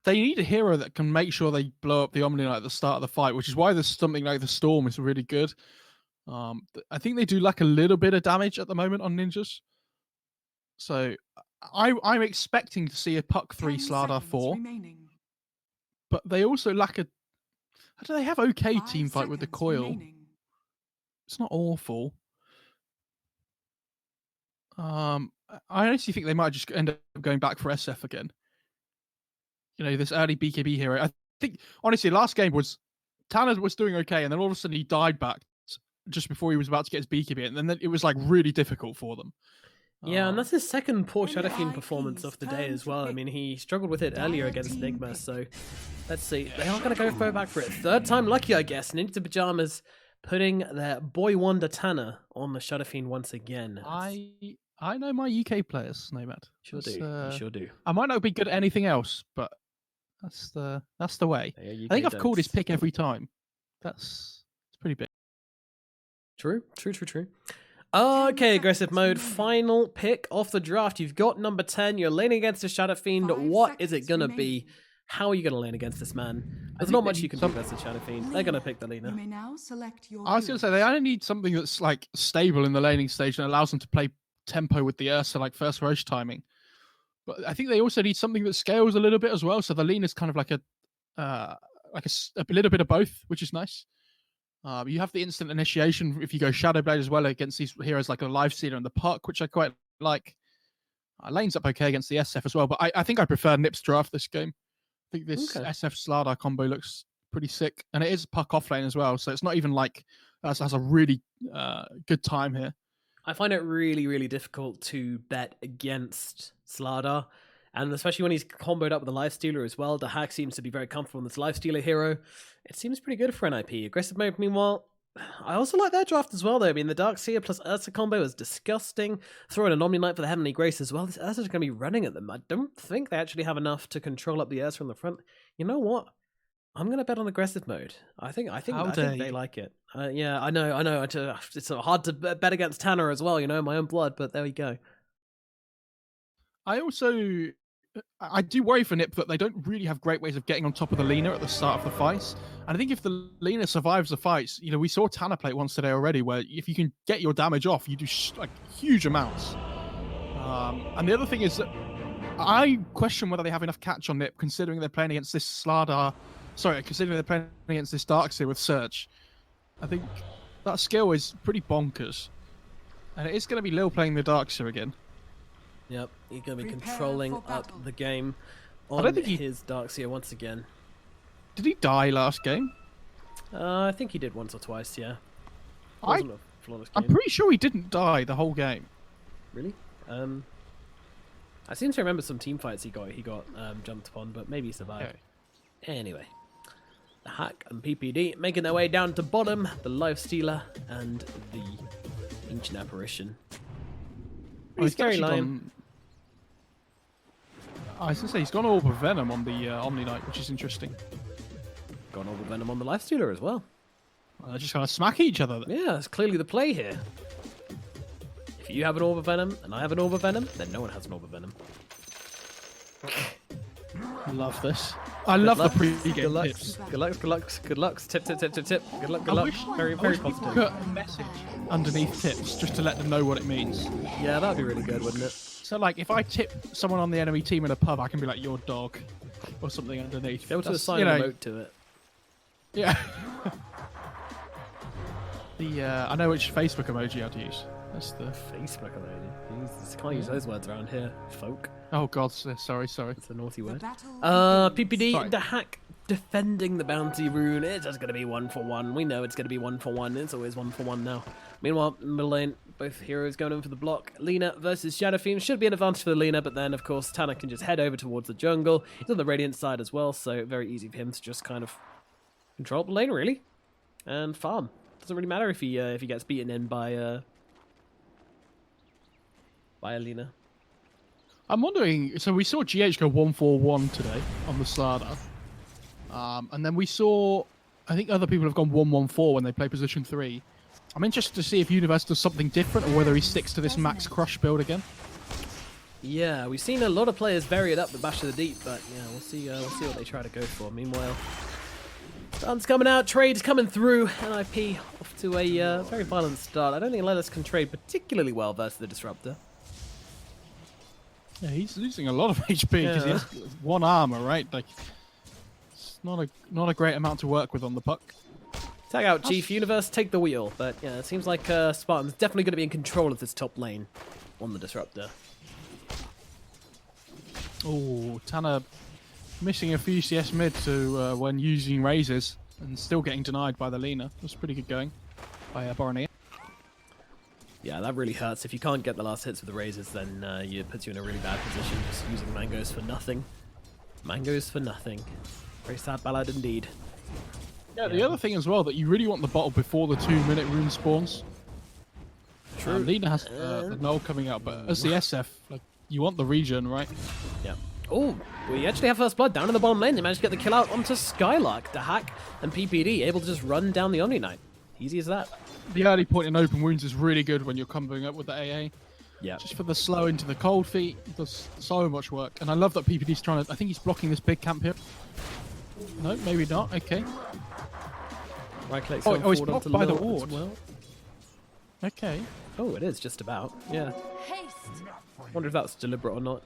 They need a hero that can make sure they blow up the Omni Knight at the start of the fight, which is why there's something like the Storm is really good. I think they do lack a little bit of damage at the moment on ninjas. So I'm expecting to see a Puck 3 10 Slardar seconds 4, remaining. but they also lack a... How do they have okay 5 team fight with the seconds coil? remaining. It's not awful. I honestly think they might just end up going back for SF again. You know, this early BKB hero. I think, honestly, last game was... Tanner was doing okay, and then all of a sudden he died back just before he was about to get his BKB, and then it was like really difficult for them. Yeah, and that's his second poor Shadow Fiend IPs performance of the day turn as to well. I pick. mean, he struggled with it earlier Dire against team Enigma, pick. so let's see. They are going to go back for it. Third time lucky, I guess. Ninja Pajamas putting their boy wonder Tanner on the Shadow Fiend once again. I know my UK players, Nomad. Sure That's, do. You sure do. I might not be good at anything else, but that's the way. They are I think UK I've called his dokes. pick every time. It's pretty big. True. Okay, aggressive mode. remaining. Final pick of the draft. You've got number 10. You're laning against the Shadow Fiend. 5 What is it seconds going to remaining. be? How are you going to lane against this man? There's think not they much need you can do some- against the Shadow Fiend. They're going to pick the You Lina. may now select your I was going to say they only need something that's like stable in the laning stage and allows them to play tempo with the Ursa, like first Roche timing. But I think they also need something that scales a little bit as well. So the Lina's kind of like a little bit of both, which is nice. You have the instant initiation if you go Shadowblade as well against these heroes like the Lifestealer and the Puck, which I quite like. Lanes up okay against the SF as well, but I think I prefer Nip's draft this game. I think this Okay. SF Slardar combo looks pretty sick, and it is Puck offlane as well, so it's not even like that has a really good time here. I find it really, really difficult to bet against Slardar, and especially when he's comboed up with the Lifestealer as well. The hack seems to be very comfortable in this Lifestealer hero. It seems pretty good for NIP. Aggressive mode, meanwhile, I also like their draft as well, though. I mean, the Darkseer plus Ursa combo is disgusting. Throw in an Omni Knight for the Heavenly Grace as well. This Ursa's going to be running at them. I don't think they actually have enough to control up the Ursa on the front. You know what? I'm going to bet on aggressive mode. I think dare they you. like it. Yeah, I know. It's hard to bet against Tanner as well, you know, my own blood, but there we go. I do worry for Nip that they don't really have great ways of getting on top of the Lina at the start of the fights. And I think if the Lina survives the fights, you know, we saw Tanner play it once today already, where if you can get your damage off, you do like huge amounts. And the other thing is that I question whether they have enough catch on Nip, considering they're playing against this considering they're playing against this Darkseer with Surge. I think that skill is pretty bonkers. And it is going to be Lil playing the Darkseer again. Yep, he's going to be Prepare controlling for battle. up the game I on don't think he- his Darkseer once again. Did he die last game? I think he did once or twice, yeah. It I- wasn't a flawless game. I'm pretty sure he didn't die the whole game. Really? I seem to remember some team fights he got jumped upon, but maybe he survived. Okay. Anyway, the Hack and PPD making their way down to bottom. The Lifestealer and the Ancient Apparition. Pretty scary actually line. gone- I was going to say, he's gone all with Venom on the Omni Knight, which is interesting. Gone over Venom on the Lifestealer as well. They're just kind of smack each other. Yeah, that's clearly the play here. If you have an Orb of Venom and I have an Orb of Venom, then no one has an Orb of Venom. I love this. I love the luck. pre-game Good luck. tips. Good luck. Good luck. Tip. Good luck. I wish, Very I wish people positive. put a message underneath tips just to let them know what it means. Yeah, that'd be really good, wouldn't it? So, like, if I tip someone on the enemy team in a pub, I can be like, "Your dog," or something underneath. Be able to That's, assign you a know, emote to it. Yeah. I know which Facebook emoji I'd use. That's the. Facebook emoji. Jesus, can't use those words around here, folk. Oh God, sorry. It's a naughty The word. battle begins. PPD, Sorry. the Hack defending the bounty rune. It's just going to be 1-for-1. We know it's going to be 1-for-1. It's always 1-for-1 now. Meanwhile, middle lane, both heroes going in for the block. Lina versus Shadow Fiend should be an advantage for the Lina, but then, of course, Tanner can just head over towards the jungle. He's on the Radiant side as well, so very easy for him to just kind of control the lane, really, and farm. Doesn't really matter if he gets beaten in by Lina. I'm wondering. So we saw GH go 1-4-1 today on the Slardar, and then we saw I think other people have gone 1-1-4 when they play position 3. I'm interested to see if Universe does something different or whether he sticks to this max crush build again. Yeah, we've seen a lot of players vary it up with Bash of the Deep, but yeah, we'll see what they try to go for. Meanwhile, stun's coming out, trade's coming through, NIP off to a very violent start. I don't think Lelis can trade particularly well versus the Disruptor. Yeah, he's losing a lot of HP because he has 1 armor, right? Like, it's not a great amount to work with on the puck. Tag out, Chief. Universe, take the wheel. But yeah, it seems like Spartan's definitely going to be in control of this top lane on the Disruptor. Oh, Tanner missing a few CS mid to when using razors and still getting denied by the Lina. That's pretty good going by Borneo. Yeah, that really hurts. If you can't get the last hits with the razors, then it puts you in a really bad position. Just using mangoes for nothing. Mangoes for nothing. Very sad ballad indeed. Yeah, the other thing as well, that you really want the bottle before the 2-minute rune spawns. True. Lina has the null coming out, but as the SF, like, you want the regen, right? Yeah. Oh, we actually have first blood down in the bottom lane. They managed to get the kill out onto Skylark. The hack and PPD able to just run down the Omni Knight. Easy as that. The early point in open wounds is really good when you're comboing up with the AA. Yeah. Just for the slow into the cold feet, it does so much work. And I love that PPD's trying to... I think he's blocking this big camp here. No, maybe not. Okay. Right click. Oh, he's forward onto blocked by the Lil as ward. well. Okay. Oh, it is just about. Yeah. Haste. Wonder if that's deliberate or not.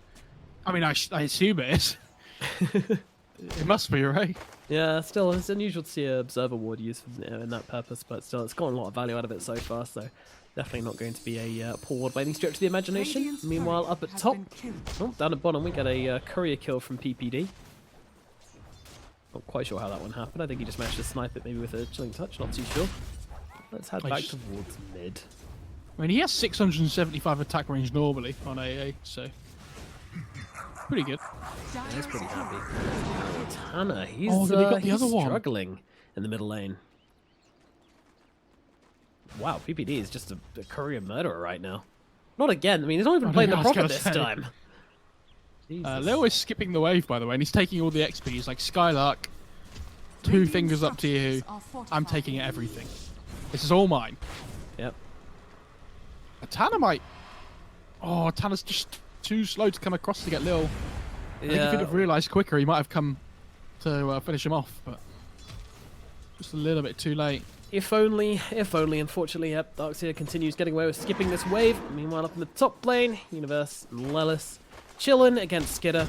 I mean, I assume it is. It must be, right? Yeah, still, it's unusual to see an Observer Ward used for, in that purpose, but still, it's gotten a lot of value out of it so far, so definitely not going to be a poor ward by any stretch of the imagination. Radiant's Meanwhile, turret up at has top, been killed. oh, down at bottom, we get a courier kill from PPD. Not quite sure how that one happened. I think he just managed to snipe it maybe with a chilling touch, not too sure. Let's head back towards mid. I mean, he has 675 attack range normally on AA, so pretty good. He's pretty happy. Tanner, he's, Oh, then he got the he's other one. struggling in the middle lane. Wow, PPD is just a courier murderer right now. Not again. I mean, he's not even playing the I was Prophet gonna this say. time. Jesus. Leo is skipping the wave, by the way, and he's taking all the XP. He's like, Skylark, 2 Radiant fingers up to you. structures are I'm fortified. taking everything. This is all mine. Yep. Tanner might... Oh, Tanner's just too slow to come across to get Lil. I think he could have realised quicker. He might have come to finish him off, but just a little bit too late. If only. Unfortunately, yep. Darkseer continues getting away with skipping this wave. Meanwhile, up in the top lane, Universe and Lelis chilling against Skidder.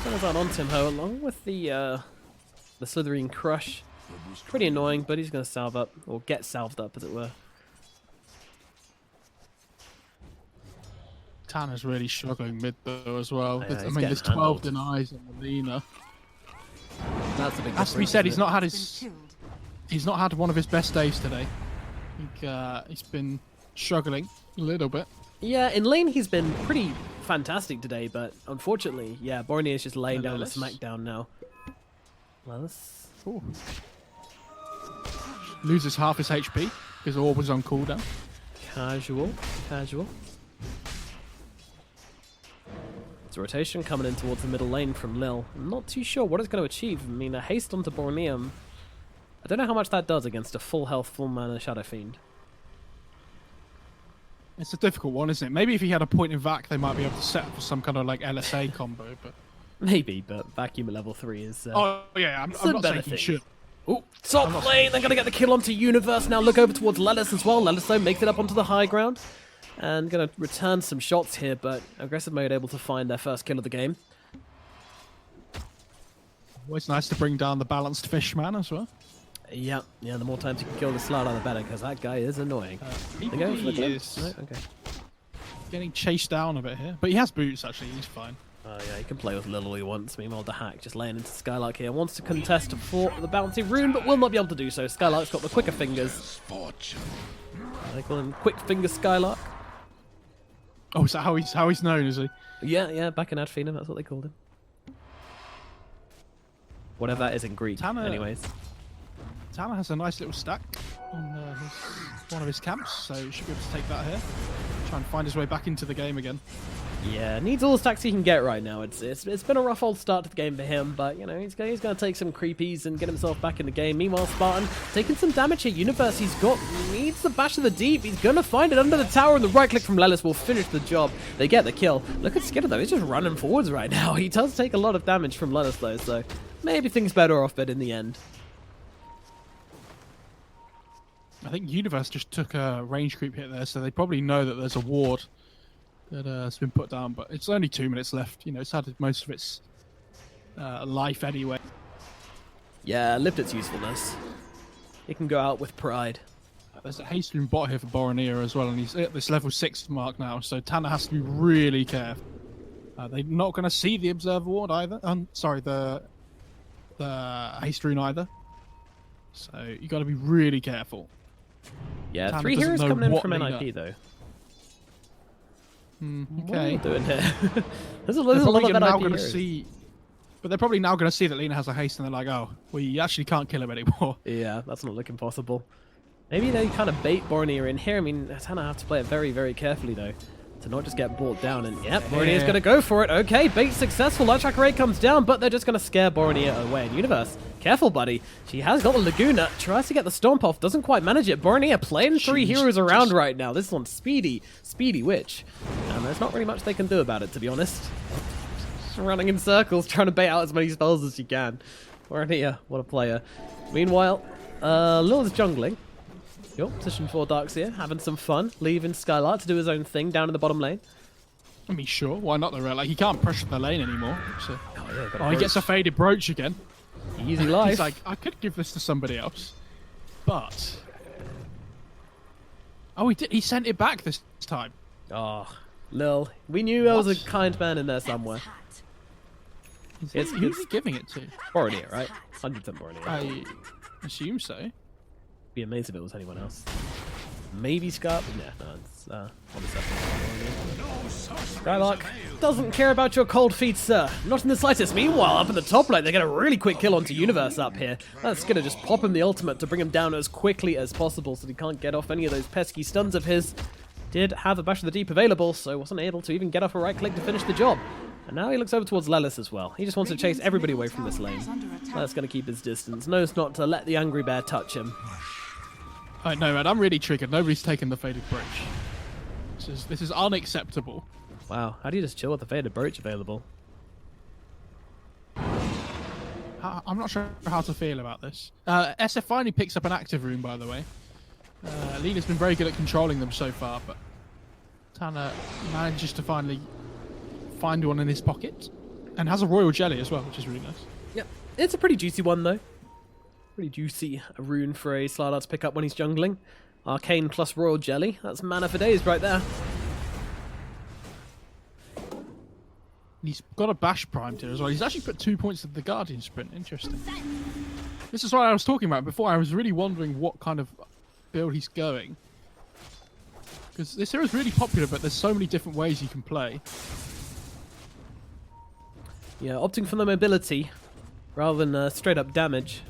Stunners out on Timho, along with the Slitherine Crush. Pretty annoying, but he's going to salve up, or get salved up, as it were. Tanner's really struggling mid though as well. Yeah, I he's mean, there's getting 12 handled. denies on Melina. That's a big Has to be difference, said, isn't he's it? not had Has been killed. he's not had one of his best days today. I think he's been struggling a little bit. Yeah, in lane he's been pretty fantastic today, but unfortunately, yeah, Borneo is just laying down the Lelis. smackdown now. Lelis? Ooh. Loses half his HP because Orb was on cooldown. Casual. It's a rotation coming in towards the middle lane from Lil. I'm not too sure what it's going to achieve. I mean, a haste onto Borneum. I don't know how much that does against a full health, full mana Shadow Fiend. It's a difficult one, isn't it? Maybe if he had a point in Vac, they might be able to set up for some kind of like LSA combo. But Maybe, but vacuum at level 3 is... oh yeah, I'm a not better saying he thing. should. Oh, top lane! They're going to get the kill onto Universe now. Look over towards Lelis as well. Lelis, though, makes it up onto the high ground. And going to return some shots here, but Aggressive Mode able to find their first kill of the game. Always nice to bring down the balanced fish man as well. Yeah, the more times you can kill the Slardar, the better, because that guy is annoying. They're going for the He kill? is No? Okay. getting chased down a bit here, but he has boots actually. He's fine. Yeah, he can play with Lil all he wants. Meanwhile, the hack just laying into Skylark here. Wants to contest for the bounty rune, but will not be able to do so. Skylark's got the quicker fingers. Fortune. They call him Quick Finger Skylark. Oh, is that how he's known? Is he? Yeah, back in Adfina, that's what they called him. Whatever that is in Greek, Tanner- anyways. Tanner has a nice little stack on one of his camps, so he should be able to take that here. Try and find his way back into the game again. Yeah, needs all the stacks he can get right now. It's been a rough old start to the game for him, but you know he's going to take some creepies and get himself back in the game. Meanwhile, Spartan taking some damage here. Universe, needs the bash of the deep. He's going to find it under the tower, and the right click from Lelis will finish the job. They get the kill. Look at Skitter though; he's just running forwards right now. He does take a lot of damage from Lelis though, so maybe things better off, but in the end. I think Universe just took a range creep hit there, so they probably know that there's a ward that has been put down, but it's only 2 minutes left. You know, it's had most of its life anyway. Yeah, lived its usefulness. It can go out with pride. There's a haste rune bot here for Boromir as well, and he's at this level 6 mark now, so Tanner has to be really careful. They're not going to see the Observer ward either. Sorry, the haste rune either. So you got to be really careful. Yeah, Tanner 3 doesn't heroes know coming in what from they NIP know. though. What are Okay. you doing here? there's a They're lot probably of now NIP going to heroes. see, but they're probably now going to see that Lena has a haste, and they're like, "Oh, we actually can't kill him anymore." Yeah, that's not looking possible. Maybe they kind of bait Boromir in here. I mean, Tanner have to play it very, very carefully though, to not just get brought down. And yep, Boronir's going to go for it. Okay, bait successful. Light Tracker Ray comes down, but they're just going to scare Boromir away. And Universe, careful, buddy. She has got the Laguna. Tries to get the Stomp off. Doesn't quite manage it. Boromir playing 3 heroes around right now. This one's Speedy Witch. And there's not really much they can do about it, to be honest. Just running in circles, trying to bait out as many spells as you can. Boromir, what a player. Meanwhile, Lil's jungling. Yo, position 4 Darks here, having some fun, leaving Skylark to do his own thing down in the bottom lane. I mean, sure, why not? Though, like he can't pressure the lane anymore. So. Oh, yeah, Oh, he gets a faded brooch again. Easy life. He's like, I could give this to somebody else, but oh, he did. He sent it back this time. Oh, Lil. We knew there was a kind man in there somewhere. It's Who's he giving it to? Boromir, right? 100% Boromir. I assume so. Be amazed if it was anyone else. Maybe Scarp? No, it's Skylark doesn't care about your cold feet, sir. Not in the slightest. Meanwhile, up in the top lane, they get a really quick kill onto Universe up here. That's gonna just pop him the ultimate to bring him down as quickly as possible so he can't get off any of those pesky stuns of his. Did have a Bash of the Deep available, so wasn't able to even get off a right click to finish the job. And now he looks over towards Lelis as well. He just wants to chase everybody away from this lane. That's going to keep his distance. Knows not to let the Angry Bear touch him. I know, man. I'm really triggered. Nobody's taken the faded brooch. This is unacceptable. Wow, how do you just chill with the faded brooch available? I'm not sure how to feel about this. SF finally picks up an active rune, by the way. Lena's been very good at controlling them so far, but Tanner manages to finally find one in his pocket and has a royal jelly as well, which is really nice. Yep, it's a pretty juicy one though. Pretty juicy rune for a Slardar to pick up when he's jungling. Arcane plus royal jelly. That's mana for days right there. He's got a bash primed here as well. He's actually put 2 points of the Guardian sprint. Interesting. This is what I was talking about before. I was really wondering what kind of build he's going. Because this hero is really popular, but there's so many different ways you can play. Yeah, opting for the mobility rather than straight up damage.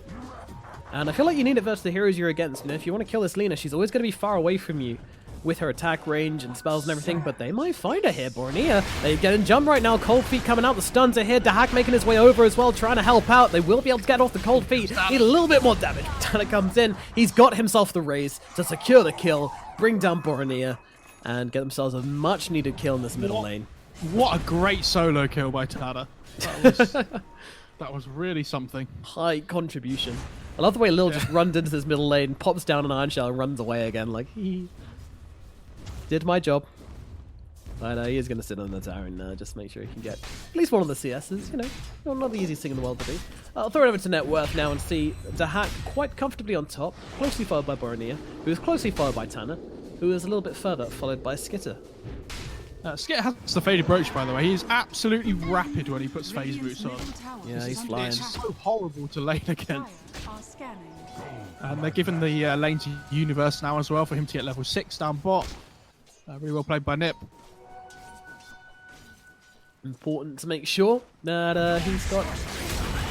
And I feel like you need it versus the heroes you're against. You know, if you want to kill this Lena, she's always going to be far away from you with her attack range and spells and everything, but they might find her here. Boromir, they're getting jump right now. Cold Feet coming out. The stuns are here. Dahak making his way over as well, trying to help out. They will be able to get off the Cold Feet. Need a little bit more damage. Tanner comes in. He's got himself the raise to secure the kill, bring down Boromir, and get themselves a much needed kill in this middle lane. What a great solo kill by Tanner. That was really something. High contribution. I love the way Lil just runs into this middle lane, pops down an Iron Shell, and runs away again. Like, he did my job. But he is going to sit on the tower and just make sure he can get at least one of the CSs. You know, not the easiest thing in the world to do. I'll throw it over to Net Worth now and see Dahak quite comfortably on top, closely followed by Boromir, who is closely followed by Tanner, who is a little bit further followed by Skitter. Skit has the faded brooch, by the way. He is absolutely rapid when he puts phase boots on. Yeah, he's flying. It's so horrible to lane again. Are scanning. And they're giving the lane to Universe now as well for him to get level 6 down bot. Really well played by Nip. Important to make sure that he's got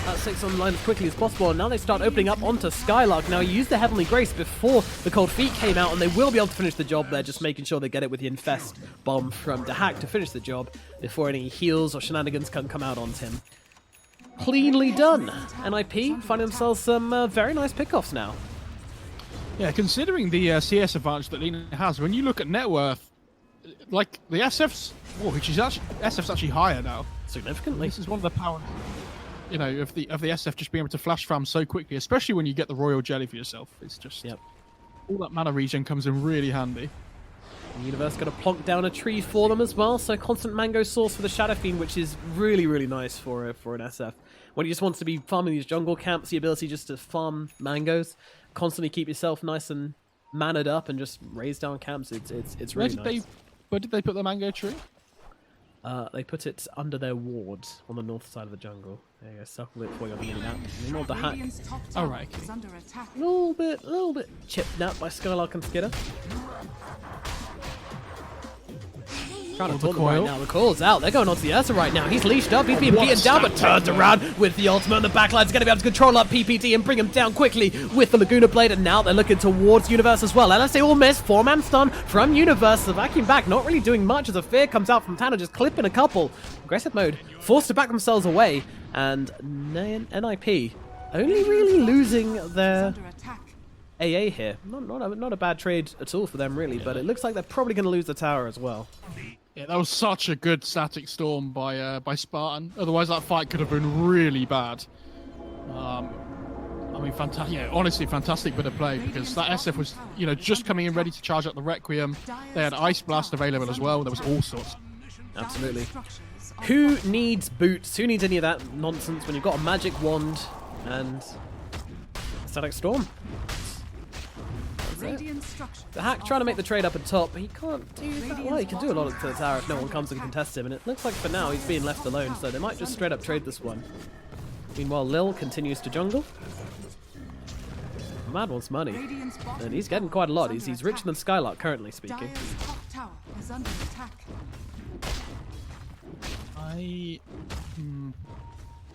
that 6 online as quickly as possible, and now they start opening up onto Skylark. Now, he used the Heavenly Grace before the Cold Feet came out, and they will be able to finish the job there, just making sure they get it with the Infest bomb from Dahak to finish the job before any heals or shenanigans can come out onto him. Cleanly done. NIP find themselves some very nice pickoffs now. Yeah, considering the CS advantage that Lina has, when you look at net worth, like the SF's, which is actually SF's actually higher now. Significantly. This is one of the power, you know, of the SF just being able to flash farm so quickly, especially when you get the Royal Jelly for yourself. It's just all that mana regen comes in really handy. The Universe going to plonk down a tree for them as well, so constant mango source for the Shadow Fiend, which is really, really nice for an SF. When you just wants to be farming these jungle camps, the ability just to farm mangoes, constantly keep yourself nice and mannered up and just raise down camps, it's really nice. Where did they put the mango tree? They put it under their ward on the north side of the jungle. There you go, circle it for you on the in and out. More the hack. Alright. A little bit chipped out by Skylark and Skidder. Trying to taunt them right now. The coil's out. They're going on to the Ursa right now. He's leashed up. He's being beaten down, but turns around with the ultimate. And the backline's going to be able to control up PPD and bring him down quickly with the Laguna Blade. And now they're looking towards Universe as well. Unless they all miss. 4-man stun from Universe. The vacuum back, not really doing much as a fear comes out from Tanner, just clipping a couple. Aggressive mode, forced to back themselves away. And NIP only really losing their AA here. Not a bad trade at all for them, really. But it looks like they're probably going to lose the tower as well. Yeah, that was such a good static storm by Spartan. Otherwise, that fight could have been really bad. I mean, fantastic. Yeah, honestly, fantastic bit of play because that SF was, you know, just coming in ready to charge up the Requiem. They had Ice Blast available as well. There was all sorts. Absolutely. Who needs boots? Who needs any of that nonsense when you've got a magic wand and static storm? The hack trying to make the trade up at top, but he can't do that well. He can do a lot to the tower if no one comes and contests him, and it looks like for now he's being left alone, so they might just straight up trade this one. Meanwhile, Lil continues to jungle. The man wants money, and he's getting quite a lot. He's richer than Skylark, currently speaking.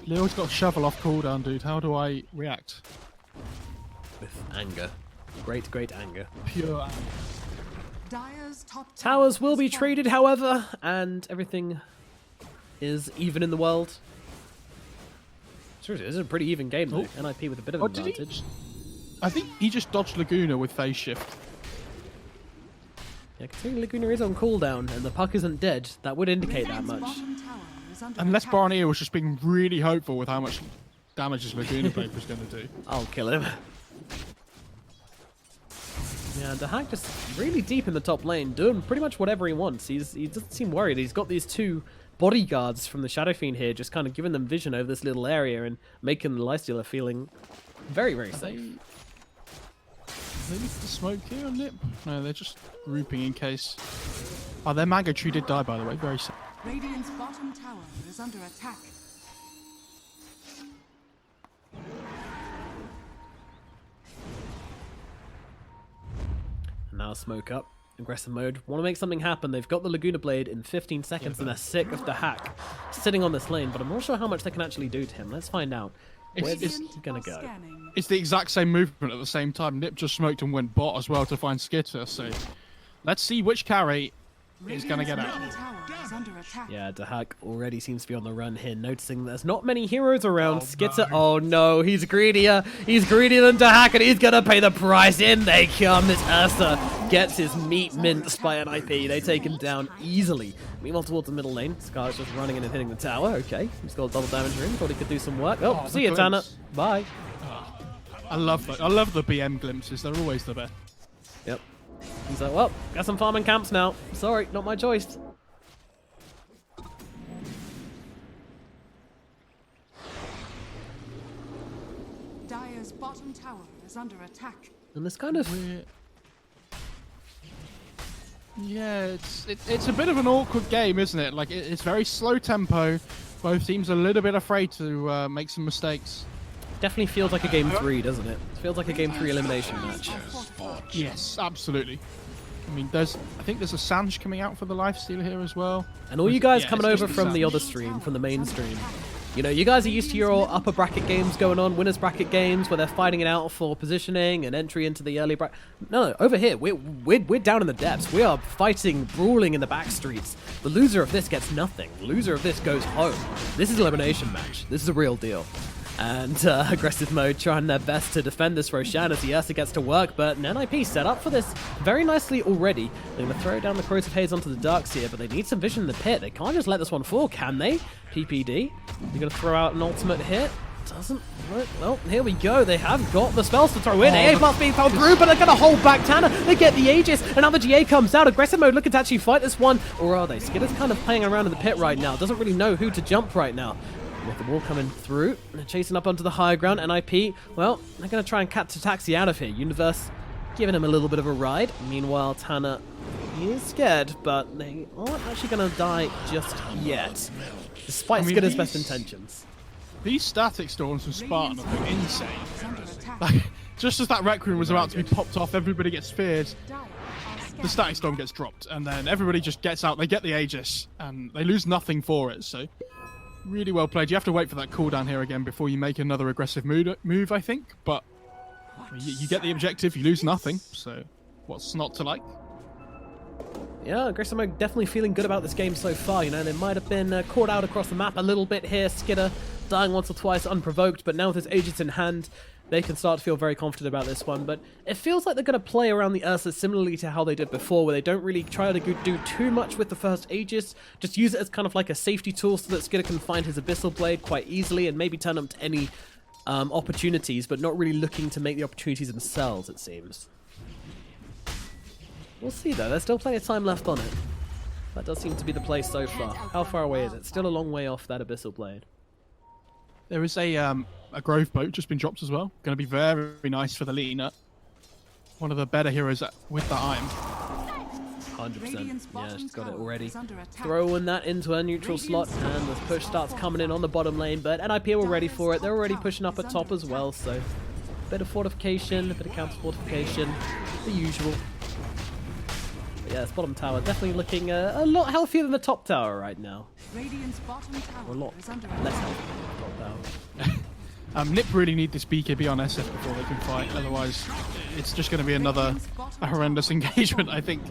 Lil's got shovel off cooldown, dude. How do I react? With anger. Great anger. Pure anger. Towers will be traded, however, and everything is even in the world. Seriously, this is a pretty even game, though. NIP with a bit of an advantage. I think he just dodged Laguna with phase shift. Yeah, considering Laguna is on cooldown and the puck isn't dead, that would indicate that much. Unless Barnier was just being really hopeful with how much damage his Laguna Blade was going to do. I'll kill him. Yeah, the hack just really deep in the top lane, doing pretty much whatever he wants. He doesn't seem worried. He's got these two bodyguards from the Shadow Fiend here, just kind of giving them vision over this little area and making the Lifestealer feeling very, very safe. They need to smoke here on Nip? No, they're just grouping in case. Oh, their Mango Tree did die, by the way. Very sad. Radiant's bottom tower is under attack. Now smoke up. Aggressive mode. Want to make something happen. They've got the Laguna Blade in 15 seconds and they're sick of the hack sitting on this lane, but I'm not sure how much they can actually do to him. Let's find out. Where's he going to go? It's the exact same movement at the same time. Nip just smoked and went bot as well to find Skitter, so let's see which carry is going to get out. Yeah, Dahak already seems to be on the run here, noticing there's not many heroes around. Skitter, oh no, he's greedier. He's greedier than Dahak, and he's going to pay the price. In they come. This Ursa gets his meat minced by an IP. They take him down easily. Meanwhile, towards the middle lane, Scar's just running in and hitting the tower. Okay, he's got a double damage ring. Thought he could do some work. Oh, see you, Tanner. Bye. I love the BM glimpses. They're always the best. Yep. He's like, well, got some farming camps now. Sorry, not my choice. Dire's bottom tower is under attack. And this kind of... Yeah, it's a bit of an awkward game, isn't it? Like, it's very slow tempo. Both teams are a little bit afraid to make some mistakes. Definitely feels like a game 3, doesn't it? It feels like a game 3 elimination match. Yes, absolutely. I mean, I think there's a Sanj coming out for the Lifesteal here as well. And all you guys coming over from the other stream, from the main stream, You know, you guys are used to your upper bracket games going on, winners bracket games, where they're fighting it out for positioning and entry into the early bracket. No, over here, we're down in the depths. We are fighting, brawling in the back streets. The loser of this gets nothing. The loser of this goes home. This is an elimination match. This is a real deal. And aggressive mode trying their best to defend this Roshan as the Ursa gets to work, but NIP set up for this very nicely already. They're going to throw down the Corrosive Haze onto the Darks here, but they need some vision in the pit. They can't just let this one fall, can they? PPD. They're going to throw out an ultimate hit. Doesn't work. Well, here we go. They have got the spells to throw in. AA must be thrown through, but they're going to hold back Tanner. They get the Aegis, and now the GA comes out. Aggressive mode looking to actually fight this one, or are they? Skitter's kind of playing around in the pit right now. Doesn't really know who to jump right now. With the wall coming through, they're chasing up onto the higher ground. NIP, well, they're going to try and catch a taxi out of here. Universe giving him a little bit of a ride. Meanwhile, Tanner, he is scared, but they aren't actually going to die just yet, despite Skitter's best intentions. These static storms from Spartan are insane. Like, just as that Rec Room was about to be popped off, everybody gets feared. The static storm gets dropped, and then everybody just gets out. They get the Aegis, and they lose nothing for it. So, really well played. You have to wait for that cooldown here again before you make another aggressive move, I think. But you get the objective, you lose nothing. So, what's not to like? Yeah, aggressive mode definitely feeling good about this game so far. You know, they might have been caught out across the map a little bit here. Skitter dying once or twice unprovoked, but now with his Aegis in hand, they can start to feel very confident about this one. But it feels like they're going to play around the Ursa similarly to how they did before, where they don't really try to do too much with the first Aegis, just use it as kind of like a safety tool so that Skitter can find his Abyssal Blade quite easily and maybe turn them to any opportunities, but not really looking to make the opportunities themselves, it seems. We'll see though, there's still plenty of time left on it. That does seem to be the play so far. How far away is it? Still a long way off that Abyssal Blade. There is a Grove Boat just been dropped as well. Going to be very, very nice for the Lina. One of the better heroes with that item. 100%. Yeah, she's got it already. Throwing that into her neutral slot, and the push starts coming in on the bottom lane, but NIP are all ready for it. They're already pushing up at top as well, so a bit of fortification, a bit of counter fortification, the usual. But yeah, this bottom tower definitely looking a lot healthier than the top tower right now. Or a lot less healthy than the top tower. Nip really need this BKB on SF before they can fight, otherwise it's just going to be another horrendous engagement, I think.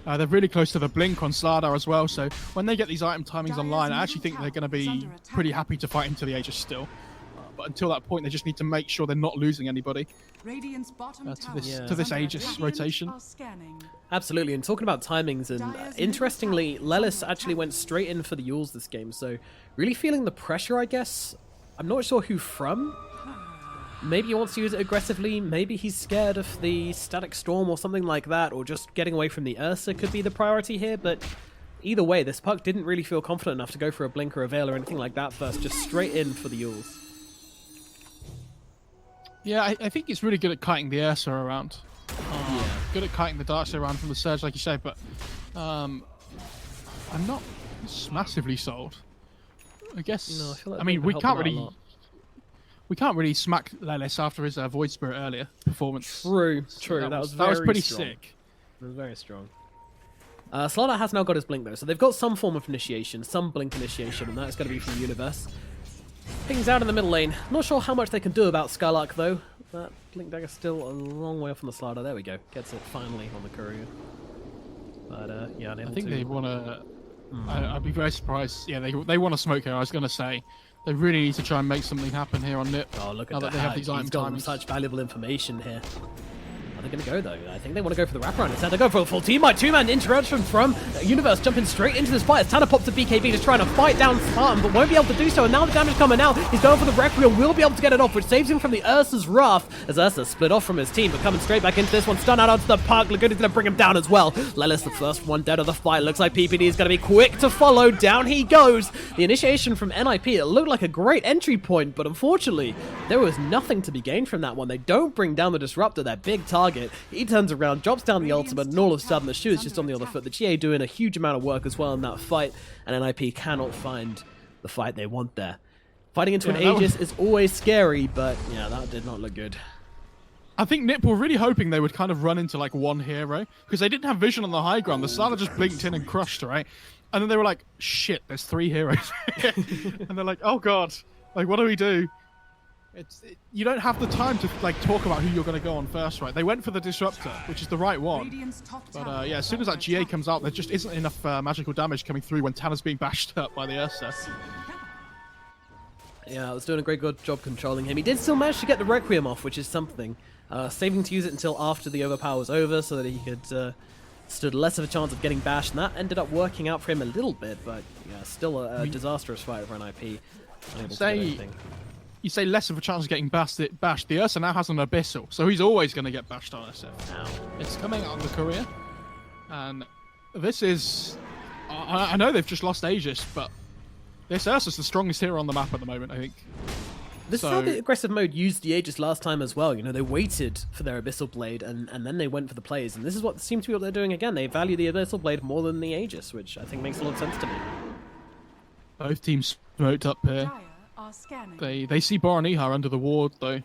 They're really close to the blink on Slardar as well, so when they get these item timings online, I actually think they're going to be pretty happy to fight into the Aegis still. But until that point, they just need to make sure they're not losing anybody to this Aegis rotation. Absolutely, and talking about timings, and interestingly, Lelis actually went straight in for the Yules this game, so really feeling the pressure, I guess. I'm not sure who from. Maybe he wants to use it aggressively, maybe he's scared of the Static Storm or something like that, or just getting away from the Ursa could be the priority here, but either way, this puck didn't really feel confident enough to go for a blink or a veil or anything like that first, just straight in for the Yules. Yeah, I think it's really good at kiting the Ursa around. Good at kiting the Darkseid around from the Surge, like you say, but I'm not massively sold. I guess. No, I feel like we can't really smack Lelis after his Void Spirit earlier performance. True. So that was pretty strong. sick. It was very strong. Slardar has now got his blink though, so they've got some form of initiation, some blink initiation, and that's going to be from the Universe. Things out in the middle lane. Not sure how much they can do about Skylark though. That blink dagger's still a long way off on the Slardar. There we go. Gets it finally on the courier. But yeah, I think they want to. I'd be very surprised. Yeah, they want to smoke here. I was going to say they really need to try and make something happen here on Nip. Oh, look at that! They have these He's got such valuable information here. Are they going to go though? I think they want to go for the wraparound instead. They go for a full team. Two-man interaction from Universe jumping straight into this fight as Tanner pops the BKB, just trying to fight down Spartan, but won't be able to do so. And now the damage coming out. He's going for the Requiem, will be able to get it off, which saves him from the Ursa's wrath as Ursa split off from his team, but coming straight back into this one. Stun out onto the park. Laguna's going to bring him down as well. Lelis, the first one dead of the fight. Looks like PPD is going to be quick to follow. Down he goes. The initiation from NIP. It looked like a great entry point, but unfortunately, there was nothing to be gained from that one. They don't bring down the Disruptor, their big target. He turns around, drops down the ultimate, and all of a sudden the shoe is just on the other foot. The GA doing a huge amount of work as well in that fight, and NIP cannot find the fight they want there. Fighting into an Aegis is always scary, but yeah, that did not look good. I think Nip were really hoping they would kind of run into like one hero, because they didn't have vision on the high ground. The Slardar just blinked in and crushed, right? And then they were like, shit, there's 3 heroes. And they're like, oh god, like what do we do? You don't have the time to like talk about who you're going to go on first, right? They went for the Disruptor, which is the right one. Radiant's top But tower yeah, as soon as that is GA under comes out, there just isn't enough magical damage coming through when Tanner's being bashed up by the Ursa. Yeah, I was doing a great good job controlling him. He did still manage to get the Requiem off, which is something. Saving to use it until after the overpower was over so that he could stood less of a chance of getting bashed, and that ended up working out for him a little bit, but yeah, still a disastrous fight for an IP. Unable to get anything. You say less of a chance of getting bashed. The Ursa now has an Abyssal, so he's always going to get bashed on SF. It's coming out of the career, and this is... I know they've just lost Aegis, but this Ursa's the strongest hero on the map at the moment, I think. This is how the aggressive mode used the Aegis last time as well. You know, they waited for their Abyssal Blade, and then they went for the plays, and this is what seems to be what they're doing again. They value the Abyssal Blade more than the Aegis, which I think makes a lot of sense to me. Both teams smoked up here. Dire are scanning. They see Boronihar under the ward, though.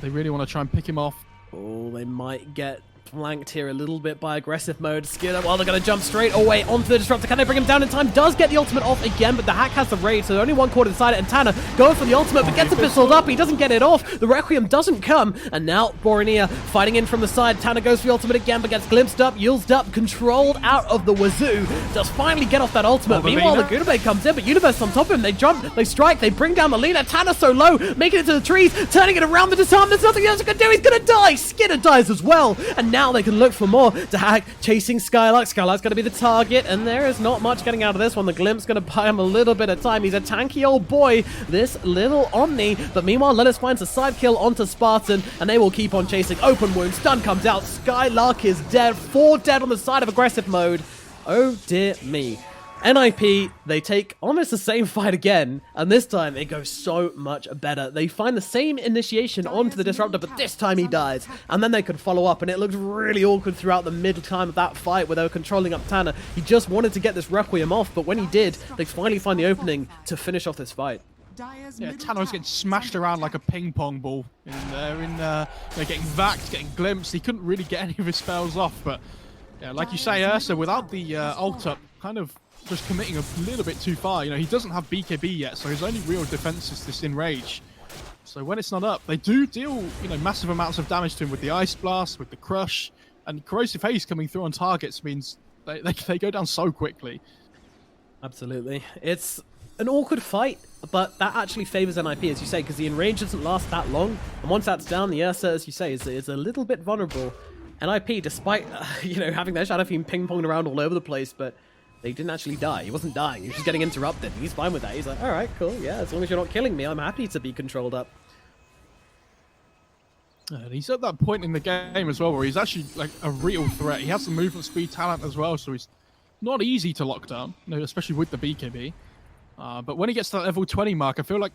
They really want to try and pick him off. Oh, they might get flanked here a little bit by aggressive mode. Skidder, well, they're going to jump straight away onto the Disruptor. Can they bring him down in time? Does get the ultimate off again, but the hack has the raid, so only one caught inside it, and Tanner going for the ultimate, but gets Abyssal up. He doesn't get it off. The Requiem doesn't come, and now Boronia fighting in from the side. Tanner goes for the ultimate again, but gets glimpsed up, yielded up, controlled out of the wazoo. Does finally get off that ultimate. Meanwhile, the Guna Blade comes in, but Universe on top of him. They jump, they strike, they bring down the leader. Tanner so low, making it to the trees, turning it around the disarm. There's nothing else he can do. He's going to die. Skidder dies as well, and now they can look for more. To hack, chasing Skylark. Skylark's going to be the target, and there is not much getting out of this one. The Glimpse going to buy him a little bit of time. He's a tanky old boy, this little Omni, but meanwhile, Lennis finds a side kill onto Spartan, and they will keep on chasing. Open wound, stun comes out, Skylark is dead, 4 dead on the side of aggressive mode. Oh dear me. NIP, they take almost the same fight again, and this time it goes so much better. They find the same initiation onto the Disruptor, but this time he dies, and then they could follow up, and it looked really awkward throughout the mid time of that fight where they were controlling up Tanner. He just wanted to get this Requiem off, but when he did, they finally find the opening to finish off this fight. Yeah, Tanner was getting smashed around like a ping pong ball in there, getting vaxxed, getting glimpsed. He couldn't really get any of his spells off, but yeah, like you say, Ursa, without the ult up, kind of just committing a little bit too far. You know, he doesn't have BKB yet, so his only real defense is this Enrage. So when it's not up, they do deal, you know, massive amounts of damage to him with the Ice Blast, with the Crush, and Corrosive Haze coming through on targets means they go down so quickly. Absolutely. It's an awkward fight, but that actually favors NIP, as you say, because the Enrage doesn't last that long, and once that's down, the Ursa, as you say, is a little bit vulnerable. NIP, despite, you know, having their Shadow Fiend ping-ponged around all over the place, but they didn't actually die. He wasn't dying. He was just getting interrupted. He's fine with that. He's like, all right, cool. Yeah, as long as you're not killing me, I'm happy to be controlled up. And he's at that point in the game as well where he's actually like a real threat. He has the movement speed talent as well, so he's not easy to lock down, you know, especially with the BKB. But when he gets to that level 20 mark, I feel like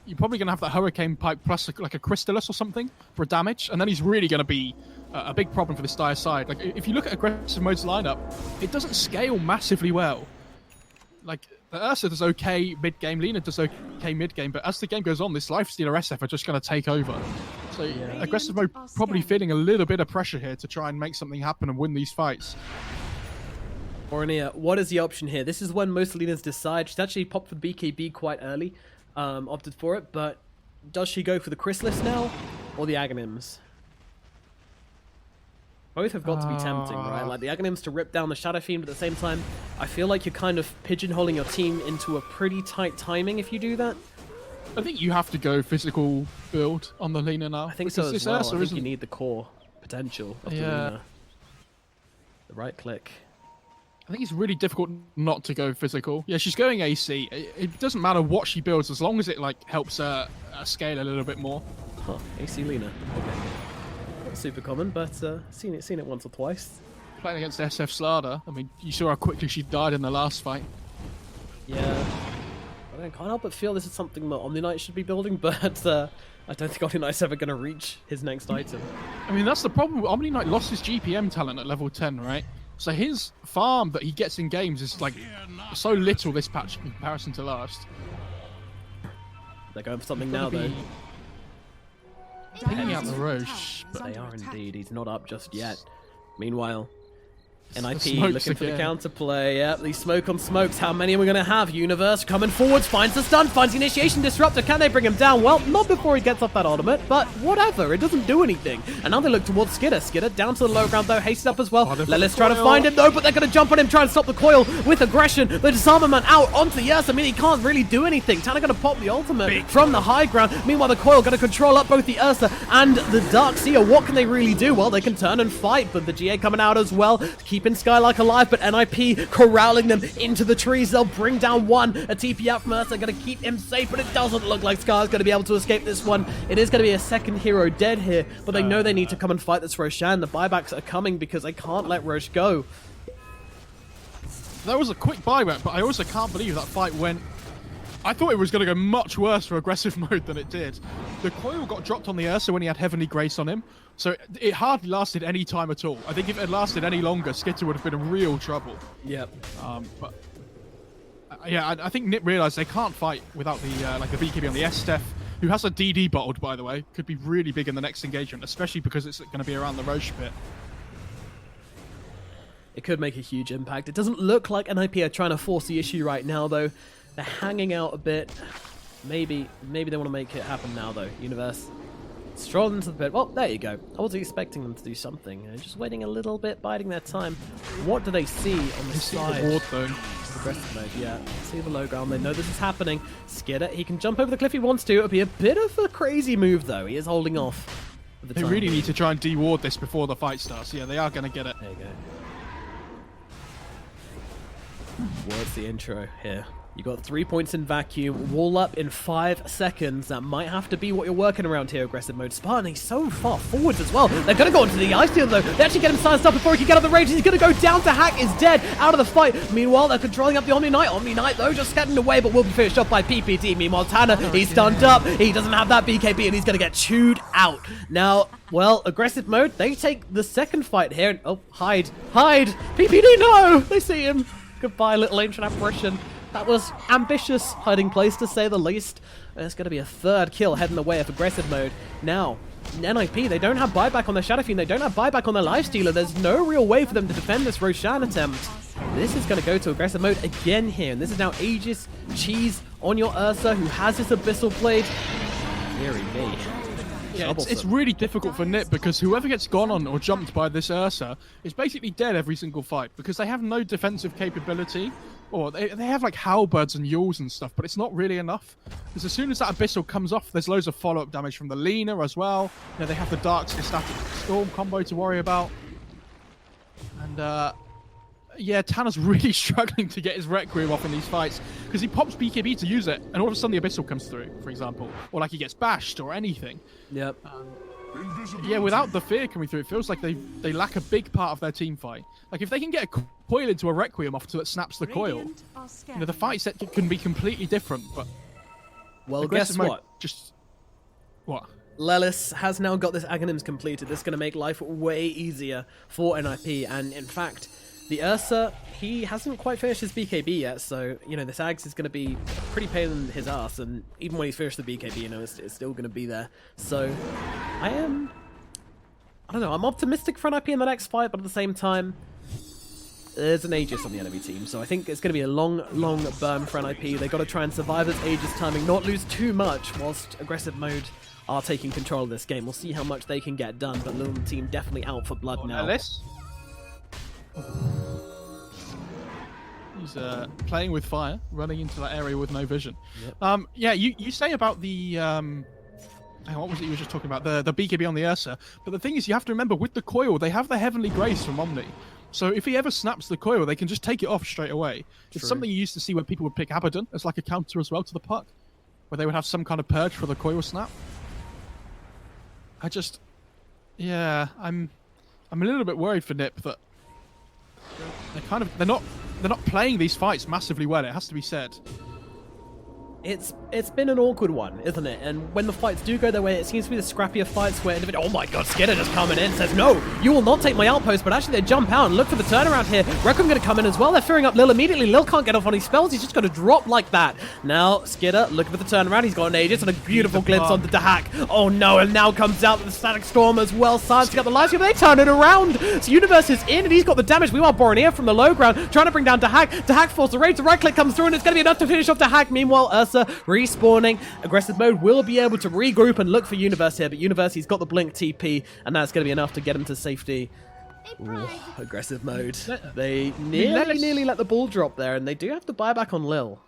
you're probably going to have that Hurricane Pipe plus like a Crystallis or something for damage, and then he's really going to be a big problem for this Dire side. Like, if you look at aggressive mode's lineup, it doesn't scale massively well. Like, the Ursa does okay mid-game, Lina does okay mid-game, but as the game goes on, this Lifestealer SF are just going to take over. So aggressive mode probably feeling a little bit of pressure here to try and make something happen and win these fights. Boronia, what is the option here? This is when most Linas decide. She's actually popped for the BKB quite early, opted for it, but does she go for the Chrysalis now, or the Aghanims? Both have got to be tempting, right? Like the Aghanims to rip down the Shadow Fiend, but at the same time, I feel like you're kind of pigeonholing your team into a pretty tight timing if you do that. I think you have to go physical build on the Lina now. I think so as well. I think you need the core potential of the Lina. The right click. I think it's really difficult not to go physical. Yeah, she's going AC. It doesn't matter what she builds as long as it like helps her scale a little bit more. Huh, AC Lina. Okay. Not super common, but seen it once or twice. Playing against SF Slada, I mean, you saw how quickly she died in the last fight. Yeah. I can't help but feel this is something that Omni Knight should be building, but I don't think Omni Knight's ever going to reach his next item. I mean, that's the problem. Omni Knight lost his GPM talent at level 10, right? So his farm that he gets in games is like so little this patch in comparison to last. They're going for something now, though. Picking out the Roche. But they are indeed. He's not up just yet. Meanwhile, NIP smokes looking for the again. counterplay. Yep, these smoke on smokes. How many are we going to have? Universe coming forwards, finds the stun, finds the initiation disruptor. Can they bring him down? Well, not before he gets off that ultimate, but whatever. It doesn't do anything. And now they look towards Skidder. Skidder down to the low ground though, hasted up as well. Lelis trying to find him though, but they're going to jump on him, try and stop the coil with aggression. The disarmament out onto the Ursa. I mean, he can't really do anything. Tana going to pop the ultimate from the high ground. Meanwhile, the coil going to control up both the Ursa and the Darkseer. What can they really do? Well, they can turn and fight, but the GA coming out as well, keeping Skylark alive, but NIP corralling them into the trees. They'll bring down one. A TP out from Ursa, going to keep him safe, but it doesn't look like Skylark's going to be able to escape this one. It is going to be a second hero dead here, but they know they need to come and fight this Roshan. The buybacks are coming because they can't let Roche go. That was a quick buyback, but I also can't believe that fight went... I thought it was going to go much worse for aggressive mode than it did. The coil got dropped on the Ursa when he had Heavenly Grace on him, so it hardly lasted any time at all. I think if it had lasted any longer, Skitter would have been in real trouble. Yep. But yeah, I think Nip realised they can't fight without the like the BKB on the S-Steph, who has a DD bottled, by the way. Could be really big in the next engagement, especially because it's going to be around the Roche pit. It could make a huge impact. It doesn't look like NIP are trying to force the issue right now, though. They're hanging out a bit. Maybe they want to make it happen now, though. Universe. Stroll into the pit. Well, there you go. I wasn't expecting them to do something. Just waiting a little bit, biding their time. What do they see on the side? The ward though. Aggressive mode, yeah. See the low ground. They know this is happening. Skidder, he can jump over the cliff if he wants to. It'll be a bit of a crazy move, though. He is holding off. They really need to try and de-ward this before the fight starts. Yeah, they are going to get it. There you go. What's the intro here? You got 3 points in vacuum, wall up in 5 seconds. That might have to be what you're working around here, aggressive mode. Spartan, he's so far forwards as well. They're going to go into the ice field though. They actually get him sized up before he can get out of the range. He's going to go down to Hack, is dead, out of the fight. Meanwhile, they're controlling up the Omni Knight. Omni Knight though, just getting away, but will be finished off by PPT. Meanwhile, Tanner, he's stunned up. He doesn't have that BKB and he's going to get chewed out. Now, well, aggressive mode, they take the second fight here. And, oh, hide. PPT, no! They see him. Goodbye, little ancient apparition. That was ambitious hiding place, to say the least. There's going to be a third kill heading the way of aggressive mode. Now, NIP, they don't have buyback on their Shadow Fiend. They don't have buyback on their Lifestealer. There's no real way for them to defend this Roshan attempt. This is going to go to aggressive mode again here. And this is now Aegis Cheese on your Ursa, who has this Abyssal Blade. Deary me. Yeah, it's really difficult for Nip because whoever gets gone on or jumped by this Ursa is basically dead every single fight because they have no defensive capability. Or they have like halberds and yules and stuff, but it's not really enough. Because as soon as that Abyssal comes off, there's loads of follow-up damage from the Lina as well. You know, they have the Darkseer Static Storm combo to worry about. And yeah, Tanner's really struggling to get his Requiem off in these fights because he pops BKB to use it, and all of a sudden the Abyssal comes through, for example. Or like he gets bashed or anything. Yep. Yeah, without the fear coming through, it feels like they lack a big part of their team fight. Like if they can get a coil into a Requiem off so it snaps the coil, you know, the fight set can be completely different. But well, guess what? Just what? Lelis has now got this Aghanims completed. This is going to make life way easier for NIP, and in fact, the Ursa, he hasn't quite finished his BKB yet, so, you know, this Ags is going to be pretty pain in his ass, and even when he's finished the BKB, you know, it's still going to be there. So, I don't know, I'm optimistic for NIP in the next fight, but at the same time, there's an Aegis on the enemy team, so I think it's going to be a long burn for NIP. They've got to try and survive this Aegis timing, not lose too much, whilst aggressive mode are taking control of this game. We'll see how much they can get done, but Little team definitely out for blood now. Alice? He's playing with fire, running into that area with no vision. Yep. Yeah, you say about the... what was it you were just talking about? The BKB on the Ursa. But the thing is, you have to remember, with the coil, they have the Heavenly Grace from Omni. So if he ever snaps the coil, they can just take it off straight away. It's something you used to see when people would pick Abaddon as like a counter as well to the puck, where they would have some kind of purge for the coil snap. Yeah, I'm a little bit worried for Nip that they're not playing these fights massively well. It has to be said. It's been an awkward one, isn't it? And when the fights do go their way, it seems to be the scrappier fights where oh my god, Skidder just coming in, says, no, you will not take my outpost, but actually they jump out and look for the turnaround here. Requiem going to come in as well. They're fearing up Lil immediately. Lil can't get off on his spells. He's just going to drop like that. Now, Skidder looking for the turnaround. He's got an Aegis and a beautiful glimpse onto Dahak. Oh no, and now comes out the Static Storm as well. Science got the light but they turn it around. So Universe is in and he's got the damage. We want Boronier from the low ground, trying to bring down Dahak. Dahak falls the rage. The right click comes through and it's going to be enough to finish off Dahak. Meanwhile, Ursa respawning. Aggressive mode will be able to regroup and look for Universe here, but Universe, he's got the blink TP, and that's going to be enough to get him to safety. Ooh, aggressive mode. They nearly let the ball drop there, and they do have to buy back on Lil.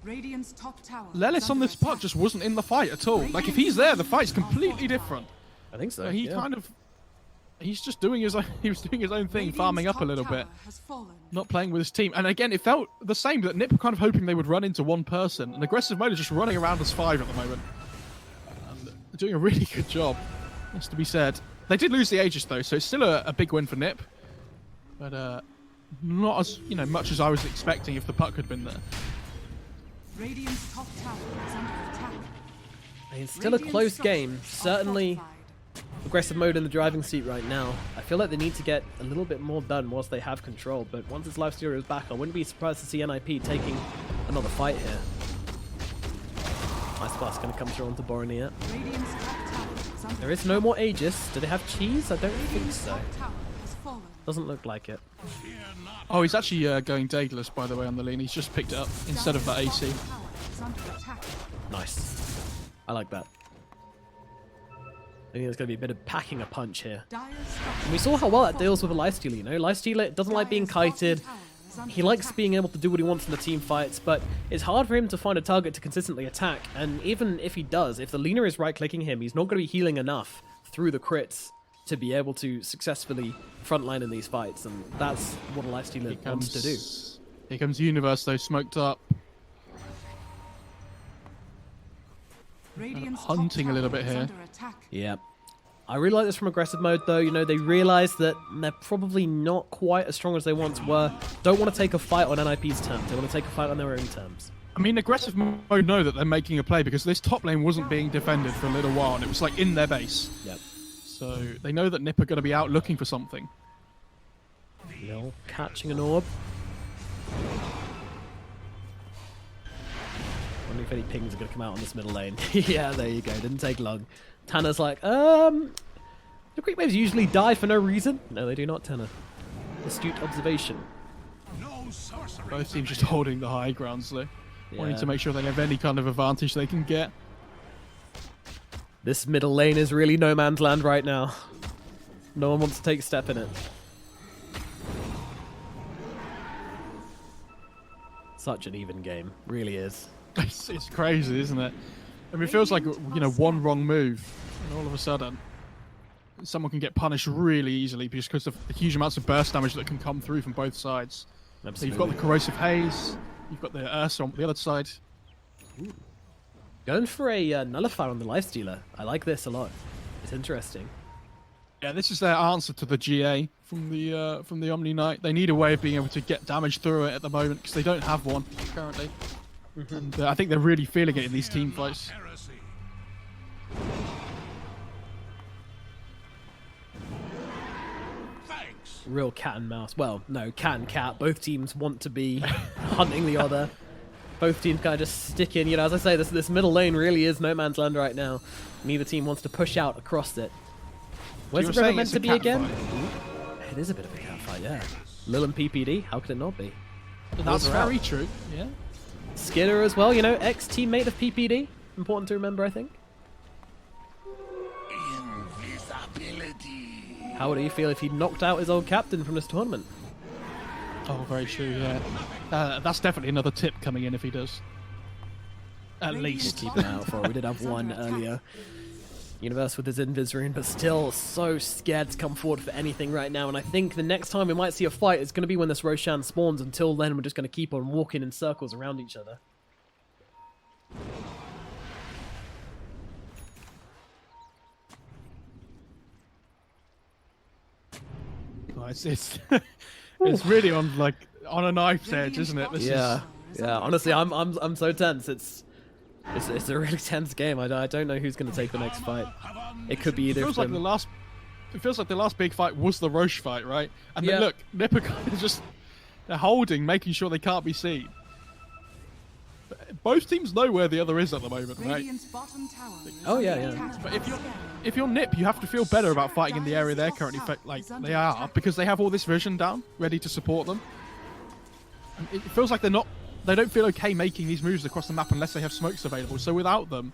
Radiant's top tower. Lelis on this part just wasn't in the fight at all. Like, if he's there, the fight's completely different. I think so. He kind of... He's just doing his own, he was doing his own thing, farming up a little bit, not playing with his team. And again, it felt the same, that Nip were kind of hoping they would run into one person. And Aggressive Mode is just running around as 5 at the moment. And they're doing a really good job, has to be said. They did lose the Aegis though, so it's still a big win for Nip. But not as, much as I was expecting if the puck had been there. Radiant's top tower is under attack. It's still a close game. Certainly aggressive mode in the driving seat right now. I feel like they need to get a little bit more done whilst they have control, but once this Lifestealer is back, I wouldn't be surprised to see NIP taking another fight here. Ice Blast going to come through onto Boronier. There is no more Aegis. Do they have cheese? I don't think so. Doesn't look like it. Oh, he's actually going Daedalus, by the way, on the lane. He's just picked it up instead of that AC. Nice. I like that. I think there's going to be a bit of packing a punch here. And we saw how well that deals with a Lifestealer, Lifestealer doesn't like being kited. He likes being able to do what he wants in the team fights, but it's hard for him to find a target to consistently attack. And even if he does, if the Lina is right-clicking him, he's not going to be healing enough through the crits to be able to successfully frontline in these fights. And that's what a Lifestealer wants to do. Here comes Universe, though, smoked up. Hunting a little bit here. Yeah. I really like this from aggressive mode though. They realise that they're probably not quite as strong as they once were. Don't want to take a fight on NIP's terms. They want to take a fight on their own terms. I mean, aggressive mode know that they're making a play because this top lane wasn't being defended for a little while and it was like in their base. Yep. So they know that Nip are going to be out looking for something. Lil catching an orb. Wondering if any pings are going to come out on this middle lane. Yeah, there you go. Didn't take long. Tanner's like, the Great Waves usually die for no reason. No, they do not, Tanner. Astute observation. Both teams just holding the high ground, so wanting to make sure they have any kind of advantage they can get. This middle lane is really no man's land right now. No one wants to take a step in it. Such an even game. Really is. It's crazy, isn't it? I mean, it feels like, one wrong move, and all of a sudden, someone can get punished really easily just because of the huge amounts of burst damage that can come through from both sides. Absolutely. So you've got the Corrosive Haze, you've got the Ursa on the other side. Ooh. Going for a Nullifier on the Lifestealer. I like this a lot. It's interesting. Yeah, this is their answer to the GA from the Omni Knight. They need a way of being able to get damage through it at the moment because they don't have one currently. And I think they're really feeling it in these team fights. Real cat and mouse. Well, no, cat and cat. Both teams want to be hunting the other. Both teams kind of just stick in. As I say, this middle lane really is no man's land right now. Neither team wants to push out across it. Where's the river meant to be again? It is a bit of a cat fight, yeah. Lil and PPD, how could it not be? That's very true, yeah. Skidder as well, ex-teammate of PPD. Important to remember, I think. How would he feel if he knocked out his old captain from this tournament? Oh, very true, yeah. That's definitely another tip coming in if he does. At least. Keep an eye out for it. We did have one earlier. Universe with his Invis rune, but still so scared to come forward for anything right now. And I think the next time we might see a fight is going to be when this Roshan spawns. Until then, we're just going to keep on walking in circles around each other. Oh, it's really on a knife's edge, isn't it? Yeah. Honestly, I'm so tense. It's a really tense game. I don't know who's going to take the next fight. It could be either of them. It feels like the last big fight was the Roche fight, right? And Yeah. then look, Nipper is just they're holding, making sure they can't be seen. But both teams know where the other is at the moment, right? Radiant's bottom tower is Oh, yeah, under yeah. attack. But if you're Nip, you have to feel better about fighting in the area they're currently like they are, because they have all this vision down, ready to support them. And it feels like they don't feel okay making these moves across the map unless they have smokes available. So without them,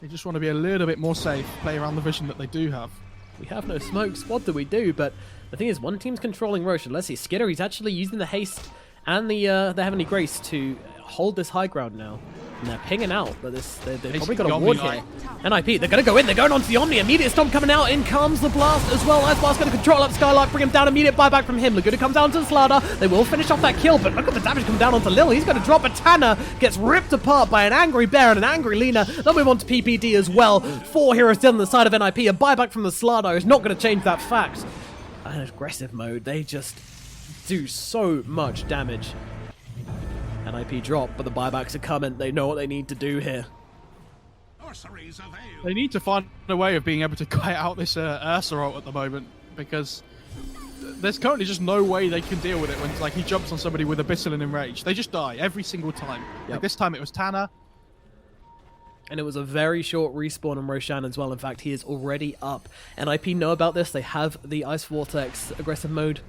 they just want to be a little bit more safe, play around the vision that they do have. We have no smokes. What do we do? But the thing is, one team's controlling Roche. Unless he's Skidder, he's actually using the haste and the Heavenly Grace to hold this high ground now. And they're pinging out, but they've probably got a Omni ward Knight. here. NIP, they're going to go in. They're going onto the Omni. Immediate Stomp coming out. In comes the Blast as well. Icebar's going to control up Skylark, bring him down. Immediate buyback from him. Laguna comes down to the Slardar. They will finish off that kill, but look at the damage come down onto Lil. He's going to drop, but Tanner gets ripped apart by an angry Bear and an angry Lina. They'll move on to PPD as well. 4 heroes still on the side of NIP. A buyback from the Slardar is not going to change that fact. And aggressive mode, they just do so much damage. NIP drop, but the buybacks are coming. They know what they need to do here. They need to find a way of being able to kite out this Ursa ult at the moment, because there's currently just no way they can deal with it when it's like he jumps on somebody with Abyssal and Enrage. They just die every single time. Yep. Like this time it was Tanner. And it was a very short respawn on Roshan as well. In fact, he is already up. NIP know about this. They have the Ice Vortex aggressive mode.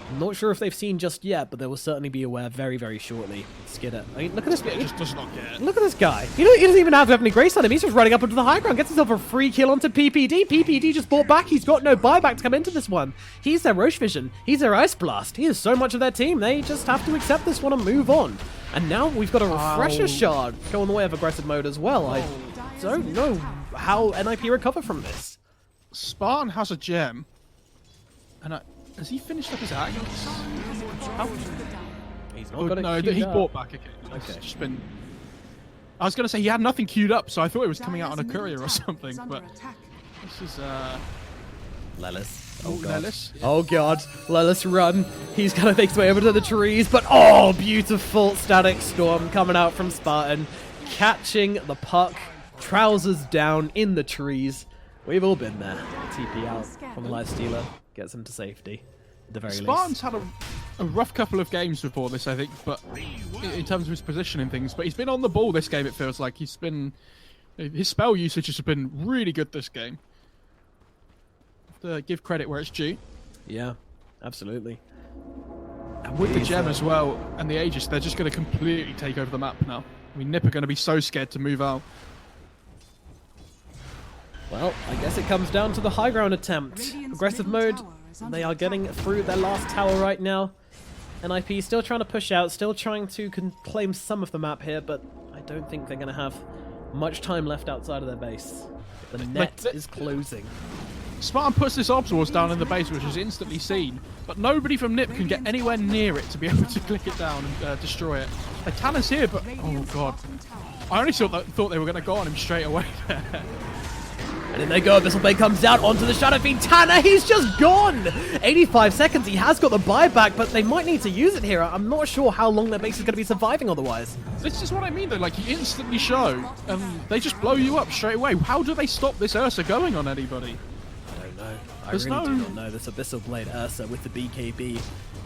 I'm not sure if they've seen just yet, but they will certainly be aware very, very shortly. Skidder. I mean, look at this guy. It just does not get it. Look at this guy. He doesn't even have any grace on him. He's just running up into the high ground. Gets himself a free kill onto PPD. PPD just bought back. He's got no buyback to come into this one. He's their Roche Vision. He's their Ice Blast. He is so much of their team. They just have to accept this one and move on. And now we've got a Refresher Shard going the way of aggressive mode as well. I don't know how NIP recover from this. Spartan has a gem. And has he finished up his act? He's Oh, not got it no, queued he up. bought back. Okay. It's just been... I was going to say he had nothing queued up, so I thought it was coming out on a courier or something, but this is... Lelis. Oh, God. Lelis. Oh god, Lelis run. He's gonna make his way over to the trees, but oh, beautiful Static Storm coming out from Spartan, catching the puck, trousers down in the trees. We've all been there. TP out from the Lifestealer, gets him to safety, at the very Spartan's least. had a rough couple of games before this, I think, but in terms of his position and things, but he's been on the ball this game, it feels like. His spell usage has been really good this game. To give credit where it's due. Yeah, absolutely. And with the gem as well, and the Aegis, they're just going to completely take over the map now. I mean, Nip are going to be so scared to move out. Well, I guess it comes down to the high ground attempt. Radiant's Aggressive middle mode, tower is under they are attack. getting through their last tower right now. NIP still trying to push out, still trying to claim some of the map here, but I don't think they're going to have much time left outside of their base. The net is closing. Spartan puts this Obs Wars down in the base, which is instantly seen, but nobody from Nip can get anywhere near it to be able to click it down and destroy it. Like, Tanner's here, but oh god. I only thought they were going to go on him straight away there. And in they go, Abyssal Blade comes down onto the Shadow Fiend. Tanner, he's just gone! 85 seconds, he has got the buyback, but they might need to use it here. I'm not sure how long their base is going to be surviving otherwise. This is what I mean though, like you instantly show, and they just blow you up straight away. How do they stop this Ursa going on anybody? I don't know. I There's really do no- not know. This Abyssal Blade Ursa with the BKB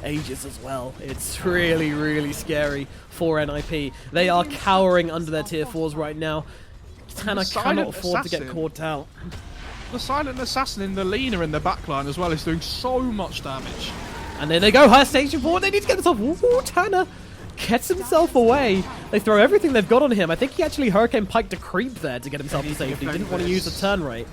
Aegis as well. It's really, really scary for NIP. They are cowering under their tier 4s right now. Tanner The silent cannot afford to get assassin. caught out. The Silent Assassin in the Lina in the backline as well is doing so much damage. And there they go, high station 4. They need to get themselves. Ooh, Tanner gets himself away. They throw everything they've got on him. I think he actually Hurricane Piked a creep there to get himself to safety. He didn't want to use the turn rate.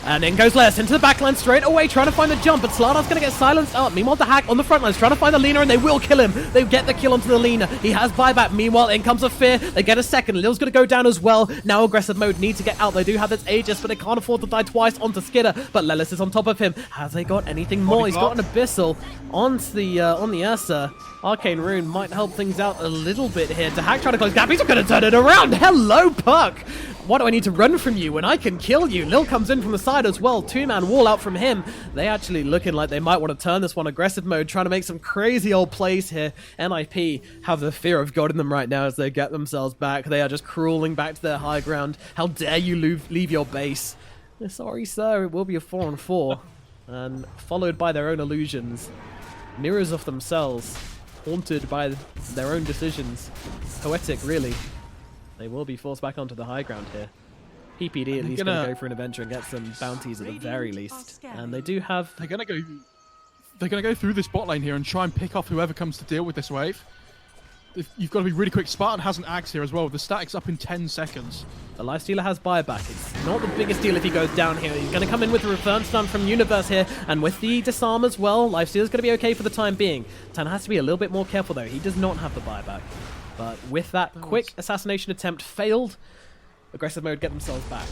And in goes Les into the backline straight away, trying to find the jump, but Slardar's going to get silenced up. Meanwhile, the Hack on the front lines, trying to find the Lina, and they will kill him. They get the kill onto the Lina. He has buyback. Meanwhile, in comes a Fear. They get a second. Lil's going to go down as well. Now aggressive mode need to get out. They do have this Aegis, but they can't afford to die twice onto Skidder. But Lelis is on top of him. Has they got anything more? He's got an Abyssal onto the on the Ursa. Arcane Rune might help things out a little bit here. To Hack trying to close gap. He's going to turn it around. Hello, Puck. Why do I need to run from you when I can kill you? Lil comes in from the side as well. Two-man wall out from him. They actually looking like they might want to turn this one aggressive mode, trying to make some crazy old plays here. NIP have the fear of God in them right now as they get themselves back. They are just crawling back to their high ground. How dare you leave your base? Sorry, sir. It will be a 4-on-4. And followed by their own illusions. Mirrors of themselves. Haunted by their own decisions. Poetic, really. They will be forced back onto the high ground here. PPD at least going to go for an adventure and get some bounties at the very least. And they do have... They're going to go through this bot lane here and try and pick off whoever comes to deal with this wave. You've got to be really quick. Spartan has an axe here as well. The static's up in 10 seconds. The Lifestealer has buyback. It's not the biggest deal if he goes down here. He's going to come in with a return stun from Universe here. And with the disarm as well, Lifestealer's going to be okay for the time being. Tana has to be a little bit more careful though. He does not have the buyback. But with that quick assassination attempt failed, aggressive mode get themselves back.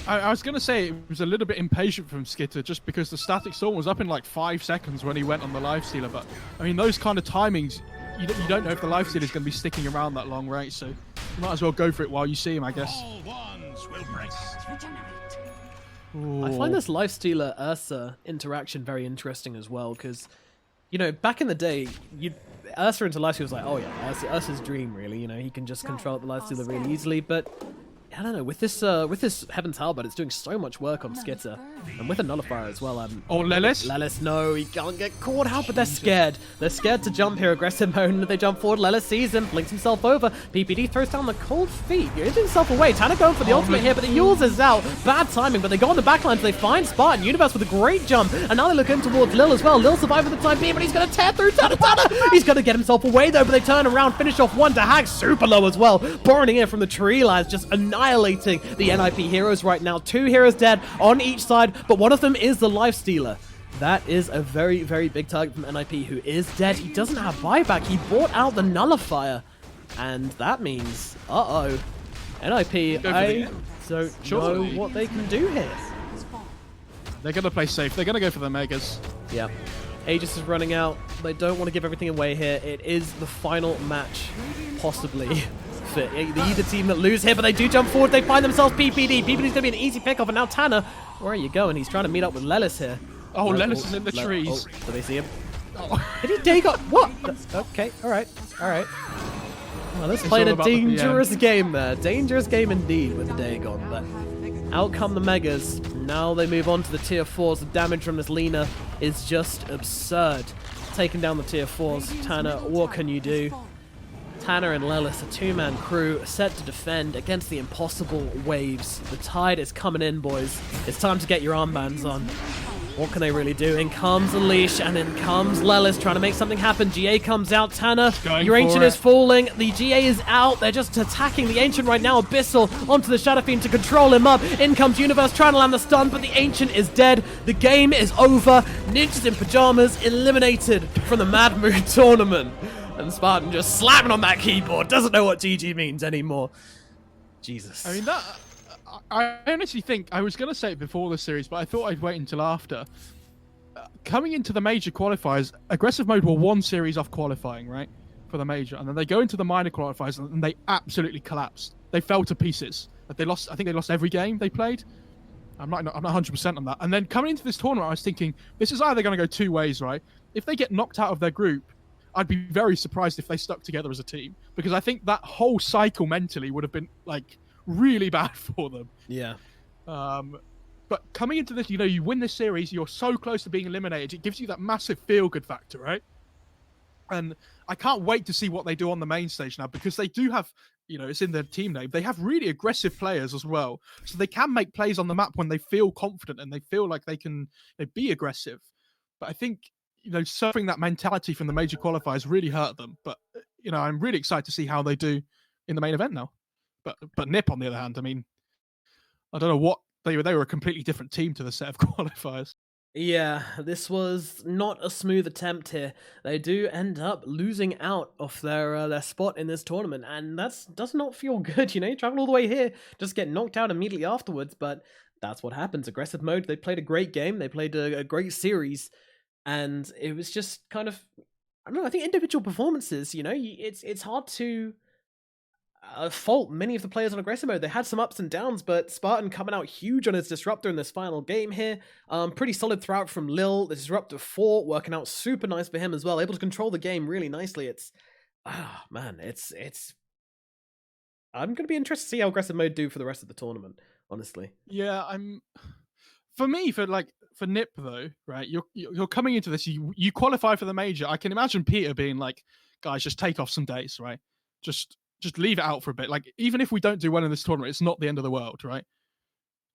I was going to say it was a little bit impatient from Skitter just because the static storm was up in like 5 seconds when he went on the Lifestealer. But I mean, those kind of timings, you don't know if the Lifestealer is going to be sticking around that long, right? So you might as well go for it while you see him, I guess. All ones will rest. I find this Lifestealer Ursa interaction very interesting as well because, you know, back in the day, Ursa into Lifestealer was like, oh yeah, Ursa's dream really. You know, he can just control the Lifestealer really easily, but I don't know, with this Heaven's Halberd, it's doing so much work on Skitter. And with a Nullifier as well. Oh, Lelis? Lelis, no, he can't get caught out, but they're scared. They're scared to jump here, aggressive mode, and they jump forward. Lelis sees him, blinks himself over. PPD throws down the cold feet, gives himself away. Tana going for the ultimate here, but the Yules is out. Bad timing, but they go on the backline, so they find Spartan. Universe with a great jump, and now they look in towards Lil as well. Lil survives for the time being, but he's going to tear through Tana. He's going to get himself away, though, but they turn around, finish off one to Hag, super low as well. Burning in from the tree lines, just annihilating the NIP heroes right now. 2 heroes dead on each side, but one of them is the Lifestealer. That is a very, very big target from NIP, who is dead. He doesn't have buyback. He bought out the Nullifier, and that means, NIP, I don't know what they can do here. They're going to play safe. They're going to go for the Megas. Yeah. Aegis is running out. They don't want to give everything away here. It is the final match, possibly, for either team that lose here, but they do jump forward. They find themselves PPD. PPD's going to be an easy pickoff, and now Tana, where are you going? He's trying to meet up with Lelis here. Oh, Lelis is in the trees. Do they see him? Did he dig up? What? Okay, alright. Well, let's play a dangerous game there. Dangerous game indeed with Dagon, but out come the Megas. Now they move on to the tier 4s. The damage from this Lina is just absurd. Taking down the tier 4s. Tana, what can you do? Tana and Lelis, a 2-man crew, set to defend against the impossible waves. The tide is coming in, boys. It's time to get your armbands on. What can they really do? In comes Leash, and in comes Lelis trying to make something happen. GA comes out. Tana, your Ancient is falling. The GA is out. They're just attacking the Ancient right now. Abyssal onto the Shadow Fiend to control him up. In comes Universe trying to land the stun, but the Ancient is dead. The game is over. Ninjas in Pajamas eliminated from the Mad Mood tournament. And Spartan just slamming on that keyboard. Doesn't know what GG means anymore. Jesus. I mean, I honestly think, I was going to say it before the series, but I thought I'd wait until after. Coming into the major qualifiers, aggressive mode were 1 series off qualifying, right? For the major. And then they go into the minor qualifiers and they absolutely collapsed. They fell to pieces. They lost, I think they lost every game they played. I'm not 100% on that. And then coming into this tournament, I was thinking, this is either going to go 2 ways, right? If they get knocked out of their group, I'd be very surprised if they stuck together as a team. Because I think that whole cycle mentally would have been, like, really bad for them. Yeah. But coming into this, you know, you win this series, you're so close to being eliminated, it gives you that massive feel-good factor, right? And I can't wait to see what they do on the main stage now, because they do have, you know, it's in their team name, they have really aggressive players as well. So they can make plays on the map when they feel confident and they feel like they can be aggressive. But I think, you know, suffering that mentality from the major qualifiers really hurt them. But, you know, I'm really excited to see how they do in the main event now. But Nip, on the other hand, I mean, I don't know what, they were a completely different team to the set of qualifiers. Yeah, this was not a smooth attempt here. They do end up losing out of their spot in this tournament, and that does not feel good, you know? You travel all the way here, just get knocked out immediately afterwards, but that's what happens. Aggressive mode, they played a great game, they played a great series, and it was just kind of, I don't know, I think individual performances, you know, it's hard to fault many of the players on aggressive mode. They had some ups and downs, but Spartan coming out huge on his Disruptor in this final game here. Pretty solid throughout from Lil. The Disruptor 4 working out super nice for him as well. Able to control the game really nicely. It's, man, it's... I'm going to be interested to see how aggressive mode do for the rest of the tournament, honestly. Yeah, for Nip though, right? You're coming into this. You qualify for the major. I can imagine Peter being like, guys, just take off some days, right? Just leave it out for a bit. Like, even if we don't do well in this tournament, it's not the end of the world, right?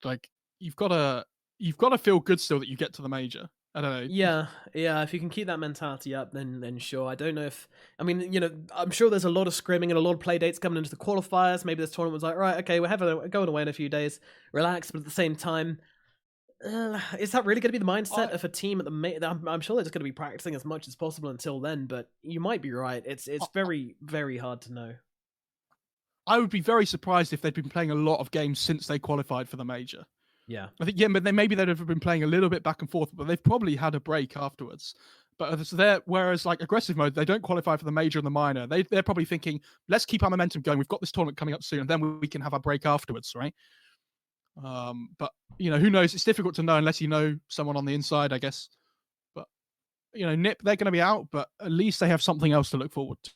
Like, you've got to feel good still that you get to the major. I don't know. Yeah. If you can keep that mentality up, then sure. I don't know if... I mean, you know, I'm sure there's a lot of scrimming and a lot of play dates coming into the qualifiers. Maybe this tournament was like, right, okay, we're going away in a few days. Relax, but at the same time... is that really going to be the mindset of a team at the I'm sure they're just going to be practicing as much as possible until then, but you might be right. It's very, very hard to know. I would be very surprised if they'd been playing a lot of games since they qualified for the major. Yeah. I think, but maybe they'd have been playing a little bit back and forth, but they've probably had a break afterwards. But whereas like aggressive mode, they don't qualify for the major and the minor. They're probably thinking, let's keep our momentum going. We've got this tournament coming up soon, and then we can have a break afterwards, right? But you know, who knows? It's difficult to know unless you know someone on the inside, I guess. But you know, Nip, they're going to be out, but at least they have something else to look forward to.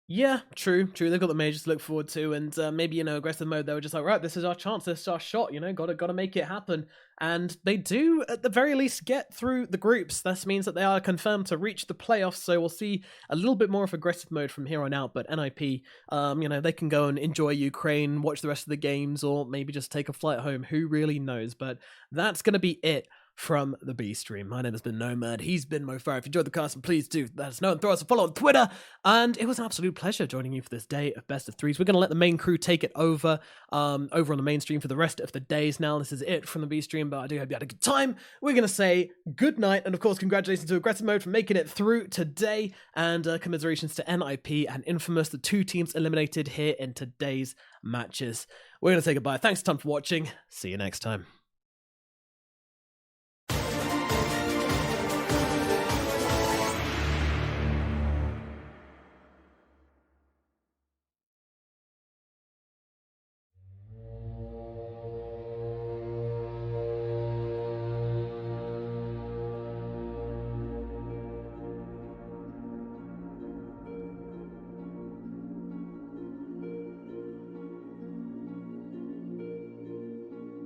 Yeah, true. They've got the majors to look forward to, and maybe, you know, aggressive mode, they were just like, right, this is our chance, this is our shot, you know, gotta make it happen. And they do, at the very least, get through the groups. This means that they are confirmed to reach the playoffs, so we'll see a little bit more of aggressive mode from here on out. But NIP, you know, they can go and enjoy Ukraine, watch the rest of the games, or maybe just take a flight home. Who really knows? But that's going to be it from the B stream. My name has been Nomad. He's been MoFire. If you enjoyed the cast, please do let us know and throw us a follow on Twitter. And it was an absolute pleasure joining you for this day of Best of Threes. We're going to let the main crew take it over on the main stream for the rest of the days now. This is it from the B stream, but I do hope you had a good time. We're going to say good night, and of course, congratulations to Aggressive Mode for making it through today, and commiserations to NIP and Infamous, the two teams eliminated here in today's matches. We're going to say goodbye. Thanks a ton for watching. See you next time.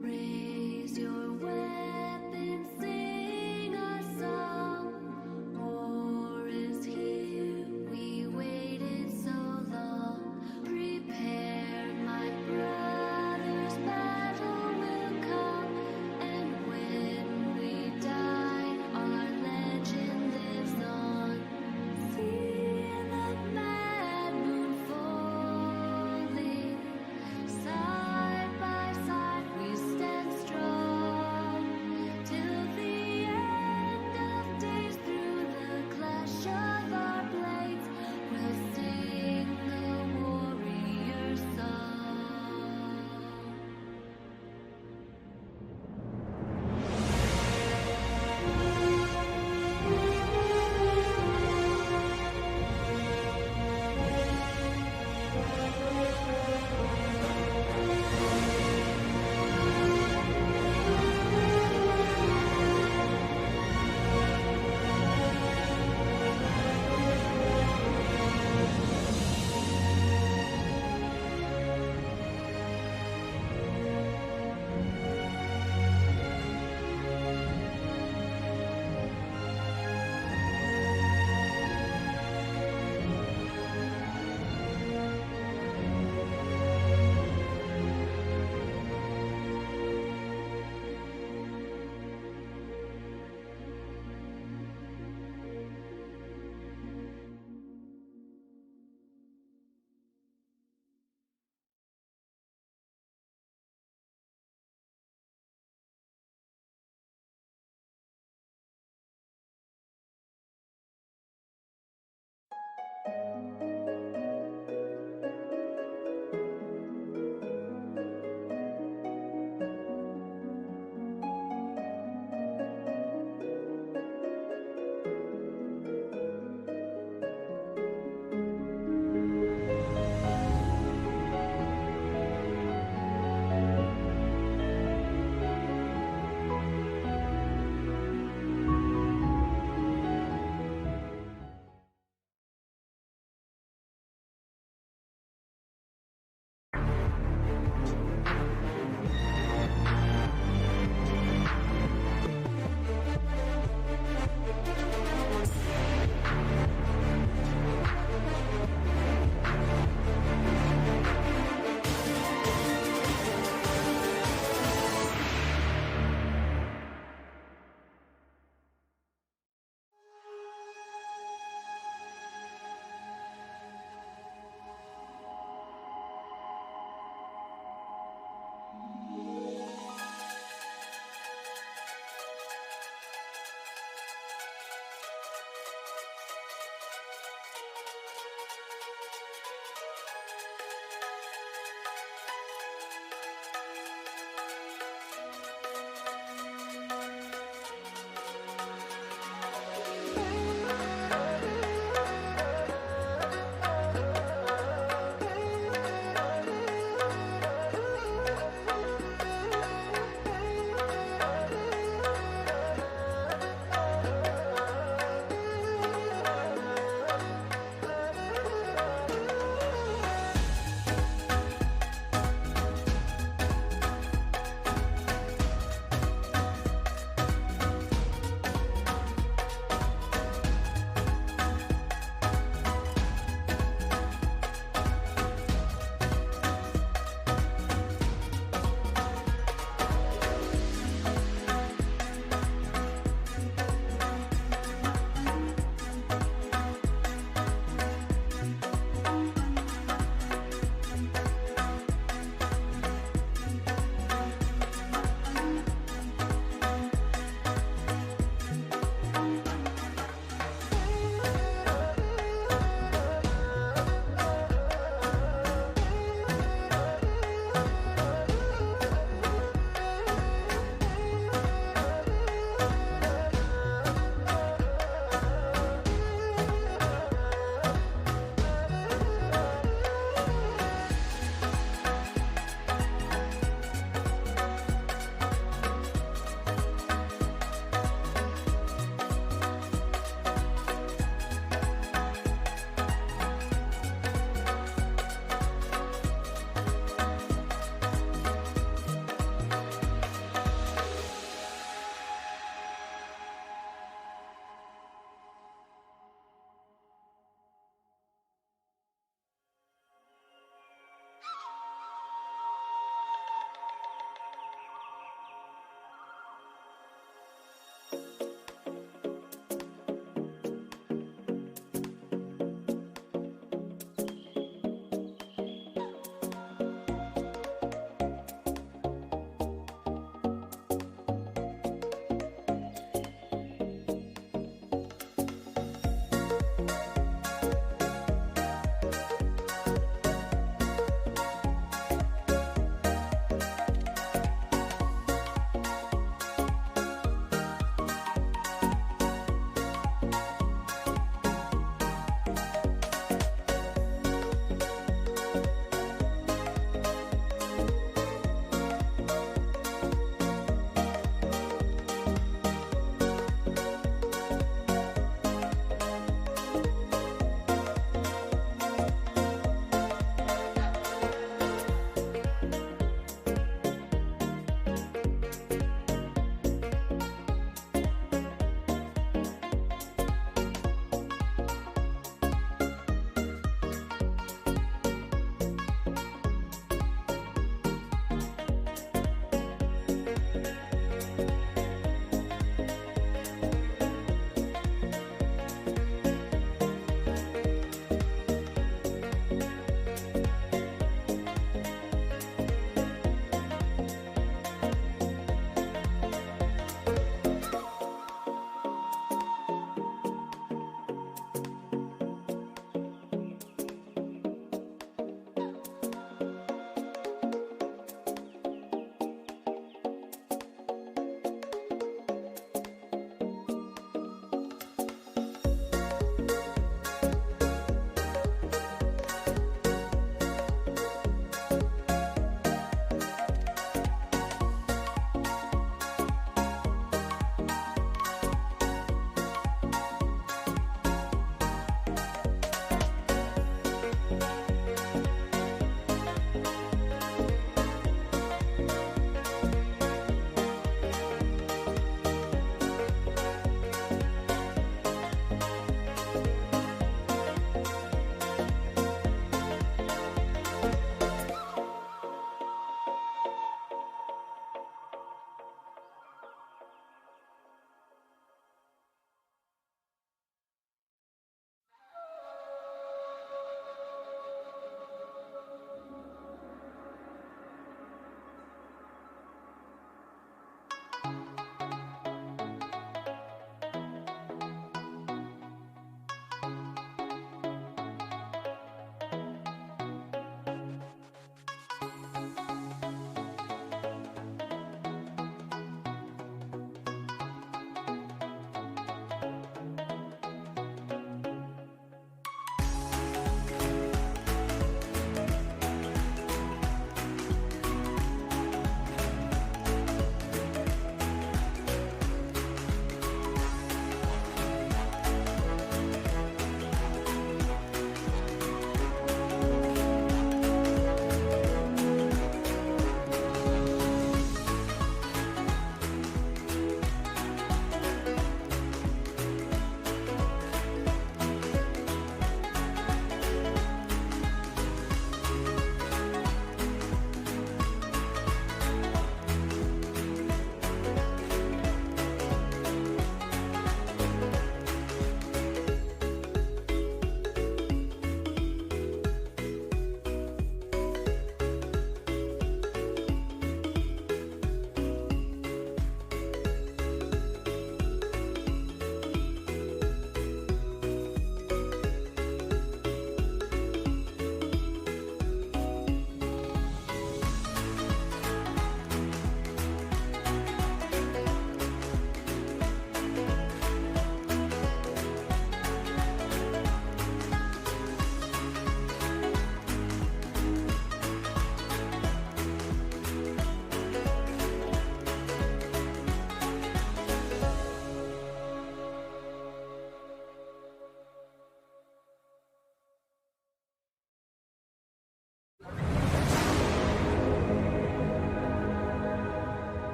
Raise your weapon, sing a song. War is here, we waited so long. Prepare, my brothers, battle will come. And when we die, our legend lives on. See the mad moon falling. Side by side we stand strong till the end of days. Through the clash of our blades, we'll sing the warrior song.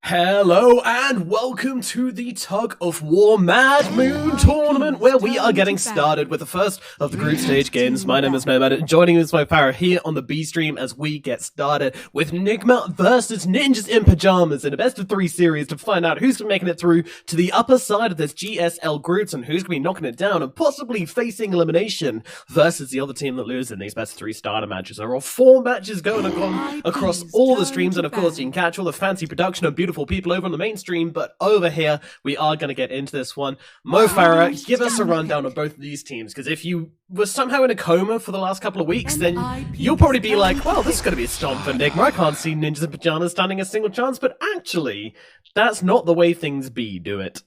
Hello and welcome to the Tug of War Mad Moon Tournament, where we are getting started with the first of the group stage games. My name is Nomad, and joining me is my power here on the B stream as we get started with Nigma versus Ninjas in Pajamas in a best of 3 series to find out who's making it through to the upper side of this GSL groups and who's going to be knocking it down and possibly facing elimination versus the other team that loses in these best of 3 starter matches. There are 4 matches going on across all the streams, and of course you can catch all the fancy production of beautiful people over on the mainstream, but over here we are going to get into this one. Mo Farah, give us a rundown of both of these teams, because if you were somehow in a coma for the last couple of weeks, then you'll probably be like, well, this is going to be a stomp for Nigma. I can't see Ninjas in Pajamas standing a single chance, but actually, that's not the way things be, do it?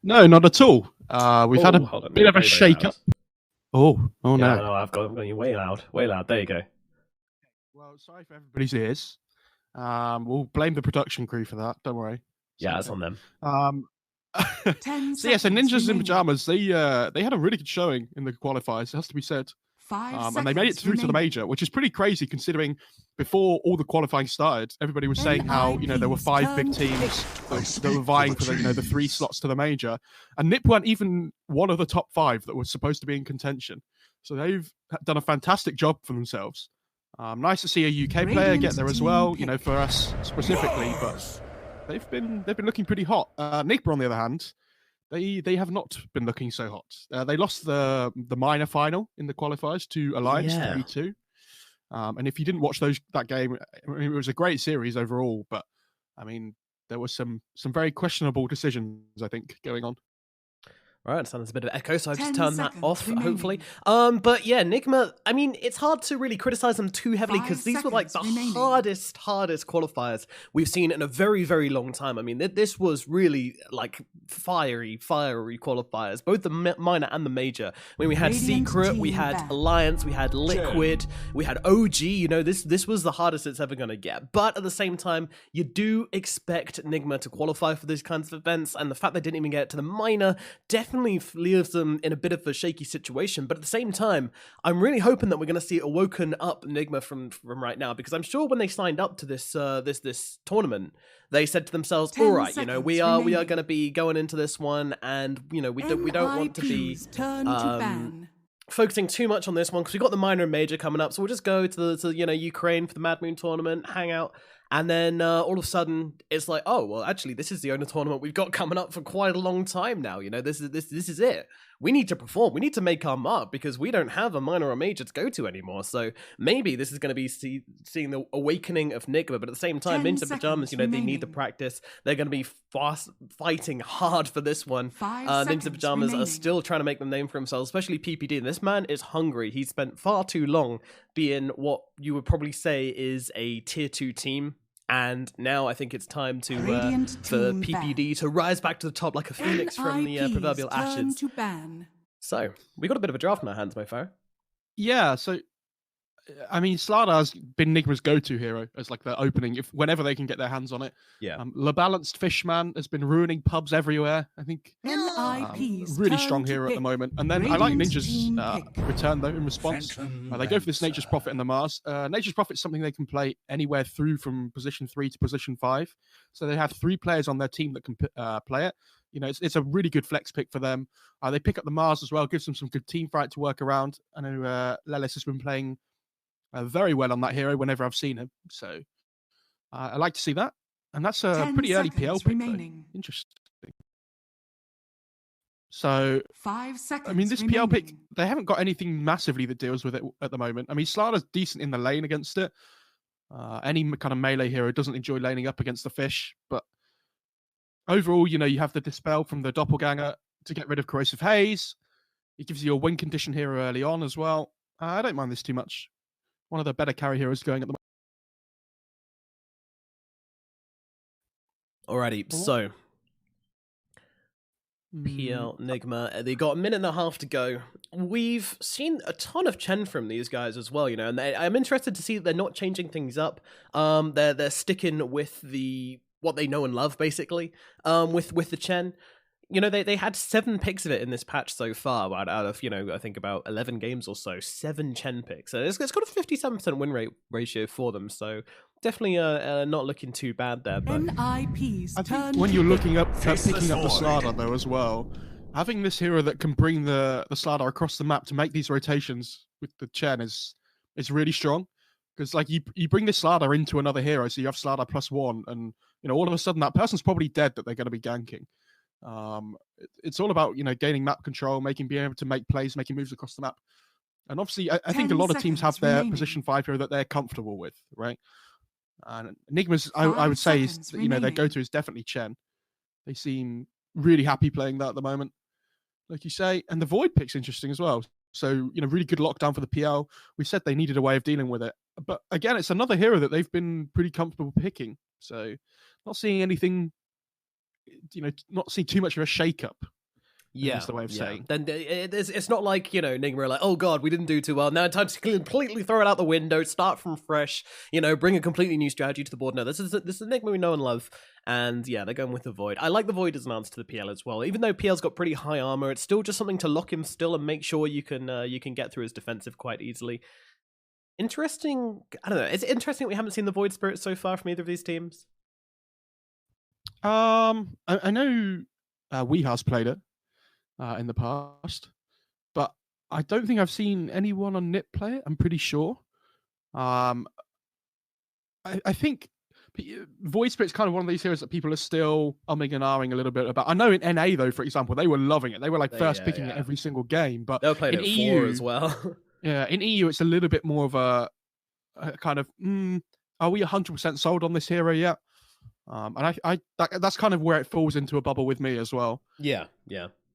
No, not at all. We've had a bit of a shake-up. Oh no. No, I've got you way loud. There you go. Well, sorry for everybody's ears. We'll blame the production crew for that. Don't worry. Yeah, it's on them. So Ninjas in Pajamas, they had a really good showing in the qualifiers, it has to be said. And they made it through to the major, which is pretty crazy considering before all the qualifying started, everybody was saying how, there were 5 big teams that were vying for the 3 slots to the major. And NIP weren't even one of the top 5 that was supposed to be in contention. So they've done a fantastic job for themselves. Nice to see a UK player get there as well, for us specifically, but they've been looking pretty hot. Nigma, on the other hand, they have not been looking so hot. They lost the minor final in the qualifiers to Alliance 3-2. And if you didn't watch that game, it was a great series overall, but there was some very questionable decisions, I think, going on. Right, so there's a bit of echo, so I've just turned that off, hopefully. But yeah, Nigma, it's hard to really criticize them too heavily because these were like the hardest qualifiers we've seen in a very, very long time. This was really like fiery qualifiers, both the minor and the major. We had Secret, we had Alliance, we had Liquid, we had OG, this was the hardest it's ever going to get. But at the same time, you do expect Nigma to qualify for these kinds of events, and the fact they didn't even get to the minor definitely leaves them in a bit of a shaky situation. But at the same time, I'm really hoping that we're going to see a woken up Nigma from right now, because I'm sure when they signed up to this this tournament, they said to themselves, all right, we are going to be going into this one, and we don't want to be focusing too much on this one because we've got the minor and major coming up, so we'll just go to Ukraine for the Mad Moon tournament, hang out. And then all of a sudden, it's like, oh, well, actually, this is the only tournament we've got coming up for quite a long time now. This is it. We need to perform. We need to make our mark because we don't have a minor or major to go to anymore. So maybe this is going to be seeing the awakening of Nigma. But at the same time, Ninja in Pajamas, they need the practice. They're going to be fighting hard for this one. Ninja Pajamas are still trying to make the name for themselves, especially PPD. And this man is hungry. He spent far too long being what you would probably say is a tier 2 team. And now I think it's time for PPD to rise back to the top like a phoenix from the proverbial ashes. So, we got a bit of a draft in our hands, my foe. Yeah, so, Slada's been Nigma's go-to hero as like the opening, whenever they can get their hands on it. Yeah. Le Balanced Fishman has been ruining pubs everywhere, I think. Really strong hero at the moment. And then I like Ninja's return, though, in response. They go for this Nature's Prophet and the Mars. Nature's Prophet is something they can play anywhere through from position 3 to position 5. So they have 3 players on their team that can play it. It's a really good flex pick for them. They pick up the Mars as well, gives them some good team fight to work around. I know Lelis has been playing very well on that hero whenever I've seen him. So I like to see that. And that's a pretty early PL pick, though. Interesting. So, 5 seconds this PL pick, they haven't got anything massively that deals with it at the moment. Slada's decent in the lane against it. Any kind of melee hero doesn't enjoy laning up against the fish. But overall, you have the Dispel from the Doppelganger to get rid of Corrosive Haze. It gives you a win condition hero early on as well. I don't mind this too much. One of the better carry heroes going at the moment. Alrighty, so PL Nigma, they got a minute and a half to go. We've seen a ton of Chen from these guys as well, and I'm interested to see that they're not changing things up. They're sticking with what they know and love, basically, with the Chen. you know, they had 7 picks of it in this patch so far, out of, you know, I think about 11 games or so, 7 Chen picks. So it's got a 57% win rate ratio for them, so definitely not looking too bad there. But NIP's I turn think when you're to looking up, Face the picking up the void. Slardar though as well, having this hero that can bring the Slardar across the map to make these rotations with the Chen is really strong. Because like you bring this Slardar into another hero, so you have Slardar +1, and you know all of a sudden that person's probably dead that they're going to be ganking. It's all about, you know, gaining map control, being able to make plays, making moves across the map. And obviously, I think a 10 lot of teams have seconds their remaining. position 5 hero that they're comfortable with, right? And Enigma's, I 5 would say, is, seconds you know, their remaining. go-to is definitely Chen. They seem really happy playing that at the moment, like you say. And the Void pick's interesting as well. So, you know, really good lockdown for the PL. We said they needed a way of dealing with it. But again, it's another hero that they've been pretty comfortable picking. So not seeing anything, you know, not seeing too much of a shake-up. yeah, That's the way of saying. Then it's not like, you know, Enigma are like, oh god, we didn't do too well. Now time to completely throw it out the window, start from fresh, you know, bring a completely new strategy to the board. No, this is Enigma we know and love, and yeah, they're going with the Void. I like the Void as an answer to the PL as well. Even though PL's got pretty high armor, it's still just something to lock him still and make sure you can get through his defensive quite easily. Interesting. I don't know. Is it interesting that we haven't seen the Void Spirit so far from either of these teams? I know Weeha's played it in the past, but I don't think I've seen anyone on Nip play it. I'm pretty sure. I think Void Spirit's kind of one of these heroes that people are still umming and ahhing a little bit about. I know in NA though, for example, they were loving it. They were like first picking it every single game. But They were playing in it EU 4 as well. Yeah, in EU it's a little bit more of a kind of, are we 100% sold on this hero yet? And that's kind of where it falls into a bubble with me as well. Yeah.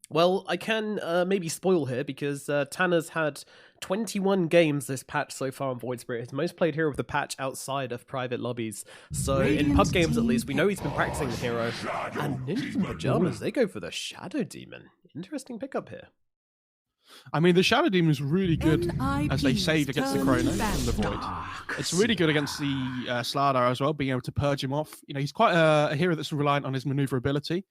Well, I can maybe spoil here because Tanner's had 21 games this patch so far on Void Spirit. His most played hero of the patch outside of private lobbies. So in Radiant pub games at team least, we know he's been practicing the hero. And Ninjas in Pajamas, they go for the Shadow Demon. Interesting pickup here. I mean, the Shadow Demon is really good as they NIP's saved against the turn Chrono back. and the Void. It's really good against the Slardar as well, being able to purge him off. You know, he's quite a hero that's reliant on his maneuverability.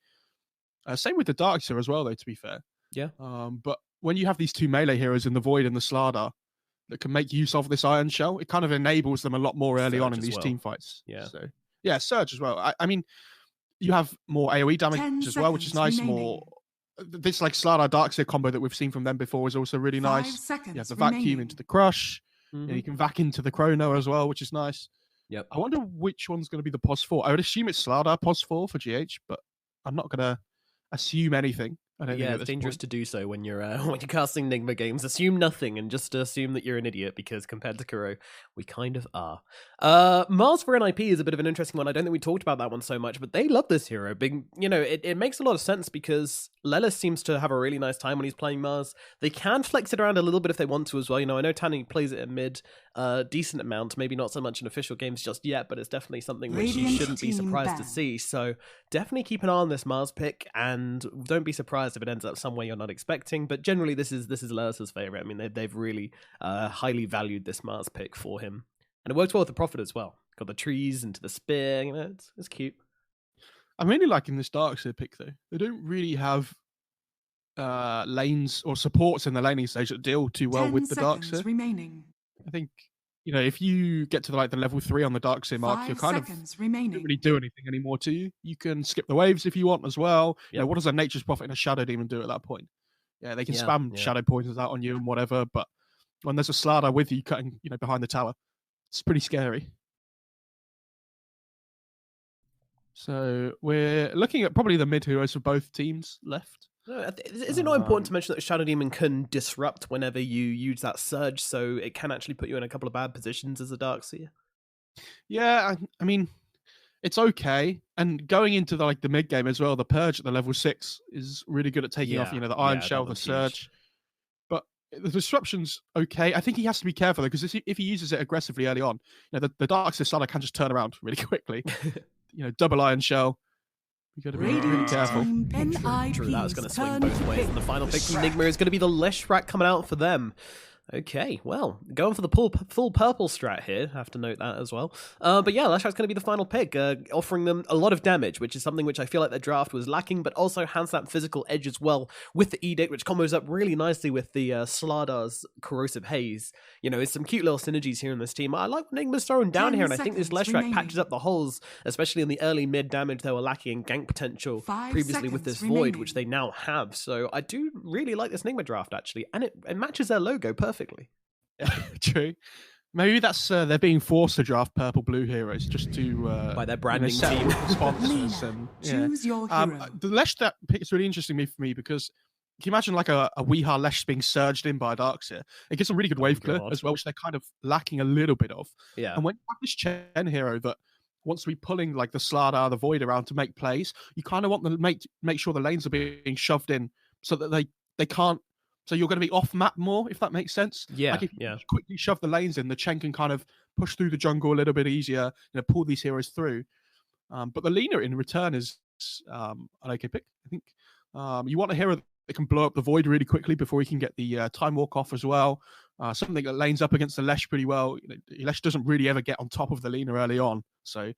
Same with the Darkseer as well, though, to be fair. Yeah. But when you have these two melee heroes in the Void and the Slardar that can make use of this Iron Shell, it kind of enables them a lot more early on Surge in as these well. team fights. Yeah. So, yeah, Surge as well. I mean, you have more AoE 10 damage as well, which is nice. seconds More this like Slardar Darkseer combo that we've seen from them before is also really 5 nice. seconds You have the vacuum remaining. into the crush. Mhm. You can vac into the Chrono as well, which is nice. Yep. I wonder which one's going to be the POS 4. I would assume it's Slardar POS 4 for GH, but I'm not going to assume anything. I don't think Yeah, at it's this dangerous point. to do so when you're casting Enigma games. Assume nothing and just assume that you're an idiot because compared to Kuro, we kind of are. Mars for NIP is a bit of an interesting one. I don't think we talked about that one so much, but they love this hero. It makes a lot of sense because Lelis seems to have a really nice time when he's playing Mars. They can flex it around a little bit if they want to as well. You know, I know Tanny plays it at mid, decent amount, maybe not so much in official games just yet, but it's definitely something which you Radiant shouldn't be team surprised to ban. see. So definitely keep an eye on this Mars pick, and don't be surprised if it ends up somewhere you're not expecting. But generally, this is Lelis's favorite. I mean, they've really highly valued this Mars pick for him, and it works well with the Prophet as well. Got the trees into the spear. You know, it's cute. I'm really liking this Darkseer pick though. They don't really have lanes or supports in the laning stage that deal too well 10 with the seconds Darkseer. remaining. I think, you know, if you get to the level 3 on the Darkseer mark, 5 you're kind of seconds don't remaining. really do anything anymore to you. You can skip the waves if you want as well. You know, Yep. what does a Nature's Prophet and a Shadow Demon do at that point? Yeah, they can Yeah, spam yeah. Shadow Poisons out on you and whatever, but when there's a Slardar with you cutting, you know, behind the tower, it's pretty scary. So we're looking at probably the mid heroes for both teams left. Is it not important to mention that Shadow Demon can disrupt whenever you use that surge, so it can actually put you in a couple of bad positions as a Darkseer? Yeah, I mean, it's okay. And going into the mid game as well, the Purge at the level 6 is really good at taking off, Yeah, you know, the Iron yeah, Shell, that the one's huge. Surge. But the disruption's okay. I think he has to be careful though, because if he uses it aggressively early on, you know, the Darkseer Slardar can just turn around really quickly. You know, double Iron Shell. You got to be really Radiant careful. team True, that was going to NIP's swing turn both to ways. pick. And the final pick from Enigma is going to be the Leshrac coming out for them. Okay, well, going for the full purple strat here. Have to note that as well. But yeah, Leshrakt's going to be the final pick, offering them a lot of damage, which is something which I feel like their draft was lacking, but also has that physical edge as well with the Edict, which combos up really nicely with the Sladar's Corrosive Haze. You know, it's some cute little synergies here in this team. I like what Enigma's throwing down 10 here, and I think this seconds Leshrakt remaining. patches up the holes, especially in the early mid damage they were lacking in gank potential 5 previously with seconds this Void, remaining. which they now have. So I do really like this Enigma draft, actually, and it matches their logo perfectly. True. Maybe that's they're being forced to draft purple-blue heroes just to By their branding settle team. with the sponsors and Choose your hero. the Lesh that pick is really interesting for me because can you imagine like a Weehaw Lesh being surged in by Darkseer? It gets some really good wave clear God. as well, which they're kind of lacking a little bit of. Yeah. And when you have this Chen hero that wants to be pulling like the Slardar, the Void around to make plays, you kind of want them to make sure the lanes are being shoved in so that they can't. So you're going to be off map more, if that makes sense. Yeah, Like if yeah. you quickly shove the lanes in, the Chen can kind of push through the jungle a little bit easier, pull these heroes through. But the Lina in return is an okay pick, I think. You want a hero that can blow up the Void really quickly before he can get the Time Walk off as well. Something that lanes up against the Lesh pretty well. Lesh doesn't really ever get on top of the Lina early on. So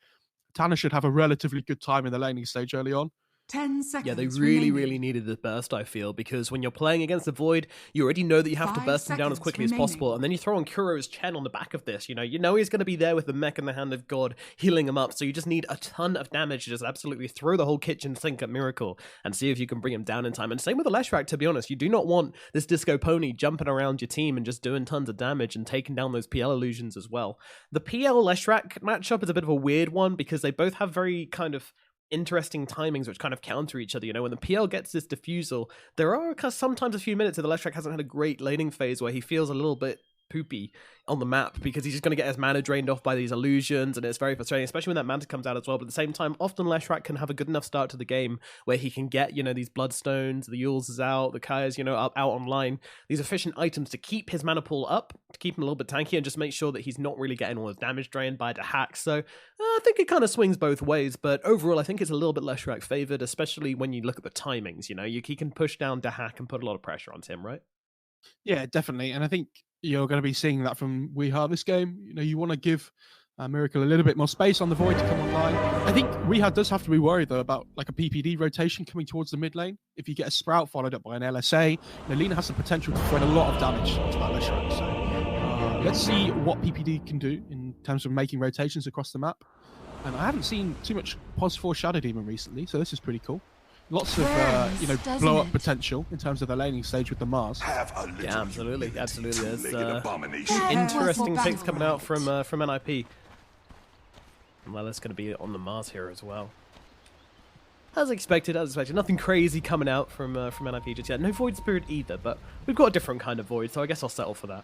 Tanner should have a relatively good time in the laning stage early on. 10 seconds. Yeah, they really, remaining. really needed the burst, I feel, because when you're playing against the Void, you already know that you have to 5 burst him down as seconds quickly as remaining. possible, and then you throw on Kuro's Chen on the back of this, you know he's going to be there with the mech and the Hand of God, healing him up, so you just need a ton of damage to just absolutely throw the whole kitchen sink at Miracle, and see if you can bring him down in time. And same with the Leshract, to be honest, you do not want this Disco Pony jumping around your team and just doing tons of damage and taking down those PL illusions as well. The PL Leshract matchup is a bit of a weird one, because they both have very kind of interesting timings which kind of counter each other. When the PL gets this diffusal, there are sometimes a few minutes where the Leshract hasn't had a great laning phase where he feels a little bit poopy on the map because he's just going to get his mana drained off by these illusions, and it's very frustrating, especially when that Manta comes out as well. But at the same time, often Leshract can have a good enough start to the game where he can get, these Bloodstones, the Yules is out, the Kaya's, out online, these efficient items to keep his mana pool up, to keep him a little bit tanky, and just make sure that he's not really getting all his damage drained by the hacks. So I think it kind of swings both ways, but overall I think it's a little bit Leshract favored, especially when you look at the timings. He can push down Dahak and put a lot of pressure onto him, right? Yeah, definitely. And I think you're going to be seeing that from Weehaw this game. You want to give Miracle a little bit more space on the Void to come online. I think Weehaw does have to be worried, though, about like a PPD rotation coming towards the mid lane. If you get a Sprout followed up by an LSA, Lina has the potential to thread a lot of damage to that Leshract. So let's see what PPD can do in terms of making rotations across the map. And I haven't seen too much Pos 4 Shadow Demon recently, so this is pretty cool. Lots of Doesn't blow up it? potential in terms of the laning stage with the Mars. Have a little Yeah, absolutely. humility, There's two-legged abomination. interesting Battle picks coming out right. from NIP. Well, that's going to be on the Mars here as well. As expected. Nothing crazy coming out from NIP just yet. No Void Spirit either, but we've got a different kind of Void, so I guess I'll settle for that.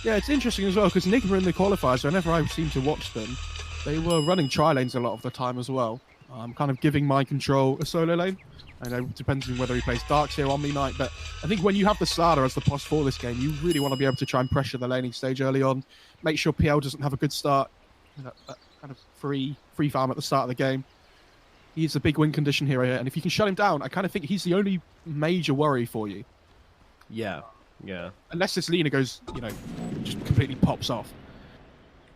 Yeah, it's interesting as well because Enigma in the qualifiers, whenever I seem to watch them, they were running tri-lanes a lot of the time as well. Kind of giving Mind Control a solo lane. I know it depends on whether he plays Darkseer or Omni Knight, but I think when you have the Slardar as the Pos 4 this game, you really want to be able to try and pressure the laning stage early on. Make sure PL doesn't have a good start. That kind of free farm at the start of the game. He's a big win condition hero here, and if you can shut him down, I kind of think he's the only major worry for you. Yeah. Unless this Lina goes, just completely pops off.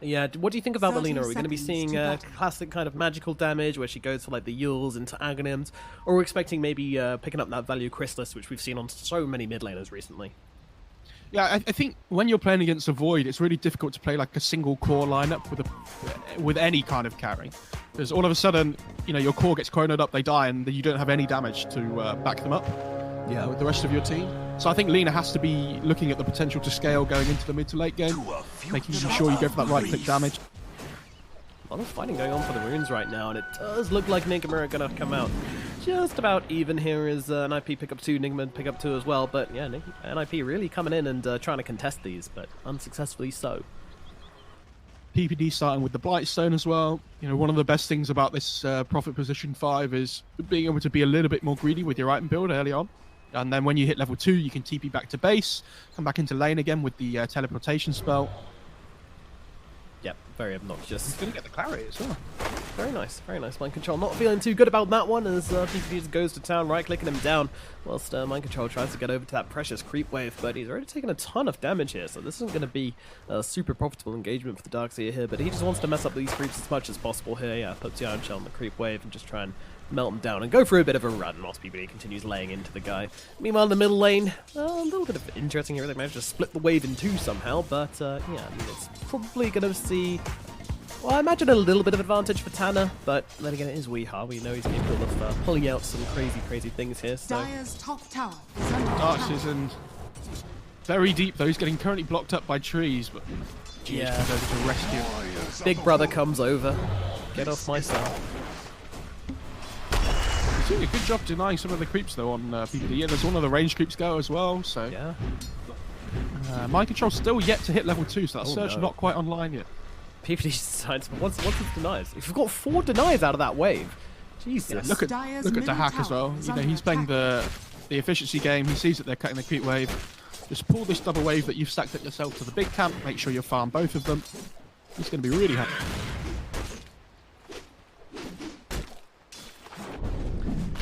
Yeah, what do you think about the 30 Lina? Are we going to be seconds seeing to battle. classic kind of magical damage where she goes for like the Yules into Aghanim's, or we're expecting maybe picking up that value Chrysalis, which we've seen on so many mid laners recently? Yeah, I think when you're playing against a Void, it's really difficult to play like a single core lineup with any kind of carry. Because all of a sudden, your core gets chronoed up, they die, and you don't have any damage to back them up with the rest of your team. So I think Lina has to be looking at the potential to scale going into the mid to late game, making sure you go for that right-click damage. A lot of fighting going on for the runes right now, and it does look like Nigma are going to come out just about even here as NIP pick up 2, Nigma pick up 2 as well. But yeah, NIP really coming in and trying to contest these, but unsuccessfully so. PPD starting with the Blightstone as well. One of the best things about this Prophet position 5 is being able to be a little bit more greedy with your item build early on. And then when you hit level 2, you can TP back to base, come back into lane again with the teleportation spell. Yep, very obnoxious. He's going to get the clarity as well. Very nice mind control. Not feeling too good about that one as PPD just goes to town, right-clicking him down, whilst mind control tries to get over to that precious creep wave, but he's already taken a ton of damage here, so this isn't going to be a super profitable engagement for the Darkseer here, but he just wants to mess up these creeps as much as possible here. Yeah, puts the Iron Shell on the creep wave and just try and melt him down and go for a bit of a run whilst PPD continues laying into the guy. Meanwhile, in the middle lane, a little bit of interesting here. They managed to split the wave in two somehow, but yeah, I mean, it's probably going to see... Well, I imagine a little bit of advantage for Tanner, but then again, it is Weehaw. We know he's capable of pulling out some crazy things here. So Dire's top tower is under Dark attack. Season very deep though. He's getting currently blocked up by trees, but Yeah. comes over to rescue. Big Brother comes over. Get off my side. He's doing a good job denying some of the creeps though on PPD. Yeah, there's one of the range creeps go as well. So mind control's still yet to hit level 2, so that surge no. not quite online yet. PPD decides, what's his denies? We've got 4 denies out of that wave. Jesus. Yeah, look at Dire's the middle hack as tower well. is You know, under he's playing attack. the efficiency game. He sees that they're cutting the creep wave. Just pull this double wave that you've stacked up yourself to the big camp. Make sure you farm both of them. He's going to be really happy.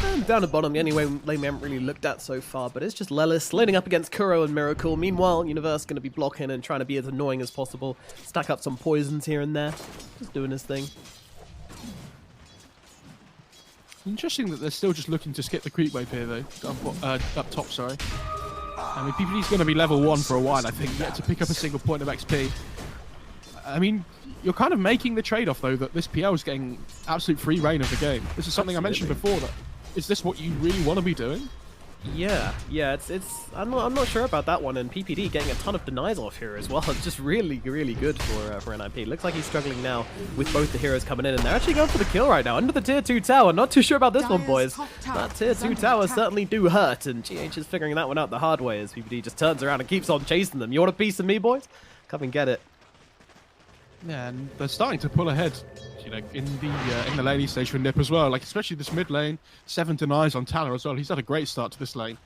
And down at bottom, the only lane we haven't really looked at so far, but it's just Lelis laning up against Kuro and Miracle. Meanwhile, Universe going to be blocking and trying to be as annoying as possible. Stack up some poisons here and there. Just doing his thing. Interesting that they're still just looking to skip the creep wave here, though. Up top, sorry. I mean, PPD's going to be level 1 for a while, I think, yet to pick up a single point of XP. I mean, you're kind of making the trade-off, though, that this PL is getting absolute free reign of the game. This is something I mentioned before, that is this what you really want to be doing? Yeah, I'm not sure about that one, and PPD getting a ton of denies off here as well. It's just really good for NIP. Looks like he's struggling now with both the heroes coming in, and they're actually going for the kill right now under the tier 2 tower. Not too sure about this one, Dire's boys. top tower That tier is 2 under towers attack. certainly do hurt, and GH is figuring that one out the hard way as PPD just turns around and keeps on chasing them. You want a piece of me, boys? Come and get it. Yeah, and they're starting to pull ahead, you know, in the laning stage for Nip as well. Like, especially this mid lane, 7 denies on Tanner as well. He's had a great start to this lane.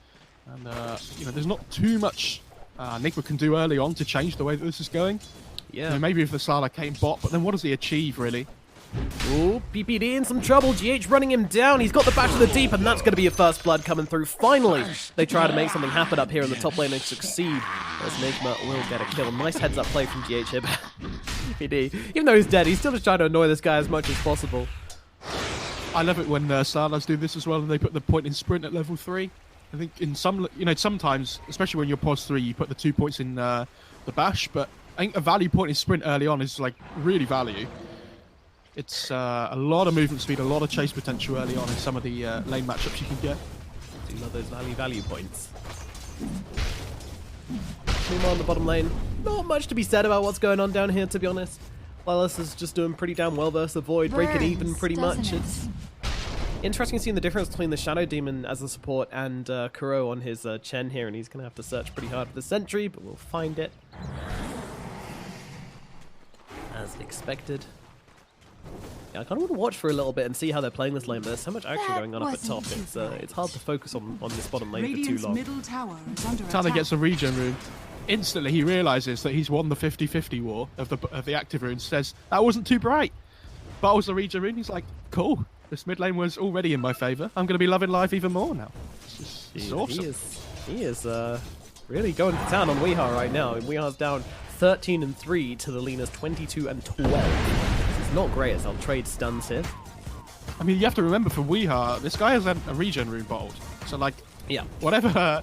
And, you know, there's not too much Nigma can do early on to change the way that this is going. Yeah. You know, maybe if the Sala came bot, but then what does he achieve, really? Ooh, PPD in some trouble. GH running him down. He's got the bash to the deep, and that's going to be a first blood coming through. Finally, they try to make something happen up here in the top lane and succeed. As Nigma will get a kill. Nice heads-up play from GH here. PPD, even though he's dead, he's still just trying to annoy this guy as much as possible. I love it when Salas do this as well, and they put the point in sprint at level 3. I think in some, you know, sometimes, especially when you're pos 3, you put the 2 points in the bash, but I think a value point in sprint early on is, like, really value. It's a lot of movement speed, a lot of chase potential early on in some of the lane matchups you can get. Do love those value points. Meanwhile, in the bottom lane, not much to be said about what's going on down here, to be honest. Lelis is just doing pretty damn well versus the Void, breaking even pretty much. It's interesting seeing the difference between the Shadow Demon as a support and Kuro on his Chen here, and he's going to have to search pretty hard for the sentry, but we'll find it. As expected. Yeah, I kind of want to watch for a little bit and see how they're playing this lane, but there's so much action going on up at top. It's hard to focus on this bottom lane for too Radiant's long. middle tower is under Tanner attack. gets a regen rune. Instantly, he realizes that he's won the 50-50 war of the active rune. Says that wasn't too bright. Bottles the regen rune. He's like, cool. This mid lane was already in my favor. I'm going to be loving life even more now. It's awesome. He is really going to town on Weehaw right now. And Weehaw's down 13-3 to the Lena's 22-12. It's not great as I'll trade stuns here. I mean, you have to remember for Weehaw, this guy has a regen rune bottled. So, like, Yeah. whatever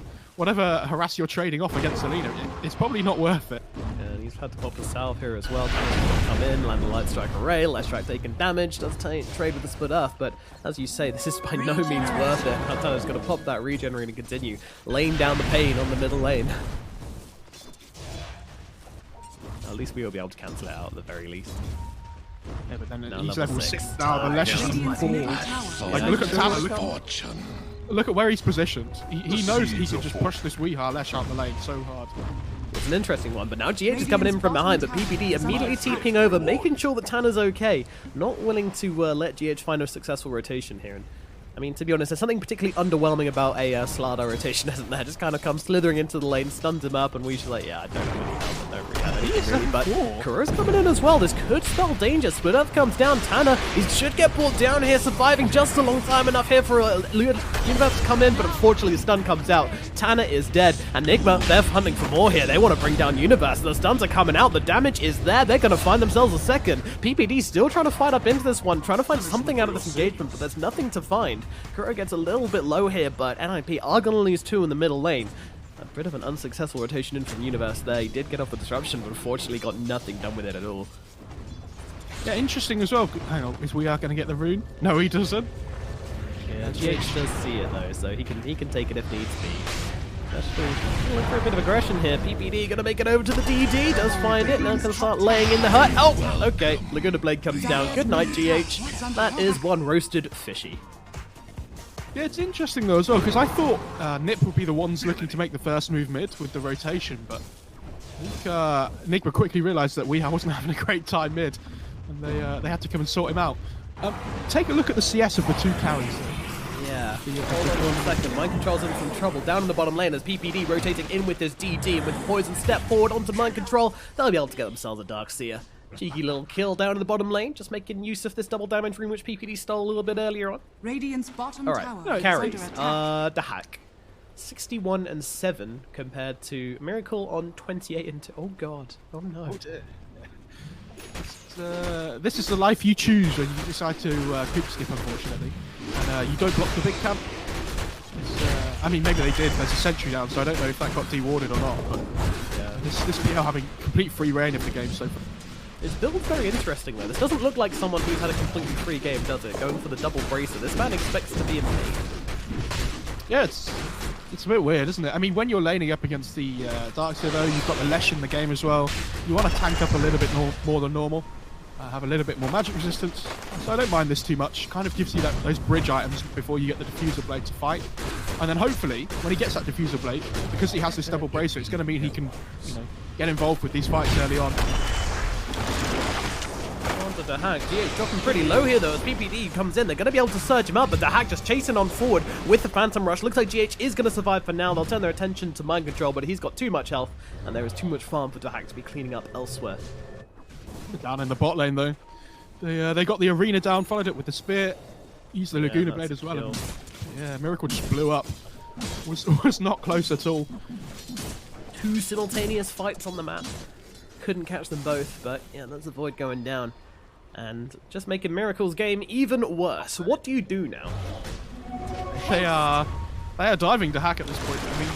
harass you're trading off against Selena, it's probably not worth it. And he's had to pop the salve here as well. Come in, land the light strike array, light strike taking damage, does trade with the split earth, but as you say, this is by no means worth it. Hatana's going to pop that regen rune and continue laying down the pain on the middle lane. At least we will be able to cancel it out at the very least. Yeah, but then Now he's level level 6. 6 now, the less you can Radiant's fall. middle tower Like, is look at under Tanner, attack. Fortune. Look at where he's positioned. He knows that he can just push this Weehaw Lesh out the lane so hard. It's an interesting one, but now GH is coming in from behind, but PPD immediately TPing over, making sure that Tanner's okay. Not willing to let GH find a successful rotation here. And I mean, to be honest, there's something particularly underwhelming about a Slardar rotation, isn't there? Just kind of comes slithering into the lane, stuns him up, and we just like, yeah, I don't really help, I don't really have situation, really. But 7-4. Kuro's coming in as well. This could spell danger. Split Earth comes down. Tanner, he should get brought down here, surviving just a long time enough here for Universe to come in, but unfortunately the stun comes out. Tanner is dead. Enigma, they're hunting for more here. They want to bring down Universe. The stuns are coming out. The damage is there. They're going to find themselves a second. PPD still trying to fight up into this one, trying to find something out of this engagement, but there's nothing to find. Kuro gets a little bit low here, but NIP are going to lose 2 in the middle lane. A bit of an unsuccessful rotation in from Universe there. He did get off the disruption, but unfortunately got nothing done with it at all. Yeah, interesting as well. Hang on, is we are going to get the rune? No, he doesn't. Yeah, GH does see it though, so he can take it if needs be. Actually, look for a bit of aggression here. PPD gonna make it over to the DD, does find it, now gonna start laying in the hut. Oh, okay, Laguna Blade comes down. Good night, GH. That is one roasted fishy. Yeah, it's interesting though as well, because I thought Nip would be the ones looking to make the first move mid with the rotation, but I think Enigma quickly realised that Weeha wasn't having a great time mid, and they had to come and sort him out. Take a look at the CS of the 2 carries. Yeah, hold on 1 second. Mind Control's in some trouble down in the bottom lane as PPD rotating in with his DD, and with Poison step forward onto Mind Control, they'll be able to get themselves a Darkseer. Cheeky little kill down in the bottom lane, just making use of this double damage rune which PPD stole a little bit earlier on. Radiant's bottom Alright, tower is carries. under attack. Dahak. 61 and 7 compared to Miracle on 28 and 2. Oh god. Oh no. Oh dear. This is the life you choose when you decide to creep skip, unfortunately. And you don't block the big camp. I mean, maybe they did. There's a sentry down, so I don't know if that got dewarded or not. But yeah, this PL having complete free reign of the game so far. It's built very interesting though. This doesn't look like someone who's had a completely free game, does it? Going for the double bracer. This man expects to be in pain. Yeah, it's a bit weird, isn't it? I mean, when you're laning up against the Darkseer though, you've got the Lesh in the game as well. You want to tank up a little bit more than normal. Have a little bit more magic resistance, so I don't mind this too much. Kind of gives you those bridge items before you get the diffuser blade to fight, and then hopefully when he gets that diffuser blade, because he has this double bracer, it's going to mean he can, get involved with these fights early on. On to Dahak. GH dropping pretty low here though as PPD comes in. They're going to be able to surge him up, but Dahak just chasing on forward with the Phantom Rush. Looks like GH is going to survive for now. They'll turn their attention to Mind Control, but he's got too much health, and there is too much farm for Dahak to be cleaning up elsewhere. Down in the bot lane though, they got the arena down, followed it with the spear, used the Laguna Blade as well. And, yeah, Miracle just blew up. Was not close at all. 2 simultaneous fights on the map. Couldn't catch them both, but yeah, let's avoid going down. And just making Miracle's game even worse. What do you do now? They are diving to hack at this point. I mean,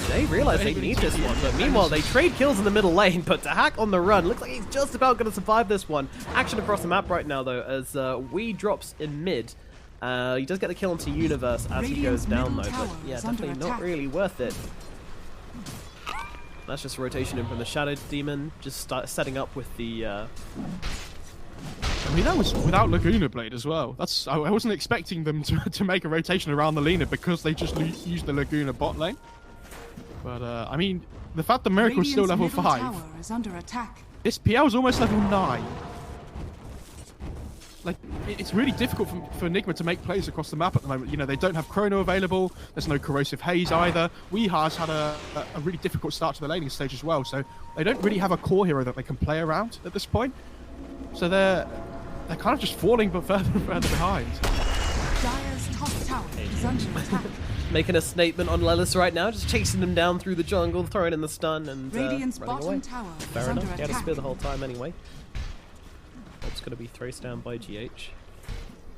they realize they need this one, but meanwhile they trade kills in the middle lane, but Dahak on the run. Looks like he's just about going to survive this one. Action across the map right now though, as Wee drops in mid. He does get the kill onto Universe as he goes down though, but yeah, definitely not really worth it. That's just a rotation in from the Shadow Demon, just setting up with the... I mean, that was without Laguna Blade as well. I wasn't expecting them to make a rotation around the Lina because they just used the Laguna bot lane. But, I mean, the fact that Miracle's still level 5, is under attack. this PL is almost level 9. Like, it's really difficult for Enigma to make plays across the map at the moment. They don't have Chrono available, there's no Corrosive Haze either. Weeha's had a really difficult start to the laning stage as well, so they don't really have a core hero that they can play around at this point. So they're kind of just falling but further and further behind. Dire's top tower is under attack. Making a statement on Lelis right now, just chasing him down through the jungle, throwing in the stun and Radiant's running bottom away. tower Fair is enough, under he had a attack. spear the whole time anyway. It's going to be thrown down by GH.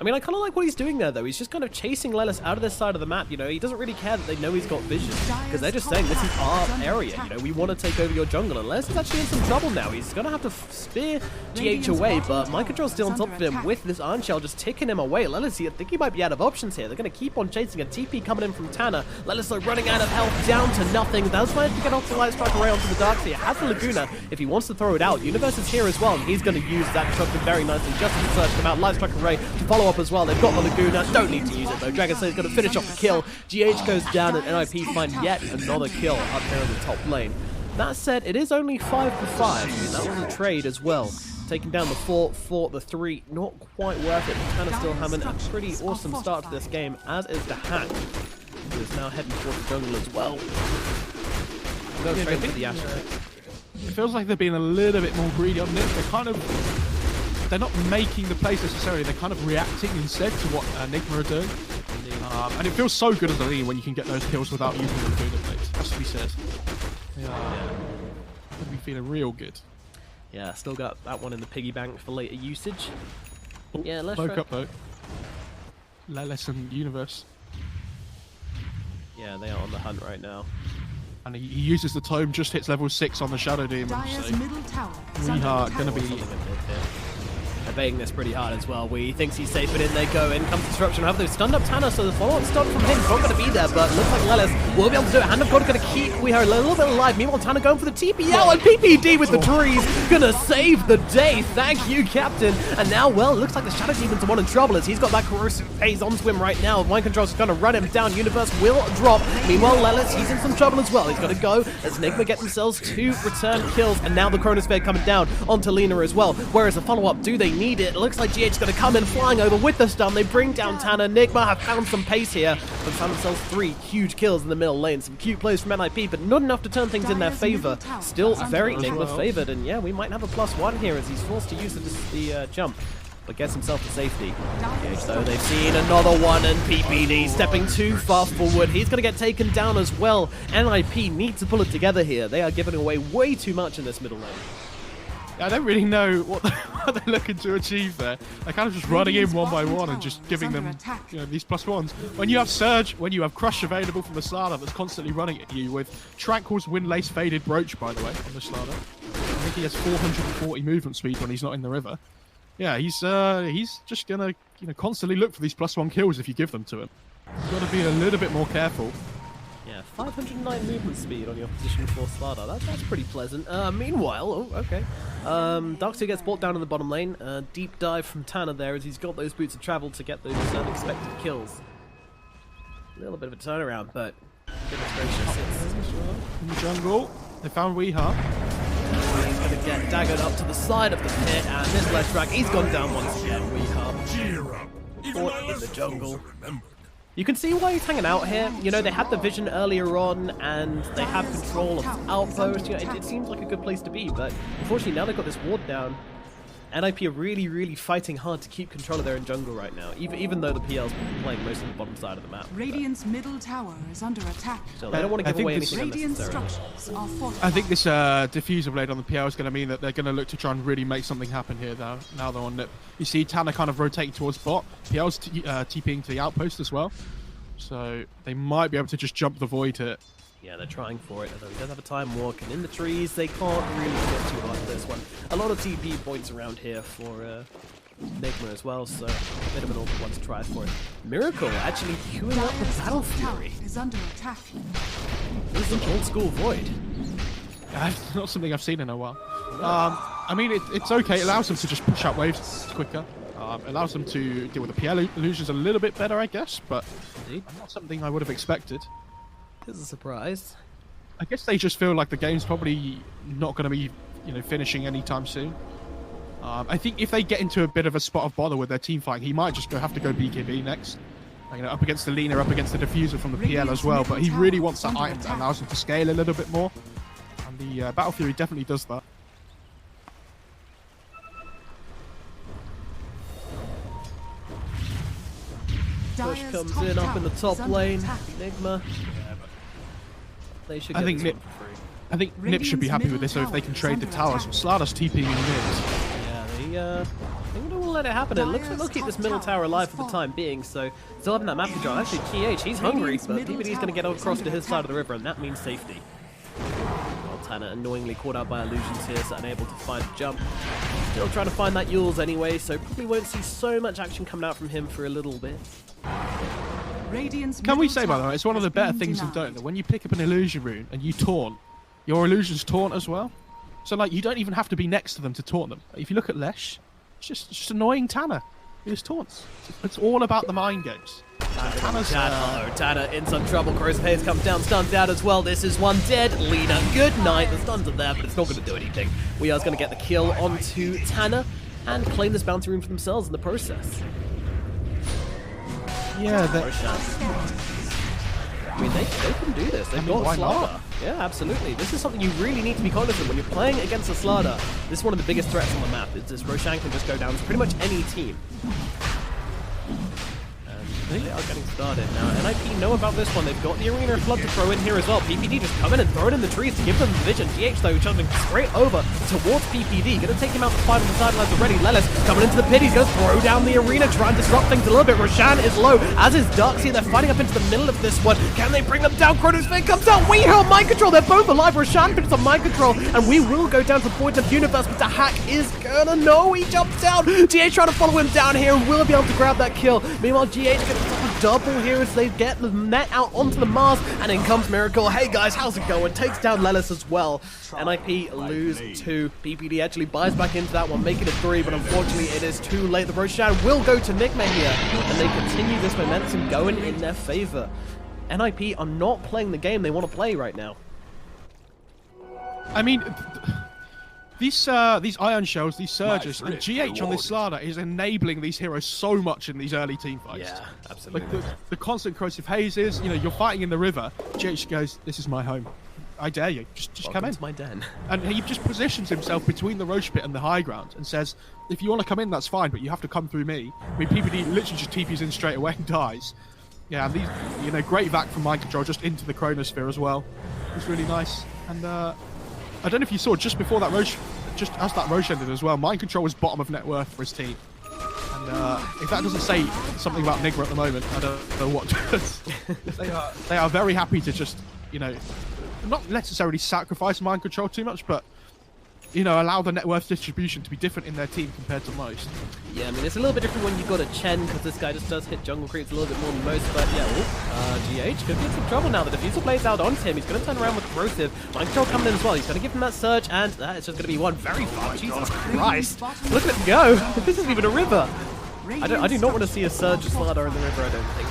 I mean, I kind of like what he's doing there, though. He's just kind of chasing Lelis out of this side of the map, He doesn't really care that they know he's got vision, because they're just saying, this is our area, We want to take over your jungle. And Lelis is actually in some trouble now. He's going to have to spear GH away, but Mind Control's still on top of him with this Iron Shell just ticking him away. Lelis, I think he might be out of options here. They're going to keep on chasing a TP coming in from Tanner. Lelis, though, running out of health, down to nothing. That's why he get off the Light Strike Array onto the Darkseer. Has the Laguna if he wants to throw it out. Universe is here as well, and he's going to use that constructed very nicely just to search them out. Light Strike Array to follow up as well. They've got the Laguna, don't need to use it though. Dragon Slayer's going to finish off the kill. GH goes down and NIP find yet another kill up there in the top lane. That said, it is only 5-5. That was a trade as well. Taking down the 4, fought the 3, not quite worth it. Tanner still having a pretty awesome start to this game, as is Dahak, who is now heading towards the jungle as well. Go straight for the Asher. it feels like they're being a little bit more greedy on Nick. They're not making the plays necessarily. They're kind of reacting instead to what Nigma are doing. And it feels so good as a lead when you can get those kills without using them doing the plays. Has to be said. Yeah. Gonna be feeling real good. Yeah, still got that one in the piggy bank for later usage. Oh, Yeah, let's woke up though. Lelis and Universe. Yeah, they are on the hunt right now. And he uses the tome, just hits level 6 on the Shadow Demon. Dire's So middle tower is we under are attack. going to be... They're baiting this pretty hard as well. We thinks he's safe, but in they go. In comes Disruption. Have those stunned up Tanner, so the follow-up stun from him is not going to be there, but looks like Lelis will be able to do it. Hand of God going to keep We are a little bit alive. Meanwhile, Tanner going for the TPL, and PPD with the trees gonna save the day. Thank you, Captain. And now, well, it looks like the Shadow Demon's the one in trouble as he's got that corrosive phase onto him right now. Mind Control's going to run him down. Universe will drop. Meanwhile, Lelis, he's in some trouble as well. He's got to go as Nigma get themselves 2 return kills, and now the Chronosphere coming down onto Lina as well. Whereas the follow-up, do they need it? It looks like GH's going to come in flying over with the stun. They bring down Tanner. Nigma have found some pace here, but found themselves 3 huge kills in the middle lane. Some cute plays from NIP, but not enough to turn things in their favor. Still very Nigma favored, and yeah, we might have a +1 here as he's forced to use the jump, but gets himself to safety. GH though, they've seen another one, and PPD stepping too far forward. He's going to get taken down as well. NIP need to pull it together here. They are giving away way too much in this middle lane. I don't really know what they're looking to achieve there. They're kind of just running in one by one and just giving them, these +1s. When you have Surge, when you have Crush available from the Slardar that's constantly running at you with Tranquil's Windlace Faded Brooch, by the way, on the Slardar. I think he has 440 movement speed when he's not in the river. Yeah, he's just gonna constantly look for these +1 kills if you give them to him. You've got to be a little bit more careful. Yeah, 509 movement speed on your position for Slardar. That's pretty pleasant. Meanwhile, oh, okay. Darkseer gets brought down in the bottom lane. Deep dive from Tanner there as he's got those boots of travel to get those unexpected kills. A little bit of a turnaround, but goodness gracious, it's... In the jungle, they found Weeha. He's going to get daggered up to the side of the pit, and this left track, he's gone down once again. Cheer up. Even Fought my in the lessons jungle. are remembered. You can see why he's hanging out here. You know, they had the vision earlier on, and they have control of the outpost. You know, it seems like a good place to be, but unfortunately now they've got this ward down. NIP are really, really fighting hard to keep control of their own jungle right now, even though the PL's playing most of the bottom side of the map. Radiant's middle tower is under attack. So they don't want to give away anything Radiant unnecessarily. structures are fortified. I think this diffuser blade on the PL is going to mean that they're going to look to try and really make something happen here now they're on Nip. You see Tanner kind of rotating towards bot. PL's TPing to the outpost as well. So they might be able to just jump the void here. Yeah, they're trying for it, although he does have a time walk, and in the trees, they can't really get too hard for this one. A lot of TP points around here for Nigma as well, so a bit of an awkward one to try for it. Miracle actually queuing up with Battle Fury. Is under attack. This is an old school void. That's not something I've seen in a while. I mean, it's okay. It allows them to just push out waves quicker. Allows them to deal with the PL illusions a little bit better, I guess, but not something I would have expected. This is a surprise. I guess they just feel like the game's probably not going to be, finishing anytime soon. I think if they get into a bit of a spot of bother with their team fight, he might just have to go BKB next. Up against the Lina, up against the diffuser from the PL as well, but he really wants that item that allows him to scale a little bit more. And the Battle Fury definitely does that. Push comes in up in the top lane. Nigma. They should get this one for free. I think Nip should be happy with this, so if they can trade the towers. Slardar's TPing in mid. Yeah, they wouldn't let it happen. It looks like they'll keep this middle tower alive for the time being, so still having that map control. Actually, TH, he's hungry, but PPD's going to get across to his side of the river, and that means safety. Well, Tanner annoyingly caught out by illusions here, so unable to find a jump. Still trying to find that Yules anyway, so probably won't see so much action coming out from him for a little bit. Can we say, by the way, it's one of the better things in Dota, that when you pick up an illusion rune and you taunt, your illusions taunt as well. So, you don't even have to be next to them to taunt them. If you look at Lesh, it's just annoying Tanner. He just taunts. It's all about the mind games. Tanner in some trouble. Crosshays comes down, stunned out as well. This is one dead. Lina, good night. The stuns are there, but it's not going to do anything. We are going to get the kill onto Tanner and claim this bounty room for themselves in the process. Yeah, I mean, they can do this. They've got why Slaughter. not? Yeah, absolutely. This is something you really need to be cognizant when you're playing against a Slaughter. This is one of the biggest threats on the map. Is this Roshan can just go down to pretty much any team. They are getting started now. NIP know about this one. They've got the Arena Flood to throw in here as well. PPD just come in and throw it in the trees to give them vision. GH though jumping straight over towards PPD. Gonna take him out to fight on the sidelines already. Lelis coming into the pit. He's gonna throw down the arena, try and disrupt things a little bit. Roshan is low, as is Darkseer. They're fighting up into the middle of this one. Can they bring them down? Chronosphere comes out. We have mind control. They're both alive. Roshan puts on mind control, and we will go down to the point of universe, but the hack is gonna know he jumped down. GH trying to follow him down here and will be able to grab that kill. Meanwhile, GH gonna double here as they get the net out onto the Mars, and in comes Miracle. Hey guys, how's it going? Takes down Lelis as well. NIP lose 2. PPD actually buys back into that one, making it 3, but unfortunately it is too late. The Roshan will go to Nigma here, and they continue this momentum going in their favor. NIP are not playing the game they want to play right now. I mean, these ion shells, these surges, and GH on this Slaughter is enabling these heroes so much in these early team fights. Yeah, absolutely. Like the constant corrosive hazes, you know, you're fighting in the river. GH goes, "This is my home. I dare you. Just come in." To my den. And he just positions himself between the Roche pit and the high ground and says, "If you want to come in, that's fine, but you have to come through me." I mean, PPD literally just TPs in straight away and dies. Yeah, and these, you know, great vac from mind control just into the Chronosphere as well. It was really nice. And I don't know if you saw just before that Roche, just as that Roche ended as well, mind control was bottom of net worth for his team. And if that doesn't say something about Nigma at the moment, I don't know what does. They are very happy to just, you know, not necessarily sacrifice mind control too much, but, you know, allow the net worth distribution to be different in their team compared to most. Yeah, I mean, it's a little bit different when you've got a Chen, because this guy just does hit jungle creeps a little bit more than most, but yeah, GH could be in some trouble now. The Diffusal Blade's out onto him. He's going to turn around with Corrosive. Mind Control coming in as well. He's going to give him that surge, and that is just going to be one very far. Jesus Christ. Look at him go. This isn't even a river. I do not want to see a Surge Slaughter in the river, I don't think.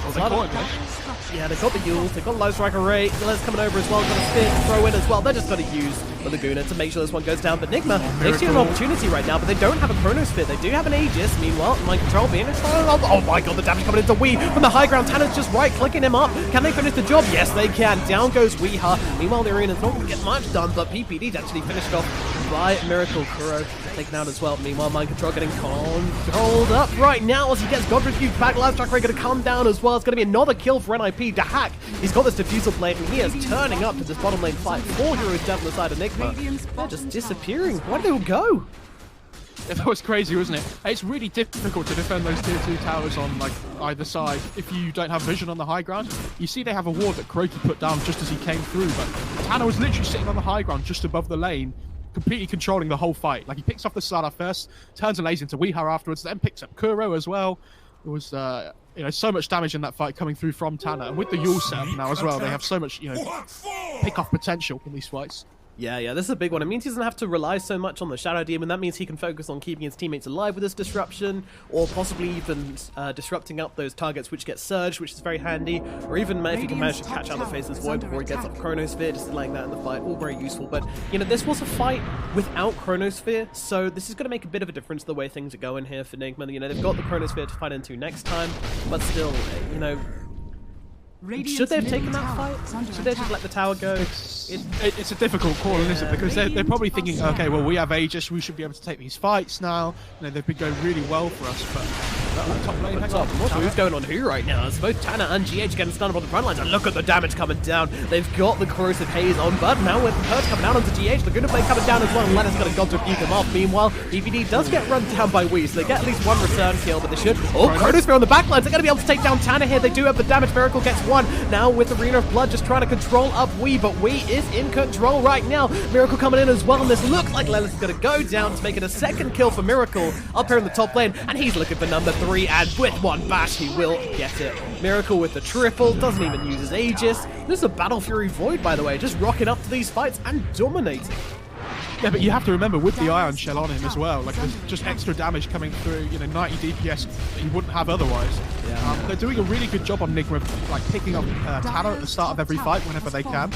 Yeah, they've got the Yules, they've got Live Strike Array, Let's coming over as well, got a spin, throw in as well. They're just going to use the Laguna to make sure this one goes down. But Nigma, they see an opportunity right now, but they don't have a Chronosphere. They do have an Aegis. Meanwhile, Mind Control being oh my god, the damage coming into Wii from the high ground. Tanner's just right-clicking him up. Can they finish the job? Yes, they can. Down goes Weeha. Meanwhile, the arena's not going to get much done, but PPD's actually finished off by Miracle. Kuro taken out as well. Meanwhile, Mind Control getting controlled up right now as he gets God Refused back. Live Strike Ray going to come down as well. It's going to be another kill for NIP. Dahak, he's got this Diffusal Blade, and he is turning up to this bottom lane fight. 4 heroes down on the side of Nigma. They're just disappearing. Where did they all go? Yeah, that was crazy, wasn't it? It's really difficult to defend those tier 2 towers on like either side if you don't have vision on the high ground. You see they have a ward that Kuroki put down just as he came through, but Tanner was literally sitting on the high ground just above the lane, completely controlling the whole fight. Like, he picks off the Slaughter first, turns and lays into Weeha afterwards, then picks up Kuro as well. There was you know, so much damage in that fight coming through from Tanner, and with the Yule setup now as well, they have so much, you know, pick-off potential in these fights. Yeah, this is a big one. It means he doesn't have to rely so much on the Shadow Demon. That means he can focus on keeping his teammates alive with this disruption, or possibly even disrupting up those targets which get surged, which is very handy, or even if he can manage to catch out the Faceless Void before he gets up Chronosphere, just delaying that in the fight, all very useful. But, you know, this was a fight without Chronosphere, so this is going to make a bit of a difference the way things are going here for Nigma. You know, they've got the Chronosphere to fight into next time, but still, you know, should they have taken that fight? Should they just let the tower go? It's a difficult call, isn't it? Because they're probably thinking, okay, well, we have Aegis, we should be able to take these fights now. You know, they've been going really well for us, but top lane, hang on. Who's going on who right now? It's both Tanner and GH getting stunned on the front lines, and look at the damage coming down. They've got the Corrosive Haze on, but now with the Hurt coming out onto GH, Laguna Blade coming down as well, and Lennox gonna to refuse him off. Meanwhile, PPD does get run down by Wii, so they get at least one return kill, but they should. Oh, Chronosphere on the backlines. They're gonna be able to take down Tanner here. They do have the damage. Miracle gets one. Now with Arena of Blood just trying to control up Wii, but Wii is in control right now. Miracle coming in as well, and this looks like Lelis is going to go down to make it a second kill for Miracle up here in the top lane, and he's looking for number 3, and with one bash he will get it. Miracle with the triple, doesn't even use his Aegis. This is a Battle Fury Void, by the way, just rocking up to these fights and dominating. Yeah, but you have to remember with the Ion Shell on him as well, like there's just extra damage coming through, you know, 90 DPS that you wouldn't have otherwise. Yeah. They're doing a really good job on Nigma, like picking up Tanner at the start of every fight whenever they can.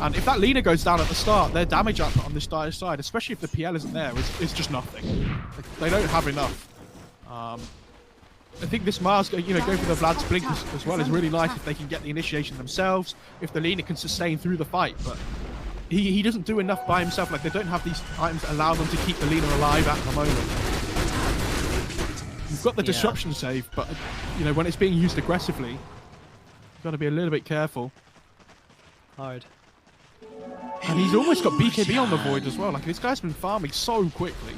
And if that Lina goes down at the start, their damage up on this Dire side, especially if the PL isn't there, is just nothing. Like, they don't have enough. I think this Mars, you know, going for the Vlad's blink as well is really nice if they can get the initiation themselves, if the Lina can sustain through the fight, but he doesn't do enough by himself. Like, they don't have these items that allow them to keep the Lina alive at the moment. You've got the disruption save, but, you know, when it's being used aggressively, you've got to be a little bit careful. Hard. And he's almost got BKB on the Void as well. Like, this guy's been farming so quickly.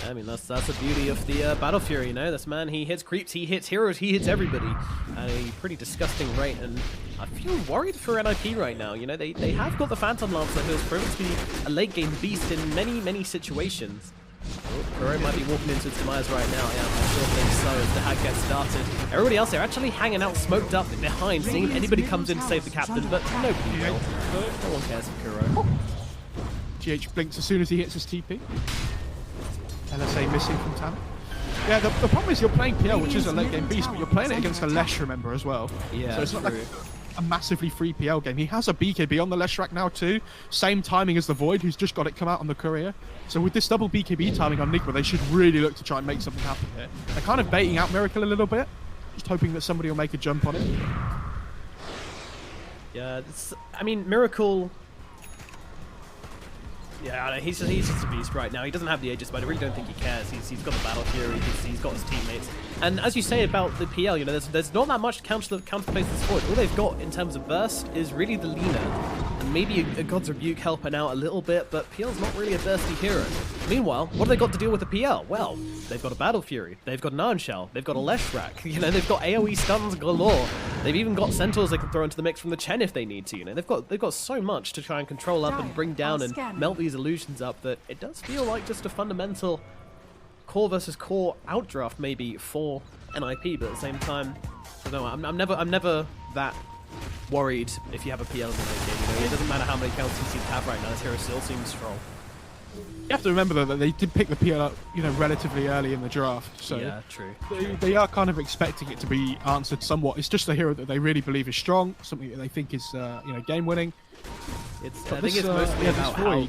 I mean, that's the beauty of the Battle Fury, you know? This man, he hits creeps, he hits heroes, he hits everybody at a pretty disgusting rate, and I feel worried for NIP right now, you know? They have got the Phantom Lancer, who has proven to be a late-game beast in many situations. Oh, Kuro might be walking into its demise right now. Yeah, I sure think so as the hack gets started. Everybody else, they're actually hanging out, smoked up behind, seeing if anybody comes in to save the captain, but nobody will. No one cares for Kuro. GH blinks as soon as he hits his TP. LSA missing from Tam. Yeah, the problem is you're playing PL, which is a late game beast, but you're playing it against a Lesh, remember, as well. Yeah, so it's not like a massively free PL game. He has a BKB on the Lesh rack now too. Same timing as the Void, who's just got it come out on the Courier. So with this double BKB timing on Nigma, they should really look to try and make something happen here. They're kind of baiting out Miracle a little bit, just hoping that somebody will make a jump on it. Yeah, I mean, Miracle... Yeah, he's just a beast right now. He doesn't have the Aegis, but I really don't think he cares. He's got the Battle Fury, he's got his teammates. And as you say about the PL, you know, there's not that much to counterplace this forward. All they've got in terms of burst is really the Lina. And maybe a God's Rebuke helping out a little bit, but PL's not really a bursty hero. Meanwhile, what have they got to deal with the PL? Well, they've got a Battle Fury, they've got an Iron Shell, they've got a Lesh Rack, you know, they've got AoE stuns galore. They've even got Centaurs they can throw into the mix from the Chen if they need to, you know. They've got so much to try and control up and bring down and melt these illusions up that it does feel like just a fundamental core versus core outdraft maybe for NIP, but at the same time, I don't know, I'm never that worried if you have a PL in the late game, you know. It doesn't matter how many counts you seem to have right now, this hero still seems strong. You have to remember though that they did pick the PL up, you know, relatively early in the draft, so yeah, true. They are kind of expecting it to be answered somewhat. It's just a hero that they really believe is strong, something that they think is, you know, game winning. I think it's mostly about how...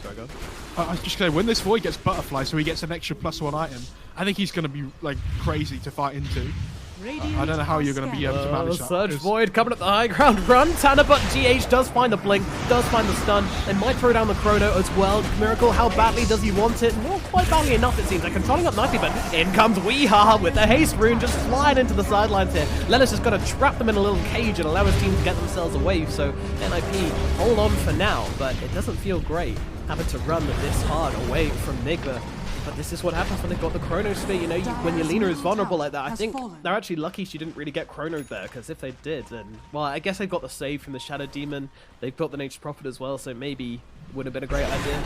Sorry, go on. I was just going to when this Void gets Butterfly, so he gets an extra +1 item, I think he's going to be like crazy to fight into. I don't know how you're going to be able to manage that. Surge Void coming up the high ground run. Tanner, but GH does find the blink, does find the stun. They might throw down the Chrono as well. Miracle, how badly does he want it? Not quite badly enough, it seems. They're controlling up nicely, but in comes Weehaw with the haste rune just flying into the sidelines here. Lelis has got to trap them in a little cage and allow his team to get themselves away. So NIP hold on for now, but it doesn't feel great having to run this hard away from Nigma. But this is what happens when they've got the Chrono sphere, you know, when your Lina is vulnerable like that. I think they're actually lucky she didn't really get Chrono there, because if they did, then, well, I guess they've got the save from the Shadow Demon, they've got the Nature's Prophet as well, so maybe would have been a great idea.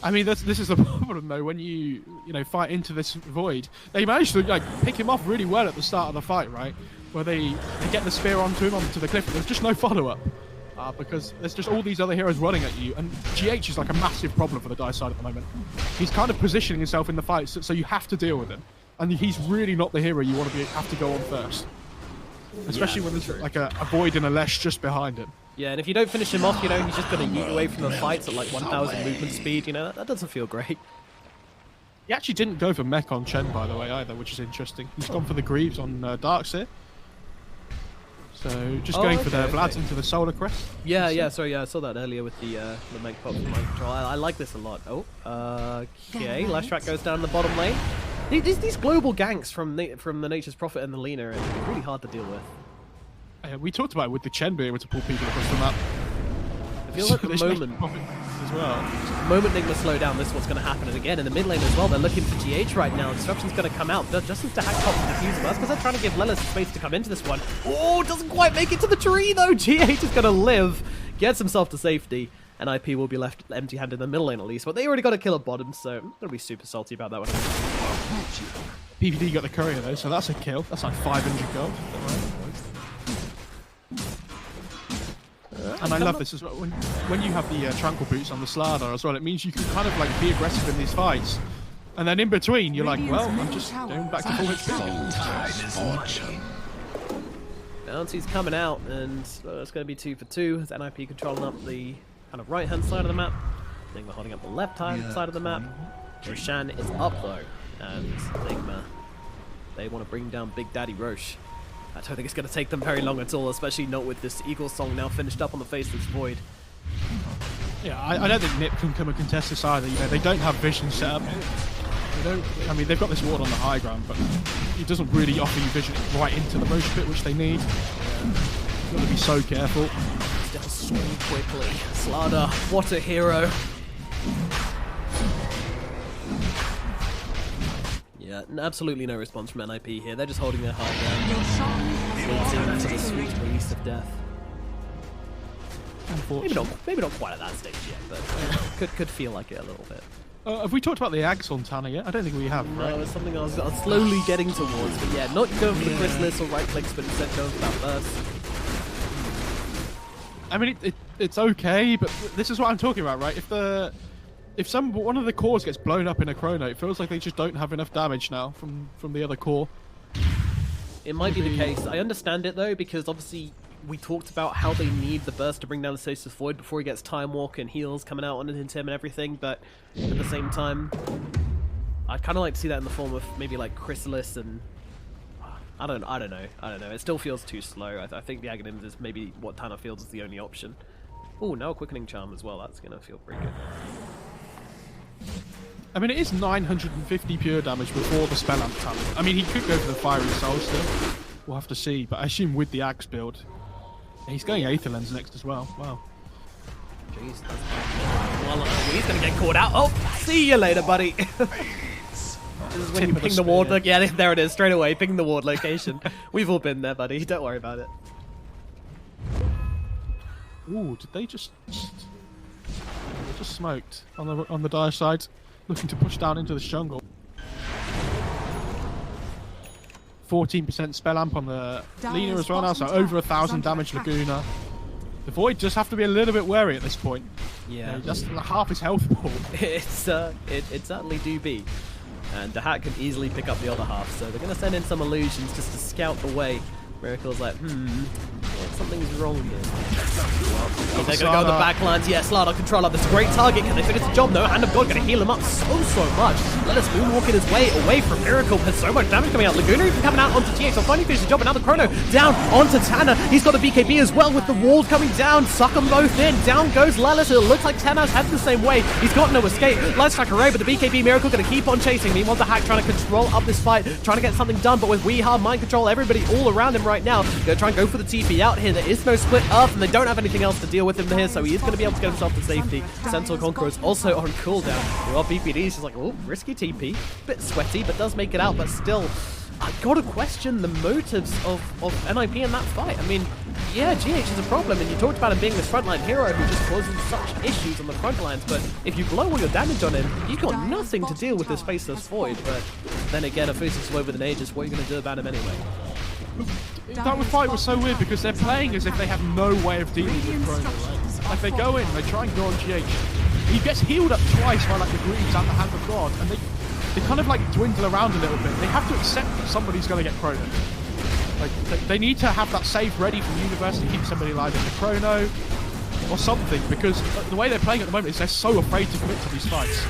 I mean, this is the problem though, when you know, fight into this Void. They managed to like pick him off really well at the start of the fight, right? Where they get the spear onto him, onto the cliff, but there's just no follow-up. Because there's just all these other heroes running at you, and GH is like a massive problem for the DICE side at the moment. He's kind of positioning himself in the fight, so you have to deal with him. And he's really not the hero you want to have to go on first. Especially when there's like a Void and a Lesh just behind him. Yeah, and if you don't finish him off, you know, he's just going to yeet away from the fights at like 1,000 movement speed, you know, that doesn't feel great. He actually didn't go for mech on Chen, by the way, either, which is interesting. He's gone for the Greaves on Darkseer. So just going for the Vlads into the Solar Crest. Yeah, sorry, I saw that earlier with the Meg Pop from Mind Control. I like this a lot. Oh, okay, Lash Track goes down the bottom lane. These global ganks from the Nature's Prophet and the Lina are really hard to deal with. We talked about it with the Chen being able to pull people across the map. I feel like the moment as well. The moment Nigma slow down, this is what's going to happen. And again, in the mid lane as well, they're looking for GH right now. Disruption's going to come out. Just needs to hack top the defuse burst because they're trying to give Lelis space to come into this one. Oh, doesn't quite make it to the tree though. GH is going to live, gets himself to safety, and IP will be left empty-handed in the middle lane at least. But they already got a kill at bottom, so I'm going to be super salty about that one. PvD got the courier though, so that's a kill. That's like 500 gold. And I love this as well. When you have the Tranquil Boots on the Slardar as well, it means you can kind of like be aggressive in these fights. And then in between, you're like, well, I'm just going back to full HP. Bounty's coming out, and it's going to be 2 for 2. As NIP controlling up the kind of right-hand side of the map. Nigma holding up the left-hand side of the map. Roshan is up though. And Enigma, they want to bring down Big Daddy Roche. I don't think it's going to take them very long at all, especially not with this Eagle song now finished up on the Faceless Void. Yeah, I don't think Nip can come and contest this either. You know, they don't have vision set up. They don't. I mean, they've got this ward on the high ground, but it doesn't really offer you vision right into the Roche pit, which they need. You've got to be so careful. Still so quickly. Slada, what a hero. Yeah, absolutely no response from NIP here. They're just holding their heart down, waiting for the sweet release of death. Maybe not quite at that stage yet, but could feel like it a little bit. Have we talked about the Ags on Tanner yet? I don't think we have, right? No, it's something I was slowly getting towards, but yeah, not going for the Chrysalis or right clicks, but instead going for that burst. I mean, it's okay, but this is what I'm talking about, right? If one of the cores gets blown up in a chrono, it feels like they just don't have enough damage now from the other core. It might be the case. I understand it though, because obviously we talked about how they need the burst to bring down the Faceless Void before he gets Time Walk and heals coming out on him and everything, but at the same time, I'd kind of like to see that in the form of maybe like Chrysalis and I don't know. It still feels too slow. I think the Aghanims is maybe what Tanner feels is the only option. Oh, now a Quickening Charm as well. That's gonna feel pretty good. I mean, it is 950 pure damage before the Spell Amp talent. I mean, he could go for the Fiery Soul still. We'll have to see, but I assume with the Axe build. He's going Aether Lens next as well. Wow. Jeez, well, he's gonna get caught out. Oh, see you later, buddy. This is when you ping the ward. Look, yeah, there it is, straight away. Ping the ward location. We've all been there, buddy. Don't worry about it. Ooh, did they just smoked on the Dire side, looking to push down into the jungle. 14% spell amp on the Lina as well now, so over 1,000 damage Laguna. The Void just have to be a little bit wary at this point. Yeah, that's half his health pool. It certainly do be. And the Hat can easily pick up the other half, so they're going to send in some illusions just to scout the way. Miracle's like, something's wrong here. They're going to go on the backlines. Yeah, Slada control up. This is a great target. Can they finish the job though? Hand of God going to heal him up so much. Let us moonwalking his way away from Miracle. There's so much damage coming out. Laguna even coming out onto GH. So finally finish the job. And now the Chrono down onto Tanner. He's got a BKB as well with the wall coming down. Suck them both in. Down goes Lelis. It looks like Tanner's heading the same way. He's got no escape. Let's track away, but the BKB Miracle going to keep on chasing. Meanwhile, the Hack trying to control up this fight, trying to get something done. But with Weeha, mind control, everybody all around him right now. Gonna try and go for the TP out here. There is no split earth, and they don't have anything else to deal with him here, so he is going to be able to get himself to safety. Centaur Conqueror is also on cooldown. Well, BPD is just like, oh, risky TP. Bit sweaty, but does make it out, but still, I gotta question the motives of NIP in that fight. I mean, yeah, GH is a problem, and you talked about him being this frontline hero who just causes such issues on the front lines, but if you blow all your damage on him, you've got nothing to deal with this Faceless Void, but then again, a Faceless Void with an Aegis, what are you going to do about him anyway? That fight was so weird because they're playing as if they have no way of dealing with Chrono, right? Like they go in, they try and go on GH. He gets healed up twice by like the Greaves and the Hand of God, and they kind of like dwindle around a little bit. They have to accept that somebody's going to get Chrono. Like they need to have that save ready from Universe to keep somebody alive in the Chrono or something, because the way they're playing at the moment is they're so afraid to commit to these fights.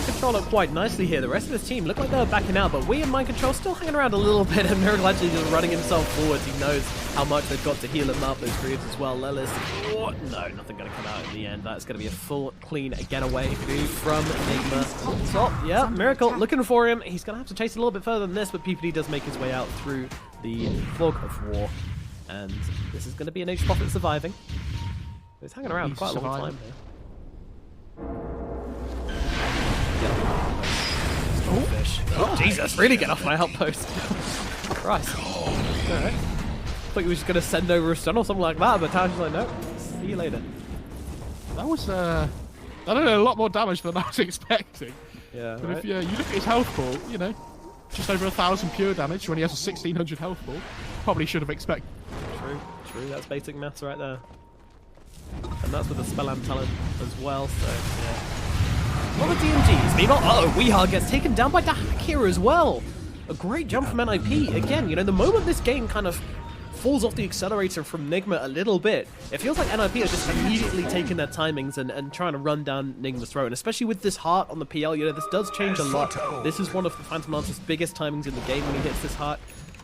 Control up quite nicely here. The rest of his team look like they were backing out, but we and Mind Control still hanging around a little bit, and Miracle actually just running himself forwards. He knows how much they've got to heal him up. Those Greaves as well. Lelis, no, nothing going to come out in the end. That's going to be a full clean getaway from Enigma. So, yeah, Miracle looking for him. He's going to have to chase a little bit further than this, but PPD does make his way out through the fog of war, and this is going to be an H-Prophet surviving. He's hanging around quite a long time here. Oh, fish. Oh, Jesus, really get off my outpost. Christ. Alright. Thought you were just going to send over a stun or something like that, but Tanner's like, no, see you later. That was, I don't know, a lot more damage than I was expecting. Yeah, but right? if you look at his health pool, you know, just over 1,000 pure damage when he has a 1,600 health pool. Probably should have expected. True, that's basic maths right there. And that's with the Spell Amp talent as well, so yeah. A lot of DMGs. Meanwhile, Weeha gets taken down by the Hack here as well. A great jump from NIP. Again, you know, the moment this game kind of falls off the accelerator from Nigma a little bit. It feels like NIP are just immediately taking their timings and trying to run down Nigma's throat. And especially with this heart on the PL, you know, this does change a lot. This is one of the Phantom Lancer's biggest timings in the game when he hits this heart.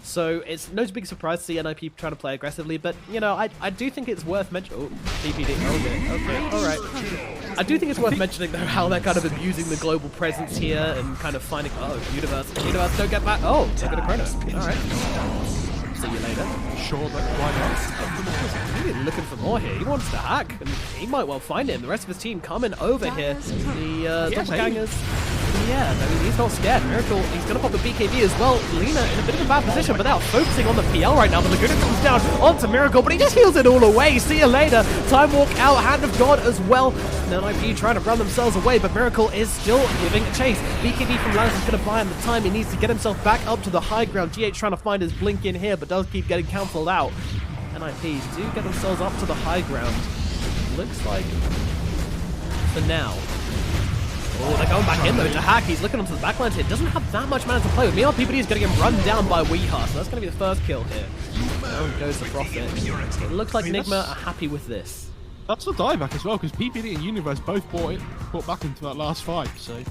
So it's no big surprise to see NIP trying to play aggressively, but, you know, I do think it's worth mentioning... Oh, PPD. Okay, alright. I do think it's worth mentioning, though, how they're kind of abusing the global presence here and kind of finding... Oh, Universe, don't get back... Oh, they're going to Chrono. Alright. See you later. Sure, but why He's really looking for more here. He wants to hack, and he might well find him. The rest of his team coming over here. The doppelgangers... Yeah, I mean, he's not scared. Miracle, he's going to pop the BKB as well. Lina in a bit of a bad position, but they are focusing on the PL right now. The Laguna comes down onto Miracle, but he just heals it all away. See you later. Time walk out, Hand of God as well. Now NIP trying to run themselves away, but Miracle is still giving a chase. BKB from Lance is going to buy him the time. He needs to get himself back up to the high ground. GH trying to find his blink in here, but does keep getting cancelled out. NIP do get themselves up to the high ground. Looks like, for now... Oh, they're going back in though to hack. He's looking onto the backlines here. Doesn't have that much mana to play with. Meanwhile, PPD is getting him run down by Weeha, so that's going to be the first kill here. Down goes the Prophet. It looks like Nigma are happy with this. That's the dieback as well, because PPD and Universe both brought back into that last fight, so...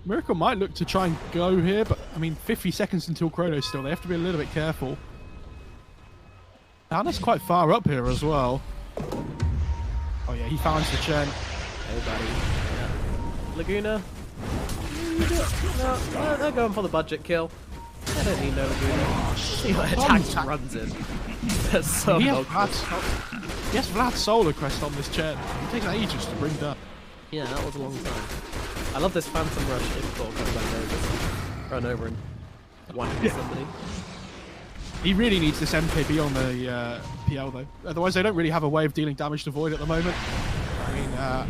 Miracle might look to try and go here, but, I mean, 50 seconds until Chrono still. They have to be a little bit careful. Anna's quite far up here as well. Oh yeah, he finds the Chen. Hey, buddy. Laguna. No, they're going for the budget kill. I don't need no Laguna. See what attack runs in. That's so he has Vlad's Solar Crest on this Chen. It takes ages to bring that. Yeah, that was a long time. I love this Phantom Rush info coming back there. Just run over and whack somebody. He really needs this MKB on the PL though. Otherwise they don't really have a way of dealing damage to Void at the moment. I mean,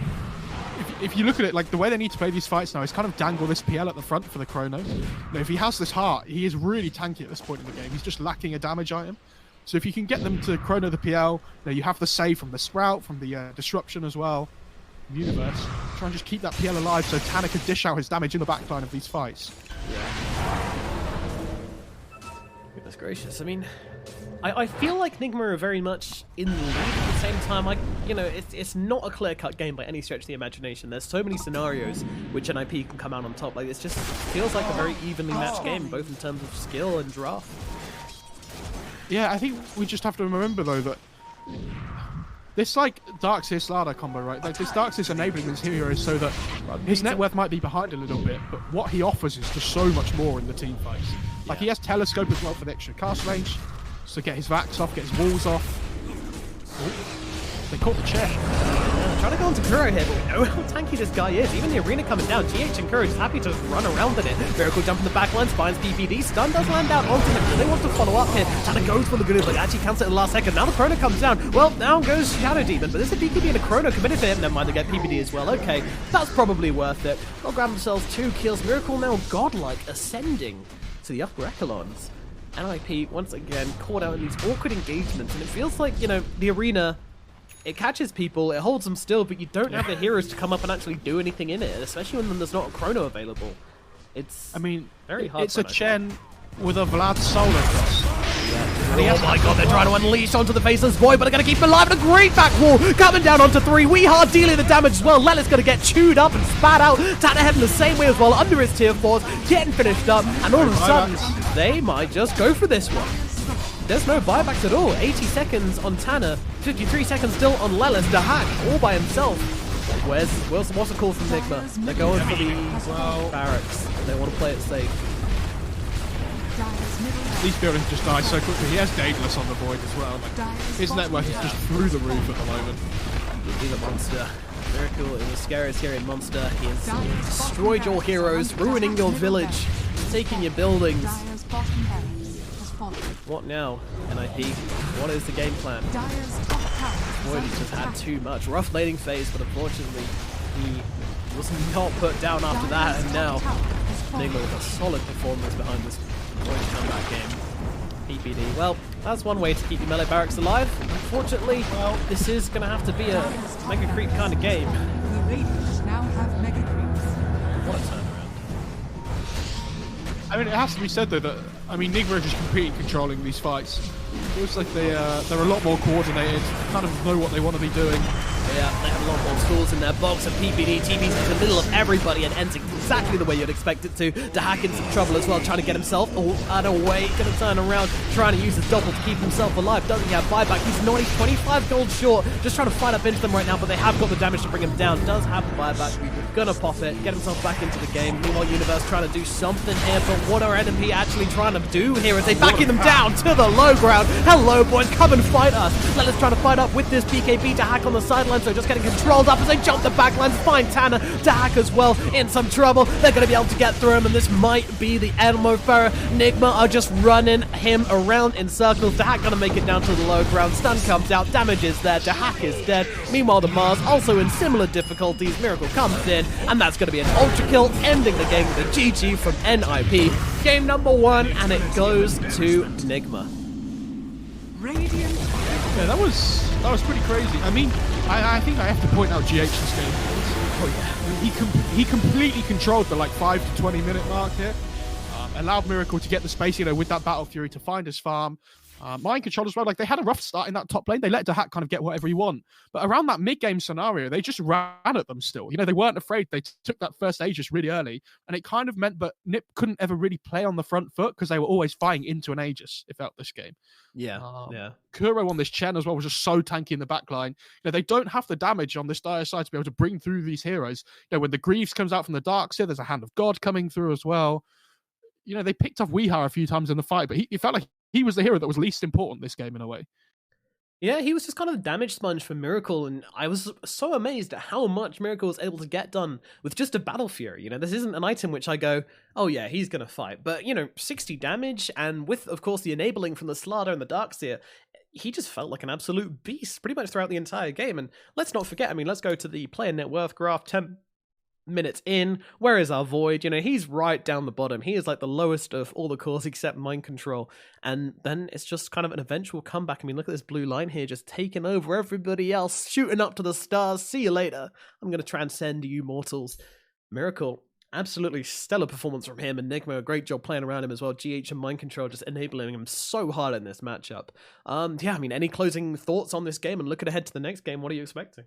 if you look at it, like the way they need to play these fights now is kind of dangle this PL at the front for the Chrono. Now, if he has this heart, he is really tanky at this point in the game. He's just lacking a damage item. So if you can get them to Chrono the PL, you have the save from the Sprout, from the Disruption as well. Universe. Try and just keep that PL alive so Tanner can dish out his damage in the backline of these fights. Yeah. Goodness gracious. I mean, I feel like Nigma are very much in the lead at the same time. You know, it's not a clear-cut game by any stretch of the imagination. There's so many scenarios which NIP can come out on top. Like, it just feels like a very evenly matched game, both in terms of skill and draft. Yeah, I think we just have to remember, though, that this, like, Darkseer Slardar combo, right? Like, this Darkseer's enabling his heroes so that his net worth might be behind a little bit, but what he offers is just so much more in the team fights. Like, he has Telescope as well for the extra cast range, so get his Vax off, get his walls off. Ooh. They caught the chair. Yeah, trying to go onto Kuro here, but we know how tanky this guy is. Even the arena coming down, GH and Kuro just happy to run around in it. Miracle jump in the backline, finds PPD. Stun does land out onto them. They want to follow up here. Tanner goes for Laguna, but actually cancels it in the last second. Now the Chrono comes down. Well, down goes Shadow Demon, but there's a BKB and a Chrono committed to him. Never mind, they get PPD as well. Okay, that's probably worth it. They'll grab themselves 2 kills. Miracle now godlike, ascending to the upper echelons. NIP, once again, caught out in these awkward engagements, and it feels like, you know, the arena, it catches people, it holds them still, but you don't have the heroes to come up and actually do anything in it, especially when there's not a Chrono available. It's, I mean, very hard. It's a Chen with a Vlad Solar Crest. Oh my god, they're trying to unleash onto the faceless Void, but they're going to keep him alive, and a great back wall coming down onto 3. Weeha dealing the damage as well. Lela's going to get chewed up and spat out. Tanner heading the same way as well, under his tier 4s, getting finished up, and all of a sudden, they might just go for this one. There's no buybacks at all. 80 seconds on Tanner, 53 seconds still on Lelis to hack, all by himself. What's the call from Nigma? They're going for the barracks. They want to play it safe. These buildings just die so quickly. He has Daedalus on the Void as well. Like, his network is just through the roof at the moment. He's a monster. Miracle is a scary monster. He has destroyed your heroes, ruining your village, taking your buildings. What now, NIP? What is the game plan? Void has just had too much. Rough laning phase, but unfortunately, he was not put down after that, and now Nigma with a solid performance behind this Void comeback game. PPD. Well, that's one way to keep your melee barracks alive. Unfortunately, well, this is going to have to be a Mega Creep kind of game. The Radiant now have Mega Creeps. What a turnaround. I mean, it has to be said, though, that I mean, Nigma are just completely controlling these fights. It looks like they're a lot more coordinated, kind of know what they want to be doing. Yeah, they have a lot more tools in their box, and PPD TV's in the middle of everybody and ends exactly the way you'd expect it to. Dahak in some trouble as well, trying to get himself out of the way, going to turn around, trying to use his double to keep himself alive. Doesn't he have buyback? He's not, he's 25 gold short, just trying to fight up into them right now, but they have got the damage to bring him down. Does have the buyback, gonna pop it, get himself back into the game. Meanwhile, Universe trying to do something here, but what are NMP actually trying to do here as they backing them down to the low ground? Hello, boys, come and fight us. Let's try to fight up with this BKB. Dahak on the sideline, so just getting controlled up as they jump the backlines. Find Tanner. Dahak as well in some trouble. They're going to be able to get through him, and this might be the end. Farah, Nigma are just running him around in circles. Dahak going to make it down to the low ground. Stun comes out. Damage is there. Dahak is dead. Meanwhile, the Mars also in similar difficulties. Miracle comes in, and that's going to be an ultra kill, ending the game with a GG from NIP. Game number 1, and it goes to Nigma. Radiant. Yeah, that was pretty crazy. I mean, I think I have to point out GH this game. Oh yeah, he completely controlled the like 5 to 20 minute mark here. Allowed Miracle to get the space, with that Battle Fury to find his farm. Mind control as well. Like, they had a rough start in that top lane. They let Dahak kind of get whatever he want. But around that mid-game scenario, they just ran at them still. They weren't afraid. They took that first Aegis really early. And it kind of meant that Nip couldn't ever really play on the front foot because they were always fighting into an Aegis, it felt, this game. Yeah, yeah. Kuro on this Chen as well was just so tanky in the backline. They don't have the damage on this dire side to be able to bring through these heroes. When the Greaves comes out from the Darkseer, there's a Hand of God coming through as well. They picked off Weehar a few times in the fight, but he felt like he was the hero that was least important this game in a way. Yeah, he was just kind of a damage sponge for Miracle, and I was so amazed at how much Miracle was able to get done with just a Battle Fury. This isn't an item which I go, oh yeah, he's going to fight. But, 60 damage, and with, of course, the enabling from the Slardar and the Darkseer, he just felt like an absolute beast pretty much throughout the entire game. And let's not forget, let's go to the player net worth graph, 10 minutes in. Where is our Void? He's right down the bottom. He is like the lowest of all the cores except Mind Control. And then it's just kind of an eventual comeback. Look at this blue line here, just taking over everybody else, shooting up to the stars. See you later. I'm going to transcend you mortals. Miracle, absolutely stellar performance from him, and Nigma, a great job playing around him as well. GH and Mind Control just enabling him so hard in this matchup. Any closing thoughts on this game, and looking ahead to the next game, what are you expecting?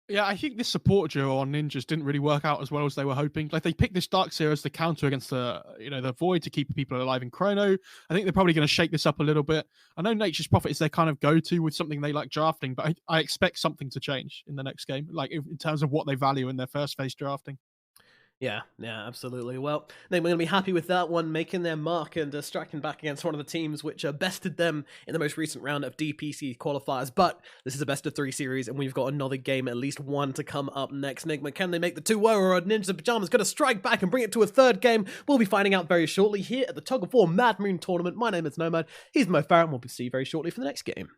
Yeah, I think this support duo on Ninjas didn't really work out as well as they were hoping. Like, they picked this Darkseer as the counter against the Void to keep people alive in Chrono. I think they're probably going to shake this up a little bit. I know Nature's Prophet is their kind of go-to with something they like drafting, but I expect something to change in the next game, like in terms of what they value in their first phase drafting. Yeah, absolutely. Well, they're going to be happy with that one, making their mark and striking back against one of the teams which bested them in the most recent round of DPC qualifiers. But this is a best of 3 series, and we've got another game, at least one, to come up next. Nigma, can they make the 2-0, or are Ninjas in Pajamas going to strike back and bring it to a third game? We'll be finding out very shortly here at the Tug of War Mad Moon Tournament. My name is Nomad. He's Mo Farah, and we'll see you very shortly for the next game.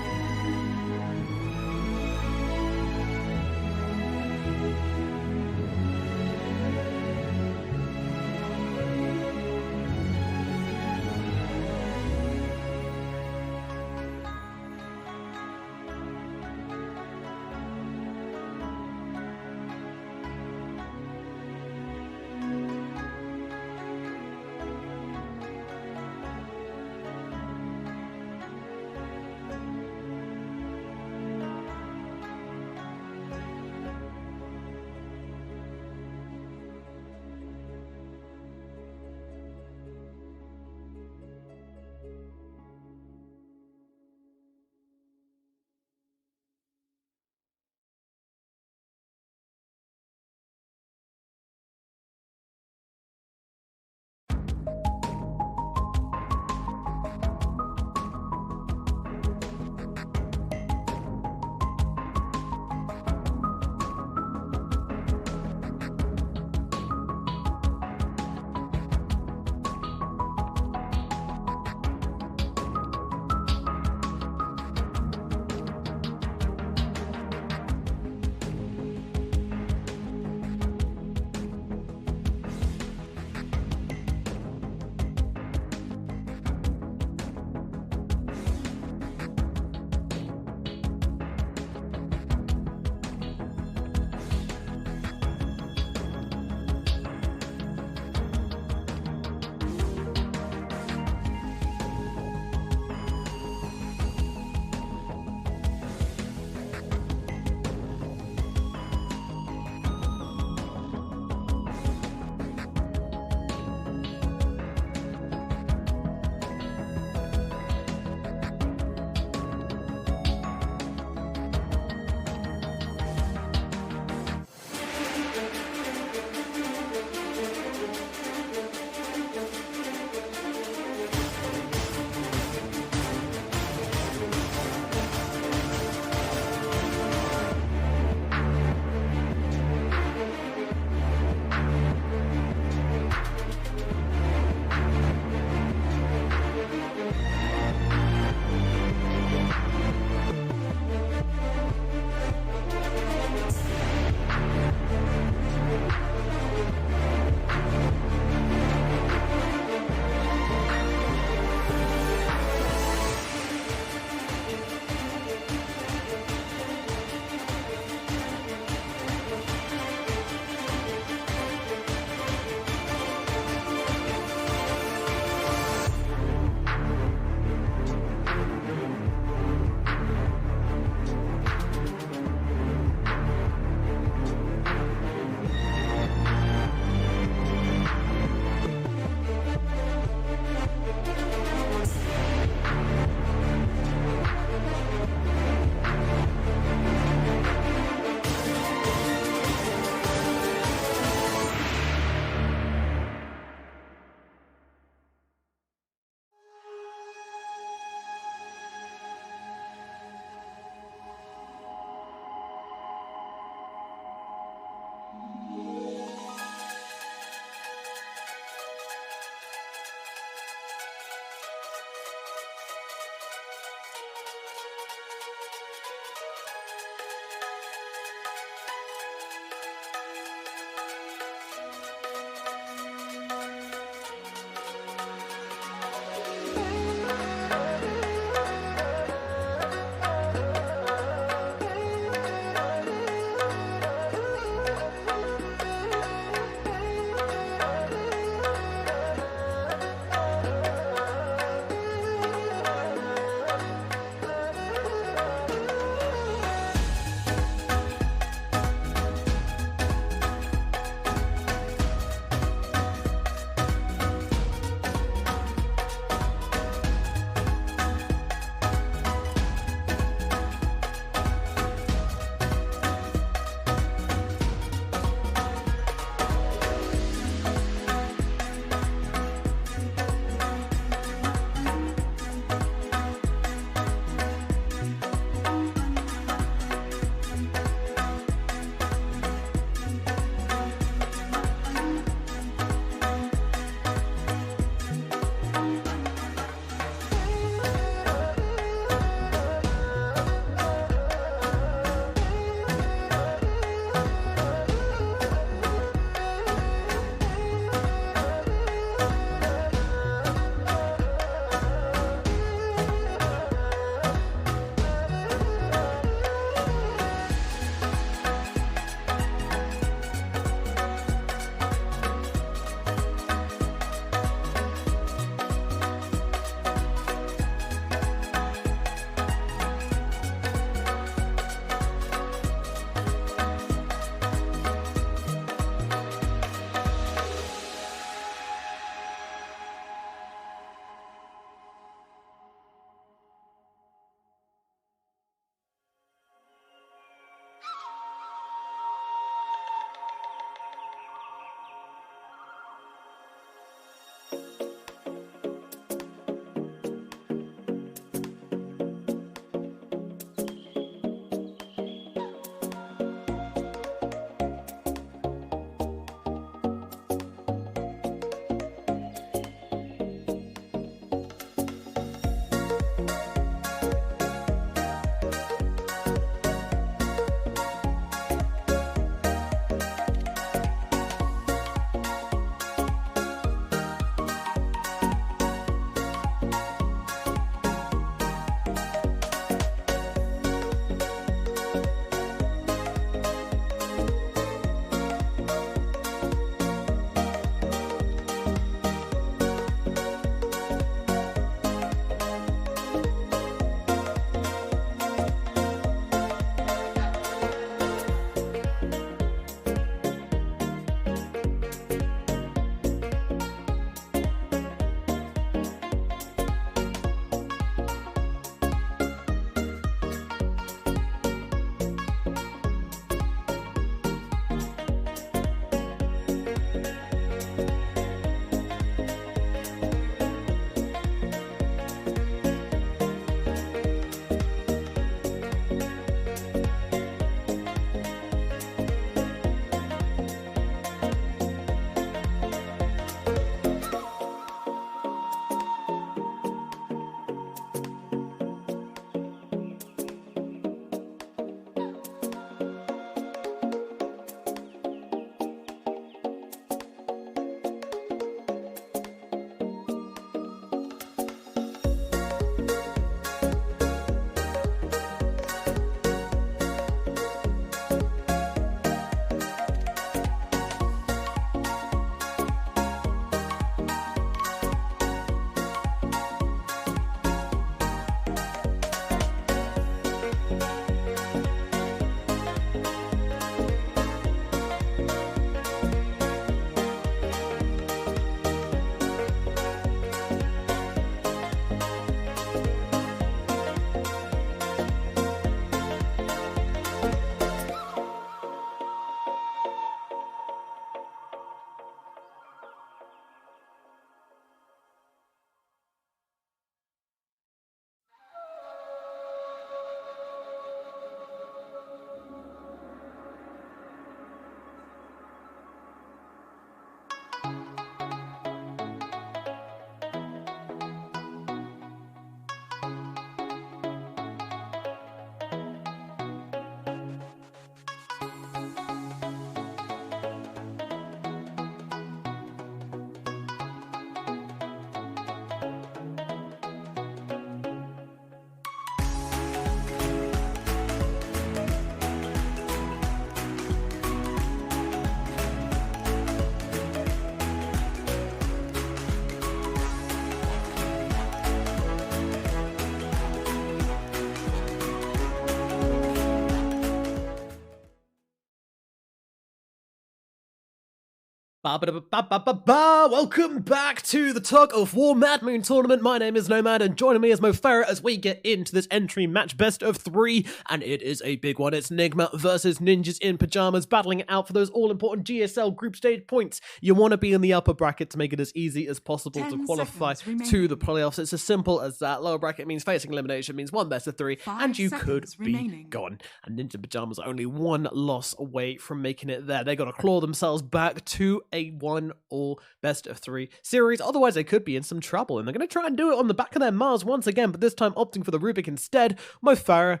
Ba-ba-da-ba-ba-ba-ba. Welcome back to the Tug of War Mad Moon Tournament. My name is Nomad, and joining me is Mo Farah as we get into this entry match best of 3, and it is a big one. It's Nigma versus Ninjas in Pajamas, battling it out for those all-important GSL group stage points. You want to be in the upper bracket to make it as easy as possible to qualify to the playoffs. It's as simple as that. Lower bracket means facing elimination, means 1 best of 3, and you could be gone. And Ninja Pajamas are only 1 loss away from making it there. They got to claw themselves back to a 1-all best of 3 series. Otherwise, they could be in some trouble, and they're going to try and do it on the back of their Mars once again, but this time opting for the Rubik instead. Mo Farah,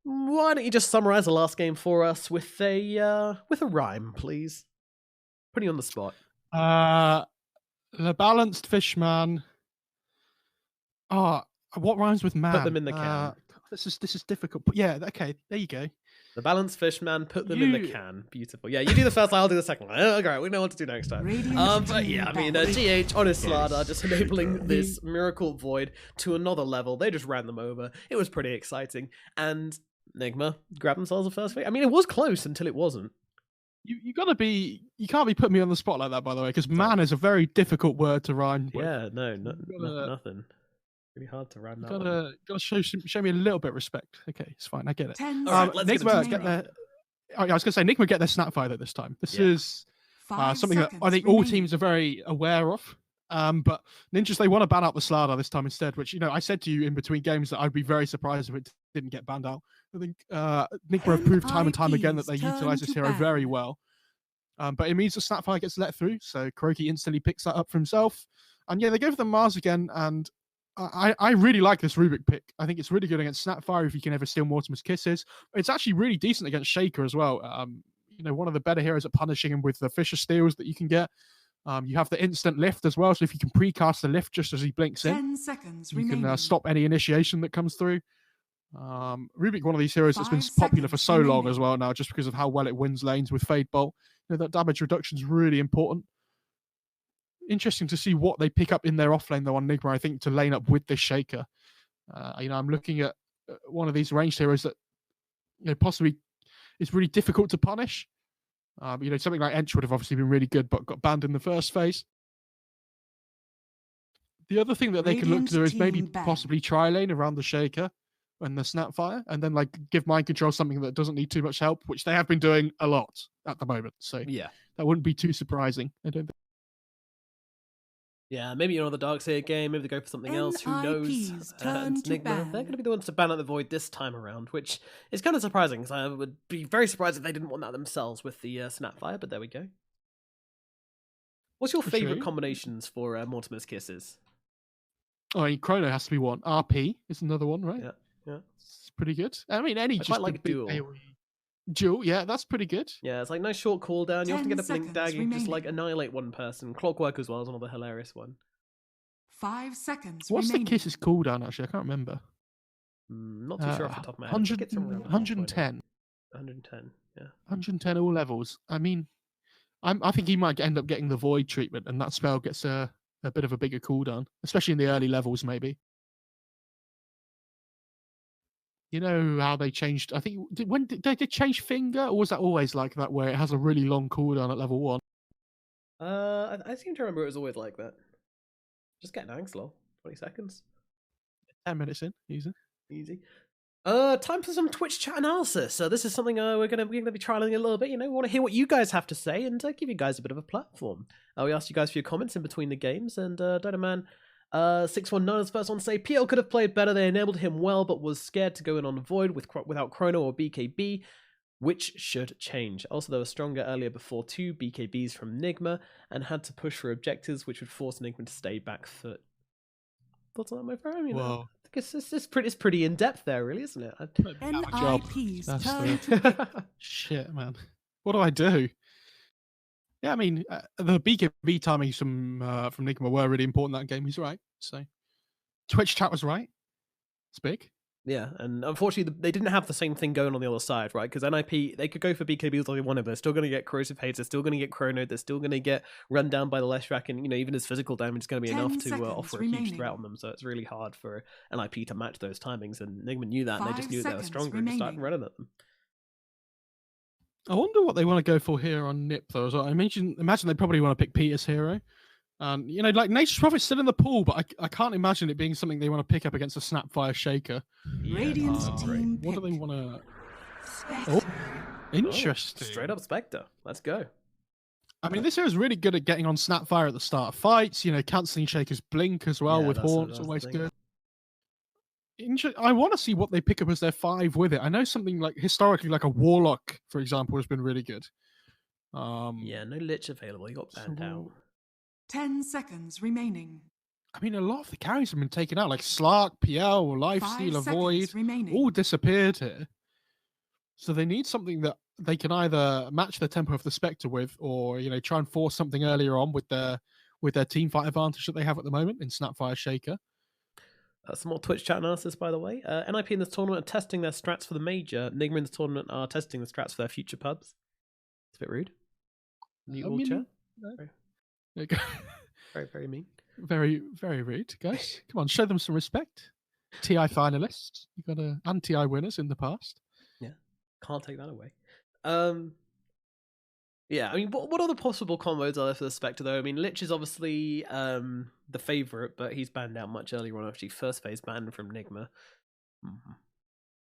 why don't you just summarize the last game for us with a rhyme, please? Putting you on the spot. The balanced fishman. What rhymes with man? Put them in the can. This is difficult. But yeah, okay, there you go. The balanced fishman, put them in the can. Beautiful. Yeah, you do the first line, I'll do the second line. Okay, we know what to do next time. But yeah, I mean, GH, Honest Slada, just enabling this Miracle Void to another level. They just ran them over. It was pretty exciting. And Nigma grabbed themselves a first victory. I mean, it was close until it wasn't. You can't be putting me on the spot like that, by the way, because man is a very difficult word to rhyme with. Yeah, nothing. Really hard to rhyme that one. Gotta show me a little bit of respect. Okay, it's fine. I get it. Nigma get their. I was gonna say Nigma get their Snapfire this time. This is something that I think all teams are very aware of. But Ninjas, they want to ban out the Slada this time instead, which, I said to you in between games that I'd be very surprised if it didn't get banned out. I think Nigma have proved time and time again that they utilize this hero very well. But it means the Snapfire gets let through, so Kuroki instantly picks that up for himself. And yeah, they go for the Mars again, and I really like this Rubik pick. I think it's really good against Snapfire if you can ever steal Mortimer's Kisses. It's actually really decent against Shaker as well. One of the better heroes at punishing him with the Fisher Steals that you can get. You have the instant lift as well, so if you can precast the lift just as he blinks in, 10 seconds you can stop any initiation that comes through. Rubik, one of these heroes that's been popular for so long as well now, just because of how well it wins lanes with Fade Bolt. That damage reduction is really important. Interesting to see what they pick up in their offlane though on Nigma, I think, to lane up with this Shaker. I'm looking at one of these ranged heroes that possibly is really difficult to punish. Something like Ench would have obviously been really good, but got banned in the first phase. The other thing that they can look to do is maybe possibly tri-lane around the Shaker and the Snapfire, and then give mind control something that doesn't need too much help, which they have been doing a lot at the moment. So yeah, that wouldn't be too surprising, I don't think. Yeah, maybe the Darkseer game, maybe they go for something else, who knows? And Nigma, they're going to be the ones to ban out the Void this time around, which is kind of surprising, because I would be very surprised if they didn't want that themselves with the Snapfire, but there we go. What's your favourite combinations for Mortimer's Kisses? Chrono has to be one. RP is another one, right? Yeah. It's pretty good. I mean, I quite like Duel. Duel, yeah, that's pretty good. Yeah, it's nice short cooldown. You often get a blink dagger, you just annihilate one person. Clockwork as well is another hilarious one. 5 seconds. What's the Kisses cooldown actually? I can't remember. Not too sure off the top of my head. 110. 110, yeah. 110 all levels. I mean, I think he might end up getting the Void treatment, and that spell gets a bit of a bigger cooldown, especially in the early levels, maybe. You know how they changed? I think when did they change Finger, or was that always like that, where it has a really long cooldown at level 1? I seem to remember it was always like that. Just get an Angslor, 20 seconds. 10 minutes in, easy. Time for some Twitch chat analysis. So this is something we're gonna be trialing a little bit. We want to hear what you guys have to say and give you guys a bit of a platform. We asked you guys for your comments in between the games, and Dynaman 619 is the first one to say PL could have played better. They enabled him well, but was scared to go in on Void without Chrono or BKB, which should change. Also, they were stronger earlier before 2 BKBs from Nigma and had to push for objectives, which would force Nigma to stay back foot. Thoughts on that, my friend? Well, I guess it's pretty in depth there, really, isn't it? NIP's turn. Shit, man. What do I do? Yeah, I mean, the BKB timings from Nigma were really important in that game. He's right. So, Twitch chat was right. It's big. Yeah, and unfortunately, they didn't have the same thing going on the other side, right? Because NIP, they could go for BKBs all they wanted, but they're still going to get Corrosive Haze, they're still going to get Chrono, they're still going to get run down by the Leshrac, and even his physical damage is going to be enough to offer a huge threat on them. So it's really hard for NIP to match those timings, and Nigma knew that, and they just knew they were stronger and just started running at them. I wonder what they want to go for here on Nip though. As well. I imagine they probably want to pick Peter's hero. And you know, like Nature's Prophet's still in the pool, but I can't imagine it being something they want to pick up against a Snapfire Shaker. Radiant team What do they pick. want to? Spectre. Oh, interesting. Straight up Spectre. Let's go. I mean, this hero's really good at getting on Snapfire at the start of fights. You know, cancelling Shaker's blink as well Yeah, with that's Haunts, the always thing. good. I want to see what they pick up as their 5 with it. I know something like historically, like a Warlock, for example, has been really good. Yeah, no Lich available. He got banned out. 10 seconds remaining. I mean, a lot of the carries have been taken out, like Slark, PL, 5 Lifestealer, seconds Void, remaining. all disappeared here. So they need something that they can either match the tempo of the Spectre with, or you know, try and force something earlier on with their team fight advantage that they have at the moment in Snapfire Shaker. Some more Twitch chat analysis, by the way. NIP in this tournament are testing their strats for the major. Nigma in this tournament are testing the strats for their future pubs. It's a bit rude. Mute all chat. There you go. Very, very mean. Very, very rude, guys. Come on, show them some respect. TI finalists, you got and TI winners in the past. Yeah, can't take that away. Yeah, I mean, what other possible combos are there for the Spectre, though? I mean, Lich is obviously the favourite, but he's banned out much earlier on, actually. First phase ban from Nigma.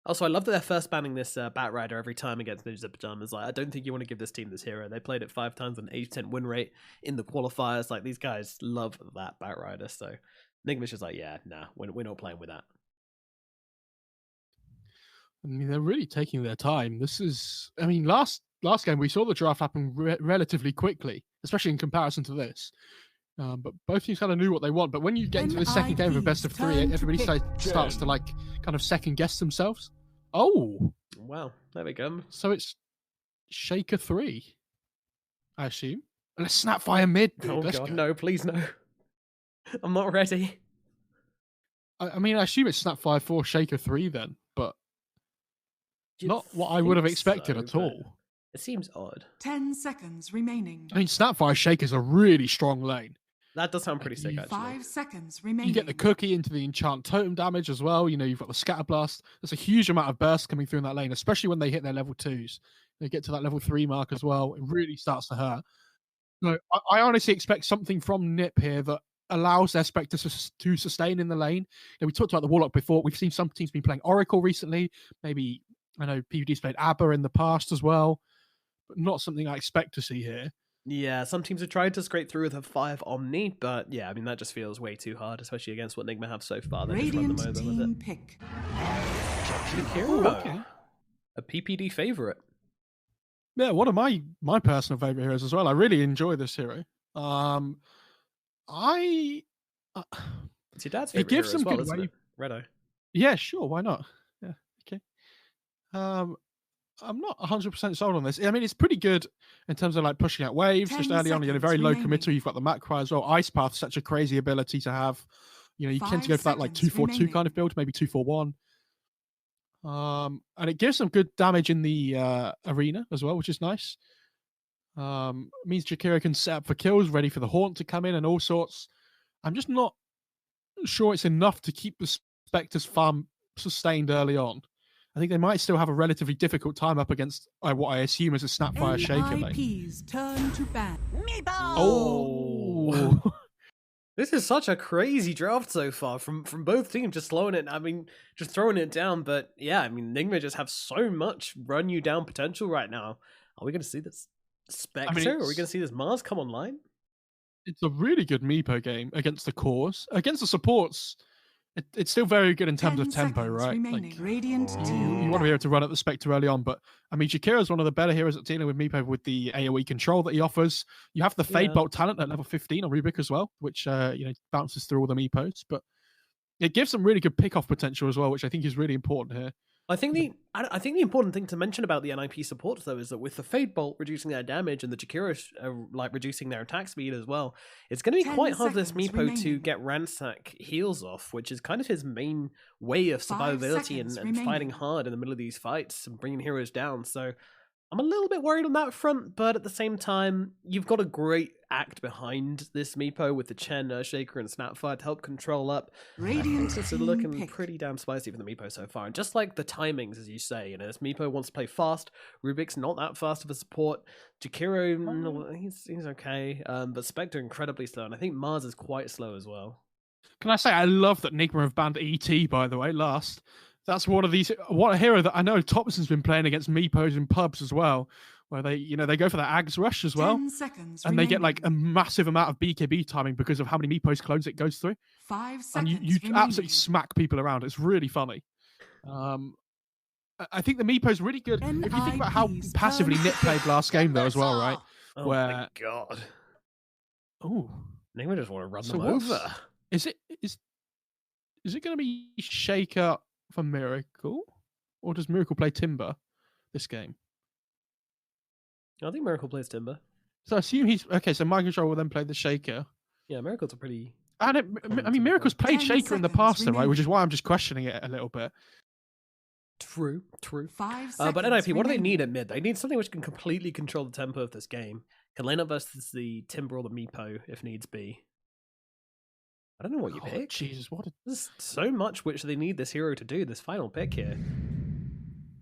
Also, I love that they're first banning this Bat Rider every time against Ninja Pajamas. Like, I don't think you want to give this team this hero. They played it 5 times on 80% win rate in the qualifiers. Like, these guys love that Bat Rider, so Nigma's just like, yeah, nah, we're not playing with that. I mean, they're really taking their time. This is, I mean, last game we saw the draft happen relatively quickly, especially in comparison to this. But both teams kind of knew what they want. But when you get into the second game of a best of 3, everybody starts to like kind of second guess themselves. Oh, wow, there we go. So it's Shaker 3, I assume. Let's Snapfire mid. Oh Let's god, go. no, please no. I'm not ready. I mean, I assume it's Snapfire 4, Shaker 3 then, but not what I would have expected at all. It seems odd. 10 seconds remaining. I mean, Snapfire Shaker's a really strong lane. That does sound pretty sick, actually. 5 seconds remaining. You get the cookie into the enchant totem damage as well. You know, you've got the scatter blast. There's a huge amount of burst coming through in that lane, especially when they hit their level 2s. They get to that level 3 mark as well. It really starts to hurt. So I honestly expect something from Nip here that allows their Spectre to sustain in the lane. You know, we talked about the Warlock before. We've seen some teams been playing Oracle recently. Maybe, I know PvD's played Abba in the past as well, but not something I expect to see here. Yeah, some teams have tried to scrape through with a 5 Omni, but yeah, I mean, that just feels way too hard, especially against what Nigma have so far. They just run them over with it. Pick. Hero. Okay. A PPD favourite. Yeah, one of my personal favorite heroes as well. I really enjoy this hero. It's your dad's It favourite gives hero some as well, good isn't way. it? Redo. Yeah, sure, why not? Yeah, okay. I'm not 100% sold on this. I mean, it's pretty good in terms of like pushing out waves. 10 Just early on, you get a very seconds low remaining. committer. You've got the Macro as well. Ice Path, such a crazy ability to have. You know, you tend to go for that like 2-4-2 remaining. kind of build, maybe 2-4-1. And it gives some good damage in the arena as well, which is nice. Means Jakiro can set up for kills, ready for the Haunt to come in and all sorts. I'm just not sure it's enough to keep the Spectre's farm sustained early on. I think they might still have a relatively difficult time up against what I assume is a Snapfire Shaker lane. NIP's turn to ban. Oh. This is such a crazy draft so far from both teams, just slowing it. I mean, just throwing it down. But yeah, I mean, Nigma just have so much run you down potential right now. Are we going to see this Spectre? Are we going to see this Mars come online? It's a really good Meepo game against the cores. Against the supports, it's still very good in terms of tempo, right? Like, Radiant you want to be able to run at the Spectre early on, but I mean, Jakiro is one of the better heroes at dealing with Meepo with the AoE control that he offers. You have the Fade Bolt talent at level 15 on Rubik as well, which bounces through all the Meepos, but it gives some really good pick-off potential as well, which I think is really important here. I think the important thing to mention about the NIP supports though is that with the Fade Bolt reducing their damage and the Jakiro like reducing their attack speed as well, it's going to be 10 quite hard for this seconds Meepo to remaining. get Ransack heals off, which is kind of his main way of 5 survivability and seconds fighting remaining. hard in the middle of these fights and bringing heroes down. So I'm a little bit worried on that front, but at the same time, you've got a great act behind this Meepo with the Chen, Shaker, and Snapfire to help control up. Radiant This is team looking pick. pretty damn spicy for the Meepo so far. And just like the timings, as you say, you know, this Meepo wants to play fast. Rubik's not that fast of a support. Jakiro, he's okay. But Spectre incredibly slow, and I think Mars is quite slow as well. Can I say I love that Nigma have banned ET, by the way, last. That's one of these, what a hero that I know Thompson's been playing against Meepos in pubs as well, where they, you know, they go for that Ags rush as well. 10 seconds And they get like remaining. a massive amount of BKB timing because of how many Meepos clones it goes through. 5 And seconds you remaining. absolutely smack people around. It's really funny. I think the Meepo's really good. If you think about how NIP's passively turn. Nip played last game though as well, right? Oh Where my god. oh, Nigma just want to run so them what's- over. is it going to be Shaker for Miracle, or does Miracle play Timber this game? I think Miracle plays Timber. So I assume he's okay. So Mind Control will then play the Shaker. Yeah, Miracle's a pretty... And I mean, Miracle's played 10 Shaker in the seconds past, though, right? remaining. Which is why I'm just questioning it a little bit. True. 5 But seconds NIP, what do they remaining. need at mid? They need something which can completely control the tempo of this game. Can lane up versus the Timber or the Meepo if needs be. I don't know what you Oh, pick. Jesus, what? There's so much which they need this hero to do, this final pick here.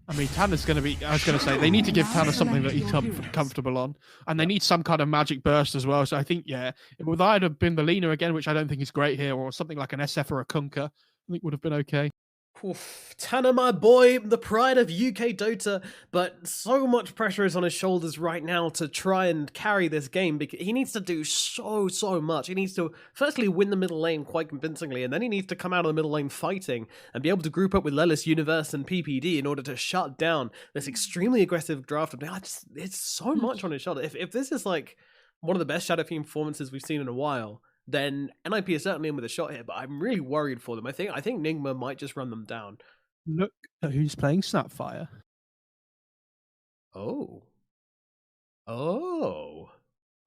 I mean, Tanner's going to be. I was going to say they need to give Tanner something that he's comfortable on, and they need some kind of magic burst as well. So I think, yeah, it would either have been the Lena again, which I don't think is great here, or something like an SF or a Kunkka. I think would have been okay. Oof. Tanner, my boy, the pride of UK Dota, but so much pressure is on his shoulders right now to try and carry this game because he needs to do so much. He needs to firstly win the middle lane quite convincingly, and then he needs to come out of the middle lane fighting and be able to group up with Lelis, Universe, and PPD in order to shut down this extremely aggressive draft. It's so much on his shoulder. If this is like one of the best Shadow Fiend performances we've seen in a while, then NIP is certainly in with a shot here, but I'm really worried for them. I think Nigma might just run them down. Look at who's playing Snapfire. Oh.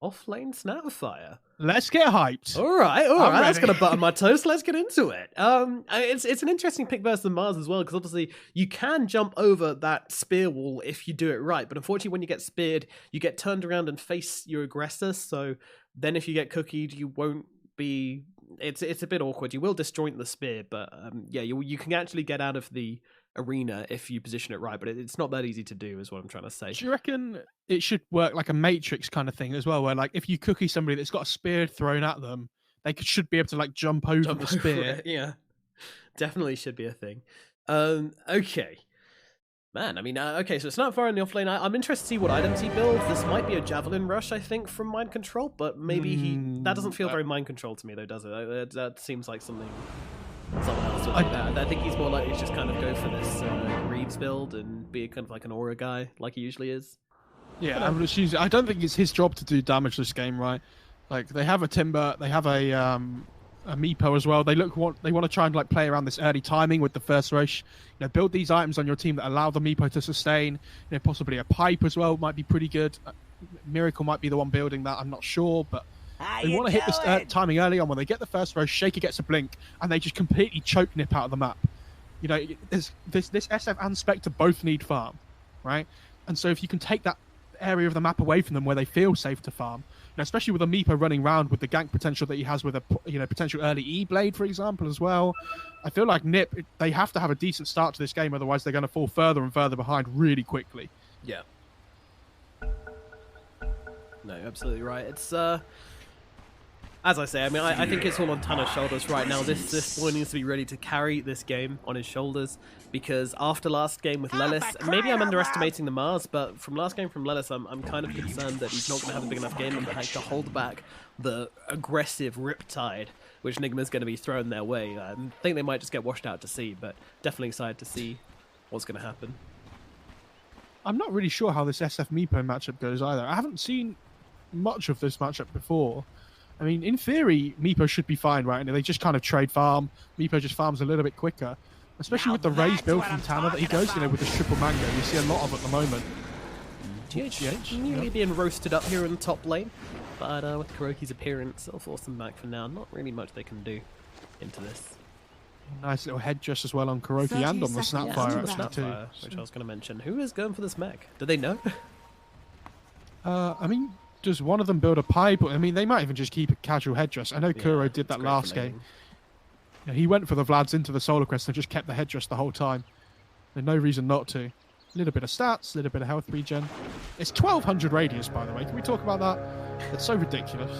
Off-lane Snapfire. Let's get hyped. All right. I'm That's ready. going to butter my toast. Let's get into it. It's an interesting pick versus Mars as well, because obviously you can jump over that spear wall if you do it right, but unfortunately when you get speared, you get turned around and face your aggressor, so then if you get cookied, you won't be... It's a bit awkward. You will disjoint the spear, but yeah, you can actually get out of the arena if you position it right, but it's not that easy to do, is what I'm trying to say. Do you reckon it should work like a Matrix kind of thing as well, where like if you cookie somebody that's got a spear thrown at them, they should be able to like jump over Jump the over spear? it, yeah, definitely should be a thing. Okay. Man, I mean, okay, so Snapfire in the offlane. I'm interested to see what items he builds. This might be a Javelin Rush, I think, from Mind Control, but maybe that doesn't feel very Mind Control to me, though, does it? That seems like someone else would do that. I think he's more likely to just kind of go for this Reeves build and be kind of like an aura guy, like he usually is. Yeah, I don't think it's his job to do damage this game, right? Like they have a Timber, they have a Meepo as well. They want to try and like play around this early timing with the first rush. You know, build these items on your team that allow the Meepo to sustain. You know, possibly a pipe as well might be pretty good. Miracle might be the one building that. I'm not sure, but they want to hit this timing early on when they get the first rush. Shaker gets a blink, and they just completely choke Nip out of the map. You know, this SF and Spectre both need farm, right? And so if you can take that area of the map away from them where they feel safe to farm, you know, especially with a Meepo running around with the gank potential that he has with a potential early E-Blade, for example, as well. I feel like Nip, they have to have a decent start to this game, otherwise they're going to fall further and further behind really quickly. Yeah. No, absolutely right. It's as I say, I mean, I think it's all on Tanner's shoulders right now. This boy needs to be ready to carry this game on his shoulders, because after last game with Lelis, maybe I'm underestimating the Mars, but from last game from Lelis, I'm kind of concerned that he's not going to have a big enough game impact to hold back the aggressive Riptide, which Nigma's going to be thrown their way. I think they might just get washed out to sea, but definitely excited to see what's going to happen. I'm not really sure how this SF Meepo matchup goes either. I haven't seen much of this matchup before. I mean, in theory, Meepo should be fine, right? And they just kind of trade farm. Meepo just farms a little bit quicker, especially with the Raze build from Tanner that he goes, you know, with the triple mango. You see a lot of at the moment. GH nearly being roasted up here in the top lane, but with Kuroki's appearance, it'll force them back for now. Not really much they can do into this. Nice little head just as well on Kuroki 30 and on the seconds Snapfire, to actually, battle. too. Which I was going to mention. Who is going for this mech? Do they know? I mean, does one of them build a pipe? I mean, they might even just keep a casual headdress. I know Kuro did that last game. Yeah, he went for the Vlads into the Solar Crest and just kept the headdress the whole time. There's no reason not to. A little bit of stats, a little bit of health regen. It's 1200 radius, by the way. Can we talk about that? It's so ridiculous.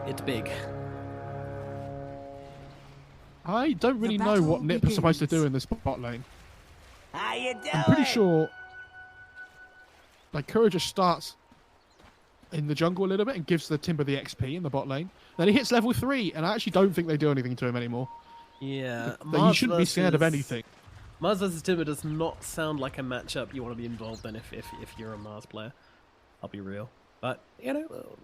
It's big. I don't really know what Nip is supposed to do in this bot lane. How you doing? I'm pretty sure like Kuro just starts in the jungle a little bit and gives the Timber the XP in the bot lane. Then he hits level 3, and I actually don't think they do anything to him anymore. Yeah. You shouldn't be scared of anything. Mars versus Timber does not sound like a matchup you want to be involved in if you're a Mars player. I'll be real. But, you know,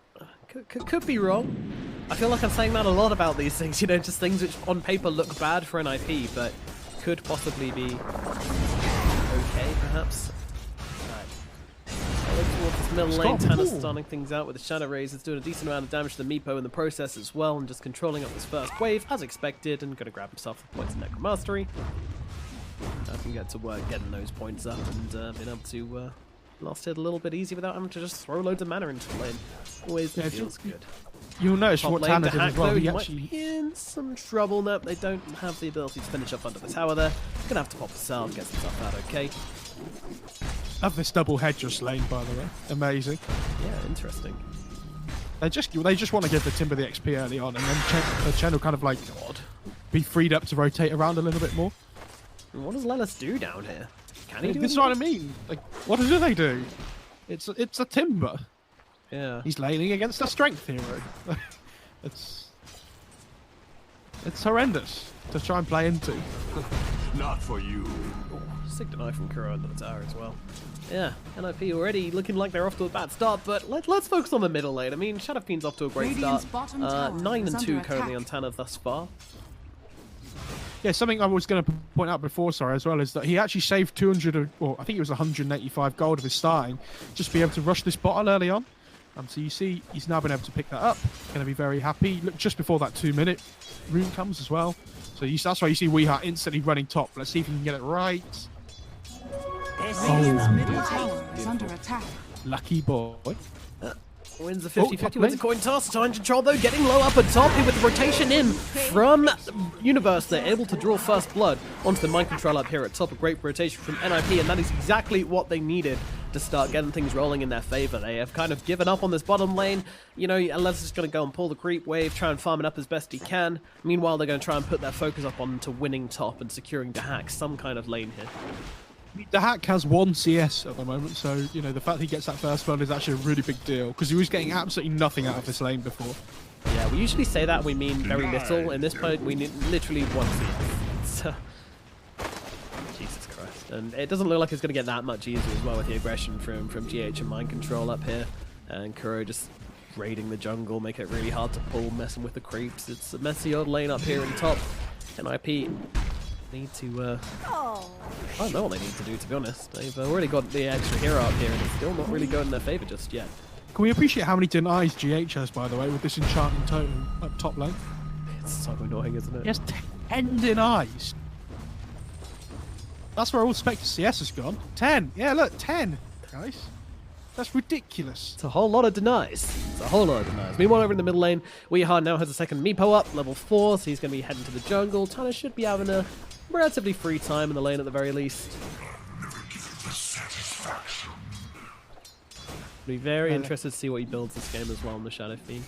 could be wrong. I feel like I'm saying that a lot about these things, you know, just things which on paper look bad for an IP, but could possibly be okay, perhaps. Look towards this middle lane, Tanner's starting things out with the Shadow Rays. It's doing a decent amount of damage to the Meepo in the process as well, and just controlling up this first wave, as expected, and going to grab himself the points of Necromastery. I can get to work getting those points up and being able to last hit a little bit easy without having to just throw loads of mana into the lane. Always feels good. You'll notice Top what lane Tanner to did hack, as well. though, He you actually might be in some trouble now. They don't have the ability to finish up under the tower there. Gonna have to pop a salve, get some stuff out okay. love this double headdress lane, by the way. Amazing. Yeah, interesting. They just want to give the Timber the XP early on, and then the Chen will kind of like be freed up to rotate around a little bit more. And what does Lelis do down here? Can he do This is what I mean. Like, what do they do? It's a Timber. Yeah. He's laning against a strength hero. it's horrendous to try and play into. Not for you. Sick deny from Kuro under the tower as well. Yeah, NIP already looking like they're off to a bad start, but let's focus on the middle lane. I mean, Shadow Fiend's off to a great Radiant's start. bottom tower 9 is and 2 under currently attack. on Tanner thus far. Yeah, something I was going to point out before, sorry, as well, is that he actually saved 200, or I think it was 185 gold of his starting, just to be able to rush this bottle early on. So you see, he's now been able to pick that up. Going to be very happy. Look, just before that 2-minute rune comes as well. So that's why you see Weeheart instantly running top. Let's see if he can get it right. Radiant's middle tower is under attack. Lucky boy. Wins the top 50-50 lane. wins the coin toss. Time control though, getting low up at top here with the rotation in from Universe. They're able to draw first blood onto the mind control up here at top. A great rotation from NIP, and that is exactly what they needed to start getting things rolling in their favor. They have kind of given up on this bottom lane. You know, unless it's going to go and pull the creep wave, try and farm it up as best he can. Meanwhile, they're going to try and put their focus up onto winning top and securing the hack, some kind of lane here. The hack has 1 CS at the moment, so you know the fact he gets that first blood is actually a really big deal because he was getting absolutely nothing out of this lane before. Yeah, we usually say that we mean very little. In this point, we need literally 1 CS. So, Jesus Christ. And it doesn't look like it's going to get that much easier as well with the aggression from GH and Mind Control up here. And Kuro just raiding the jungle, making it really hard to pull, messing with the creeps. It's a messy old lane up here in top. NIP need to, I don't know what they need to do, to be honest. They've already got the extra hero up here, and it's still not really going in their favor just yet. Can we appreciate how many denies GH has, by the way, with this enchanting totem up top lane? It's so annoying, isn't it? He has 10 denies. That's where all Spectre CS has gone. 10. Yeah, look, 10, guys. That's ridiculous. It's a whole lot of denies. It's a whole lot of denies. Meanwhile, over in the middle lane, Weeheart now has a second Meepo up, level 4, so he's going to be heading to the jungle. Tanner should be having a relatively free time in the lane at the very least. Be very interested to see what he builds this game as well on the Shadow Fiend.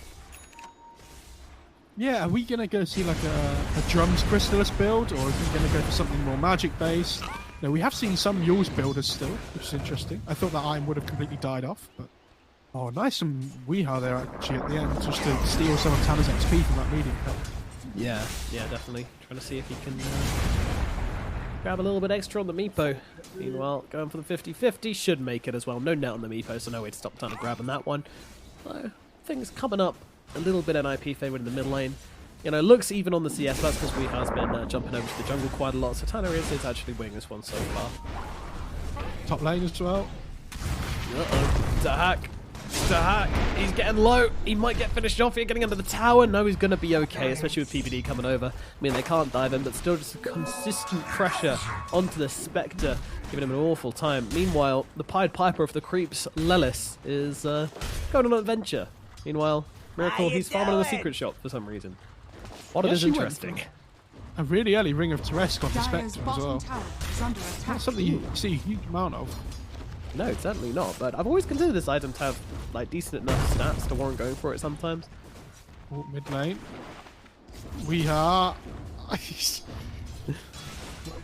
Yeah, are we going to go see like a Drums Crystallis build, or is he going to go for something more magic-based? No, we have seen some Yule's builders still, which is interesting. I thought that Iron would have completely died off, but... Oh, nice some Weehaw there actually at the end, just to steal some of Tanner's XP from that medium cut. Yeah, definitely. Trying to see if he can grab a little bit extra on the Meepo. Meanwhile, going for the 50-50, should make it as well. No net on the Meepo, so no way to stop Tanner grabbing that one. So, things coming up a little bit NIP favored in the mid lane. You know, looks even on the CS, that's because Weeha's been jumping over to the jungle quite a lot, so Tanner is actually winning this one so far. Top lane as well. Uh-oh, it's a hack. Hack, he's getting low. He might get finished off here, getting under the tower. No, he's going to be okay, especially with PPD coming over. I mean, they can't dive in, but still just consistent pressure onto the Spectre, giving him an awful time. Meanwhile, the Pied Piper of the Creeps, Lelis, is going on an adventure. Meanwhile, Miracle, he's farming in a secret shop for some reason. What it is interesting. A really early Ring of Teresk on the Dire's Spectre as bottom well. tower is under attack. Not something you see a huge amount of. No, certainly not, but I've always considered this item to have like decent enough stats to warrant going for it sometimes. Oh, mid lane. We are like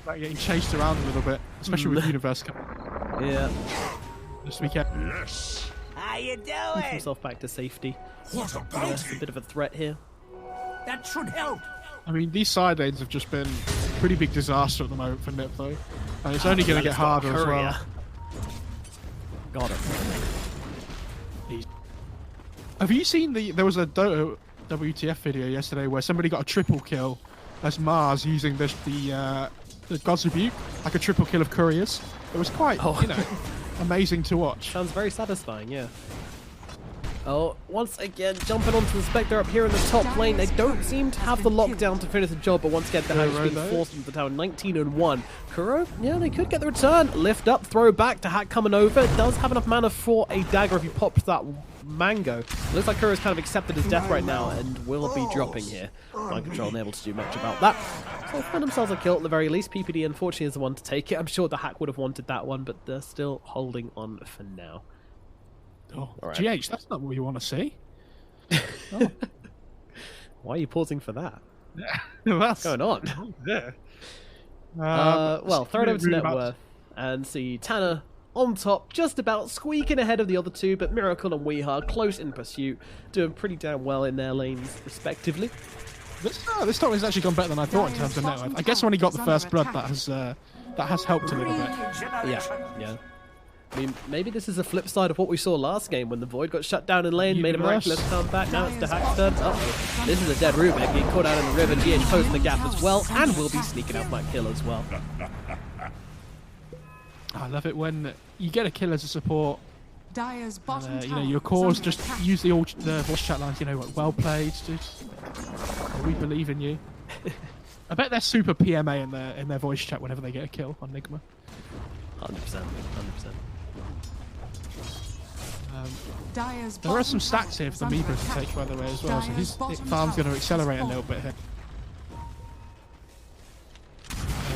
getting chased around a little bit, especially with Universe coming Yeah, this weekend. Yes. How you keep doing? himself back to safety. What Yeah, about it's a bit of a threat here. That should help. I mean, these side lanes have just been a pretty big disaster at the moment for Nip, though. And it's only going to get harder as well. Got him. Have you seen there was a Dota WTF video yesterday where somebody got a triple kill as Mars using the God's Rebuke, like a triple kill of couriers. It was quite, amazing to watch. Sounds very satisfying, yeah. Oh, once again, jumping onto the Spectre up here in the top lane. They don't seem to have the lockdown to finish the job, but once again, the Hack's been forced into the tower. 19-1. Kuro, yeah, they could get the return. Lift up, throw back to Hack coming over. Does have enough mana for a dagger if he pops that mango. Looks like Kuro's kind of accepted his death right now and will be dropping here. Mind control unable to do much about that. So they'll find themselves a kill at the very least. PPD unfortunately is the one to take it. I'm sure the Hack would have wanted that one, but they're still holding on for now. Oh, All right. GH, that's not what you want to see. Why are you pausing for that? What's What's going on? Yeah. Well, throw it over to Networth and see Tanner on top, just about squeaking ahead of the other two, but Miracle and Weeha close in pursuit, doing pretty damn well in their lanes, respectively. This top has actually gone better than I thought in terms of Networth. I guess when he got the first blood, that has helped a little bit. Yeah. I mean, maybe this is the flip side of what we saw last game when the Void got shut down in lane, made a miraculous comeback. Now it's the Hack's turn. Uh-oh. This is a dead Rubik getting caught out in the river. GH posting the gap as well, and will be sneaking out that kill as well. I love it when you get a kill as a support. Dire's bottom tower Your is cores under just attack. use the voice chat lines. Well played, dude. We believe in you. I bet they're super PMA in their voice chat whenever they get a kill on Nigma. 100%. Dire's There are bottom some stacks tower here is for under Mibra to attack. take, by the way, as well. So Dire's his bottom farm's going tower to accelerate a is little bit here.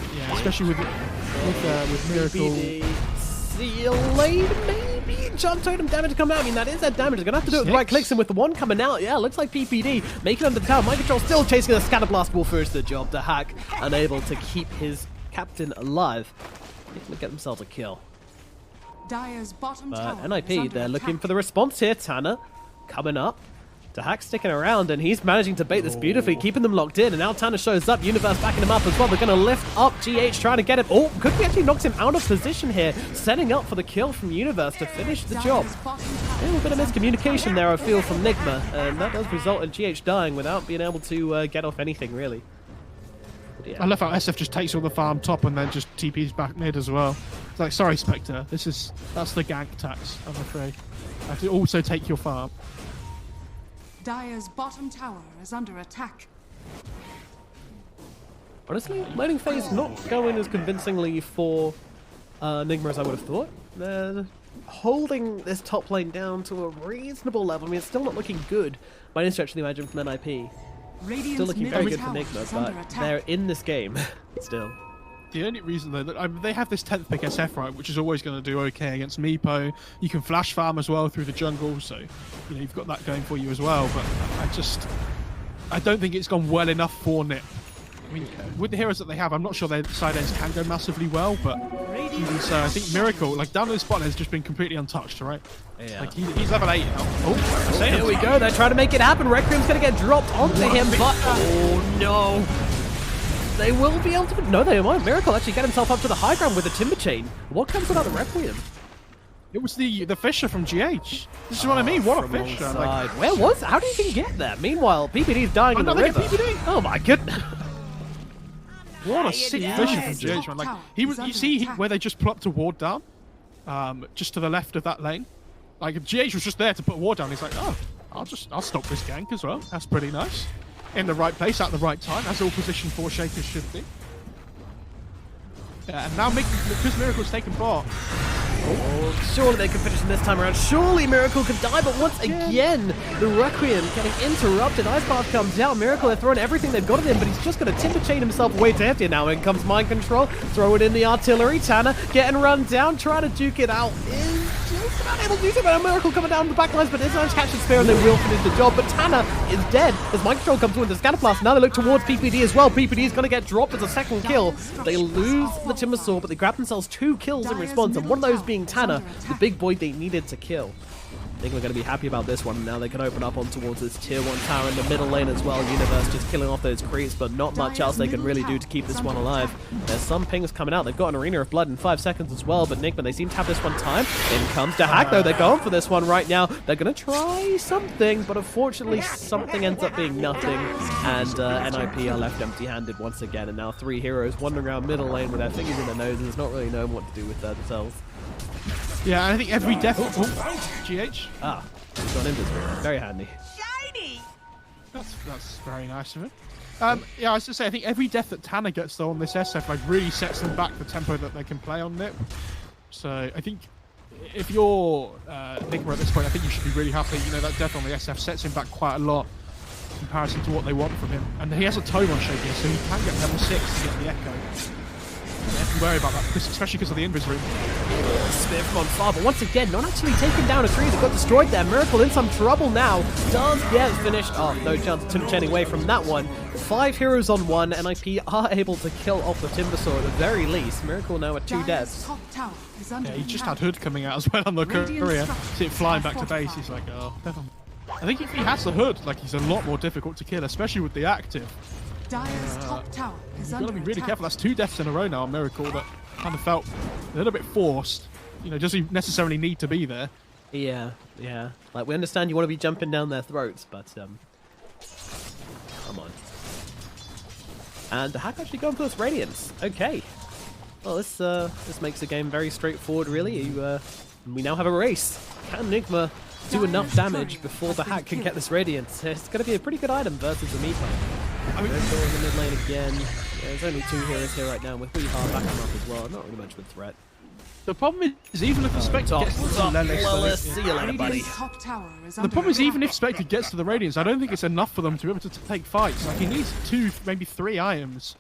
falling. Yeah, especially with Miracle. PPD. See you later, maybe. Jump totem damage to come out. I mean, that is that damage. They're going to have to do it with right clicks, and with the one coming out, yeah, looks like PPD making under the tower. Mind control still chasing the Scatterblast will finish the job. The Hack unable to keep his captain alive. They can get themselves a kill. Dire's bottom But tower is NIP, under they're looking attack. for the response here. Tanner coming up. The Hack sticking around, and he's managing to bait this beautifully, keeping them locked in. And now Tanner shows up. Universe backing him up as well. They're going to lift up GH, trying to get him. Oh, could be actually knocks him out of position here, setting up for the kill from Universe to finish the job. Dire's bottom A tower little bit of is under miscommunication there, I feel, from Nigma, and that does result in GH dying without being able to get off anything, really. But I yeah. love how SF just takes all the farm top and then just TPs back mid as well. It's like, sorry, Spectre, that's the gank tax, I'm afraid. I have to also take your farm. Dire's bottom tower is under attack. Honestly, laning phase not going as convincingly for Nigma as I would have thought. They're holding this top lane down to a reasonable level. I mean, it's still not looking good by any stretch of the imagination from NIP. Radiant's Still looking middle very good for tower Nigma, is under but attack. they're in this game still. The only reason though that they have this 10th pick SF right, which is always going to do okay against Meepo. You can flash farm as well through the jungle, so you've got that going for you as well. But I don't think it's gone well enough for Nip. I mean, with the heroes that they have, I'm not sure their side ends can go massively well, but even so, I think Miracle, like down to this spot, has just been completely untouched, right? Yeah. Like he's level 8 now. Oh, Here we go. They're trying to make it happen. Requiem's going to get dropped onto him, but oh no. They will be able to... No, they won't. Miracle actually get himself up to the high ground with the Timber Chain. What comes without the Requiem? It was the Fisher from GH. This is what I mean. What a From Fisher. alongside. Like, Where was... How did he even get there? Meanwhile, PPD's dying in the no, they get river. PPD. Oh my goodness. what a you sick doing? Fisher from Dire's GH, man. Like, top he tower was, is you see under attack. where they just plopped a ward down? Just to the left of that lane. Like, GH was just there to put a ward down. He's like, oh, I'll stop this gank as well. That's pretty nice. In the right place, at the right time, as all position 4 Shakers should be. Yeah, and now because Miracle's taken bot. Oh, surely they can finish him this time around. Surely Miracle can die, but once again, the Requiem getting interrupted. Ice Path comes out. Miracle, they're throwing everything they've got at him, but he's just going to timber chain himself away to empty. Now in comes Mind Control. Throw it in the artillery. Tanner getting run down, trying to duke it out. Is just about able to do something. Miracle coming down the back lines, but it's nice catch and spare, and they will finish the job. But Tanner is dead as Mind Control comes with the Scatter Blast. Now they look towards PPD as well. PPD is going to get dropped as a second kill. They lose the Timber Saw, but they grab themselves 2 kills in response, and one of those being Tanner, the big boy they needed to kill. I think we're going to be happy about this one. Now they can open up on towards this tier 1 tower in the middle lane as well. Universe just killing off those creeps, but not much else they can really do to keep this one alive. There's some pings coming out. They've got an Arena of Blood in 5 seconds as well, but Nigma, they seem to have this one time. In comes Dahak though. They're going for this one right now. They're going to try something, but unfortunately something ends up being nothing, and NIP are left empty-handed once again. And now 3 heroes wandering around middle lane with their fingers in their noses, not really knowing what to do with themselves. Yeah, and I think every death... GH? Ah, he's got invisible. Very handy. That's very nice of him. Yeah, I was to say, I think every death that Tanner gets though on this SF like really sets them back the tempo that they can play on it. So I think if you're Nigma at this point, I think you should be really happy. You know, that death on the SF sets him back quite a lot in comparison to what they want from him. And he has a tome on Shaking, so he can get level 6 to get the Echo. You have to worry about that, especially because of the invis room. Spear from on far, but once again, not actually taking down a tree that got destroyed there. Miracle in some trouble now. Does get finished. Oh, no chance of Tim Chenning away from that one. 5 heroes on 1. NIP are able to kill off the Timber Saw at the very least. Miracle now at 2 deaths. Yeah, he just had Hood coming out as well on the courier. See it flying back to base. He's like, oh, never mind. I think if he has the Hood, like, he's a lot more difficult to kill, especially with the active. Top tower is You've got to be really careful. That's 2 deaths in a row now on Miracle that kind of felt a little bit forced. You know, does he necessarily need to be there? Yeah. Like, we understand you want to be jumping down their throats, but, come on. And the Hack actually going for this Radiance. Okay. Well, this makes the game very straightforward, really. We now have a race. Can Nigma do enough damage before the Hack can get this Radiance? It's going to be a pretty good item versus the Meepo. I mean, in the mid lane again. Yeah, there's only 2 heroes here right now, with Weehar backing up as well. Not really much of a threat. The problem is, even if the Spectre gets to the Lelis, see you later, buddy. The problem is, even if Spectre gets to the Radiance, I don't think it's enough for them to be able to take fights. Like, he needs 2, maybe 3 items.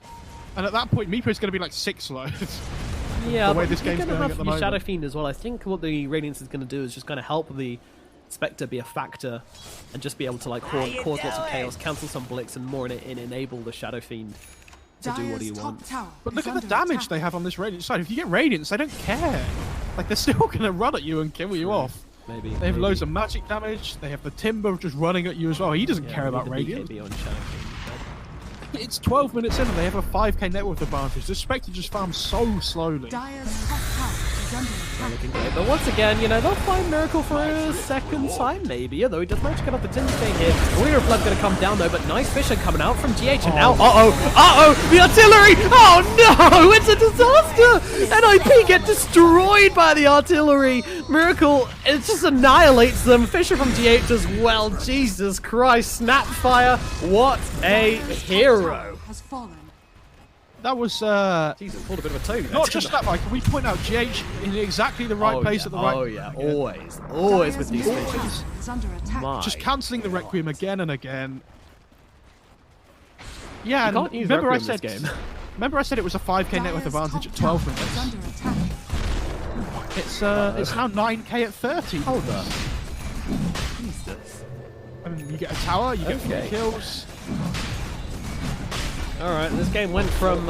And at that point, Meepo's going to be like 6 loads. Yeah, the way but this game's going at the moment. Shadow Fiend as well. I think what the Radiance is going to do is just kind of help the Spectre be a factor and just be able to like cause lots of chaos, cancel some Blitz, and more and enable the Shadow Fiend to do what he wants. But look at the damage they have on this Radiance side. If you get Radiance, they don't care. Like, they're still going to run at you and kill you off. Maybe. They have loads of magic damage. They have the Timber just running at you as well. He doesn't care about Radiance. BKB on Shadow Fiend. It's 12 minutes in and they have a 5k net worth advantage. The Spectre just farms so slowly. Dire's top tower is under attack. Looking great. But once again, you know, they'll find Miracle for a second time, maybe. Although he does manage to get off the Timber chain here. Arena of Blood's going to come down, though. But nice Fisher coming out from GH. And now, the artillery! Oh, no! It's a disaster! NIP get destroyed by the artillery. Miracle, it just annihilates them. Fisher from GH as well. Jesus Christ. Snapfire. What a hero. Has fallen. That was Jesus, pulled a bit of a toe there. not just that, Mike. Can we point out GH in exactly the right place at the right? Oh yeah, always with these Fishers. Is under attack. Just cancelling the Requiem again and again. Yeah, You can't use Requiem in this game. Remember I said it was a 5k net worth advantage at 12 Is minutes. under attack. It's now 9k at 30. Hold up. Jesus. I mean, you get a tower, you get 3 kills. Alright, this game went from,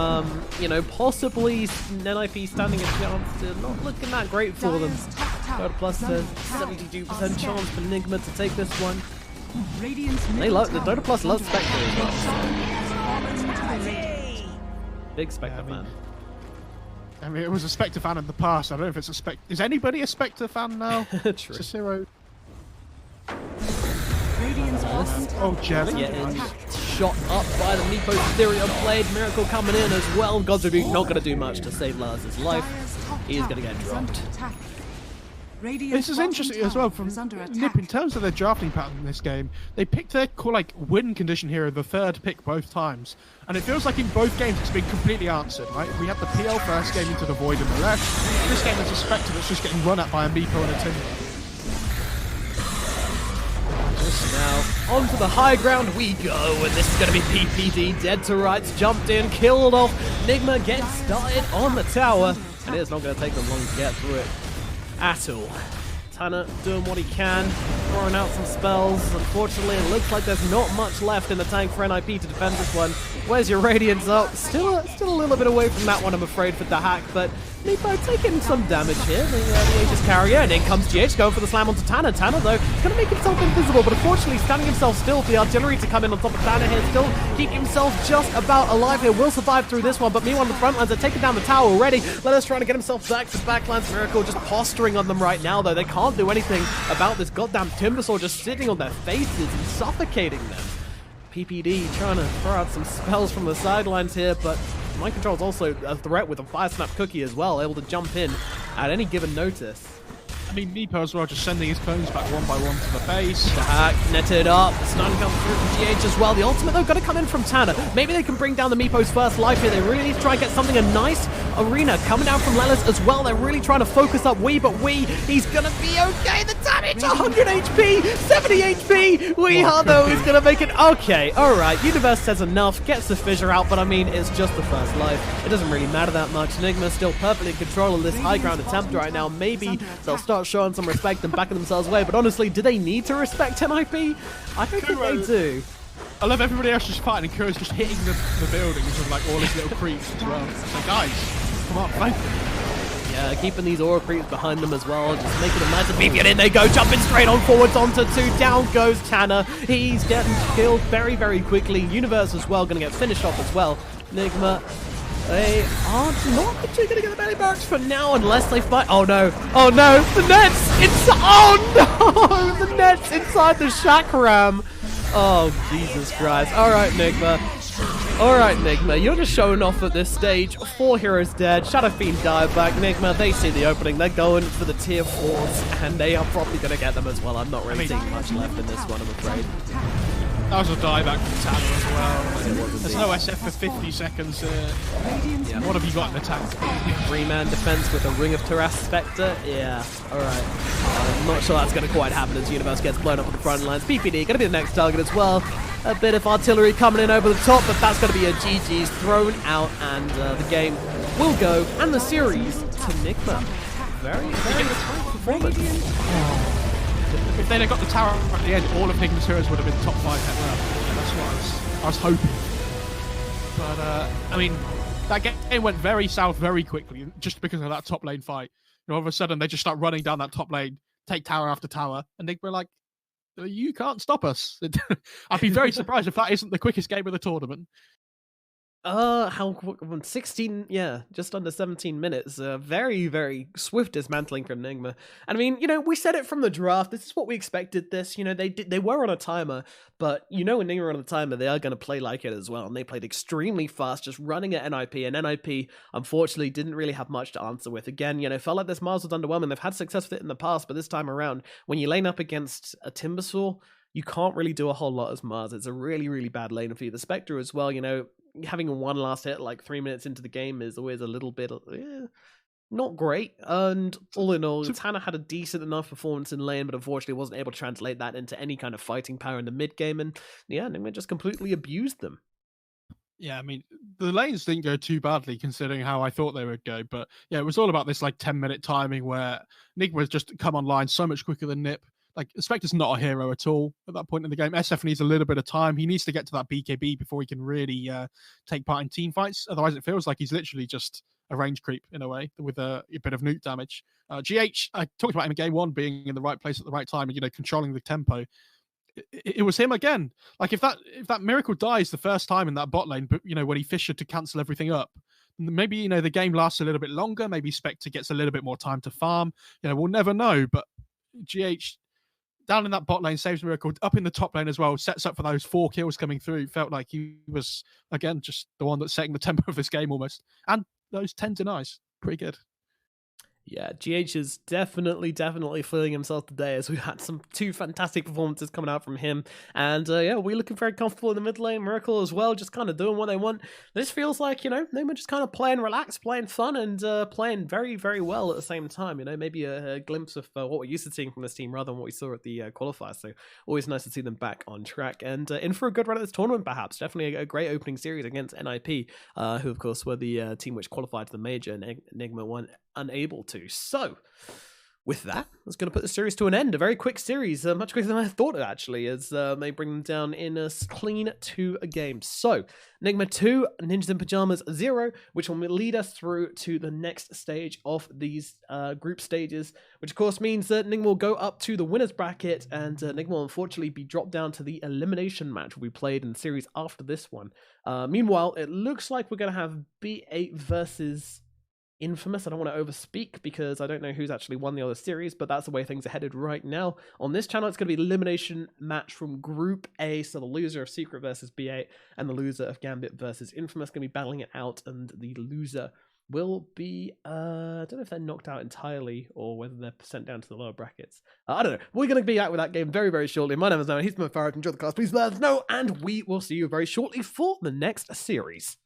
you know, possibly NIP standing a chance to not looking that great for them. Dire's top tower Dota Plus is says under 72% attack. chance for Nigma to take this one. Radiant's They middle love the tower Dota Plus is loves under Spectre as attack. well. Big Spectre fan. I mean, it was a Spectre fan in the past. I don't know if it's a Spectre. Is anybody a Spectre fan now? True. Cicero. Radiant's bottom tower Oh, Jelly. Getting shot up by the Meepo Stereo Blade. Miracle coming in as well. God's Rebuke not going to do much to save Lars' life. Dire's top He is tower going to get is under dropped. attack. This is interesting as well from Nip in terms of their drafting pattern in this game. They picked their win condition hero, the third pick both times, and it feels like in both games it's been completely answered. Right, we had the PL first game into the void in the left. This game there's a Spectre that's just getting run at by a Meepo and a Timber. Just now, onto the high ground we go, and this is going to be PPD, dead to rights, jumped in, killed off. Nigma gets started on the tower, and it's not going to take them long to get through it at all. Tanner doing what he can, throwing out some spells. Unfortunately, it looks like there's not much left in the tank for NIP to defend this one. Where's your Radiance up? Still a little bit away from that one, I'm afraid, for the hack, but Meepo taking some damage here. The Aegis carrier, and in comes GH going for the slam onto Tanner. Tanner, though, is going to make himself invisible, but unfortunately standing himself still for the artillery to come in on top of Tanner here. Still keeping himself just about alive here. Will survive through this one, but meanwhile, the front lines are taking down the tower already. Lelis trying to get himself back to Backlines. Miracle just posturing on them right now, though. They can't do anything about this goddamn Timbersaw just sitting on their faces and suffocating them. PPD trying to throw out some spells from the sidelines here, but Mind Control's also a threat with a Fire Snap Cookie as well, able to jump in at any given notice. I mean, Meepo as well, just sending his clones back one by one to the base. The hack netted up, the stun comes through from GH as well. The ultimate, though, got to come in from Tanner. Maybe they can bring down the Meepo's first life here. They really need to try and get something, a nice arena coming down from Lelis as well. They're really trying to focus up Wee, but Wee, he's going to be okay. The damage, 100 HP, 70 HP. Wee, though, is going to make it okay. All right, Universe says enough, gets the fissure out, but I mean, it's just the first life. It doesn't really matter that much. Enigma's still perfectly in control of this high ground attempt right now. Maybe they'll start showing some respect and backing themselves away, but honestly, do they need to respect NIP? I don't think they do. I love everybody else just fighting, and Kuro's just hitting the buildings with all his little creeps as well. So guys, come on, fight. Yeah, keeping these aura creeps behind them as well, just making them nice and beefy, and in they go, jumping straight on forwards onto two, down goes Tanner. He's getting killed very, very quickly. Universe as well, going to get finished off as well. Enigma, they aren't not actually going to get the belly barracks for now unless they fight. Oh no, the nets! Oh no, the nets inside the Chakram. Oh, Jesus Christ. Alright, Nigma. Alright, Nigma, you're just showing off at this stage. 4 heroes dead, Shadow Fiend dive back. Nigma, they see the opening, they're going for the tier 4s, and they are probably going to get them as well. I'm not really seeing much left in this one, I'm afraid. That was a dieback from Tanner as well. There's no SF for 50 seconds. Yeah, what have you got in the tank? 3-man defense with a Ring of Terras Spectre? Yeah, alright. I'm not sure that's going to quite happen as Universe gets blown up on the front lines. PPD going to be the next target as well. A bit of artillery coming in over the top, but that's going to be a GG's thrown out, and the game will go, and the series, to Nigma. Very, very tight performance. If they'd have got the tower at the end, all of Nigma's heroes would have been top 5 at round. Yeah, that's what I was hoping. But, I mean, that game went very south very quickly, just because of that top lane fight. All of a sudden, they just start running down that top lane, take tower after tower, and Nigma are like, you can't stop us. I'd be very surprised if that isn't the quickest game of the tournament. How 16, yeah, just under 17 minutes. Very, very swift dismantling from Enigma. And I mean, we said it from the draft. This is what we expected this. They were on a timer, but when Enigma are on a timer, they are going to play like it as well. And they played extremely fast, just running at NIP. And NIP, unfortunately, didn't really have much to answer with. Again, felt like this Mars was underwhelming. They've had success with it in the past, but this time around, when you lane up against a Timbersaw, you can't really do a whole lot as Mars. It's a really, really bad lane for you. The Spectre as well, having one last hit like 3 minutes into the game is always a little bit not great. And all in all, Tanner had a decent enough performance in lane, but unfortunately wasn't able to translate that into any kind of fighting power in the mid game. And yeah, Nigma just completely abused them. Yeah, I mean, the lanes didn't go too badly considering how I thought they would go. But yeah, it was all about this 10-minute timing where Nigma just come online so much quicker than Nip. Spectre's not a hero at all at that point in the game. SF needs a little bit of time. He needs to get to that BKB before he can really take part in team fights. Otherwise, it feels like he's literally just a range creep in a way with a bit of nuke damage. GH, I talked about him in game 1 being in the right place at the right time and, controlling the tempo. It was him again. If that Miracle dies the first time in that bot lane, but, when he fished to cancel everything up, maybe, the game lasts a little bit longer. Maybe Spectre gets a little bit more time to farm. We'll never know, but GH down in that bot lane, saves Miracle, up in the top lane as well, sets up for those 4 kills coming through. Felt like he was, again, just the one that's setting the tempo of this game almost. And those 10 denies, pretty good. Yeah, GH is definitely feeling himself today, as we've had some 2 fantastic performances coming out from him. And yeah, we're looking very comfortable in the mid lane. Miracle as well, just kind of doing what they want. This feels like, you know, they were just kind of playing relaxed, playing fun, and playing very well at the same time. You know, maybe a glimpse of what we're used to seeing from this team rather than what we saw at the qualifiers. So always nice to see them back on track and in for a good run at this tournament, perhaps. Definitely a great opening series against NIP, who of course were the team which qualified to the major, and Enigma won unable to. So with that, that's going to put the series to an end. A very quick series, much quicker than I thought it actually, as they bring them down in a clean 2 games. So Enigma 2, Ninjas in Pajamas 0, which will lead us through to the next stage of these group stages, which of course means that Enigma will go up to the winners bracket, and Enigma will unfortunately be dropped down to the elimination match we played in the series after this one. Meanwhile, it looks like we're going to have B8 versus Infamous. I don't want to overspeak because I don't know who's actually won the other series, but that's the way things are headed right now. On this channel, it's going to be elimination match from Group A, so the loser of Secret versus B8 and the loser of Gambit versus Infamous going to be battling it out, and the loser will be, I don't know if they're knocked out entirely or whether they're sent down to the lower brackets. I don't know. We're going to be out with that game very shortly. My name is Noah. He's my favorite. Enjoy the cast. Please let us know, and we will see you very shortly for the next series.